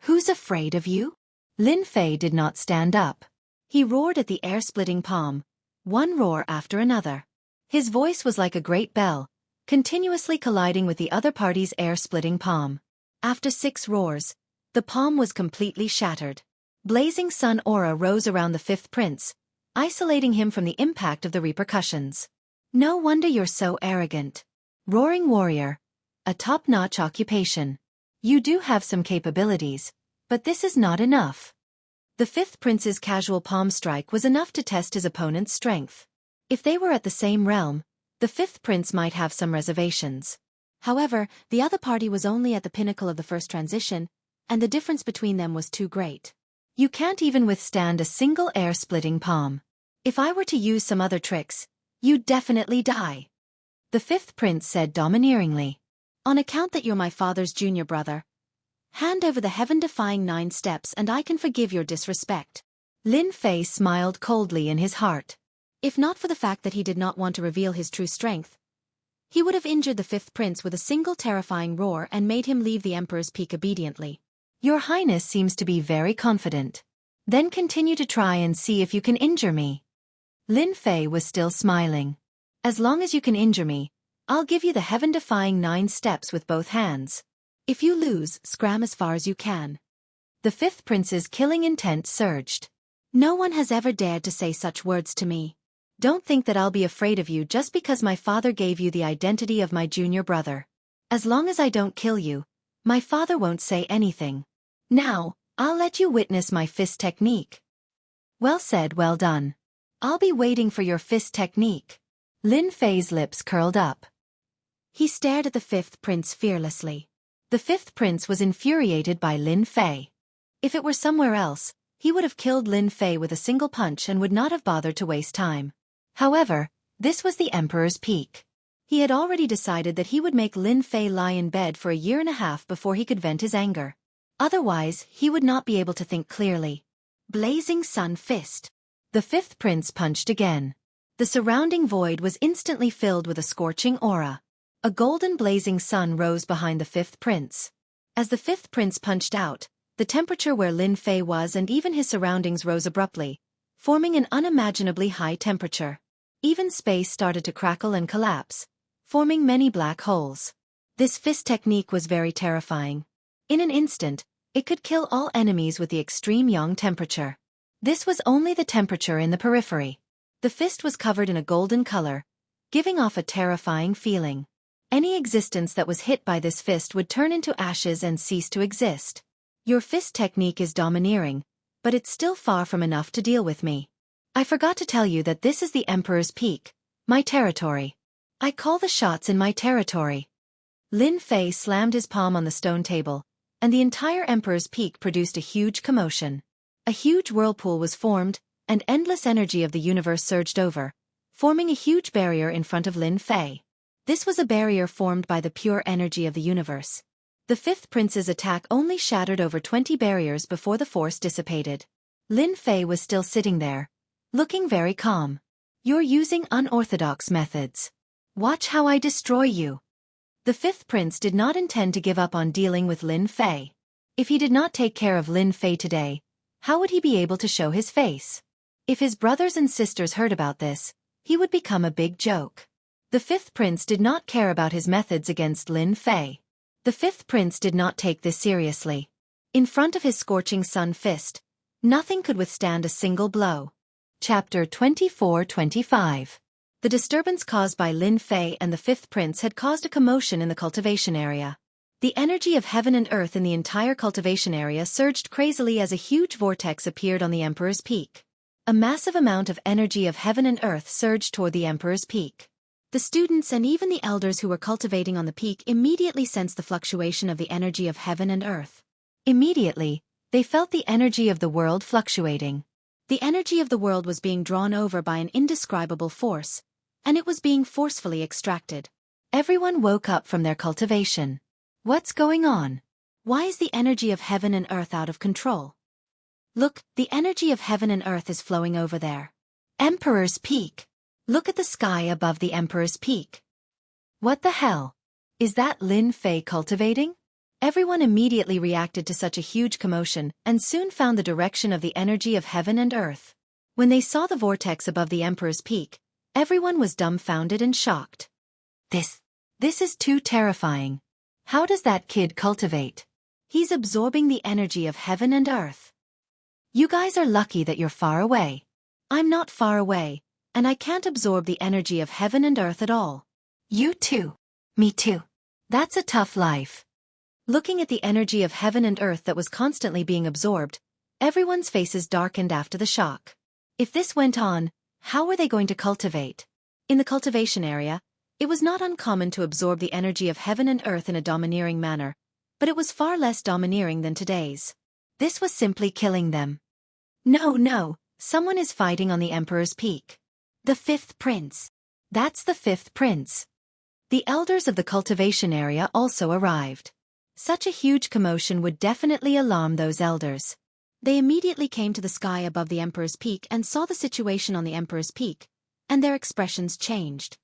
"Who's afraid of you?" Lin Fei did not stand up. He roared at the air-splitting palm, one roar after another. His voice was like a great bell, continuously colliding with the other party's air-splitting palm. After 6 roars, the palm was completely shattered. Blazing sun aura rose around the fifth prince, isolating him from the impact of the repercussions. "No wonder you're so arrogant. Roaring warrior, a top-notch occupation. You do have some capabilities, but this is not enough." The fifth prince's casual palm strike was enough to test his opponent's strength. If they were at the same realm, the fifth prince might have some reservations. However, the other party was only at the pinnacle of the first transition, and the difference between them was too great. "You can't even withstand a single air-splitting palm. If I were to use some other tricks, you'd definitely die," the fifth prince said domineeringly. "On account that you're my father's junior brother, hand over the heaven-defying 9 steps and I can forgive your disrespect." Lin Fei smiled coldly in his heart. If not for the fact that he did not want to reveal his true strength, he would have injured the fifth prince with a single terrifying roar and made him leave the emperor's peak obediently. "Your highness seems to be very confident. Then continue to try and see if you can injure me." Lin Fei was still smiling. "As long as you can injure me, I'll give you the heaven-defying 9 steps with both hands. If you lose, scram as far as you can." The fifth prince's killing intent surged. "No one has ever dared to say such words to me. Don't think that I'll be afraid of you just because my father gave you the identity of my junior brother. As long as I don't kill you, my father won't say anything. Now, I'll let you witness my fist technique." "Well said, well done. I'll be waiting for your fist technique." Lin Fei's lips curled up. He stared at the fifth prince fearlessly. The fifth prince was infuriated by Lin Fei. If it were somewhere else, he would have killed Lin Fei with a single punch and would not have bothered to waste time. However, this was the emperor's peak. He had already decided that he would make Lin Fei lie in bed for a year and a half before he could vent his anger. Otherwise, he would not be able to think clearly. Blazing Sun Fist. The fifth prince punched again. The surrounding void was instantly filled with a scorching aura. A golden blazing sun rose behind the fifth prince. As the fifth prince punched out, the temperature where Lin Fei was and even his surroundings rose abruptly, forming an unimaginably high temperature. Even space started to crackle and collapse, forming many black holes. This fist technique was very terrifying. In an instant, it could kill all enemies with the extreme yang temperature. This was only the temperature in the periphery. The fist was covered in a golden color, giving off a terrifying feeling. Any existence that was hit by this fist would turn into ashes and cease to exist. Your fist technique is domineering, but it's still far from enough to deal with me. I forgot to tell you that this is the Emperor's Peak, my territory. I call the shots in my territory. Lin Fei slammed his palm on the stone table, and the entire Emperor's Peak produced a huge commotion. A huge whirlpool was formed, and endless energy of the universe surged over, forming a huge barrier in front of Lin Fei. This was a barrier formed by the pure energy of the universe. The fifth prince's attack only shattered over 20 barriers before the force dissipated. Lin Fei was still sitting there, looking very calm. You're using unorthodox methods. Watch how I destroy you. The fifth prince did not intend to give up on dealing with Lin Fei. If he did not take care of Lin Fei today, how would he be able to show his face? If his brothers and sisters heard about this, he would become a big joke. The fifth prince did not care about his methods against Lin Fei. The fifth prince did not take this seriously. In front of his scorching sun fist, nothing could withstand a single blow. Chapter 24-25. The disturbance caused by Lin Fei and the fifth prince had caused a commotion in the cultivation area. The energy of heaven and earth in the entire cultivation area surged crazily as a huge vortex appeared on the Emperor's Peak. A massive amount of energy of heaven and earth surged toward the Emperor's Peak. The students and even the elders who were cultivating on the peak immediately sensed the fluctuation of the energy of heaven and earth. Immediately, they felt the energy of the world fluctuating. The energy of the world was being drawn over by an indescribable force, and it was being forcefully extracted. Everyone woke up from their cultivation. What's going on? Why is the energy of heaven and earth out of control? Look, the energy of heaven and earth is flowing over there. Emperor's Peak. Look at the sky above the Emperor's Peak. What the hell? Is that Lin Fei cultivating? Everyone immediately reacted to such a huge commotion and soon found the direction of the energy of heaven and earth. When they saw the vortex above the Emperor's Peak, everyone was dumbfounded and shocked. This is too terrifying. How does that kid cultivate? He's absorbing the energy of heaven and earth. You guys are lucky that you're far away. I'm not far away, and I can't absorb the energy of heaven and earth at all. You too. Me too. That's a tough life. Looking at the energy of heaven and earth that was constantly being absorbed, everyone's faces darkened after the shock. If this went on, how were they going to cultivate? In the cultivation area, it was not uncommon to absorb the energy of heaven and earth in a domineering manner, but it was far less domineering than today's. This was simply killing them. No, someone is fighting on the Emperor's Peak. The fifth prince. That's the fifth prince. The elders of the cultivation area also arrived. Such a huge commotion would definitely alarm those elders. They immediately came to the sky above the Emperor's Peak and saw the situation on the Emperor's Peak, and their expressions changed.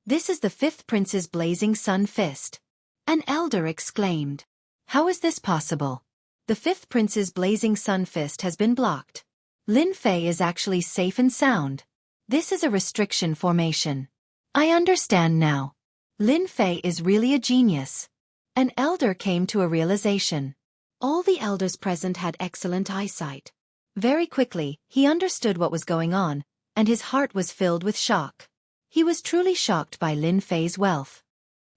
This is the fifth prince's blazing sun fist. An elder exclaimed. How is this possible? The fifth prince's blazing sun fist has been blocked. Lin Fei is actually safe and sound. This is a restriction formation. I understand now. Lin Fei is really a genius. An elder came to a realization. All the elders present had excellent eyesight. Very quickly, he understood what was going on, and his heart was filled with shock. He was truly shocked by Lin Fei's wealth.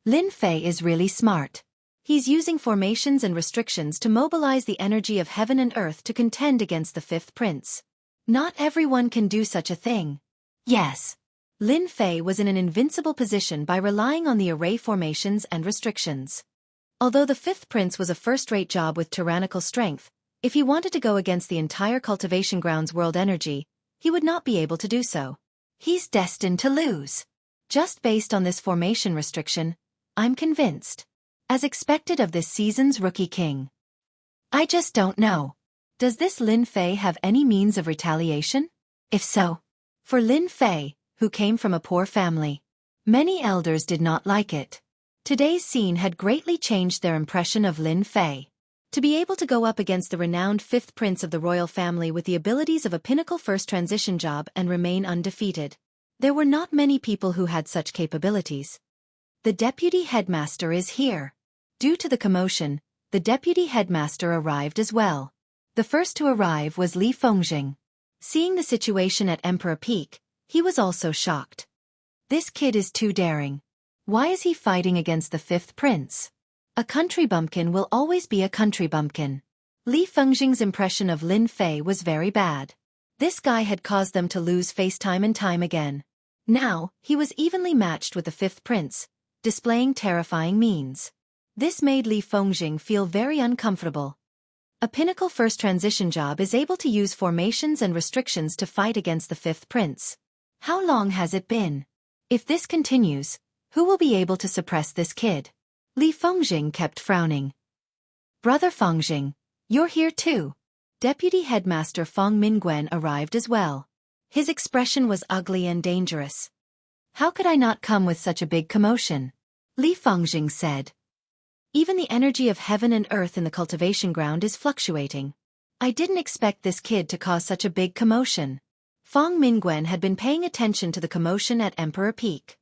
Lin Fei is really smart. He's using formations and restrictions to mobilize the energy of heaven and earth to contend against the fifth prince. Not everyone can do such a thing. Yes. Lin Fei was in an invincible position by relying on the array formations and restrictions. Although the fifth prince was a first-rate job with tyrannical strength, if he wanted to go against the entire cultivation ground's world energy, he would not be able to do so. He's destined to lose. Just based on this formation restriction, I'm convinced. As expected of this season's rookie king. I just don't know. Does this Lin Fei have any means of retaliation? If so, for Lin Fei, who came from a poor family, many elders did not like it. Today's scene had greatly changed their impression of Lin Fei. To be able to go up against the renowned fifth prince of the royal family with the abilities of a pinnacle first transition job and remain undefeated. There were not many people who had such capabilities. The deputy headmaster is here. Due to the commotion, the deputy headmaster arrived as well. The first to arrive was Li Fengjing. Seeing the situation at Emperor Peak, he was also shocked. This kid is too daring. Why is he fighting against the fifth prince? A country bumpkin will always be a country bumpkin. Li Fengjing's impression of Lin Fei was very bad. This guy had caused them to lose face time and time again. Now, he was evenly matched with the fifth prince, displaying terrifying means. This made Li Fengjing feel very uncomfortable. A pinnacle first transition job is able to use formations and restrictions to fight against the fifth prince. How long has it been? If this continues, who will be able to suppress this kid? Li Fengjing kept frowning. Brother Fengjing, you're here too. Deputy Headmaster Feng Mingwen arrived as well. His expression was ugly and dangerous. How could I not come with such a big commotion? Li Fengjing said. Even the energy of heaven and earth in the cultivation ground is fluctuating. I didn't expect this kid to cause such a big commotion. Feng Mingwen had been paying attention to the commotion at Emperor Peak.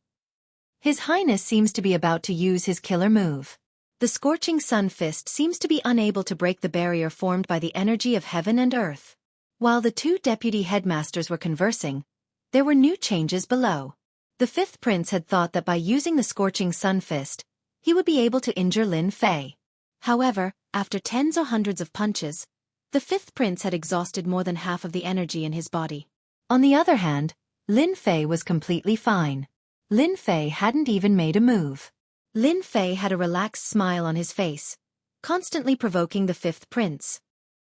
His Highness seems to be about to use his killer move. The scorching sun fist seems to be unable to break the barrier formed by the energy of heaven and earth. While the two deputy headmasters were conversing, there were new changes below. The fifth prince had thought that by using the scorching sun fist, he would be able to injure Lin Fei. However, after tens or hundreds of punches, the fifth prince had exhausted more than half of the energy in his body. On the other hand, Lin Fei was completely fine. Lin Fei hadn't even made a move. Lin Fei had a relaxed smile on his face, constantly provoking the fifth prince.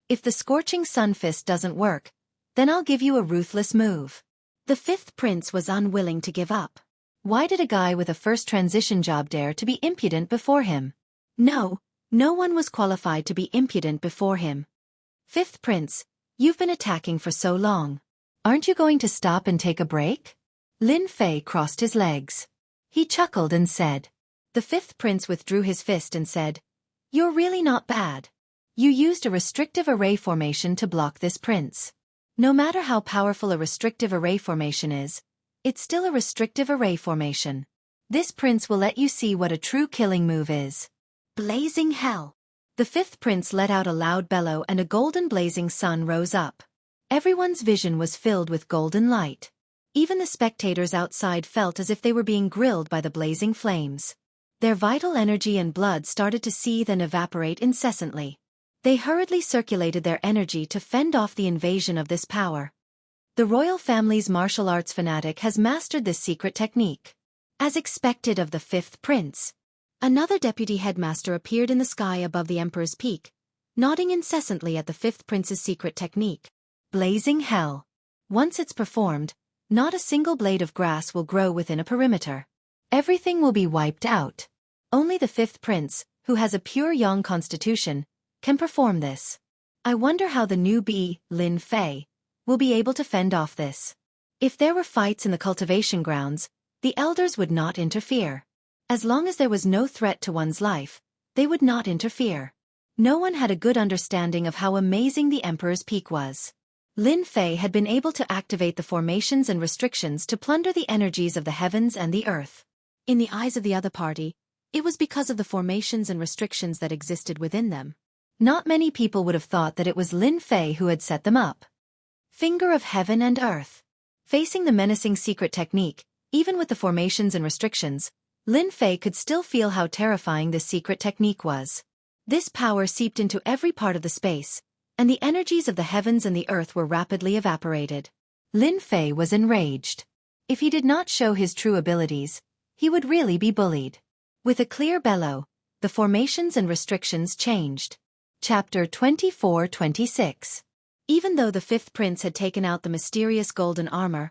If the scorching sun fist doesn't work, then I'll give you a ruthless move. The fifth prince was unwilling to give up. Why did a guy with a first transition job dare to be impudent before him? No one was qualified to be impudent before him. Fifth prince, you've been attacking for so long. Aren't you going to stop and take a break? Lin Fei crossed his legs. He chuckled and said. The fifth prince withdrew his fist and said, You're really not bad. You used a restrictive array formation to block this prince. No matter how powerful a restrictive array formation is, it's still a restrictive array formation. This prince will let you see what a true killing move is. Blazing hell! The fifth prince let out a loud bellow and a golden blazing sun rose up. Everyone's vision was filled with golden light. Even the spectators outside felt as if they were being grilled by the blazing flames. Their vital energy and blood started to seethe and evaporate incessantly. They hurriedly circulated their energy to fend off the invasion of this power. The royal family's martial arts fanatic has mastered this secret technique. As expected of the fifth prince, another deputy headmaster appeared in the sky above the emperor's peak, nodding incessantly at the fifth prince's secret technique. Blazing hell. Once it's performed, not a single blade of grass will grow within a perimeter. Everything will be wiped out. Only the fifth prince, who has a pure yang constitution, can perform this. I wonder how the newbie, Lin Fei, will be able to fend off this. If there were fights in the cultivation grounds, the elders would not interfere. As long as there was no threat to one's life, they would not interfere. No one had a good understanding of how amazing the emperor's peak was. Lin Fei had been able to activate the formations and restrictions to plunder the energies of the heavens and the earth. In the eyes of the other party, it was because of the formations and restrictions that existed within them. Not many people would have thought that it was Lin Fei who had set them up. Finger of heaven and earth. Facing the menacing secret technique, even with the formations and restrictions, Lin Fei could still feel how terrifying this secret technique was. This power seeped into every part of the space, and the energies of the heavens and the earth were rapidly evaporated. Lin Fei was enraged. If he did not show his true abilities, he would really be bullied. With a clear bellow, the formations and restrictions changed. Chapter 24-26. Even though the fifth prince had taken out the mysterious golden armor,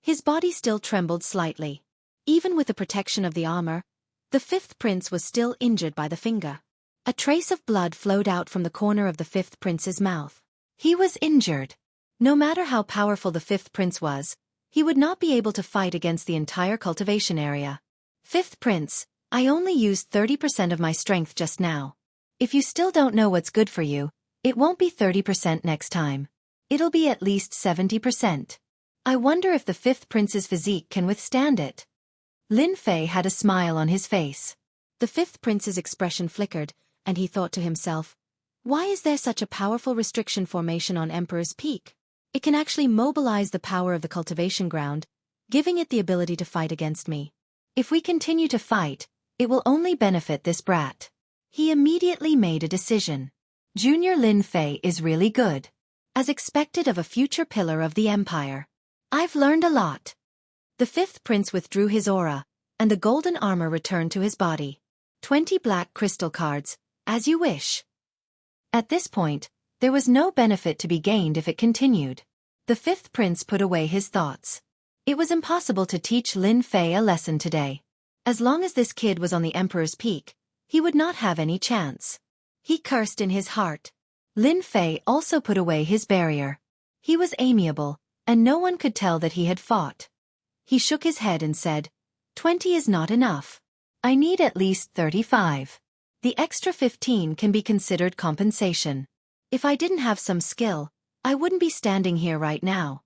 his body still trembled slightly. Even with the protection of the armor, the fifth prince was still injured by the finger. A trace of blood flowed out from the corner of the fifth prince's mouth. He was injured. No matter how powerful the fifth prince was, he would not be able to fight against the entire cultivation area. Fifth prince, I only used 30% of my strength just now. If you still don't know what's good for you, it won't be 30% next time. It'll be at least 70%. I wonder if the fifth prince's physique can withstand it. Lin Fei had a smile on his face. The fifth prince's expression flickered, and he thought to himself, why is there such a powerful restriction formation on Emperor's Peak? It can actually mobilize the power of the cultivation ground, giving it the ability to fight against me. If we continue to fight, it will only benefit this brat. He immediately made a decision. Junior Lin Fei is really good. As expected of a future pillar of the empire. I've learned a lot. The fifth prince withdrew his aura, and the golden armor returned to his body. 20 black crystal cards, as you wish. At this point, there was no benefit to be gained if it continued. The fifth prince put away his thoughts. It was impossible to teach Lin Fei a lesson today. As long as this kid was on the Emperor's Peak, he would not have any chance. He cursed in his heart. Lin Fei also put away his barrier. He was amiable, and no one could tell that he had fought. He shook his head and said, 20 is not enough. I need at least 35. The extra 15 can be considered compensation. If I didn't have some skill, I wouldn't be standing here right now.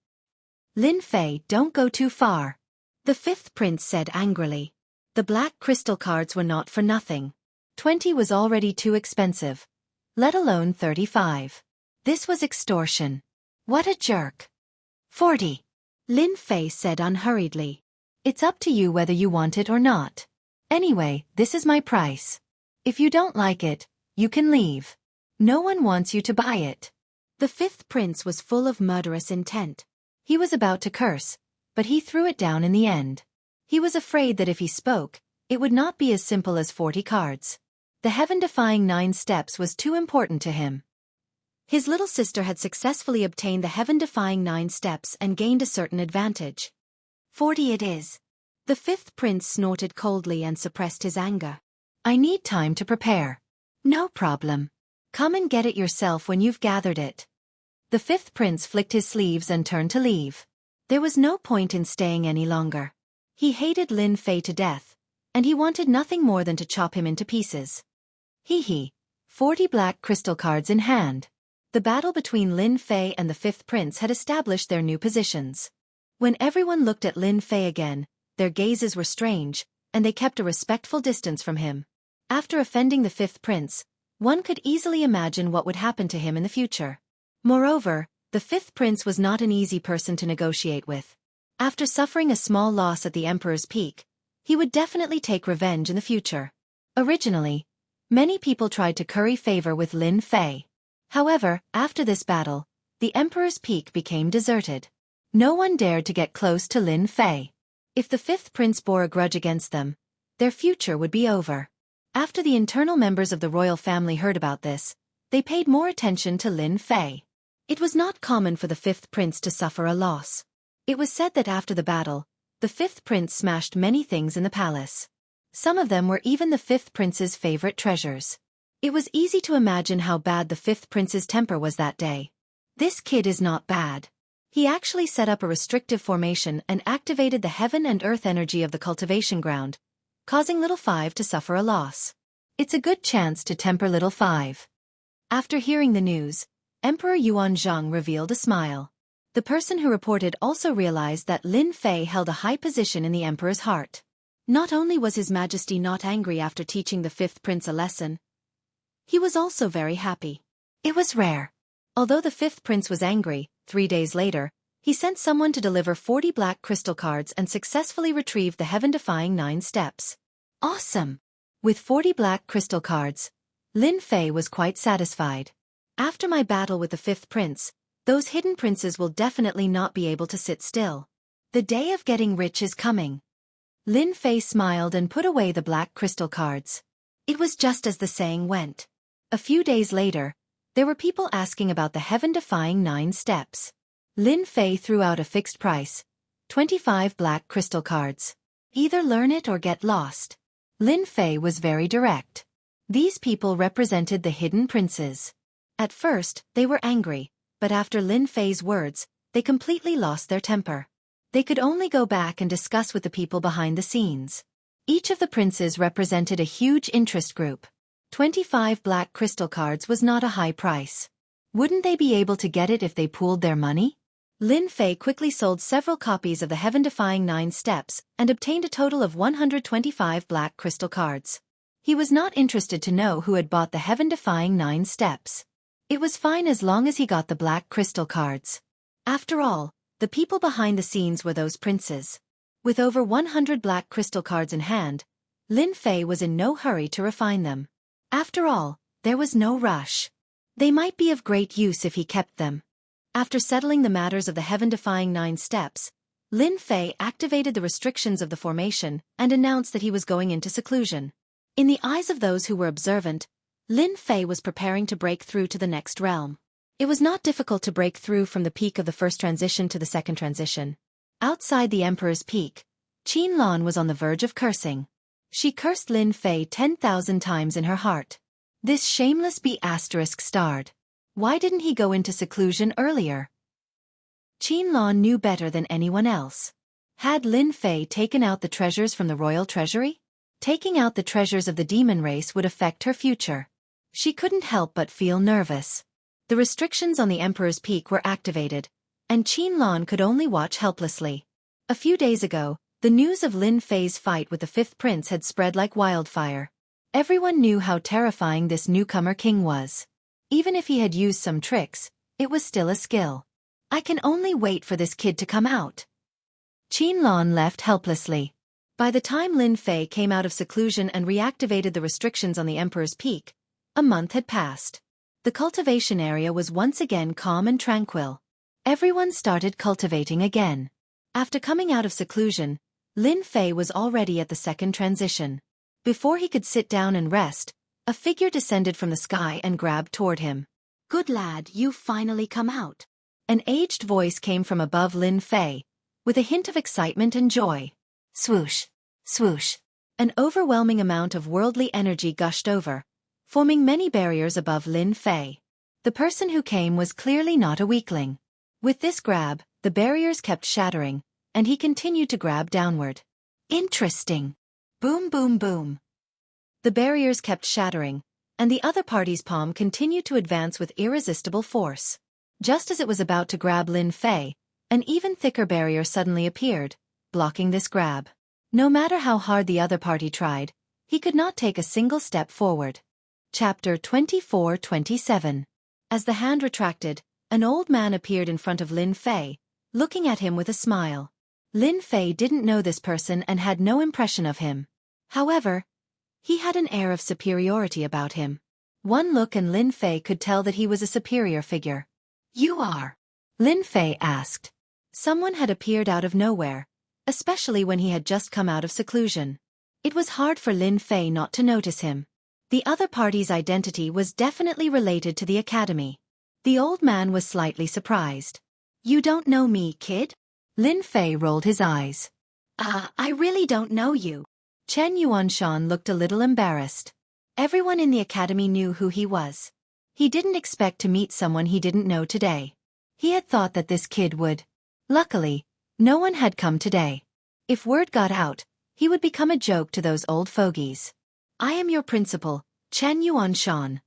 Lin Fei, don't go too far. The fifth prince said angrily. The black crystal cards were not for nothing. 20 was already too expensive, let alone 35. This was extortion. What a jerk. 40. Lin Fei said unhurriedly. It's up to you whether you want it or not. Anyway, this is my price. If you don't like it, you can leave. No one wants you to buy it. The fifth prince was full of murderous intent. He was about to curse, but he threw it down in the end. He was afraid that if he spoke, it would not be as simple as 40 cards. The heaven-defying 9 steps was too important to him. His little sister had successfully obtained the heaven-defying 9 steps and gained a certain advantage. 40 it is. The fifth prince snorted coldly and suppressed his anger. I need time to prepare. No problem. Come and get it yourself when you've gathered it. The fifth prince flicked his sleeves and turned to leave. There was no point in staying any longer. He hated Lin Fei to death, and he wanted nothing more than to chop him into pieces. Hee. 40 black crystal cards in hand. The battle between Lin Fei and the fifth prince had established their new positions. When everyone looked at Lin Fei again, their gazes were strange, and they kept a respectful distance from him. After offending the fifth prince, one could easily imagine what would happen to him in the future. Moreover, the fifth prince was not an easy person to negotiate with. After suffering a small loss at the Emperor's Peak, he would definitely take revenge in the future. Originally, many people tried to curry favor with Lin Fei. However, after this battle, the Emperor's Peak became deserted. No one dared to get close to Lin Fei. If the fifth prince bore a grudge against them, their future would be over. After the internal members of the royal family heard about this, they paid more attention to Lin Fei. It was not common for the fifth prince to suffer a loss. It was said that after the battle, the fifth prince smashed many things in the palace. Some of them were even the fifth prince's favorite treasures. It was easy to imagine how bad the fifth prince's temper was that day. This kid is not bad. He actually set up a restrictive formation and activated the heaven and earth energy of the cultivation ground, causing Little Five to suffer a loss. It's a good chance to temper Little Five. After hearing the news, Emperor Yuanzhang revealed a smile. The person who reported also realized that Lin Fei held a high position in the emperor's heart. Not only was His Majesty not angry after teaching the fifth prince a lesson, he was also very happy. It was rare. Although the fifth prince was angry, 3 days later, he sent someone to deliver 40 black crystal cards and successfully retrieved the heaven-defying 9 steps. Awesome! With 40 black crystal cards, Lin Fei was quite satisfied. After my battle with the fifth prince, those hidden princes will definitely not be able to sit still. The day of getting rich is coming. Lin Fei smiled and put away the black crystal cards. It was just as the saying went. A few days later, there were people asking about the heaven-defying 9 steps. Lin Fei threw out a fixed price, 25 black crystal cards. Either learn it or get lost. Lin Fei was very direct. These people represented the hidden princes. At first, they were angry, but after Lin Fei's words, they completely lost their temper. They could only go back and discuss with the people behind the scenes. Each of the princes represented a huge interest group. 25 black crystal cards was not a high price. Wouldn't they be able to get it if they pooled their money? Lin Fei quickly sold several copies of the heaven-defying 9 steps and obtained a total of 125 black crystal cards. He was not interested to know who had bought the heaven-defying 9 steps. It was fine as long as he got the black crystal cards. After all, the people behind the scenes were those princes. With over 100 black crystal cards in hand, Lin Fei was in no hurry to refine them. After all, there was no rush. They might be of great use if he kept them. After settling the matters of the heaven-defying 9 steps, Lin Fei activated the restrictions of the formation and announced that he was going into seclusion. In the eyes of those who were observant, Lin Fei was preparing to break through to the next realm. It was not difficult to break through from the peak of the first transition to the second transition. Outside the Emperor's Peak, Qin Lan was on the verge of cursing. She cursed Lin Fei 10,000 times in her heart. This shameless B***starred. Why didn't he go into seclusion earlier? Qin Lan knew better than anyone else. Had Lin Fei taken out the treasures from the royal treasury? Taking out the treasures of the demon race would affect her future. She couldn't help but feel nervous. The restrictions on the Emperor's Peak were activated, and Qin Lan could only watch helplessly. A few days ago, the news of Lin Fei's fight with the 5th prince had spread like wildfire. Everyone knew how terrifying this newcomer king was. Even if he had used some tricks, it was still a skill. I can only wait for this kid to come out. Qin Lan left helplessly. By the time Lin Fei came out of seclusion and reactivated the restrictions on the Emperor's Peak, a month had passed. The cultivation area was once again calm and tranquil. Everyone started cultivating again. After coming out of seclusion, Lin Fei was already at the second transition. Before he could sit down and rest, a figure descended from the sky and grabbed toward him. "Good lad, you've finally come out." An aged voice came from above Lin Fei, with a hint of excitement and joy. Swoosh, swoosh. An overwhelming amount of worldly energy gushed over, forming many barriers above Lin Fei. The person who came was clearly not a weakling. With this grab, the barriers kept shattering, and he continued to grab downward. Interesting. Boom, boom, boom. The barriers kept shattering, and the other party's palm continued to advance with irresistible force. Just as it was about to grab Lin Fei, an even thicker barrier suddenly appeared, blocking this grab. No matter how hard the other party tried, he could not take a single step forward. Chapter 24-27. As the hand retracted, an old man appeared in front of Lin Fei, looking at him with a smile. Lin Fei didn't know this person and had no impression of him. However, he had an air of superiority about him. One look and Lin Fei could tell that he was a superior figure. "You are?" Lin Fei asked. Someone had appeared out of nowhere, especially when he had just come out of seclusion. It was hard for Lin Fei not to notice him. The other party's identity was definitely related to the academy. The old man was slightly surprised. "You don't know me, kid?" Lin Fei rolled his eyes. I really don't know you." Chen Yuanshan looked a little embarrassed. Everyone in the academy knew who he was. He didn't expect to meet someone he didn't know today. He had thought that this kid would. Luckily, no one had come today. If word got out, he would become a joke to those old fogies. "I am your principal, Chen Yuanshan."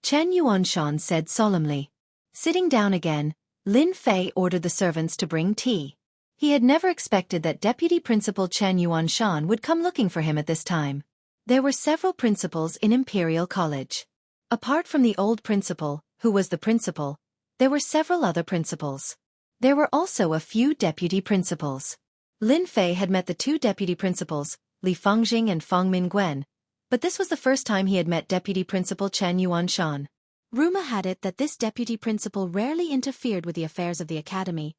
Chen Yuanshan said solemnly. Sitting down again, Lin Fei ordered the servants to bring tea. He had never expected that Deputy Principal Chen Yuanshan would come looking for him at this time. There were several principals in Imperial College. Apart from the old principal, who was the principal, there were several other principals. There were also a few deputy principals. Lin Fei had met the 2 deputy principals, Li Fengjing and Feng Mingwen, but this was the first time he had met Deputy Principal Chen Yuanshan. Rumor had it that this deputy principal rarely interfered with the affairs of the academy,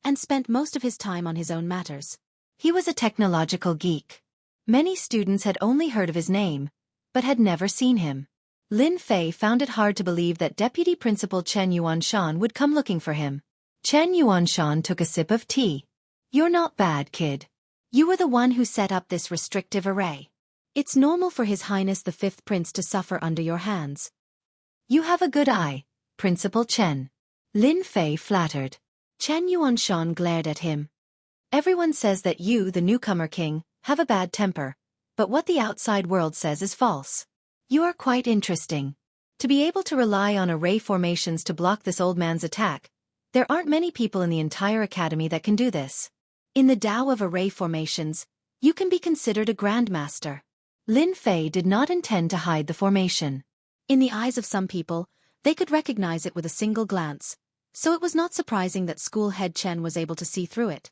and spent most of his time on his own matters. He was a technological geek. Many students had only heard of his name, but had never seen him. Lin Fei found it hard to believe that Deputy Principal Chen Yuanshan would come looking for him. Chen Yuanshan took a sip of tea. "You're not bad, kid. You were the one who set up this restrictive array. It's normal for His Highness the Fifth Prince to suffer under your hands. You have a good eye, Principal Chen. Lin Fei flattered. Chen Yuanshan glared at him. Everyone says that you, the newcomer king, have a bad temper, but what the outside world says is false. You are quite interesting. To be able to rely on array formations to block this old man's attack, there aren't many people in the entire academy that can do this. In the Tao of array formations, you can be considered a grandmaster. Lin Fei did not intend to hide the formation. In the eyes of some people, they could recognize it with a single glance, so it was not surprising that school head Chen was able to see through it.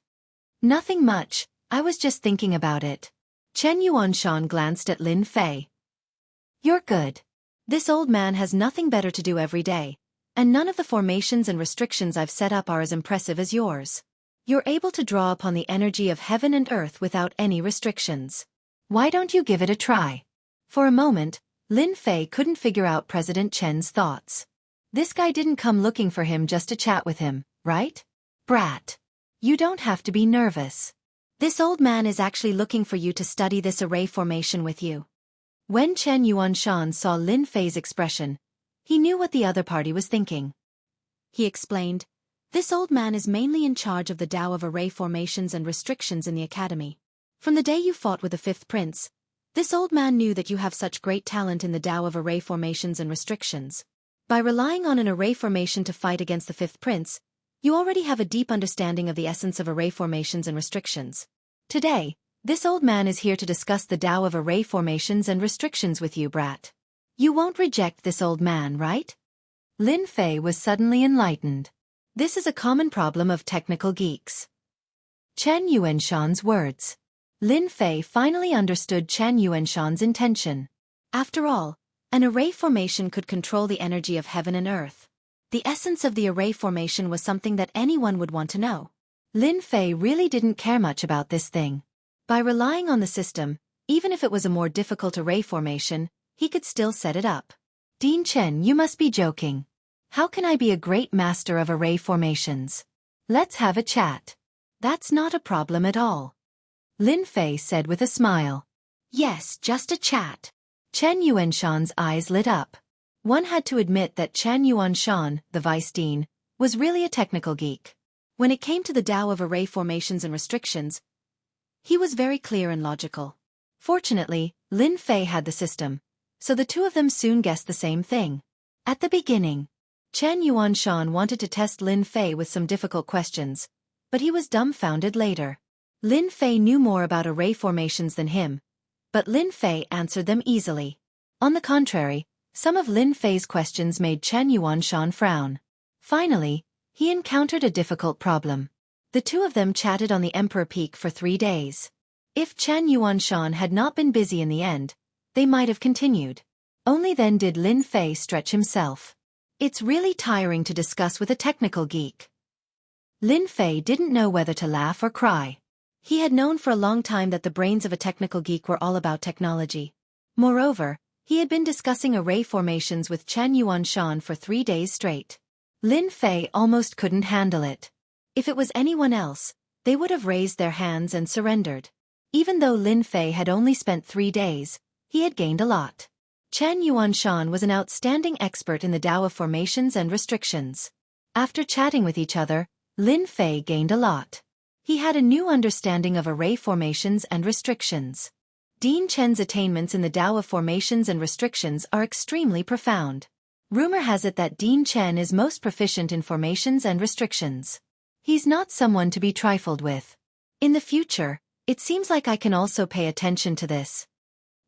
Nothing much, I was just thinking about it. Chen Yuanshan glanced at Lin Fei. You're good. This old man has nothing better to do every day, and none of the formations and restrictions I've set up are as impressive as yours. You're able to draw upon the energy of heaven and earth without any restrictions. Why don't you give it a try? For a moment, Lin Fei couldn't figure out President Chen's thoughts. This guy didn't come looking for him just to chat with him, right? Brat. You don't have to be nervous. This old man is actually looking for you to study this array formation with you. When Chen Yuanshan saw Lin Fei's expression, he knew what the other party was thinking. He explained, this old man is mainly in charge of the Tao of array formations and restrictions in the academy. From the day you fought with the Fifth Prince, this old man knew that you have such great talent in the Tao of array formations and restrictions. By relying on an array formation to fight against the Fifth Prince, you already have a deep understanding of the essence of array formations and restrictions. Today, this old man is here to discuss the Tao of array formations and restrictions with you, brat. You won't reject this old man, right? Lin Fei was suddenly enlightened. This is a common problem of technical geeks. Chen Yuanshan's words. Lin Fei finally understood Chen Yuanshan's intention. After all, an array formation could control the energy of heaven and earth. The essence of the array formation was something that anyone would want to know. Lin Fei really didn't care much about this thing. By relying on the system, even if it was a more difficult array formation, he could still set it up. Dean Chen, you must be joking. How can I be a great master of array formations? Let's have a chat. That's not a problem at all. Lin Fei said with a smile. Yes, just a chat. Chen Yuanshan's eyes lit up. One had to admit that Chen Yuanshan, the vice dean, was really a technical geek. When it came to the Tao of array formations and restrictions, he was very clear and logical. Fortunately, Lin Fei had the system, so the two of them soon guessed the same thing. At the beginning, Chen Yuanshan wanted to test Lin Fei with some difficult questions, but he was dumbfounded later. Lin Fei knew more about array formations than him, but Lin Fei answered them easily. On the contrary, some of Lin Fei's questions made Chen Yuanshan frown. Finally, he encountered a difficult problem. The two of them chatted on the Emperor Peak for 3 days. If Chen Yuanshan had not been busy in the end, they might have continued. Only then did Lin Fei stretch himself. It's really tiring to discuss with a technical geek. Lin Fei didn't know whether to laugh or cry. He had known for a long time that the brains of a technical geek were all about technology. Moreover, he had been discussing array formations with Chen Yuanshan for 3 days straight. Lin Fei almost couldn't handle it. If it was anyone else, they would have raised their hands and surrendered. Even though Lin Fei had only spent 3 days, he had gained a lot. Chen Yuanshan was an outstanding expert in the Tao of formations and restrictions. After chatting with each other, Lin Fei gained a lot. He had a new understanding of array formations and restrictions. Dean Chen's attainments in the Tao of formations and restrictions are extremely profound. Rumor has it that Dean Chen is most proficient in formations and restrictions. He's not someone to be trifled with. In the future, it seems like I can also pay attention to this.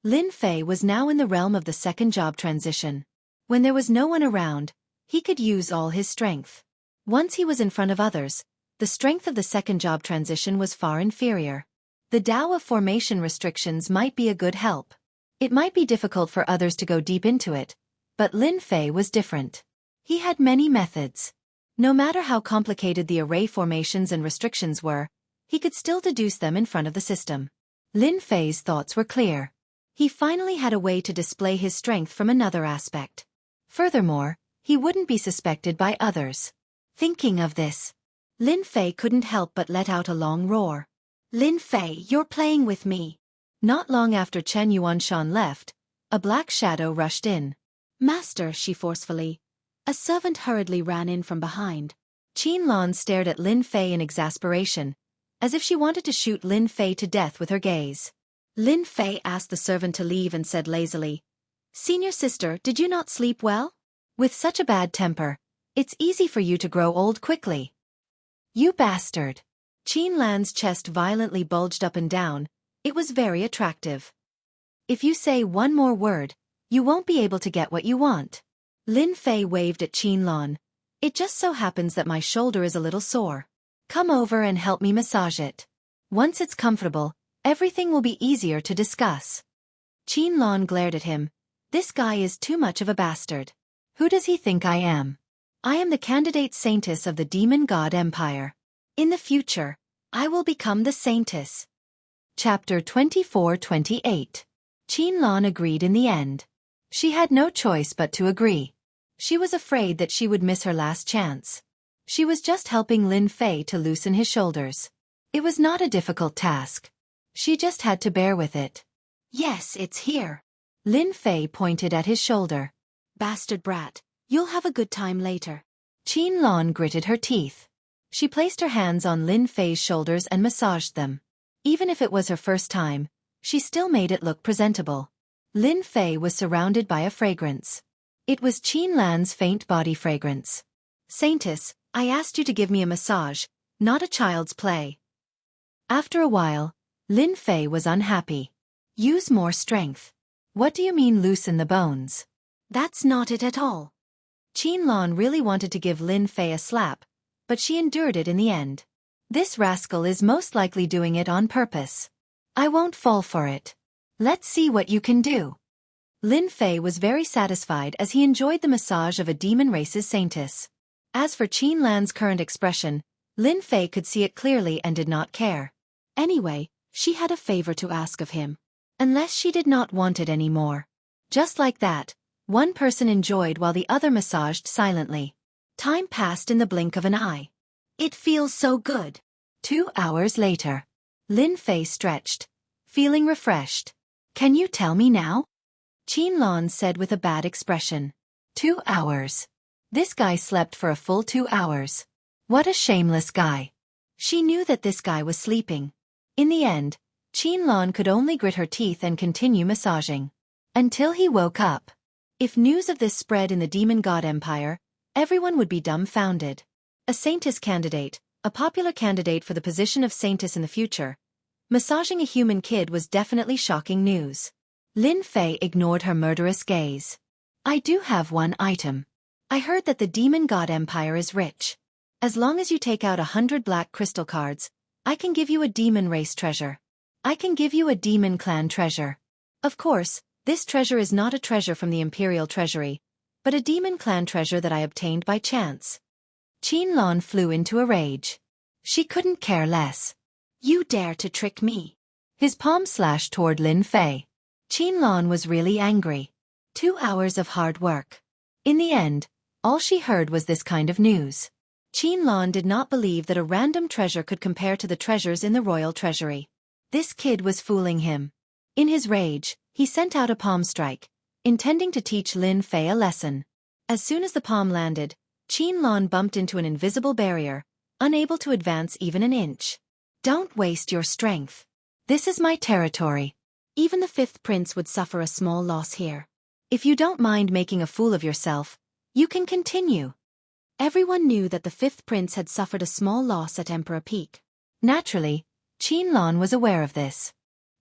Lin Fei was now in the realm of the second job transition. When there was no one around, he could use all his strength. Once he was in front of others, the strength of the second job transition was far inferior. The Tao of formation restrictions might be a good help. It might be difficult for others to go deep into it, but Lin Fei was different. He had many methods. No matter how complicated the array formations and restrictions were, he could still deduce them in front of the system. Lin Fei's thoughts were clear. He finally had a way to display his strength from another aspect. Furthermore, he wouldn't be suspected by others. Thinking of this, Lin Fei couldn't help but let out a long roar. Lin Fei, you're playing with me. Not long after Chen Yuanshan left, a black shadow rushed in. Master, she forcefully. A servant hurriedly ran in from behind. Qin Lan stared at Lin Fei in exasperation, as if she wanted to shoot Lin Fei to death with her gaze. Lin Fei asked the servant to leave and said lazily, "Senior sister, did you not sleep well? With such a bad temper, it's easy for you to grow old quickly." "You bastard." Qin Lan's chest violently bulged up and down. It was very attractive. "If you say one more word, you won't be able to get what you want." Lin Fei waved at Qin Lan. "It just so happens that my shoulder is a little sore. Come over and help me massage it. Once it's comfortable, everything will be easier to discuss." Qin Lan glared at him. This guy is too much of a bastard. Who does he think I am? I am the candidate saintess of the demon god empire. In the future, I will become the saintess. Chapter 24-28. Qin Lan agreed in the end. She had no choice but to agree. She was afraid that she would miss her last chance. She was just helping Lin Fei to loosen his shoulders. It was not a difficult task. She just had to bear with it. "Yes, it's here." Lin Fei pointed at his shoulder. "Bastard brat, you'll have a good time later." Qin Lan gritted her teeth. She placed her hands on Lin Fei's shoulders and massaged them. Even if it was her first time, she still made it look presentable. Lin Fei was surrounded by a fragrance. It was Qin Lan's faint body fragrance. "Saintess, I asked you to give me a massage, not a child's play." After a while, Lin Fei was unhappy. "Use more strength." "What do you mean loosen the bones?" "That's not it at all." Qin Lan really wanted to give Lin Fei a slap, but she endured it in the end. "This rascal is most likely doing it on purpose. I won't fall for it. Let's see what you can do." Lin Fei was very satisfied as he enjoyed the massage of a demon race's saintess. As for Qin Lan's current expression, Lin Fei could see it clearly and did not care. Anyway, she had a favor to ask of him. Unless she did not want it anymore. Just like that, one person enjoyed while the other massaged silently. Time passed in the blink of an eye. "It feels so good." 2 hours later. Lin Fei stretched, feeling refreshed. "Can you tell me now?" Qin Lan said with a bad expression. 2 hours. This guy slept for a full 2 hours. What a shameless guy. She knew that this guy was sleeping. In the end, Qin Lan could only grit her teeth and continue massaging. Until he woke up. If news of this spread in the demon god empire, everyone would be dumbfounded. A saintess candidate, a popular candidate for the position of saintess in the future. Massaging a human kid was definitely shocking news. Lin Fei ignored her murderous gaze. "I do have one item. I heard that the demon god empire is rich. As long as you take out 100 black crystal cards, I can give you a demon race treasure. I can give you a demon clan treasure. Of course, this treasure is not a treasure from the imperial treasury, but a demon clan treasure that I obtained by chance." Qin Lan flew into a rage. She couldn't care less. "You dare to trick me." His palm slashed toward Lin Fei. Qin Lan was really angry. 2 hours of hard work. In the end, all she heard was this kind of news. Qin Lan did not believe that a random treasure could compare to the treasures in the royal treasury. This kid was fooling him. In his rage, he sent out a palm strike, intending to teach Lin Fei a lesson. As soon as the palm landed, Qin Lan bumped into an invisible barrier, unable to advance even an inch. "Don't waste your strength. This is my territory. Even the 5th prince would suffer a small loss here. If you don't mind making a fool of yourself, you can continue." Everyone knew that the 5th prince had suffered a small loss at Emperor Peak. Naturally, Qin Lan was aware of this.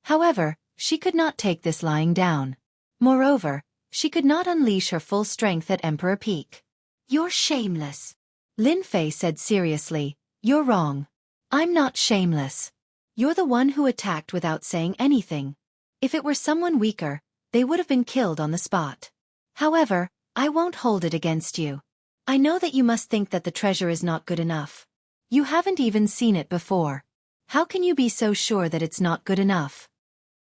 However, she could not take this lying down. Moreover, she could not unleash her full strength at Emperor Peak. "You're shameless," Lin Fei said seriously. "You're wrong. I'm not shameless. You're the one who attacked without saying anything. If it were someone weaker, they would have been killed on the spot. However, I won't hold it against you. I know that you must think that the treasure is not good enough. You haven't even seen it before. How can you be so sure that it's not good enough?"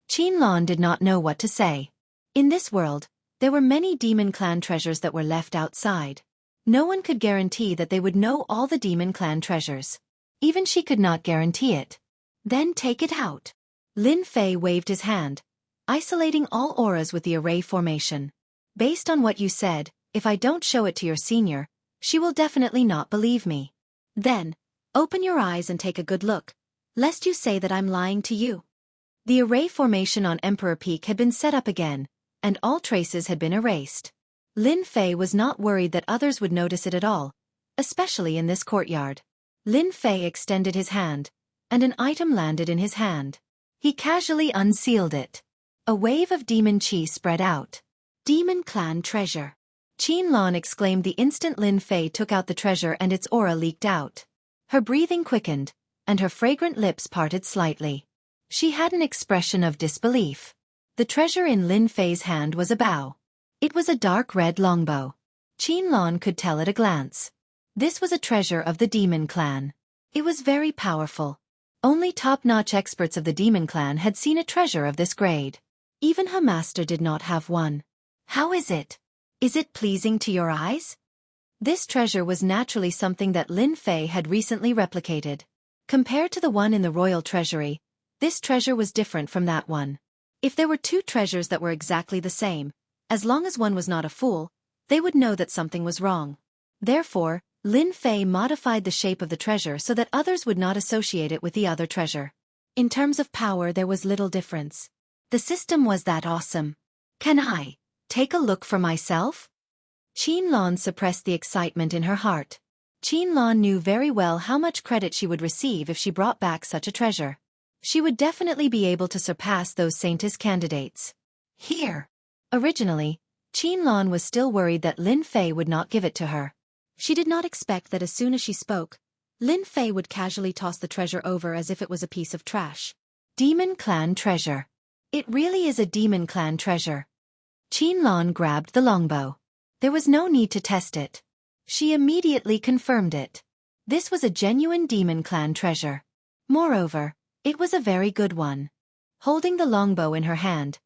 Qin Lan did not know what to say. In this world, there were many demon clan treasures that were left outside. No one could guarantee that they would know all the demon clan treasures. Even she could not guarantee it. Then take it out. Lin Fei waved his hand, isolating all auras with the array formation. Based on what you said, if I don't show it to your senior, she will definitely not believe me. Then, open your eyes and take a good look, lest you say that I'm lying to you. The array formation on Emperor Peak had been set up again, and all traces had been erased. Lin Fei was not worried that others would notice it at all, especially in this courtyard. Lin Fei extended his hand, and an item landed in his hand. He casually unsealed it. A wave of demon chi spread out. Demon Clan treasure. Qianlong exclaimed the instant Lin Fei took out the treasure and its aura leaked out. Her breathing quickened, and her fragrant lips parted slightly. She had an expression of disbelief. The treasure in Lin Fei's hand was a bow. It was a dark red longbow. Qianlong could tell at a glance. This was a treasure of the Demon Clan. It was very powerful. Only top-notch experts of the Demon Clan had seen a treasure of this grade. Even her master did not have one. How is it? Is it pleasing to your eyes? This treasure was naturally something that Lin Fei had recently replicated. Compared to the one in the royal treasury, this treasure was different from that one. If there were two treasures that were exactly the same, as long as one was not a fool, they would know that something was wrong. Therefore, Lin Fei modified the shape of the treasure so that others would not associate it with the other treasure. In terms of power, there was little difference. The system was that awesome. Can I take a look for myself? Qianlong suppressed the excitement in her heart. Qianlong knew very well how much credit she would receive if she brought back such a treasure. She would definitely be able to surpass those Saintess candidates. Here. Originally, Qianlong was still worried that Lin Fei would not give it to her. She did not expect that as soon as she spoke, Lin Fei would casually toss the treasure over as if it was a piece of trash. Demon Clan treasure. It really is a Demon Clan treasure. Qianlong grabbed the longbow. There was no need to test it. She immediately confirmed it. This was a genuine Demon Clan treasure. Moreover, it was a very good one. Holding the longbow in her hand,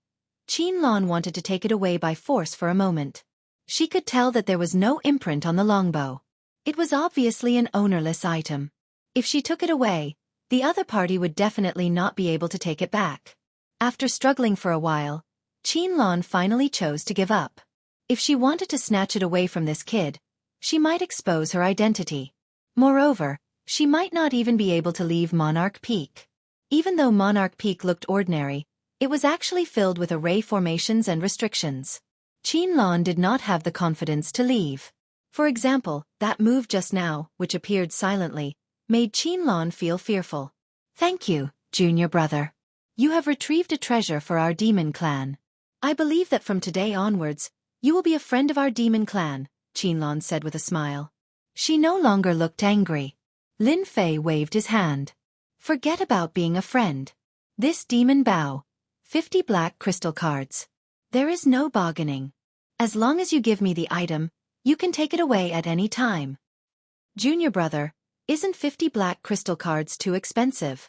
Qianlong wanted to take it away by force for a moment. She could tell that there was no imprint on the longbow. It was obviously an ownerless item. If she took it away, the other party would definitely not be able to take it back. After struggling for a while, Qianlong finally chose to give up. If she wanted to snatch it away from this kid, she might expose her identity. Moreover, she might not even be able to leave Monarch Peak. Even though Monarch Peak looked ordinary, it was actually filled with array formations and restrictions. Qianlong did not have the confidence to leave. For example, that move just now, which appeared silently, made Qianlong feel fearful. Thank you, junior brother. You have retrieved a treasure for our Demon Clan. I believe that from today onwards, you will be a friend of our Demon Clan, Qianlong said with a smile. She no longer looked angry. Lin Fei waved his hand. Forget about being a friend. This demon bow. 50 black crystal cards. There is no bargaining. As long as you give me the item, you can take it away at any time. Junior brother, isn't 50 black crystal cards too expensive?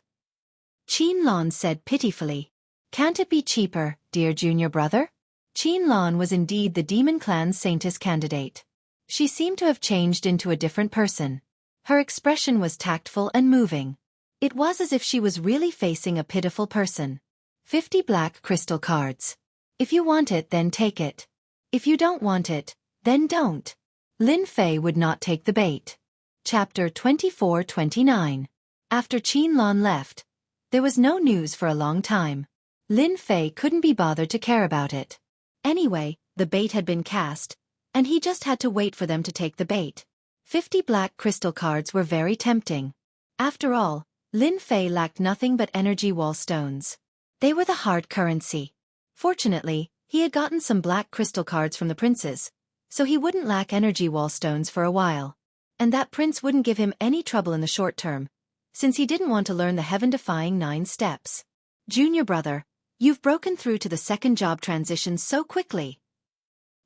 Qianlong said pitifully. Can't it be cheaper, dear junior brother? Qianlong was indeed the Demon Clan's Saintess candidate. She seemed to have changed into a different person. Her expression was tactful and moving. It was as if she was really facing a pitiful person. 50 black crystal cards. If you want it, then take it. If you don't want it, then don't. Lin Fei would not take the bait. Chapter 24-29. After Qianlong left, there was no news for a long time. Lin Fei couldn't be bothered to care about it. Anyway, the bait had been cast, and he just had to wait for them to take the bait. 50 black crystal cards were very tempting. After all, Lin Fei lacked nothing but energy wall stones. They were the hard currency. Fortunately, he had gotten some black crystal cards from the princes, so he wouldn't lack energy wall stones for a while. And that prince wouldn't give him any trouble in the short term, since he didn't want to learn the heaven-defying 9 steps. Junior brother, you've broken through to the second job transition so quickly.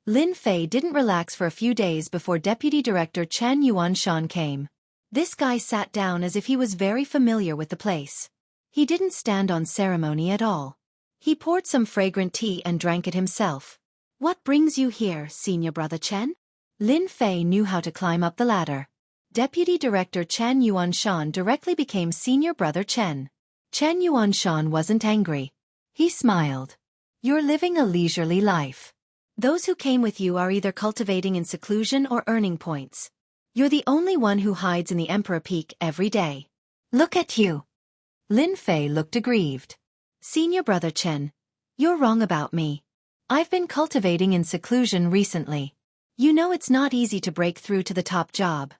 Lin Fei didn't relax for a few days before Deputy Director Chen Yuanshan came. This guy sat down as if he was very familiar with the place. He didn't stand on ceremony at all. He poured some fragrant tea and drank it himself. What brings you here, senior brother Chen? Lin Fei knew how to climb up the ladder. Deputy Director Chen Yuanshan directly became senior brother Chen. Chen Yuanshan wasn't angry. He smiled. You're living a leisurely life. Those who came with you are either cultivating in seclusion or earning points. You're the only one who hides in the Emperor Peak every day. Look at you. Lin Fei looked aggrieved. Senior brother Chen, you're wrong about me. I've been cultivating in seclusion recently. You know it's not easy to break through to the top job.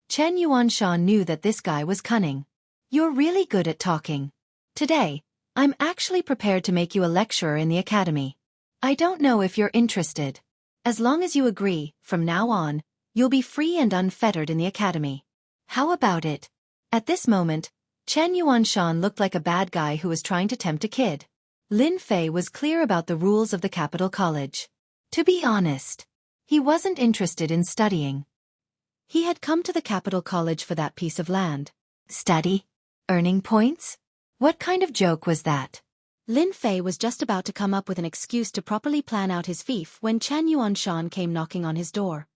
Chen Yuanshan knew that this guy was cunning. You're really good at talking. Today, I'm actually prepared to make you a lecturer in the academy. I don't know if you're interested. As long as you agree, from now on, you'll be free and unfettered in the academy. How about it? At this moment, Chen Yuanshan looked like a bad guy who was trying to tempt a kid. Lin Fei was clear about the rules of the capital college. To be honest, he wasn't interested in studying. He had come to the capital college for that piece of land. Study? Earning points? What kind of joke was that? Lin Fei was just about to come up with an excuse to properly plan out his fief when Chen Yuanshan came knocking on his door.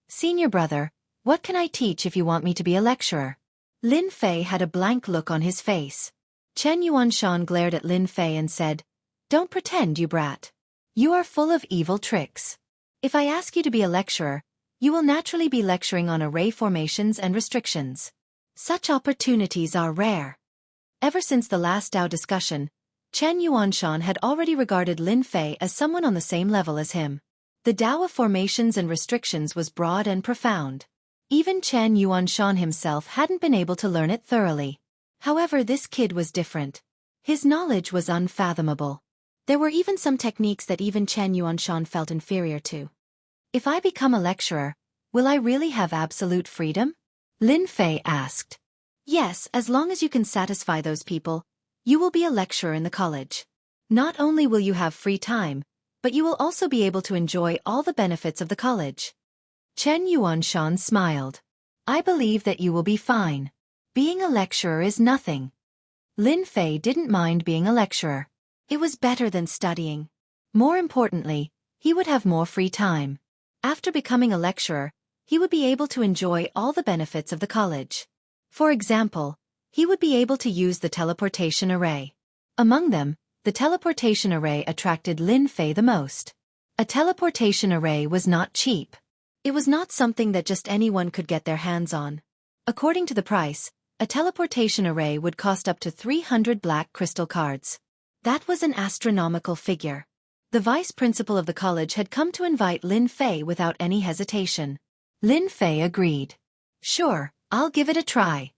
Senior brother, what can I teach if you want me to be a lecturer? Lin Fei had a blank look on his face. Chen Yuanshan glared at Lin Fei and said, Don't pretend, you brat. You are full of evil tricks. If I ask you to be a lecturer, you will naturally be lecturing on array formations and restrictions. Such opportunities are rare. Ever since the last Dao discussion, Chen Yuanshan had already regarded Lin Fei as someone on the same level as him. The Dao of formations and restrictions was broad and profound. Even Chen Yuanshan himself hadn't been able to learn it thoroughly. However, this kid was different. His knowledge was unfathomable. There were even some techniques that even Chen Yuanshan felt inferior to. If I become a lecturer, will I really have absolute freedom? Lin Fei asked. Yes, as long as you can satisfy those people, you will be a lecturer in the college. Not only will you have free time, but you will also be able to enjoy all the benefits of the college. Chen Yuanshan smiled. I believe that you will be fine. Being a lecturer is nothing. Lin Fei didn't mind being a lecturer. It was better than studying. More importantly, he would have more free time. After becoming a lecturer, he would be able to enjoy all the benefits of the college. For example, he would be able to use the teleportation array. Among them, the teleportation array attracted Lin Fei the most. A teleportation array was not cheap. It was not something that just anyone could get their hands on. According to the price, a teleportation array would cost up to 300 black crystal cards. That was an astronomical figure. The vice principal of the college had come to invite Lin Fei without any hesitation. Lin Fei agreed. Sure, I'll give it a try.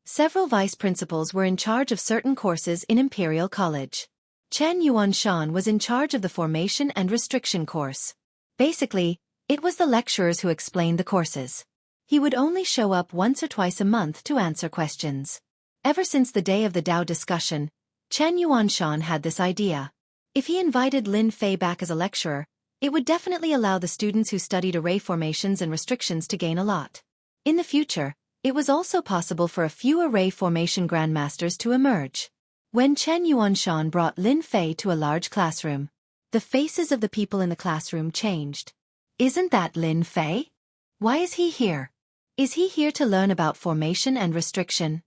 Several vice principals were in charge of certain courses in Imperial College. Chen Yuanshan was in charge of the formation and restriction course. Basically, it was the lecturers who explained the courses. He would only show up once or twice a month to answer questions. Ever since the day of the Dao discussion, Chen Yuanshan had this idea. If he invited Lin Fei back as a lecturer, it would definitely allow the students who studied array formations and restrictions to gain a lot. In the future, it was also possible for a few array formation grandmasters to emerge. When Chen Yuanshan brought Lin Fei to a large classroom, the faces of the people in the classroom changed. Isn't that Lin Fei? Why is he here? Is he here to learn about formation and restriction?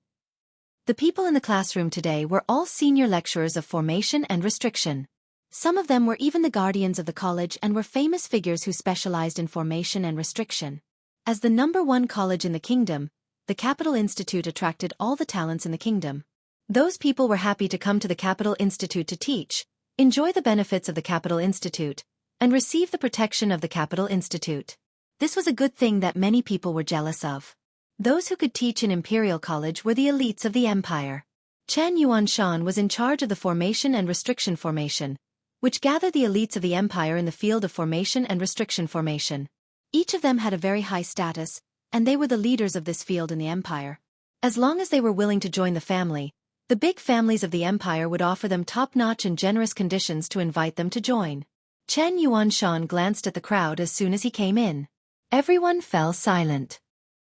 The people in the classroom today were all senior lecturers of formation and restriction. Some of them were even the guardians of the college and were famous figures who specialized in formation and restriction. As the #1 college in the kingdom, the Capital Institute attracted all the talents in the kingdom. Those people were happy to come to the Capital Institute to teach, enjoy the benefits of the Capital Institute, and receive the protection of the Capital Institute. This was a good thing that many people were jealous of. Those who could teach in Imperial College were the elites of the empire. Chen Yuanshan was in charge of the formation and restriction formation, which gathered the elites of the empire in the field of formation and restriction formation. Each of them had a very high status, and they were the leaders of this field in the empire. As long as they were willing to join the family, the big families of the empire would offer them top-notch and generous conditions to invite them to join. Chen Yuanshan glanced at the crowd as soon as he came in. Everyone fell silent.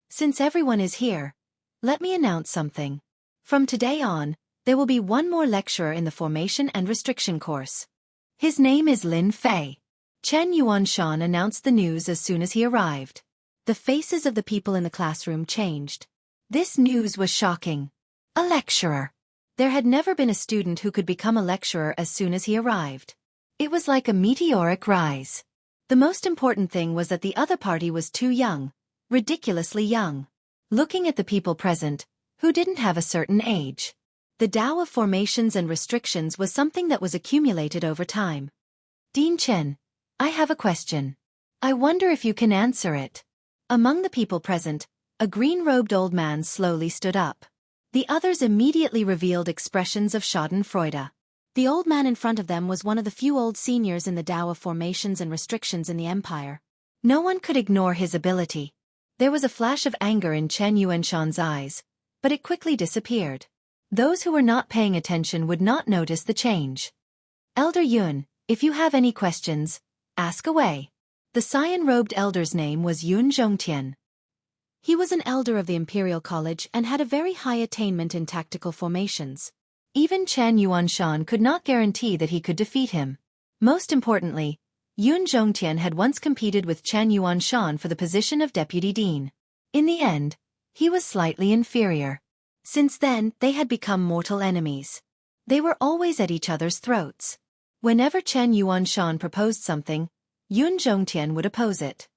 Since everyone is here, let me announce something. From today on, there will be one more lecturer in the formation and restriction course. His name is Lin Fei. Chen Yuanshan announced the news as soon as he arrived. The faces of the people in the classroom changed. This news was shocking. A lecturer. There had never been a student who could become a lecturer as soon as he arrived. It was like a meteoric rise. The most important thing was that the other party was too young, ridiculously young. Looking at the people present, who didn't have a certain age. The Tao of formations and restrictions was something that was accumulated over time. Dean Chen, I have a question. I wonder if you can answer it. Among the people present, a green-robed old man slowly stood up. The others immediately revealed expressions of schadenfreude. The old man in front of them was one of the few old seniors in the Tao of formations and restrictions in the empire. No one could ignore his ability. There was a flash of anger in Chen Yuanshan's eyes, but it quickly disappeared. Those who were not paying attention would not notice the change. Elder Yun, if you have any questions, ask away. The cyan-robed elder's name was Yun Zhongtian. He was an elder of the Imperial College and had a very high attainment in tactical formations. Even Chen Yuanshan could not guarantee that he could defeat him. Most importantly, Yun Zhongtian had once competed with Chen Yuanshan for the position of deputy dean. In the end, he was slightly inferior. Since then, they had become mortal enemies. They were always at each other's throats. Whenever Chen Yuanshan proposed something, Yun Zhongtian would oppose it.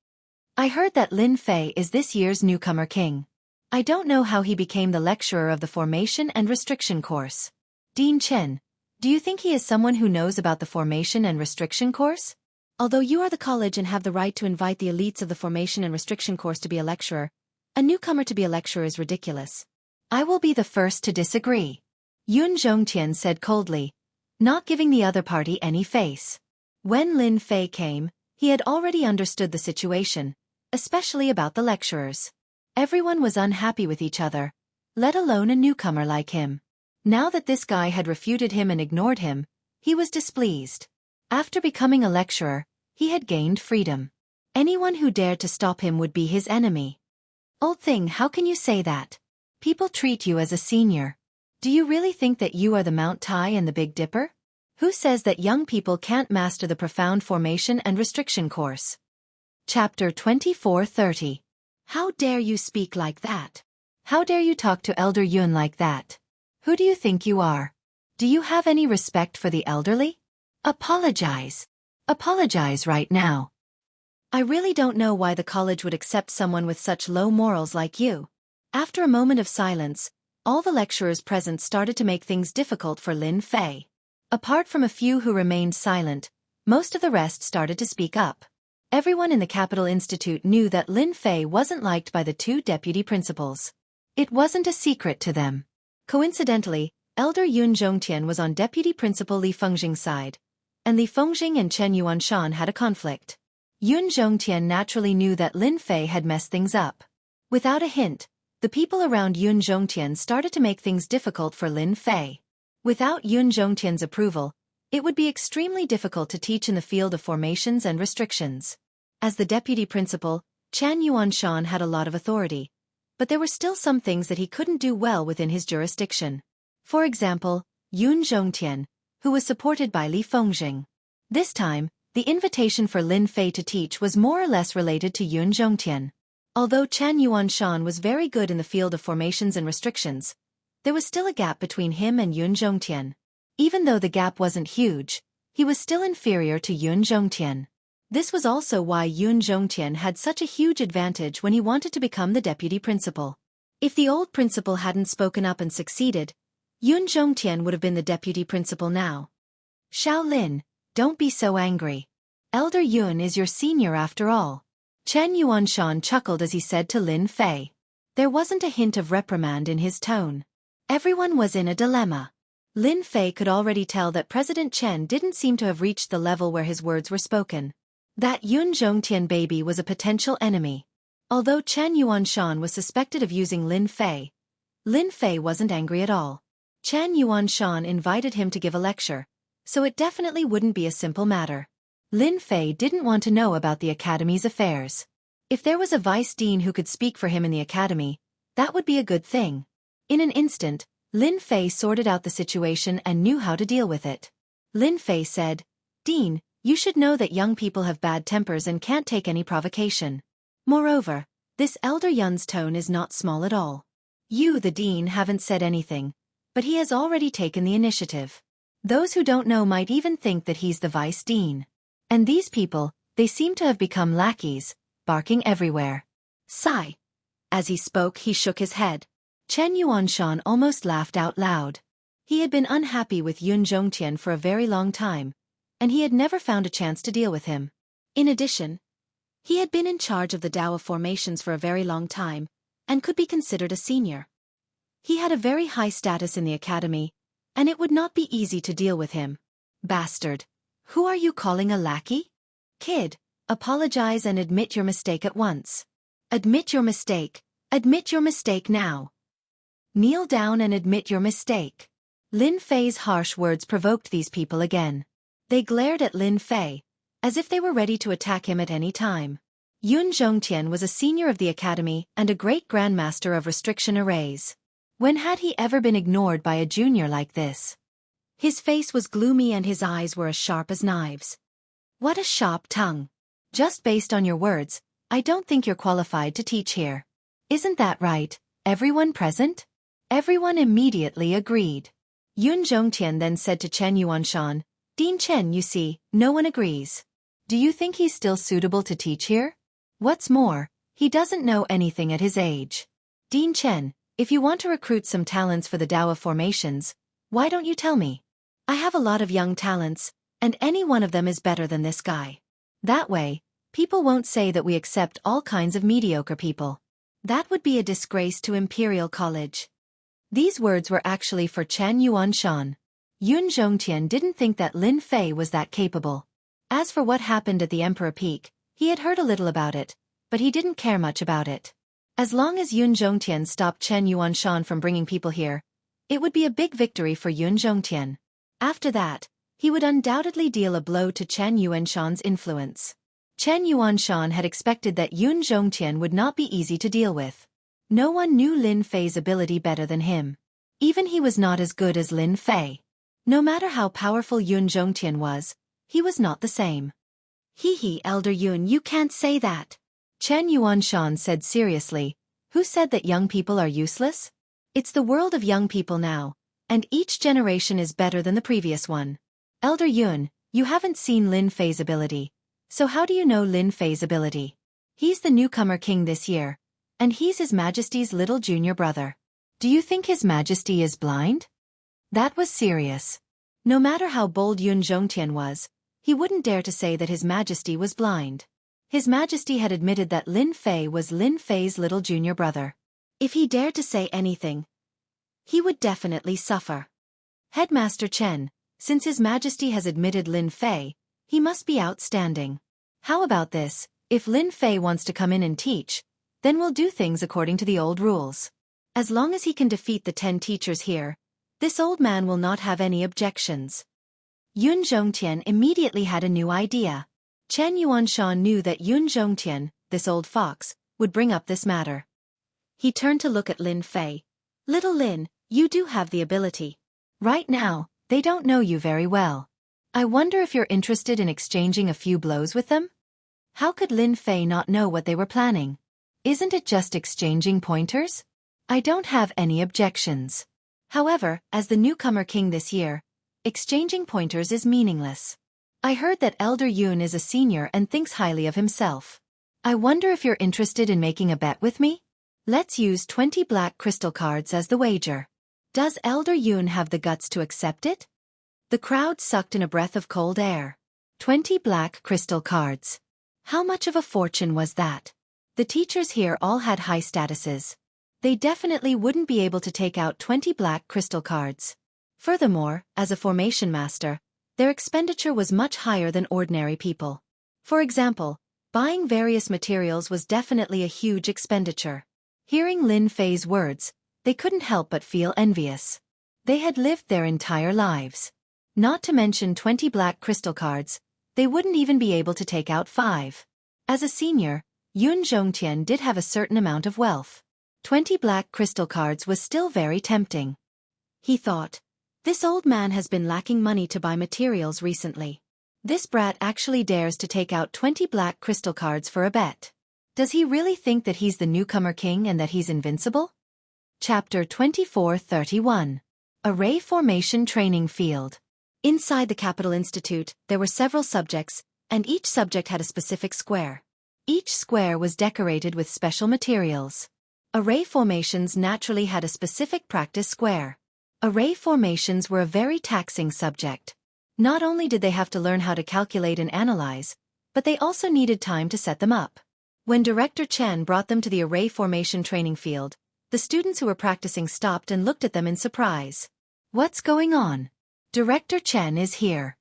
I heard that Lin Fei is this year's newcomer king. I don't know how he became the lecturer of the formation and restriction course. Dean Chen, do you think he is someone who knows about the formation and restriction course? Although you are the college and have the right to invite the elites of the formation and restriction course to be a lecturer, a newcomer to be a lecturer is ridiculous. I will be the first to disagree. Yun Zhongtian said coldly, not giving the other party any face. When Lin Fei came, he had already understood the situation, especially about the lecturers. Everyone was unhappy with each other, let alone a newcomer like him. Now that this guy had refuted him and ignored him, he was displeased. After becoming a lecturer, he had gained freedom. Anyone who dared to stop him would be his enemy. Old thing, how can you say that? People treat you as a senior. Do you really think that you are the Mount Tai and the Big Dipper? Who says that young people can't master the profound formation and restriction course? Chapter 24:30. How dare you speak like that? How dare you talk to Elder Yun like that? Who do you think you are? Do you have any respect for the elderly? Apologize. Apologize right now. I really don't know why the college would accept someone with such low morals like you. After a moment of silence, all the lecturers present started to make things difficult for Lin Fei. Apart from a few who remained silent, most of the rest started to speak up. Everyone in the Capital Institute knew that Lin Fei wasn't liked by the two deputy principals. It wasn't a secret to them. Coincidentally, Elder Yun Zhongtian was on Deputy Principal Li Fengjing's side, and Li Fengjing and Chen Yuanshan had a conflict. Yun Zhongtian naturally knew that Lin Fei had messed things up. Without a hint, the people around Yun Zhongtian started to make things difficult for Lin Fei. Without Yun Zhongtian's approval, it would be extremely difficult to teach in the field of formations and restrictions. As the deputy principal, Chen Yuanshan had a lot of authority, but there were still some things that he couldn't do well within his jurisdiction. For example, Yun Zhongtian, who was supported by Li Fengjing. This time, the invitation for Lin Fei to teach was more or less related to Yun Zhongtian. Although Chen Yuanshan was very good in the field of formations and restrictions, there was still a gap between him and Yun Zhongtian. Even though the gap wasn't huge, he was still inferior to Yun Zhongtian. This was also why Yun Zhongtian had such a huge advantage when he wanted to become the deputy principal. If the old principal hadn't spoken up and succeeded, Yun Zhongtian would have been the deputy principal now. Shaolin, don't be so angry. Elder Yun is your senior after all. Chen Yuanshan chuckled as he said to Lin Fei. There wasn't a hint of reprimand in his tone. Everyone was in a dilemma. Lin Fei could already tell that President Chen didn't seem to have reached the level where his words were spoken. That Yun Zhongtian baby was a potential enemy. Although Chen Yuanshan was suspected of using Lin Fei wasn't angry at all. Chen Yuanshan invited him to give a lecture, so it definitely wouldn't be a simple matter. Lin Fei didn't want to know about the academy's affairs. If there was a vice dean who could speak for him in the academy, that would be a good thing. In an instant, Lin Fei sorted out the situation and knew how to deal with it. Lin Fei said, Dean, you should know that young people have bad tempers and can't take any provocation. Moreover, this Elder Yun's tone is not small at all. You, the dean, haven't said anything, but he has already taken the initiative. Those who don't know might even think that he's the vice dean. And these people, they seem to have become lackeys, barking everywhere. Sigh. As he spoke, he shook his head. Chen Yuanshan almost laughed out loud. He had been unhappy with Yun Zhongtian for a very long time, and he had never found a chance to deal with him. In addition, he had been in charge of the Tao of formations for a very long time, and could be considered a senior. He had a very high status in the academy, and it would not be easy to deal with him. Bastard. Who are you calling a lackey? Kid, apologize and admit your mistake at once. Admit your mistake. Admit your mistake now. Kneel down and admit your mistake. Lin Fei's harsh words provoked these people again. They glared at Lin Fei, as if they were ready to attack him at any time. Yun Zhongtian was a senior of the academy and a great grandmaster of restriction arrays. When had he ever been ignored by a junior like this? His face was gloomy and his eyes were as sharp as knives. What a sharp tongue. Just based on your words, I don't think you're qualified to teach here. Isn't that right, everyone present? Everyone immediately agreed. Yun Zhongtian then said to Chen Yuanshan, Dean Chen, you see, no one agrees. Do you think he's still suitable to teach here? What's more, he doesn't know anything at his age. Dean Chen, if you want to recruit some talents for the Tao of formations, why don't you tell me? I have a lot of young talents, and any one of them is better than this guy. That way, people won't say that we accept all kinds of mediocre people. That would be a disgrace to Imperial College. These words were actually for Chen Yuanshan. Yun Zhongtian didn't think that Lin Fei was that capable. As for what happened at the Emperor Peak, he had heard a little about it, but he didn't care much about it. As long as Yun Zhongtian stopped Chen Yuanshan from bringing people here, it would be a big victory for Yun Zhongtian. After that, he would undoubtedly deal a blow to Chen Yuanshan's influence. Chen Yuanshan had expected that Yun Zhongtian would not be easy to deal with. No one knew Lin Fei's ability better than him. Even he was not as good as Lin Fei. No matter how powerful Yun Zhongtian was, he was not the same. Hee, Elder Yun, you can't say that. Chen Yuanshan said seriously, who said that young people are useless? It's the world of young people now, and each generation is better than the previous one. Elder Yun, you haven't seen Lin Fei's ability, so how do you know Lin Fei's ability? He's the newcomer king this year, and he's His Majesty's little junior brother. Do you think His Majesty is blind? That was serious. No matter how bold Yun Zhongtian was, he wouldn't dare to say that His Majesty was blind. His Majesty had admitted that Lin Fei was Lin Fei's little junior brother. If he dared to say anything, he would definitely suffer. Headmaster Chen, since His Majesty has admitted Lin Fei, he must be outstanding. How about this? If Lin Fei wants to come in and teach, then we'll do things according to the old rules. As long as he can defeat the 10 teachers here, this old man will not have any objections. Yun Zhongtian immediately had a new idea. Chen Yuanshan knew that Yun Zhongtian, this old fox, would bring up this matter. He turned to look at Lin Fei. Little Lin, you do have the ability. Right now, they don't know you very well. I wonder if you're interested in exchanging a few blows with them? How could Lin Fei not know what they were planning? Isn't it just exchanging pointers? I don't have any objections. However, as the newcomer king this year, exchanging pointers is meaningless. I heard that Elder Yun is a senior and thinks highly of himself. I wonder if you're interested in making a bet with me? Let's use 20 black crystal cards as the wager. Does Elder Yun have the guts to accept it? The crowd sucked in a breath of cold air. 20 black crystal cards. How much of a fortune was that? The teachers here all had high statuses. They definitely wouldn't be able to take out 20 black crystal cards. Furthermore, as a formation master, their expenditure was much higher than ordinary people. For example, buying various materials was definitely a huge expenditure. Hearing Lin Fei's words, they couldn't help but feel envious. They had lived their entire lives. Not to mention 20 black crystal cards, they wouldn't even be able to take out 5. As a senior, Yun Zhongtian did have a certain amount of wealth. 20 black crystal cards was still very tempting. He thought, this old man has been lacking money to buy materials recently. This brat actually dares to take out 20 black crystal cards for a bet. Does he really think that he's the newcomer king and that he's invincible? Chapter 24:31. Array Formation Training Field. Inside the Capital Institute, there were several subjects, and each subject had a specific square. Each square was decorated with special materials. Array formations naturally had a specific practice square. Array formations were a very taxing subject. Not only did they have to learn how to calculate and analyze, but they also needed time to set them up. When Director Chen brought them to the array formation training field, the students who were practicing stopped and looked at them in surprise. What's going on? Director Chen is here.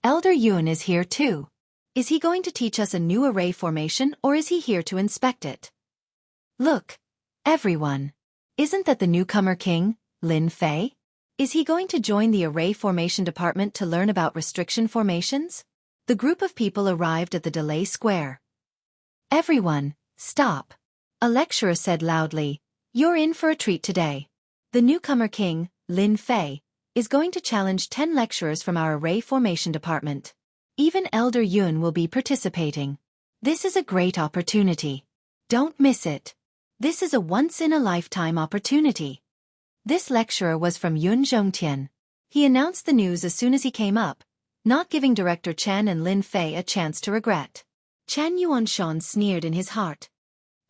Elder Yun is here too. Is he going to teach us a new array formation, or is he here to inspect it? Look, everyone. Isn't that the newcomer king, Lin Fei? Is he going to join the array formation department to learn about restriction formations? The group of people arrived at the delay square. Everyone, stop. A lecturer said loudly, "You're in for a treat today. The newcomer king, Lin Fei, is going to challenge 10 lecturers from our array formation department. Even Elder Yun will be participating. This is a great opportunity. Don't miss it. This is a once-in-a-lifetime opportunity." This lecturer was from Yun Zhongtian. He announced the news as soon as he came up, not giving Director Chen and Lin Fei a chance to regret. Chen Yuanshan sneered in his heart.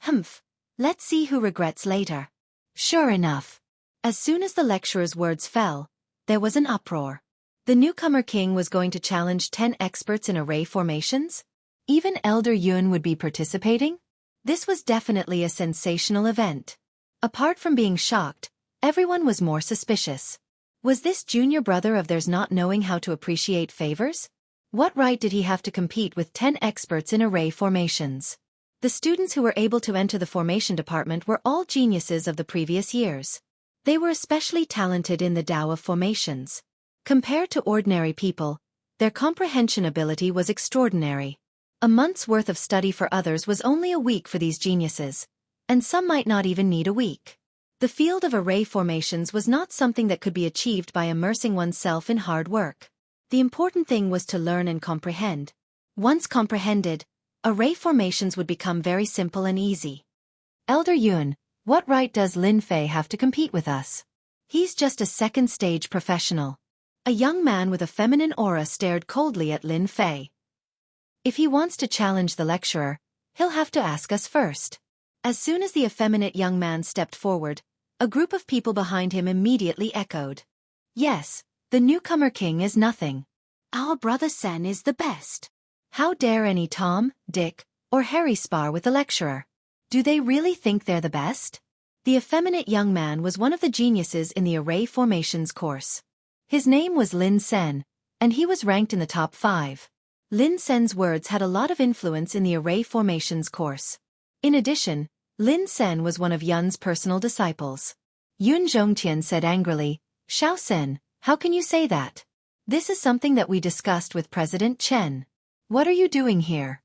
Humph, let's see who regrets later. Sure enough. As soon as the lecturer's words fell, there was an uproar. The newcomer king was going to challenge 10 experts in array formations? Even Elder Yun would be participating? This was definitely a sensational event. Apart from being shocked, everyone was more suspicious. Was this junior brother of theirs not knowing how to appreciate favors? What right did he have to compete with 10 experts in array formations? The students who were able to enter the formation department were all geniuses of the previous years. They were especially talented in the Tao of formations. Compared to ordinary people, their comprehension ability was extraordinary. A month's worth of study for others was only a week for these geniuses, and some might not even need a week. The field of array formations was not something that could be achieved by immersing oneself in hard work. The important thing was to learn and comprehend. Once comprehended, array formations would become very simple and easy. Elder Yun, what right does Lin Fei have to compete with us? He's just a second-stage professional. A young man with a feminine aura stared coldly at Lin Fei. If he wants to challenge the lecturer, he'll have to ask us first. As soon as the effeminate young man stepped forward, a group of people behind him immediately echoed. Yes, the newcomer king is nothing. Our brother Sen is the best. How dare any Tom, Dick, or Harry spar with the lecturer? Do they really think they're the best? The effeminate young man was one of the geniuses in the array formations course. His name was Lin Sen, and he was ranked in the top 5. Lin Sen's words had a lot of influence in the array formations course. In addition, Lin Sen was one of Yun's personal disciples. Yun Zhongtian said angrily, "Xiao Sen, how can you say that? This is something that we discussed with President Chen. What are you doing here?"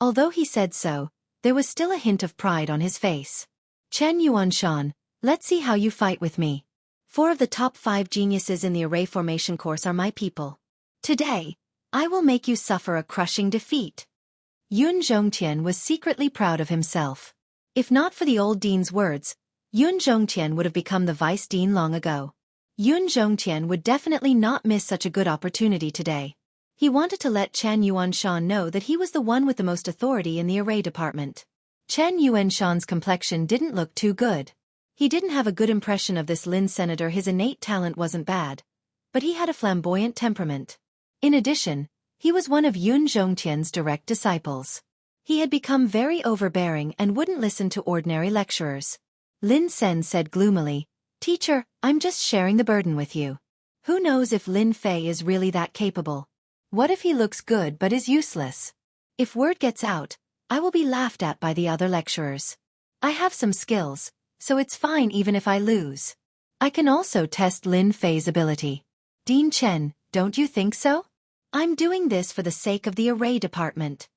Although he said so, there was still a hint of pride on his face. "Chen Yuanshan, let's see how you fight with me. 4 of the top 5 geniuses in the array formation course are my people. Today, I will make you suffer a crushing defeat." Yun Zhongtian was secretly proud of himself. If not for the old dean's words, Yun Zhongtian would have become the vice dean long ago. Yun Zhongtian would definitely not miss such a good opportunity today. He wanted to let Chen Yuanshan know that he was the one with the most authority in the array department. Chen Yuanshan's complexion didn't look too good. He didn't have a good impression of this Lin senator. His innate talent wasn't bad, but he had a flamboyant temperament. In addition, he was one of Yun Zhongtian's direct disciples. He had become very overbearing and wouldn't listen to ordinary lecturers. Lin Sen said gloomily, "Teacher, I'm just sharing the burden with you. Who knows if Lin Fei is really that capable? What if he looks good but is useless? If word gets out, I will be laughed at by the other lecturers. I have some skills, so it's fine even if I lose. I can also test Lin Fei's ability. Dean Chen, don't you think so? I'm doing this for the sake of the array department."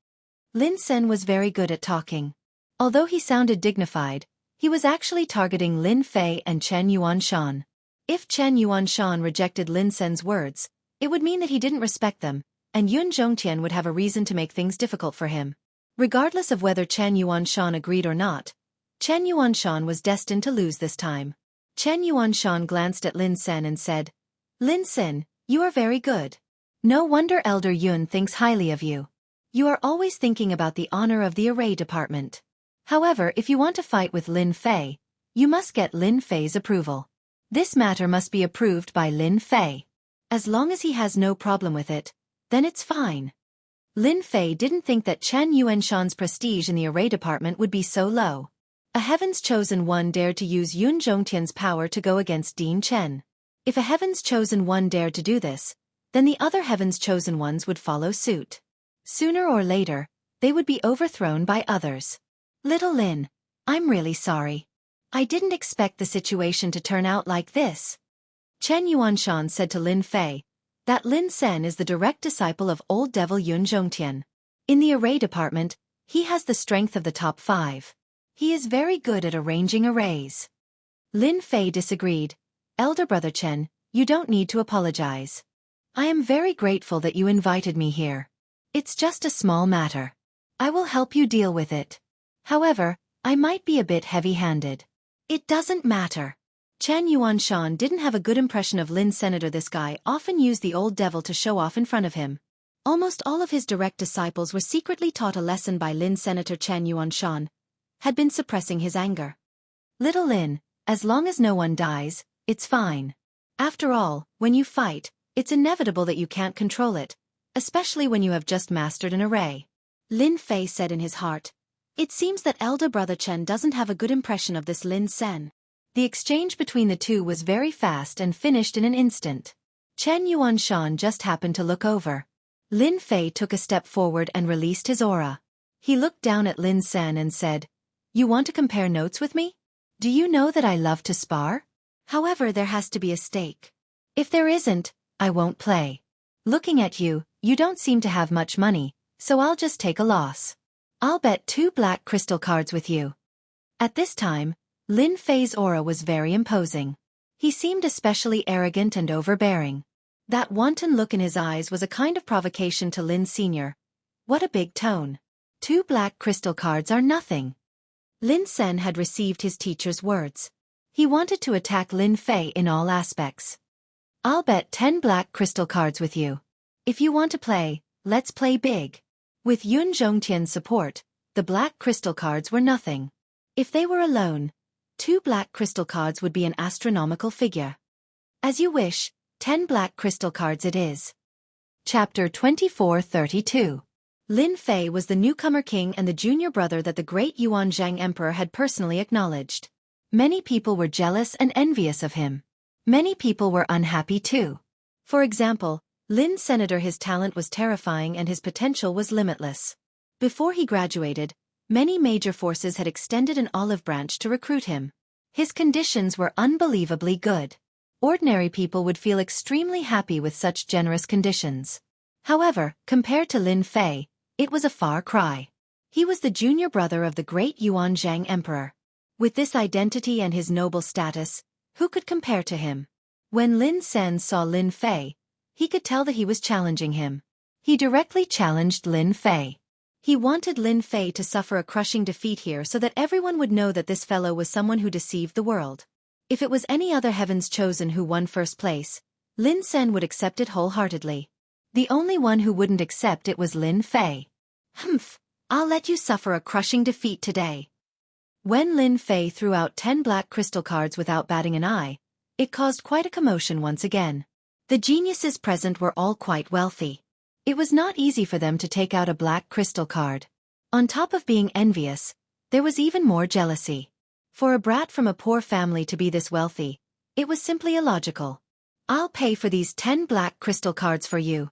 Lin Sen was very good at talking. Although he sounded dignified, he was actually targeting Lin Fei and Chen Yuanshan. If Chen Yuanshan rejected Lin Sen's words, it would mean that he didn't respect them, and Yun Zhongtian would have a reason to make things difficult for him. Regardless of whether Chen Yuanshan agreed or not, Chen Yuanshan was destined to lose this time. Chen Yuanshan glanced at Lin Sen and said, Lin Sen, you are very good. No wonder Elder Yun thinks highly of you. You are always thinking about the honor of the array department. However, if you want to fight with Lin Fei, you must get Lin Fei's approval. This matter must be approved by Lin Fei. As long as he has no problem with it, then it's fine. Lin Fei didn't think that Chen Yuanshan's prestige in the array department would be so low. A Heaven's Chosen One dared to use Yun Zhongtian's power to go against Dean Chen. If a Heaven's Chosen One dared to do this, then the other Heaven's Chosen Ones would follow suit. Sooner or later, they would be overthrown by others. Little Lin, I'm really sorry. I didn't expect the situation to turn out like this. Chen Yuanshan said to Lin Fei that Lin Sen is the direct disciple of Old Devil Yun Zhongtian. In the array department, he has the strength of the top 5. He is very good at arranging arrays. Lin Fei disagreed. Elder brother Chen, you don't need to apologize. I am very grateful that you invited me here. It's just a small matter. I will help you deal with it. However, I might be a bit heavy-handed. It doesn't matter. Chen Yuanshan didn't have a good impression of Lin Senator. This guy often used the old devil to show off in front of him. Almost all of his direct disciples were secretly taught a lesson by Lin Senator. Chen Yuanshan had been suppressing his anger. Little Lin, as long as no one dies, it's fine. After all, when you fight, it's inevitable that you can't control it, especially when you have just mastered an array. Lin Fei said in his heart. It seems that elder brother Chen doesn't have a good impression of this Lin Sen. The exchange between the two was very fast and finished in an instant. Chen Yuanshan just happened to look over. Lin Fei took a step forward and released his aura. He looked down at Lin Sen and said, You want to compare notes with me? Do you know that I love to spar? However, there has to be a stake. If there isn't, I won't play. Looking at you, you don't seem to have much money, so I'll just take a loss. I'll bet 2 black crystal cards with you. At this time, Lin Fei's aura was very imposing. He seemed especially arrogant and overbearing. That wanton look in his eyes was a kind of provocation to Lin Sr. What a big tone. 2 black crystal cards are nothing. Lin Sen had received his teacher's words. He wanted to attack Lin Fei in all aspects. I'll bet 10 black crystal cards with you. If you want to play, let's play big. With Yun Zhongtian's support, the black crystal cards were nothing. If they were alone, 2 black crystal cards would be an astronomical figure. As you wish, 10 black crystal cards it is. Chapter 2432. Lin Fei was the newcomer king and the junior brother that the great Yuanzhang emperor had personally acknowledged. Many people were jealous and envious of him. Many people were unhappy too. For example, Lin Senator, his talent was terrifying and his potential was limitless. Before he graduated, many major forces had extended an olive branch to recruit him. His conditions were unbelievably good. Ordinary people would feel extremely happy with such generous conditions. However, compared to Lin Fei, it was a far cry. He was the junior brother of the great Yuanzhang emperor. With this identity and his noble status, who could compare to him? When Lin Sen saw Lin Fei, he could tell that he was challenging him. He directly challenged Lin Fei. He wanted Lin Fei to suffer a crushing defeat here so that everyone would know that this fellow was someone who deceived the world. If it was any other Heaven's Chosen who won first place, Lin Sen would accept it wholeheartedly. The only one who wouldn't accept it was Lin Fei. Humph, I'll let you suffer a crushing defeat today. When Lin Fei threw out 10 black crystal cards without batting an eye, it caused quite a commotion once again. The geniuses present were all quite wealthy. It was not easy for them to take out a black crystal card. On top of being envious, there was even more jealousy. For a brat from a poor family to be this wealthy, it was simply illogical. I'll pay for these 10 black crystal cards for you.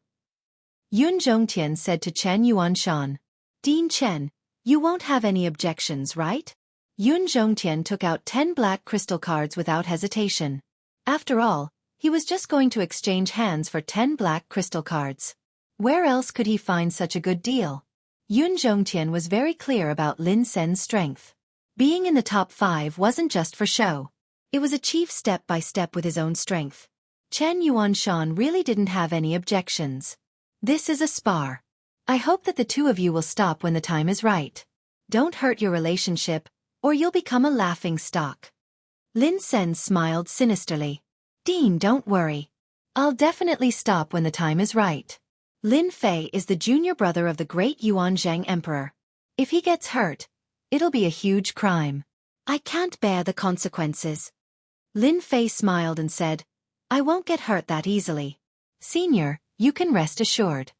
Yun Zhongtian said to Chen Yuanshan. Dean Chen, you won't have any objections, right? Yun Zhongtian took out 10 black crystal cards without hesitation. After all, he was just going to exchange hands for 10 black crystal cards. Where else could he find such a good deal? Yun Zhongtian was very clear about Lin Sen's strength. Being in the top 5 wasn't just for show. It was achieved step by step with his own strength. Chen Yuanshan really didn't have any objections. This is a spar. I hope that the two of you will stop when the time is right. Don't hurt your relationship, or you'll become a laughing stock. Lin Sen smiled sinisterly. Dean, don't worry. I'll definitely stop when the time is right. Lin Fei is the junior brother of the great Yuan Zhang Emperor. If he gets hurt, it'll be a huge crime. I can't bear the consequences. Lin Fei smiled and said, I won't get hurt that easily. Senior, you can rest assured.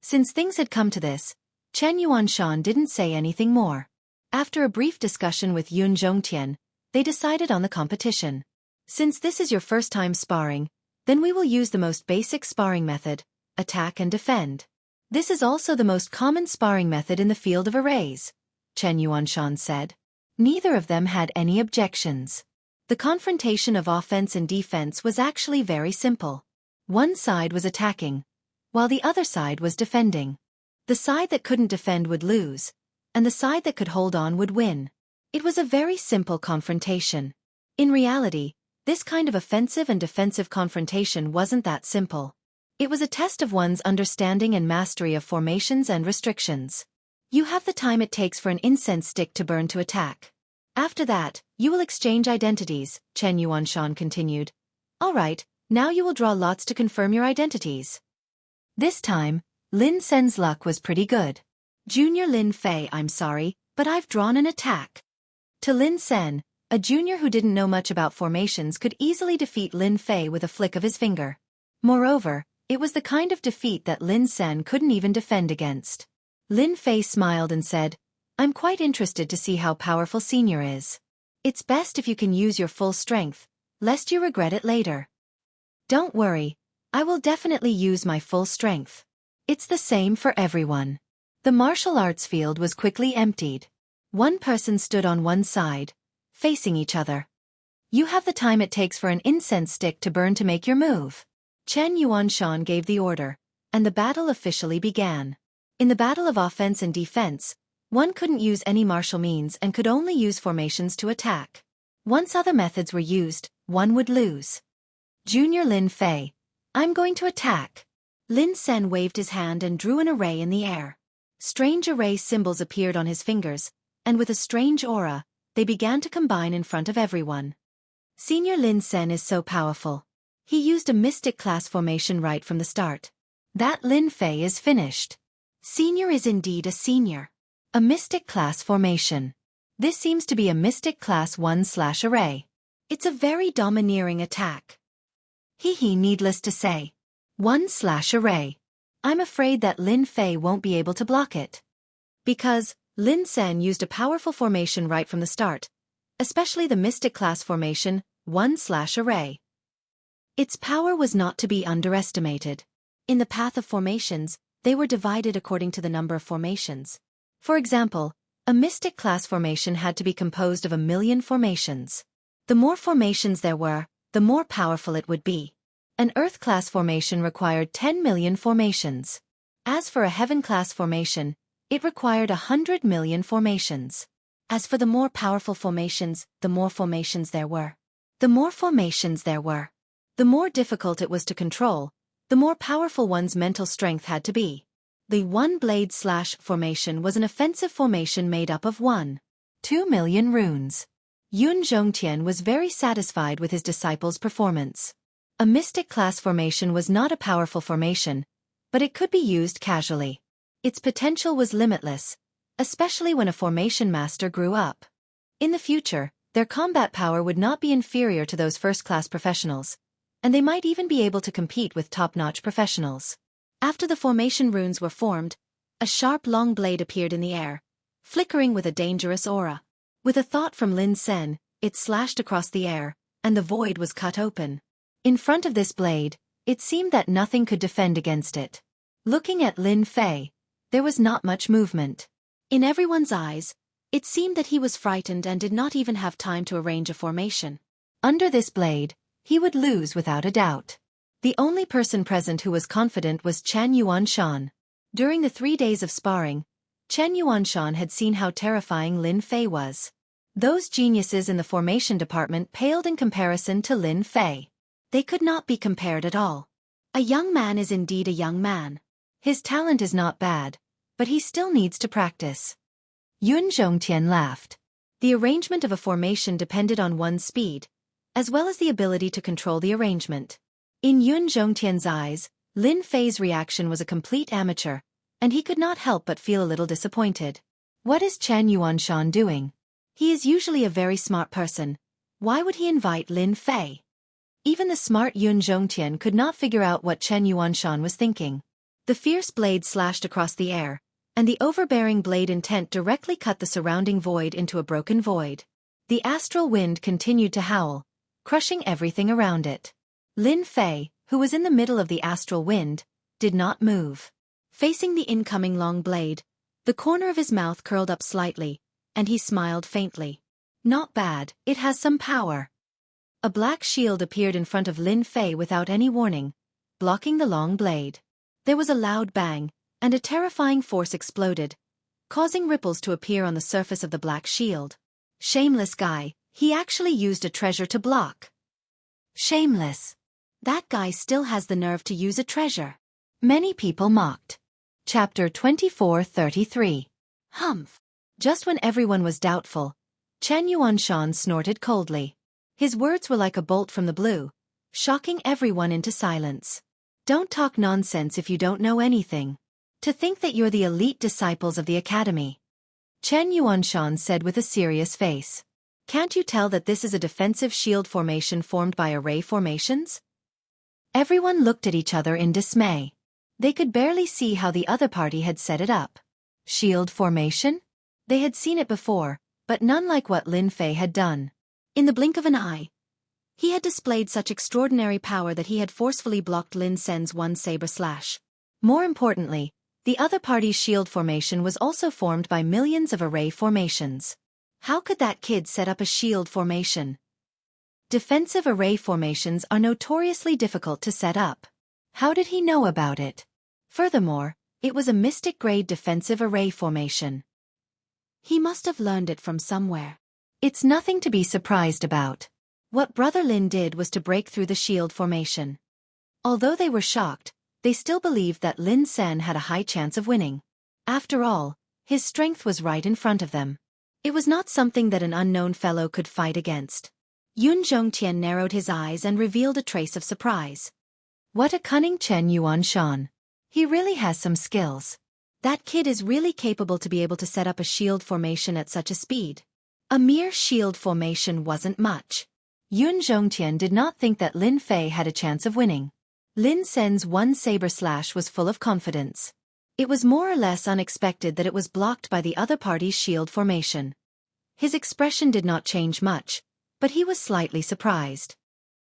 Since things had come to this, Chen Yuanshan didn't say anything more. After a brief discussion with Yun Zhongtian, they decided on the competition. Since this is your first time sparring, then we will use the most basic sparring method, attack and defend. This is also the most common sparring method in the field of arrays, Chen Yuanshan said. Neither of them had any objections. The confrontation of offense and defense was actually very simple. One side was attacking, while the other side was defending. The side that couldn't defend would lose, and the side that could hold on would win. It was a very simple confrontation. In reality, this kind of offensive and defensive confrontation wasn't that simple. It was a test of one's understanding and mastery of formations and restrictions. You have the time it takes for an incense stick to burn to attack. After that, you will exchange identities, Chen Yuanshan continued. All right, now you will draw lots to confirm your identities. This time, Lin Sen's luck was pretty good. Junior Lin Fei, I'm sorry, but I've drawn an attack. To Lin Sen, a junior who didn't know much about formations could easily defeat Lin Fei with a flick of his finger. Moreover, it was the kind of defeat that Lin Sen couldn't even defend against. Lin Fei smiled and said, I'm quite interested to see how powerful Senior is. It's best if you can use your full strength, lest you regret it later. Don't worry, I will definitely use my full strength. It's the same for everyone. The martial arts field was quickly emptied. One person stood on one side, facing each other. You have the time it takes for an incense stick to burn to make your move. Chen Yuanshan gave the order, and the battle officially began. In the battle of offense and defense, one couldn't use any martial means and could only use formations to attack. Once other methods were used, one would lose. Junior Lin Fei, I'm going to attack. Lin Sen waved his hand and drew an array in the air. Strange array symbols appeared on his fingers, and with a strange aura, they began to combine in front of everyone. Senior Lin Sen is so powerful. He used a mystic class formation right from the start. That Lin Fei is finished. Senior is indeed a senior. A mystic class formation. This seems to be a mystic class 1/array. It's a very domineering attack. Needless to say. 1/array. I'm afraid that Lin Fei won't be able to block it. Because Lin Sen used a powerful formation right from the start, especially the mystic class formation 1/array. Its power was not to be underestimated. In the path of formations, they were divided according to the number of formations. For example, a mystic class formation had to be composed of 1,000,000 formations. The more formations there were, the more powerful it would be. An earth class formation required 10,000,000 formations. As for a heaven class formation, it required 100,000,000 formations. As for the more powerful formations, the more formations there were. The more formations there were, the more difficult it was to control, the more powerful one's mental strength had to be. The one-blade / formation was an offensive formation made up of 1/2,000,000 runes. Yun Zhongtian was very satisfied with his disciple's performance. A mystic class formation was not a powerful formation, but it could be used casually. Its potential was limitless, especially when a formation master grew up. In the future, their combat power would not be inferior to those first-class professionals, and they might even be able to compete with top-notch professionals. After the formation runes were formed, a sharp long blade appeared in the air, flickering with a dangerous aura. With a thought from Lin Sen, it slashed across the air, and the void was cut open. In front of this blade, it seemed that nothing could defend against it. Looking at Lin Fei, there was not much movement. In everyone's eyes, it seemed that he was frightened and did not even have time to arrange a formation. Under this blade, he would lose without a doubt. The only person present who was confident was Chen Yuanshan. During the 3 days of sparring, Chen Yuanshan had seen how terrifying Lin Fei was. Those geniuses in the formation department paled in comparison to Lin Fei. They could not be compared at all. A young man is indeed a young man. His talent is not bad, but he still needs to practice. Yun Zhongtian laughed. The arrangement of a formation depended on one's speed, as well as the ability to control the arrangement. In Yun Zhongtian's eyes, Lin Fei's reaction was a complete amateur, and he could not help but feel a little disappointed. What is Chen Yuanshan doing? He is usually a very smart person. Why would he invite Lin Fei? Even the smart Yun Zhongtian could not figure out what Chen Yuanshan was thinking. The fierce blade slashed across the air, and the overbearing blade intent directly cut the surrounding void into a broken void. The astral wind continued to howl, crushing everything around it. Lin Fei, who was in the middle of the astral wind, did not move. Facing the incoming long blade, the corner of his mouth curled up slightly, and he smiled faintly. Not bad, it has some power. A black shield appeared in front of Lin Fei without any warning, blocking the long blade. There was a loud bang, and a terrifying force exploded, causing ripples to appear on the surface of the black shield. Shameless guy, he actually used a treasure to block. Shameless. That guy still has the nerve to use a treasure. Many people mocked. Chapter 24:33. Humph. Just when everyone was doubtful, Chen Yuanshan snorted coldly. His words were like a bolt from the blue, shocking everyone into silence. Don't talk nonsense if you don't know anything. To think that you're the elite disciples of the academy. Chen Yuanshan said with a serious face. Can't you tell that this is a defensive shield formation formed by array formations? Everyone looked at each other in dismay. They could barely see how the other party had set it up. Shield formation? They had seen it before, but none like what Lin Fei had done. In the blink of an eye, he had displayed such extraordinary power that he had forcefully blocked Lin Sen's one saber slash. More importantly, the other party's shield formation was also formed by millions of array formations. How could that kid set up a shield formation? Defensive array formations are notoriously difficult to set up. How did he know about it? Furthermore, it was a mystic-grade defensive array formation. He must have learned it from somewhere. It's nothing to be surprised about. What Brother Lin did was to break through the shield formation. Although they were shocked, they still believed that Lin Sen had a high chance of winning. After all, his strength was right in front of them. It was not something that an unknown fellow could fight against. Yun Zhongtian narrowed his eyes and revealed a trace of surprise. What a cunning Chen Yuanshan. He really has some skills. That kid is really capable to be able to set up a shield formation at such a speed. A mere shield formation wasn't much. Yun Zhongtian did not think that Lin Fei had a chance of winning. Lin Sen's one saber slash was full of confidence. It was more or less unexpected that it was blocked by the other party's shield formation. His expression did not change much, but he was slightly surprised.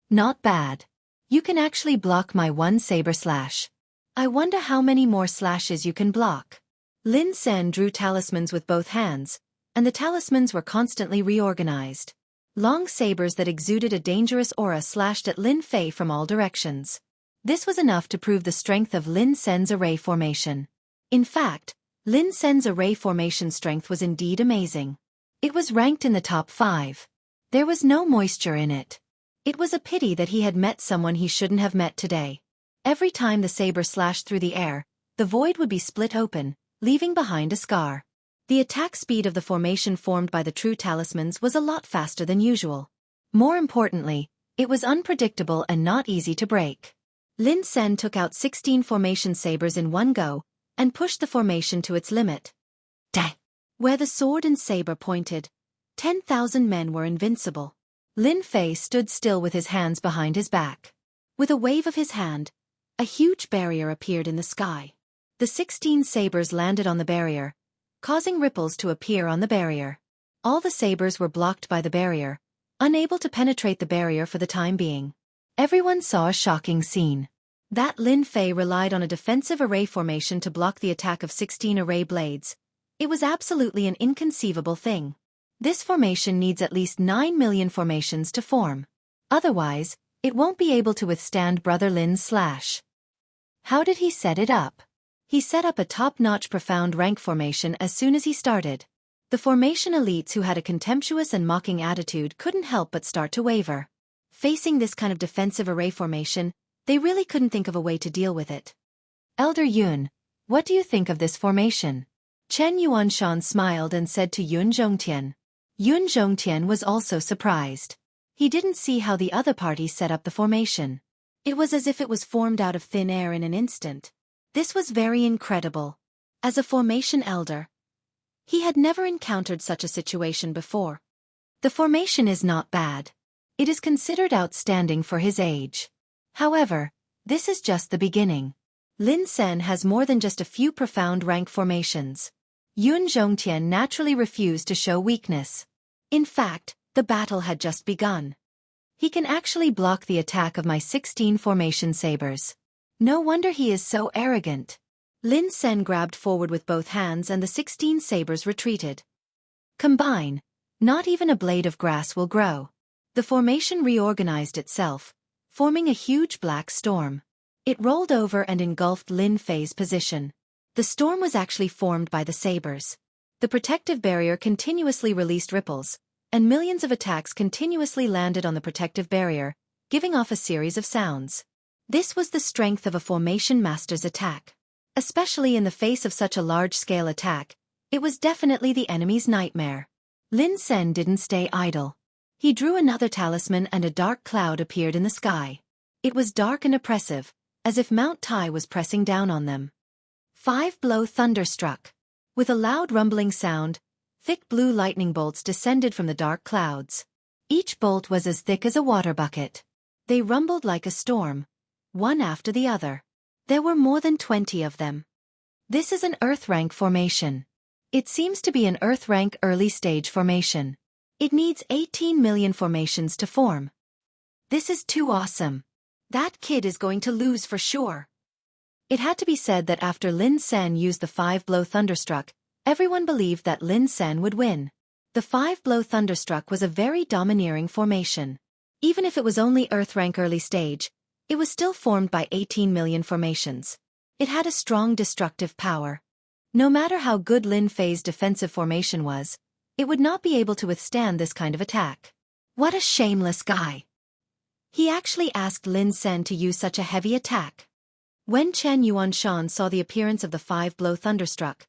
Not bad. You can actually block my one saber slash. I wonder how many more slashes you can block. Lin Sen drew talismans with both hands, and the talismans were constantly reorganized. Long sabers that exuded a dangerous aura slashed at Lin Fei from all directions. This was enough to prove the strength of Lin Sen's array formation. In fact, Lin Sen's array formation strength was indeed amazing. It was ranked in the top 5. There was no moisture in it. It was a pity that he had met someone he shouldn't have met today. Every time the saber slashed through the air, the void would be split open, leaving behind a scar. The attack speed of the formation formed by the true talismans was a lot faster than usual. More importantly, it was unpredictable and not easy to break. Lin Sen took out 16 formation sabers in one go, and pushed the formation to its limit. Dang! Where the sword and saber pointed, 10,000 men were invincible. Lin Fei stood still with his hands behind his back. With a wave of his hand, a huge barrier appeared in the sky. The 16 sabers landed on the barrier, causing ripples to appear on the barrier. All the sabers were blocked by the barrier, unable to penetrate the barrier for the time being. Everyone saw a shocking scene. That Lin Fei relied on a defensive array formation to block the attack of 16 array blades. It was absolutely an inconceivable thing. This formation needs at least 9 million formations to form. Otherwise, it won't be able to withstand Brother Lin's slash. How did he set it up? He set up a top-notch profound rank formation as soon as he started. The formation elites who had a contemptuous and mocking attitude couldn't help but start to waver. Facing this kind of defensive array formation, they really couldn't think of a way to deal with it. Elder Yun, what do you think of this formation? Chen Yuanshan smiled and said to Yun Zhongtian. Yun Zhongtian was also surprised. He didn't see how the other parties set up the formation. It was as if it was formed out of thin air in an instant. This was very incredible. As a formation elder, he had never encountered such a situation before. The formation is not bad. It is considered outstanding for his age. However, this is just the beginning. Lin Sen has more than just a few profound rank formations. Yun Zhongtian naturally refused to show weakness. In fact, the battle had just begun. He can actually block the attack of my 16 formation sabers. No wonder he is so arrogant. Lin Sen grabbed forward with both hands and the 16 sabers retreated. Combine. Not even a blade of grass will grow. The formation reorganized itself, forming a huge black storm. It rolled over and engulfed Lin Fei's position. The storm was actually formed by the sabers. The protective barrier continuously released ripples, and millions of attacks continuously landed on the protective barrier, giving off a series of sounds. This was the strength of a formation master's attack. Especially in the face of such a large-scale attack, it was definitely the enemy's nightmare. Lin Sen didn't stay idle. He drew another talisman and a dark cloud appeared in the sky. It was dark and oppressive, as if Mount Tai was pressing down on them. 5-blow thunder struck. With a loud rumbling sound, thick blue lightning bolts descended from the dark clouds. Each bolt was as thick as a water bucket. They rumbled like a storm, one after the other. There were more than 20 of them. This is an Earth rank formation. It seems to be an Earth rank early stage formation. It needs 18 million formations to form. This is too awesome. That kid is going to lose for sure. It had to be said that after Lin Sen used the 5-blow thunderstruck, everyone believed that Lin Sen would win. The 5-blow thunderstruck was a very domineering formation. Even if it was only Earth rank early stage, it was still formed by 18 million formations. It had a strong destructive power. No matter how good Lin Fei's defensive formation was, it would not be able to withstand this kind of attack. What a shameless guy. He actually asked Lin Sen to use such a heavy attack. When Chen Yuanshan saw the appearance of the 5-blow thunderstruck,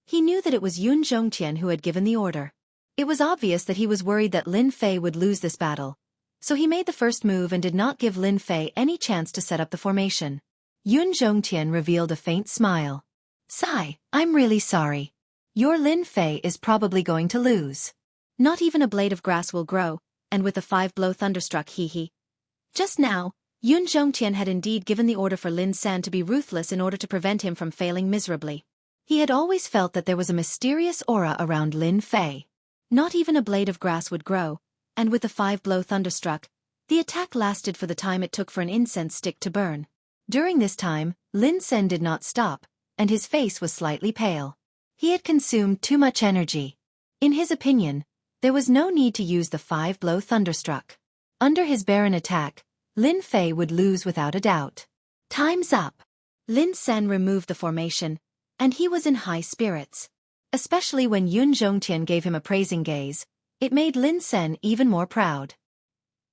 he knew that it was Yun Zhongtian who had given the order. It was obvious that he was worried that Lin Fei would lose this battle, so he made the first move and did not give Lin Fei any chance to set up the formation. Yun Zhongtian revealed a faint smile. "Sigh, I'm really sorry. Your Lin Fei is probably going to lose. Not even a blade of grass will grow, and with the 5-blow thunderstruck hee." Just now, Yun Zhongtian had indeed given the order for Lin Sen to be ruthless in order to prevent him from failing miserably. He had always felt that there was a mysterious aura around Lin Fei. Not even a blade of grass would grow, and with the 5-blow thunderstruck, the attack lasted for the time it took for an incense stick to burn. During this time, Lin Sen did not stop, and his face was slightly pale. He had consumed too much energy. In his opinion, there was no need to use the 5-blow thunderstruck. Under his barren attack, Lin Fei would lose without a doubt. Time's up. Lin Sen removed the formation, and he was in high spirits. Especially when Yun Zhongtian gave him a praising gaze, it made Lin Sen even more proud.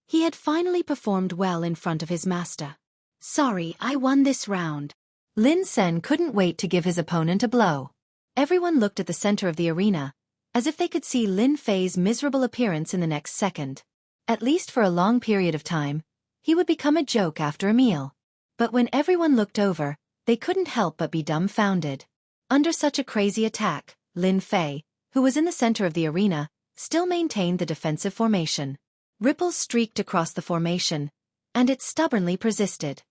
He had finally performed well in front of his master. "Sorry, I won this round." Lin Sen couldn't wait to give his opponent a blow. Everyone looked at the center of the arena, as if they could see Lin Fei's miserable appearance in the next second. At least for a long period of time, he would become a joke after a meal. But when everyone looked over, they couldn't help but be dumbfounded. Under such a crazy attack, Lin Fei, who was in the center of the arena, still maintained the defensive formation. Ripples streaked across the formation, and it stubbornly persisted.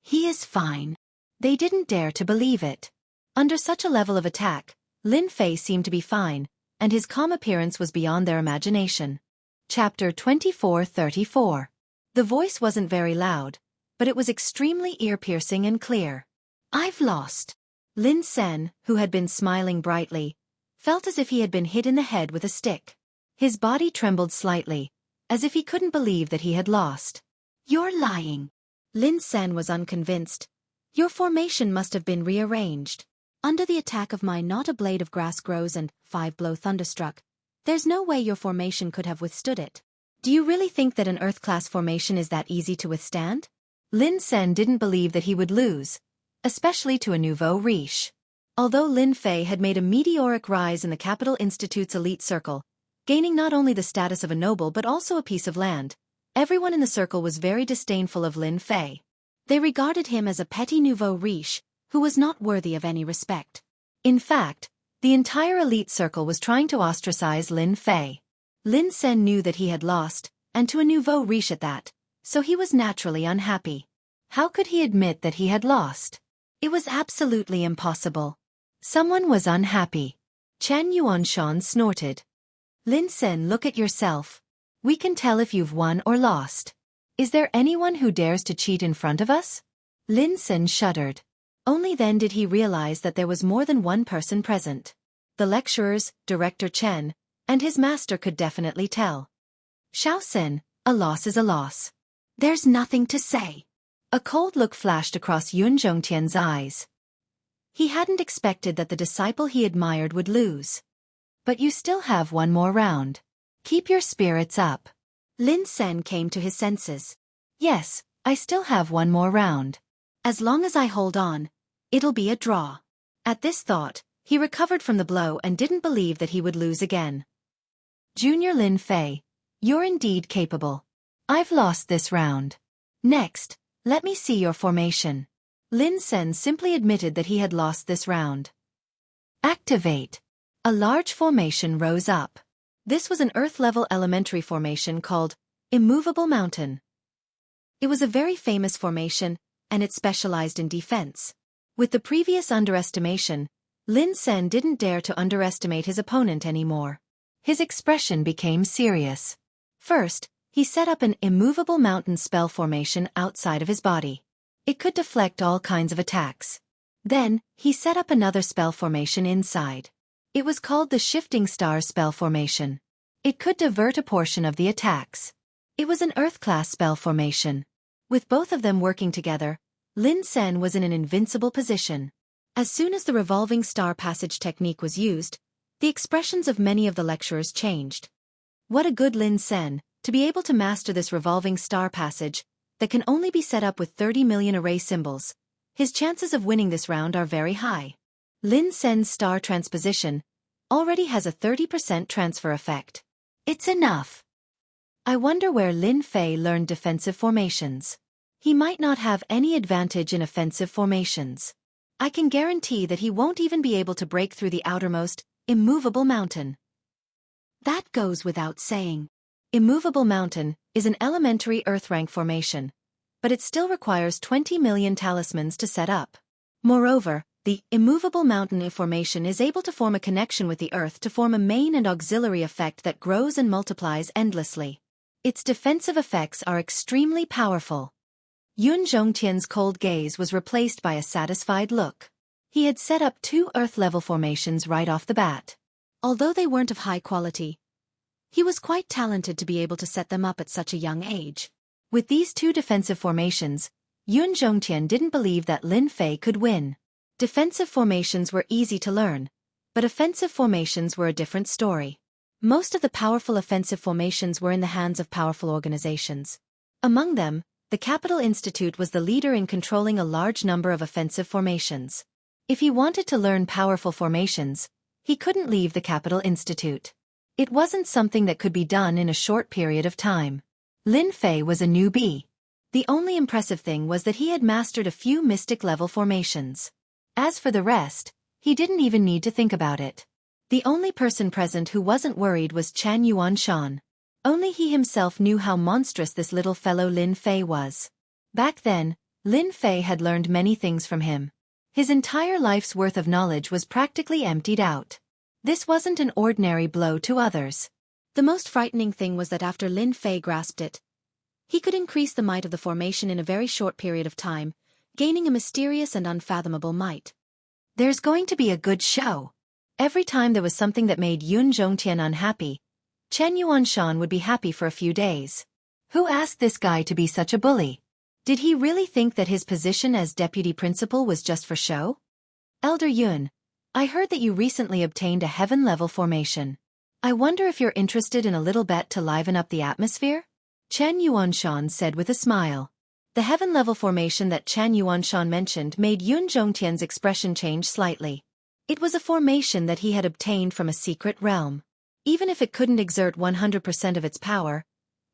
He is fine. They didn't dare to believe it. Under such a level of attack, Lin Fei seemed to be fine, and his calm appearance was beyond their imagination. Chapter 2434. The voice wasn't very loud, but it was extremely ear-piercing and clear. "I've lost." Lin Sen, who had been smiling brightly, felt as if he had been hit in the head with a stick. His body trembled slightly, as if he couldn't believe that he had lost. "You're lying." Lin Sen was unconvinced. "Your formation must have been rearranged. Under the attack of my not a blade of grass grows and 5-blow thunderstruck, there's no way your formation could have withstood it. Do you really think that an Earth-class formation is that easy to withstand?" Lin Sen didn't believe that he would lose, especially to a nouveau riche. Although Lin Fei had made a meteoric rise in the Capital Institute's elite circle, gaining not only the status of a noble but also a piece of land. Everyone in the circle was very disdainful of Lin Fei. They regarded him as a petit nouveau riche, who was not worthy of any respect. In fact, the entire elite circle was trying to ostracize Lin Fei. Lin Sen knew that he had lost, and to a nouveau riche at that, so he was naturally unhappy. How could he admit that he had lost? It was absolutely impossible. Someone was unhappy. Chen Yuanshan snorted. Lin Sen, look at yourself. We can tell if you've won or lost. Is there anyone who dares to cheat in front of us? Lin Sen shuddered. Only then did he realize that there was more than one person present. The lecturers, Director Chen, and his master could definitely tell. Xiao Sen, a loss is a loss. There's nothing to say. A cold look flashed across Yun Zhongtian's eyes. He hadn't expected that the disciple he admired would lose. But you still have one more round. Keep your spirits up. Lin Sen came to his senses. Yes, I still have one more round. As long as I hold on, it'll be a draw. At this thought, he recovered from the blow and didn't believe that he would lose again. Junior Lin Fei, you're indeed capable. I've lost this round. Next, let me see your formation. Lin Sen simply admitted that he had lost this round. Activate. A large formation rose up. This was an Earth-level elementary formation called Immovable Mountain. It was a very famous formation, and it specialized in defense. With the previous underestimation, Lin Sen didn't dare to underestimate his opponent anymore. His expression became serious. First, he set up an immovable mountain spell formation outside of his body. It could deflect all kinds of attacks. Then, he set up another spell formation inside. It was called the Shifting Star spell formation. It could divert a portion of the attacks. It was an Earth-class spell formation. With both of them working together, Lin Sen was in an invincible position. As soon as the revolving star passage technique was used, the expressions of many of the lecturers changed. What a good Lin Sen, to be able to master this revolving star passage, that can only be set up with 30 million array symbols. His chances of winning this round are very high. Lin Sen's star transposition already has a 30% transfer effect. It's enough. I wonder where Lin Fei learned defensive formations. He might not have any advantage in offensive formations. I can guarantee that he won't even be able to break through the outermost, immovable mountain. That goes without saying. Immovable Mountain is an elementary Earth rank formation, but it still requires 20 million talismans to set up. Moreover, the Immovable Mountain formation is able to form a connection with the Earth to form a main and auxiliary effect that grows and multiplies endlessly. Its defensive effects are extremely powerful. Yun Zhongtian's cold gaze was replaced by a satisfied look. He had set up 2 Earth-level formations right off the bat. Although they weren't of high quality, he was quite talented to be able to set them up at such a young age. With these 2 defensive formations, Yun Zhongtian didn't believe that Lin Fei could win. Defensive formations were easy to learn, but offensive formations were a different story. Most of the powerful offensive formations were in the hands of powerful organizations. Among them, the Capital Institute was the leader in controlling a large number of offensive formations. If he wanted to learn powerful formations, he couldn't leave the Capital Institute. It wasn't something that could be done in a short period of time. Lin Fei was a newbie. The only impressive thing was that he had mastered a few mystic-level formations. As for the rest, he didn't even need to think about it. The only person present who wasn't worried was Chen Yuanshan. Only he himself knew how monstrous this little fellow Lin Fei was. Back then, Lin Fei had learned many things from him. His entire life's worth of knowledge was practically emptied out. This wasn't an ordinary blow to others. The most frightening thing was that after Lin Fei grasped it, he could increase the might of the formation in a very short period of time, gaining a mysterious and unfathomable might. There's going to be a good show. Every time there was something that made Yun Zhongtian unhappy, Chen Yuanshan would be happy for a few days. Who asked this guy to be such a bully? Did he really think that his position as deputy principal was just for show? Elder Yun, I heard that you recently obtained a heaven-level formation. I wonder if you're interested in a little bet to liven up the atmosphere? Chen Yuanshan said with a smile. The heaven-level formation that Chen Yuanshan mentioned made Yun Zhongtian's expression change slightly. It was a formation that he had obtained from a secret realm. Even if it couldn't exert 100% of its power,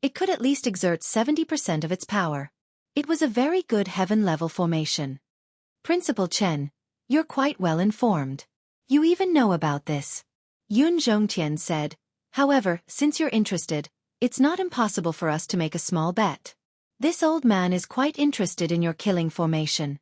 it could at least exert 70% of its power. It was a very good heaven-level formation. Principal Chen, you're quite well informed. You even know about this. Yun Zhongtian said. However, since you're interested, it's not impossible for us to make a small bet. This old man is quite interested in your killing formation.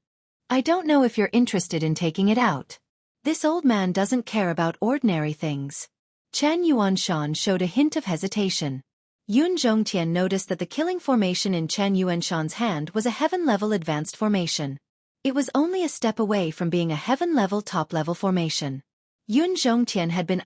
I don't know if you're interested in taking it out. This old man doesn't care about ordinary things. Chen Yuanshan showed a hint of hesitation. Yun Zhongtian noticed that the killing formation in Chen Yuanshan's hand was a heaven-level advanced formation. It was only a step away from being a heaven-level top-level formation. Yun Zhongtian had been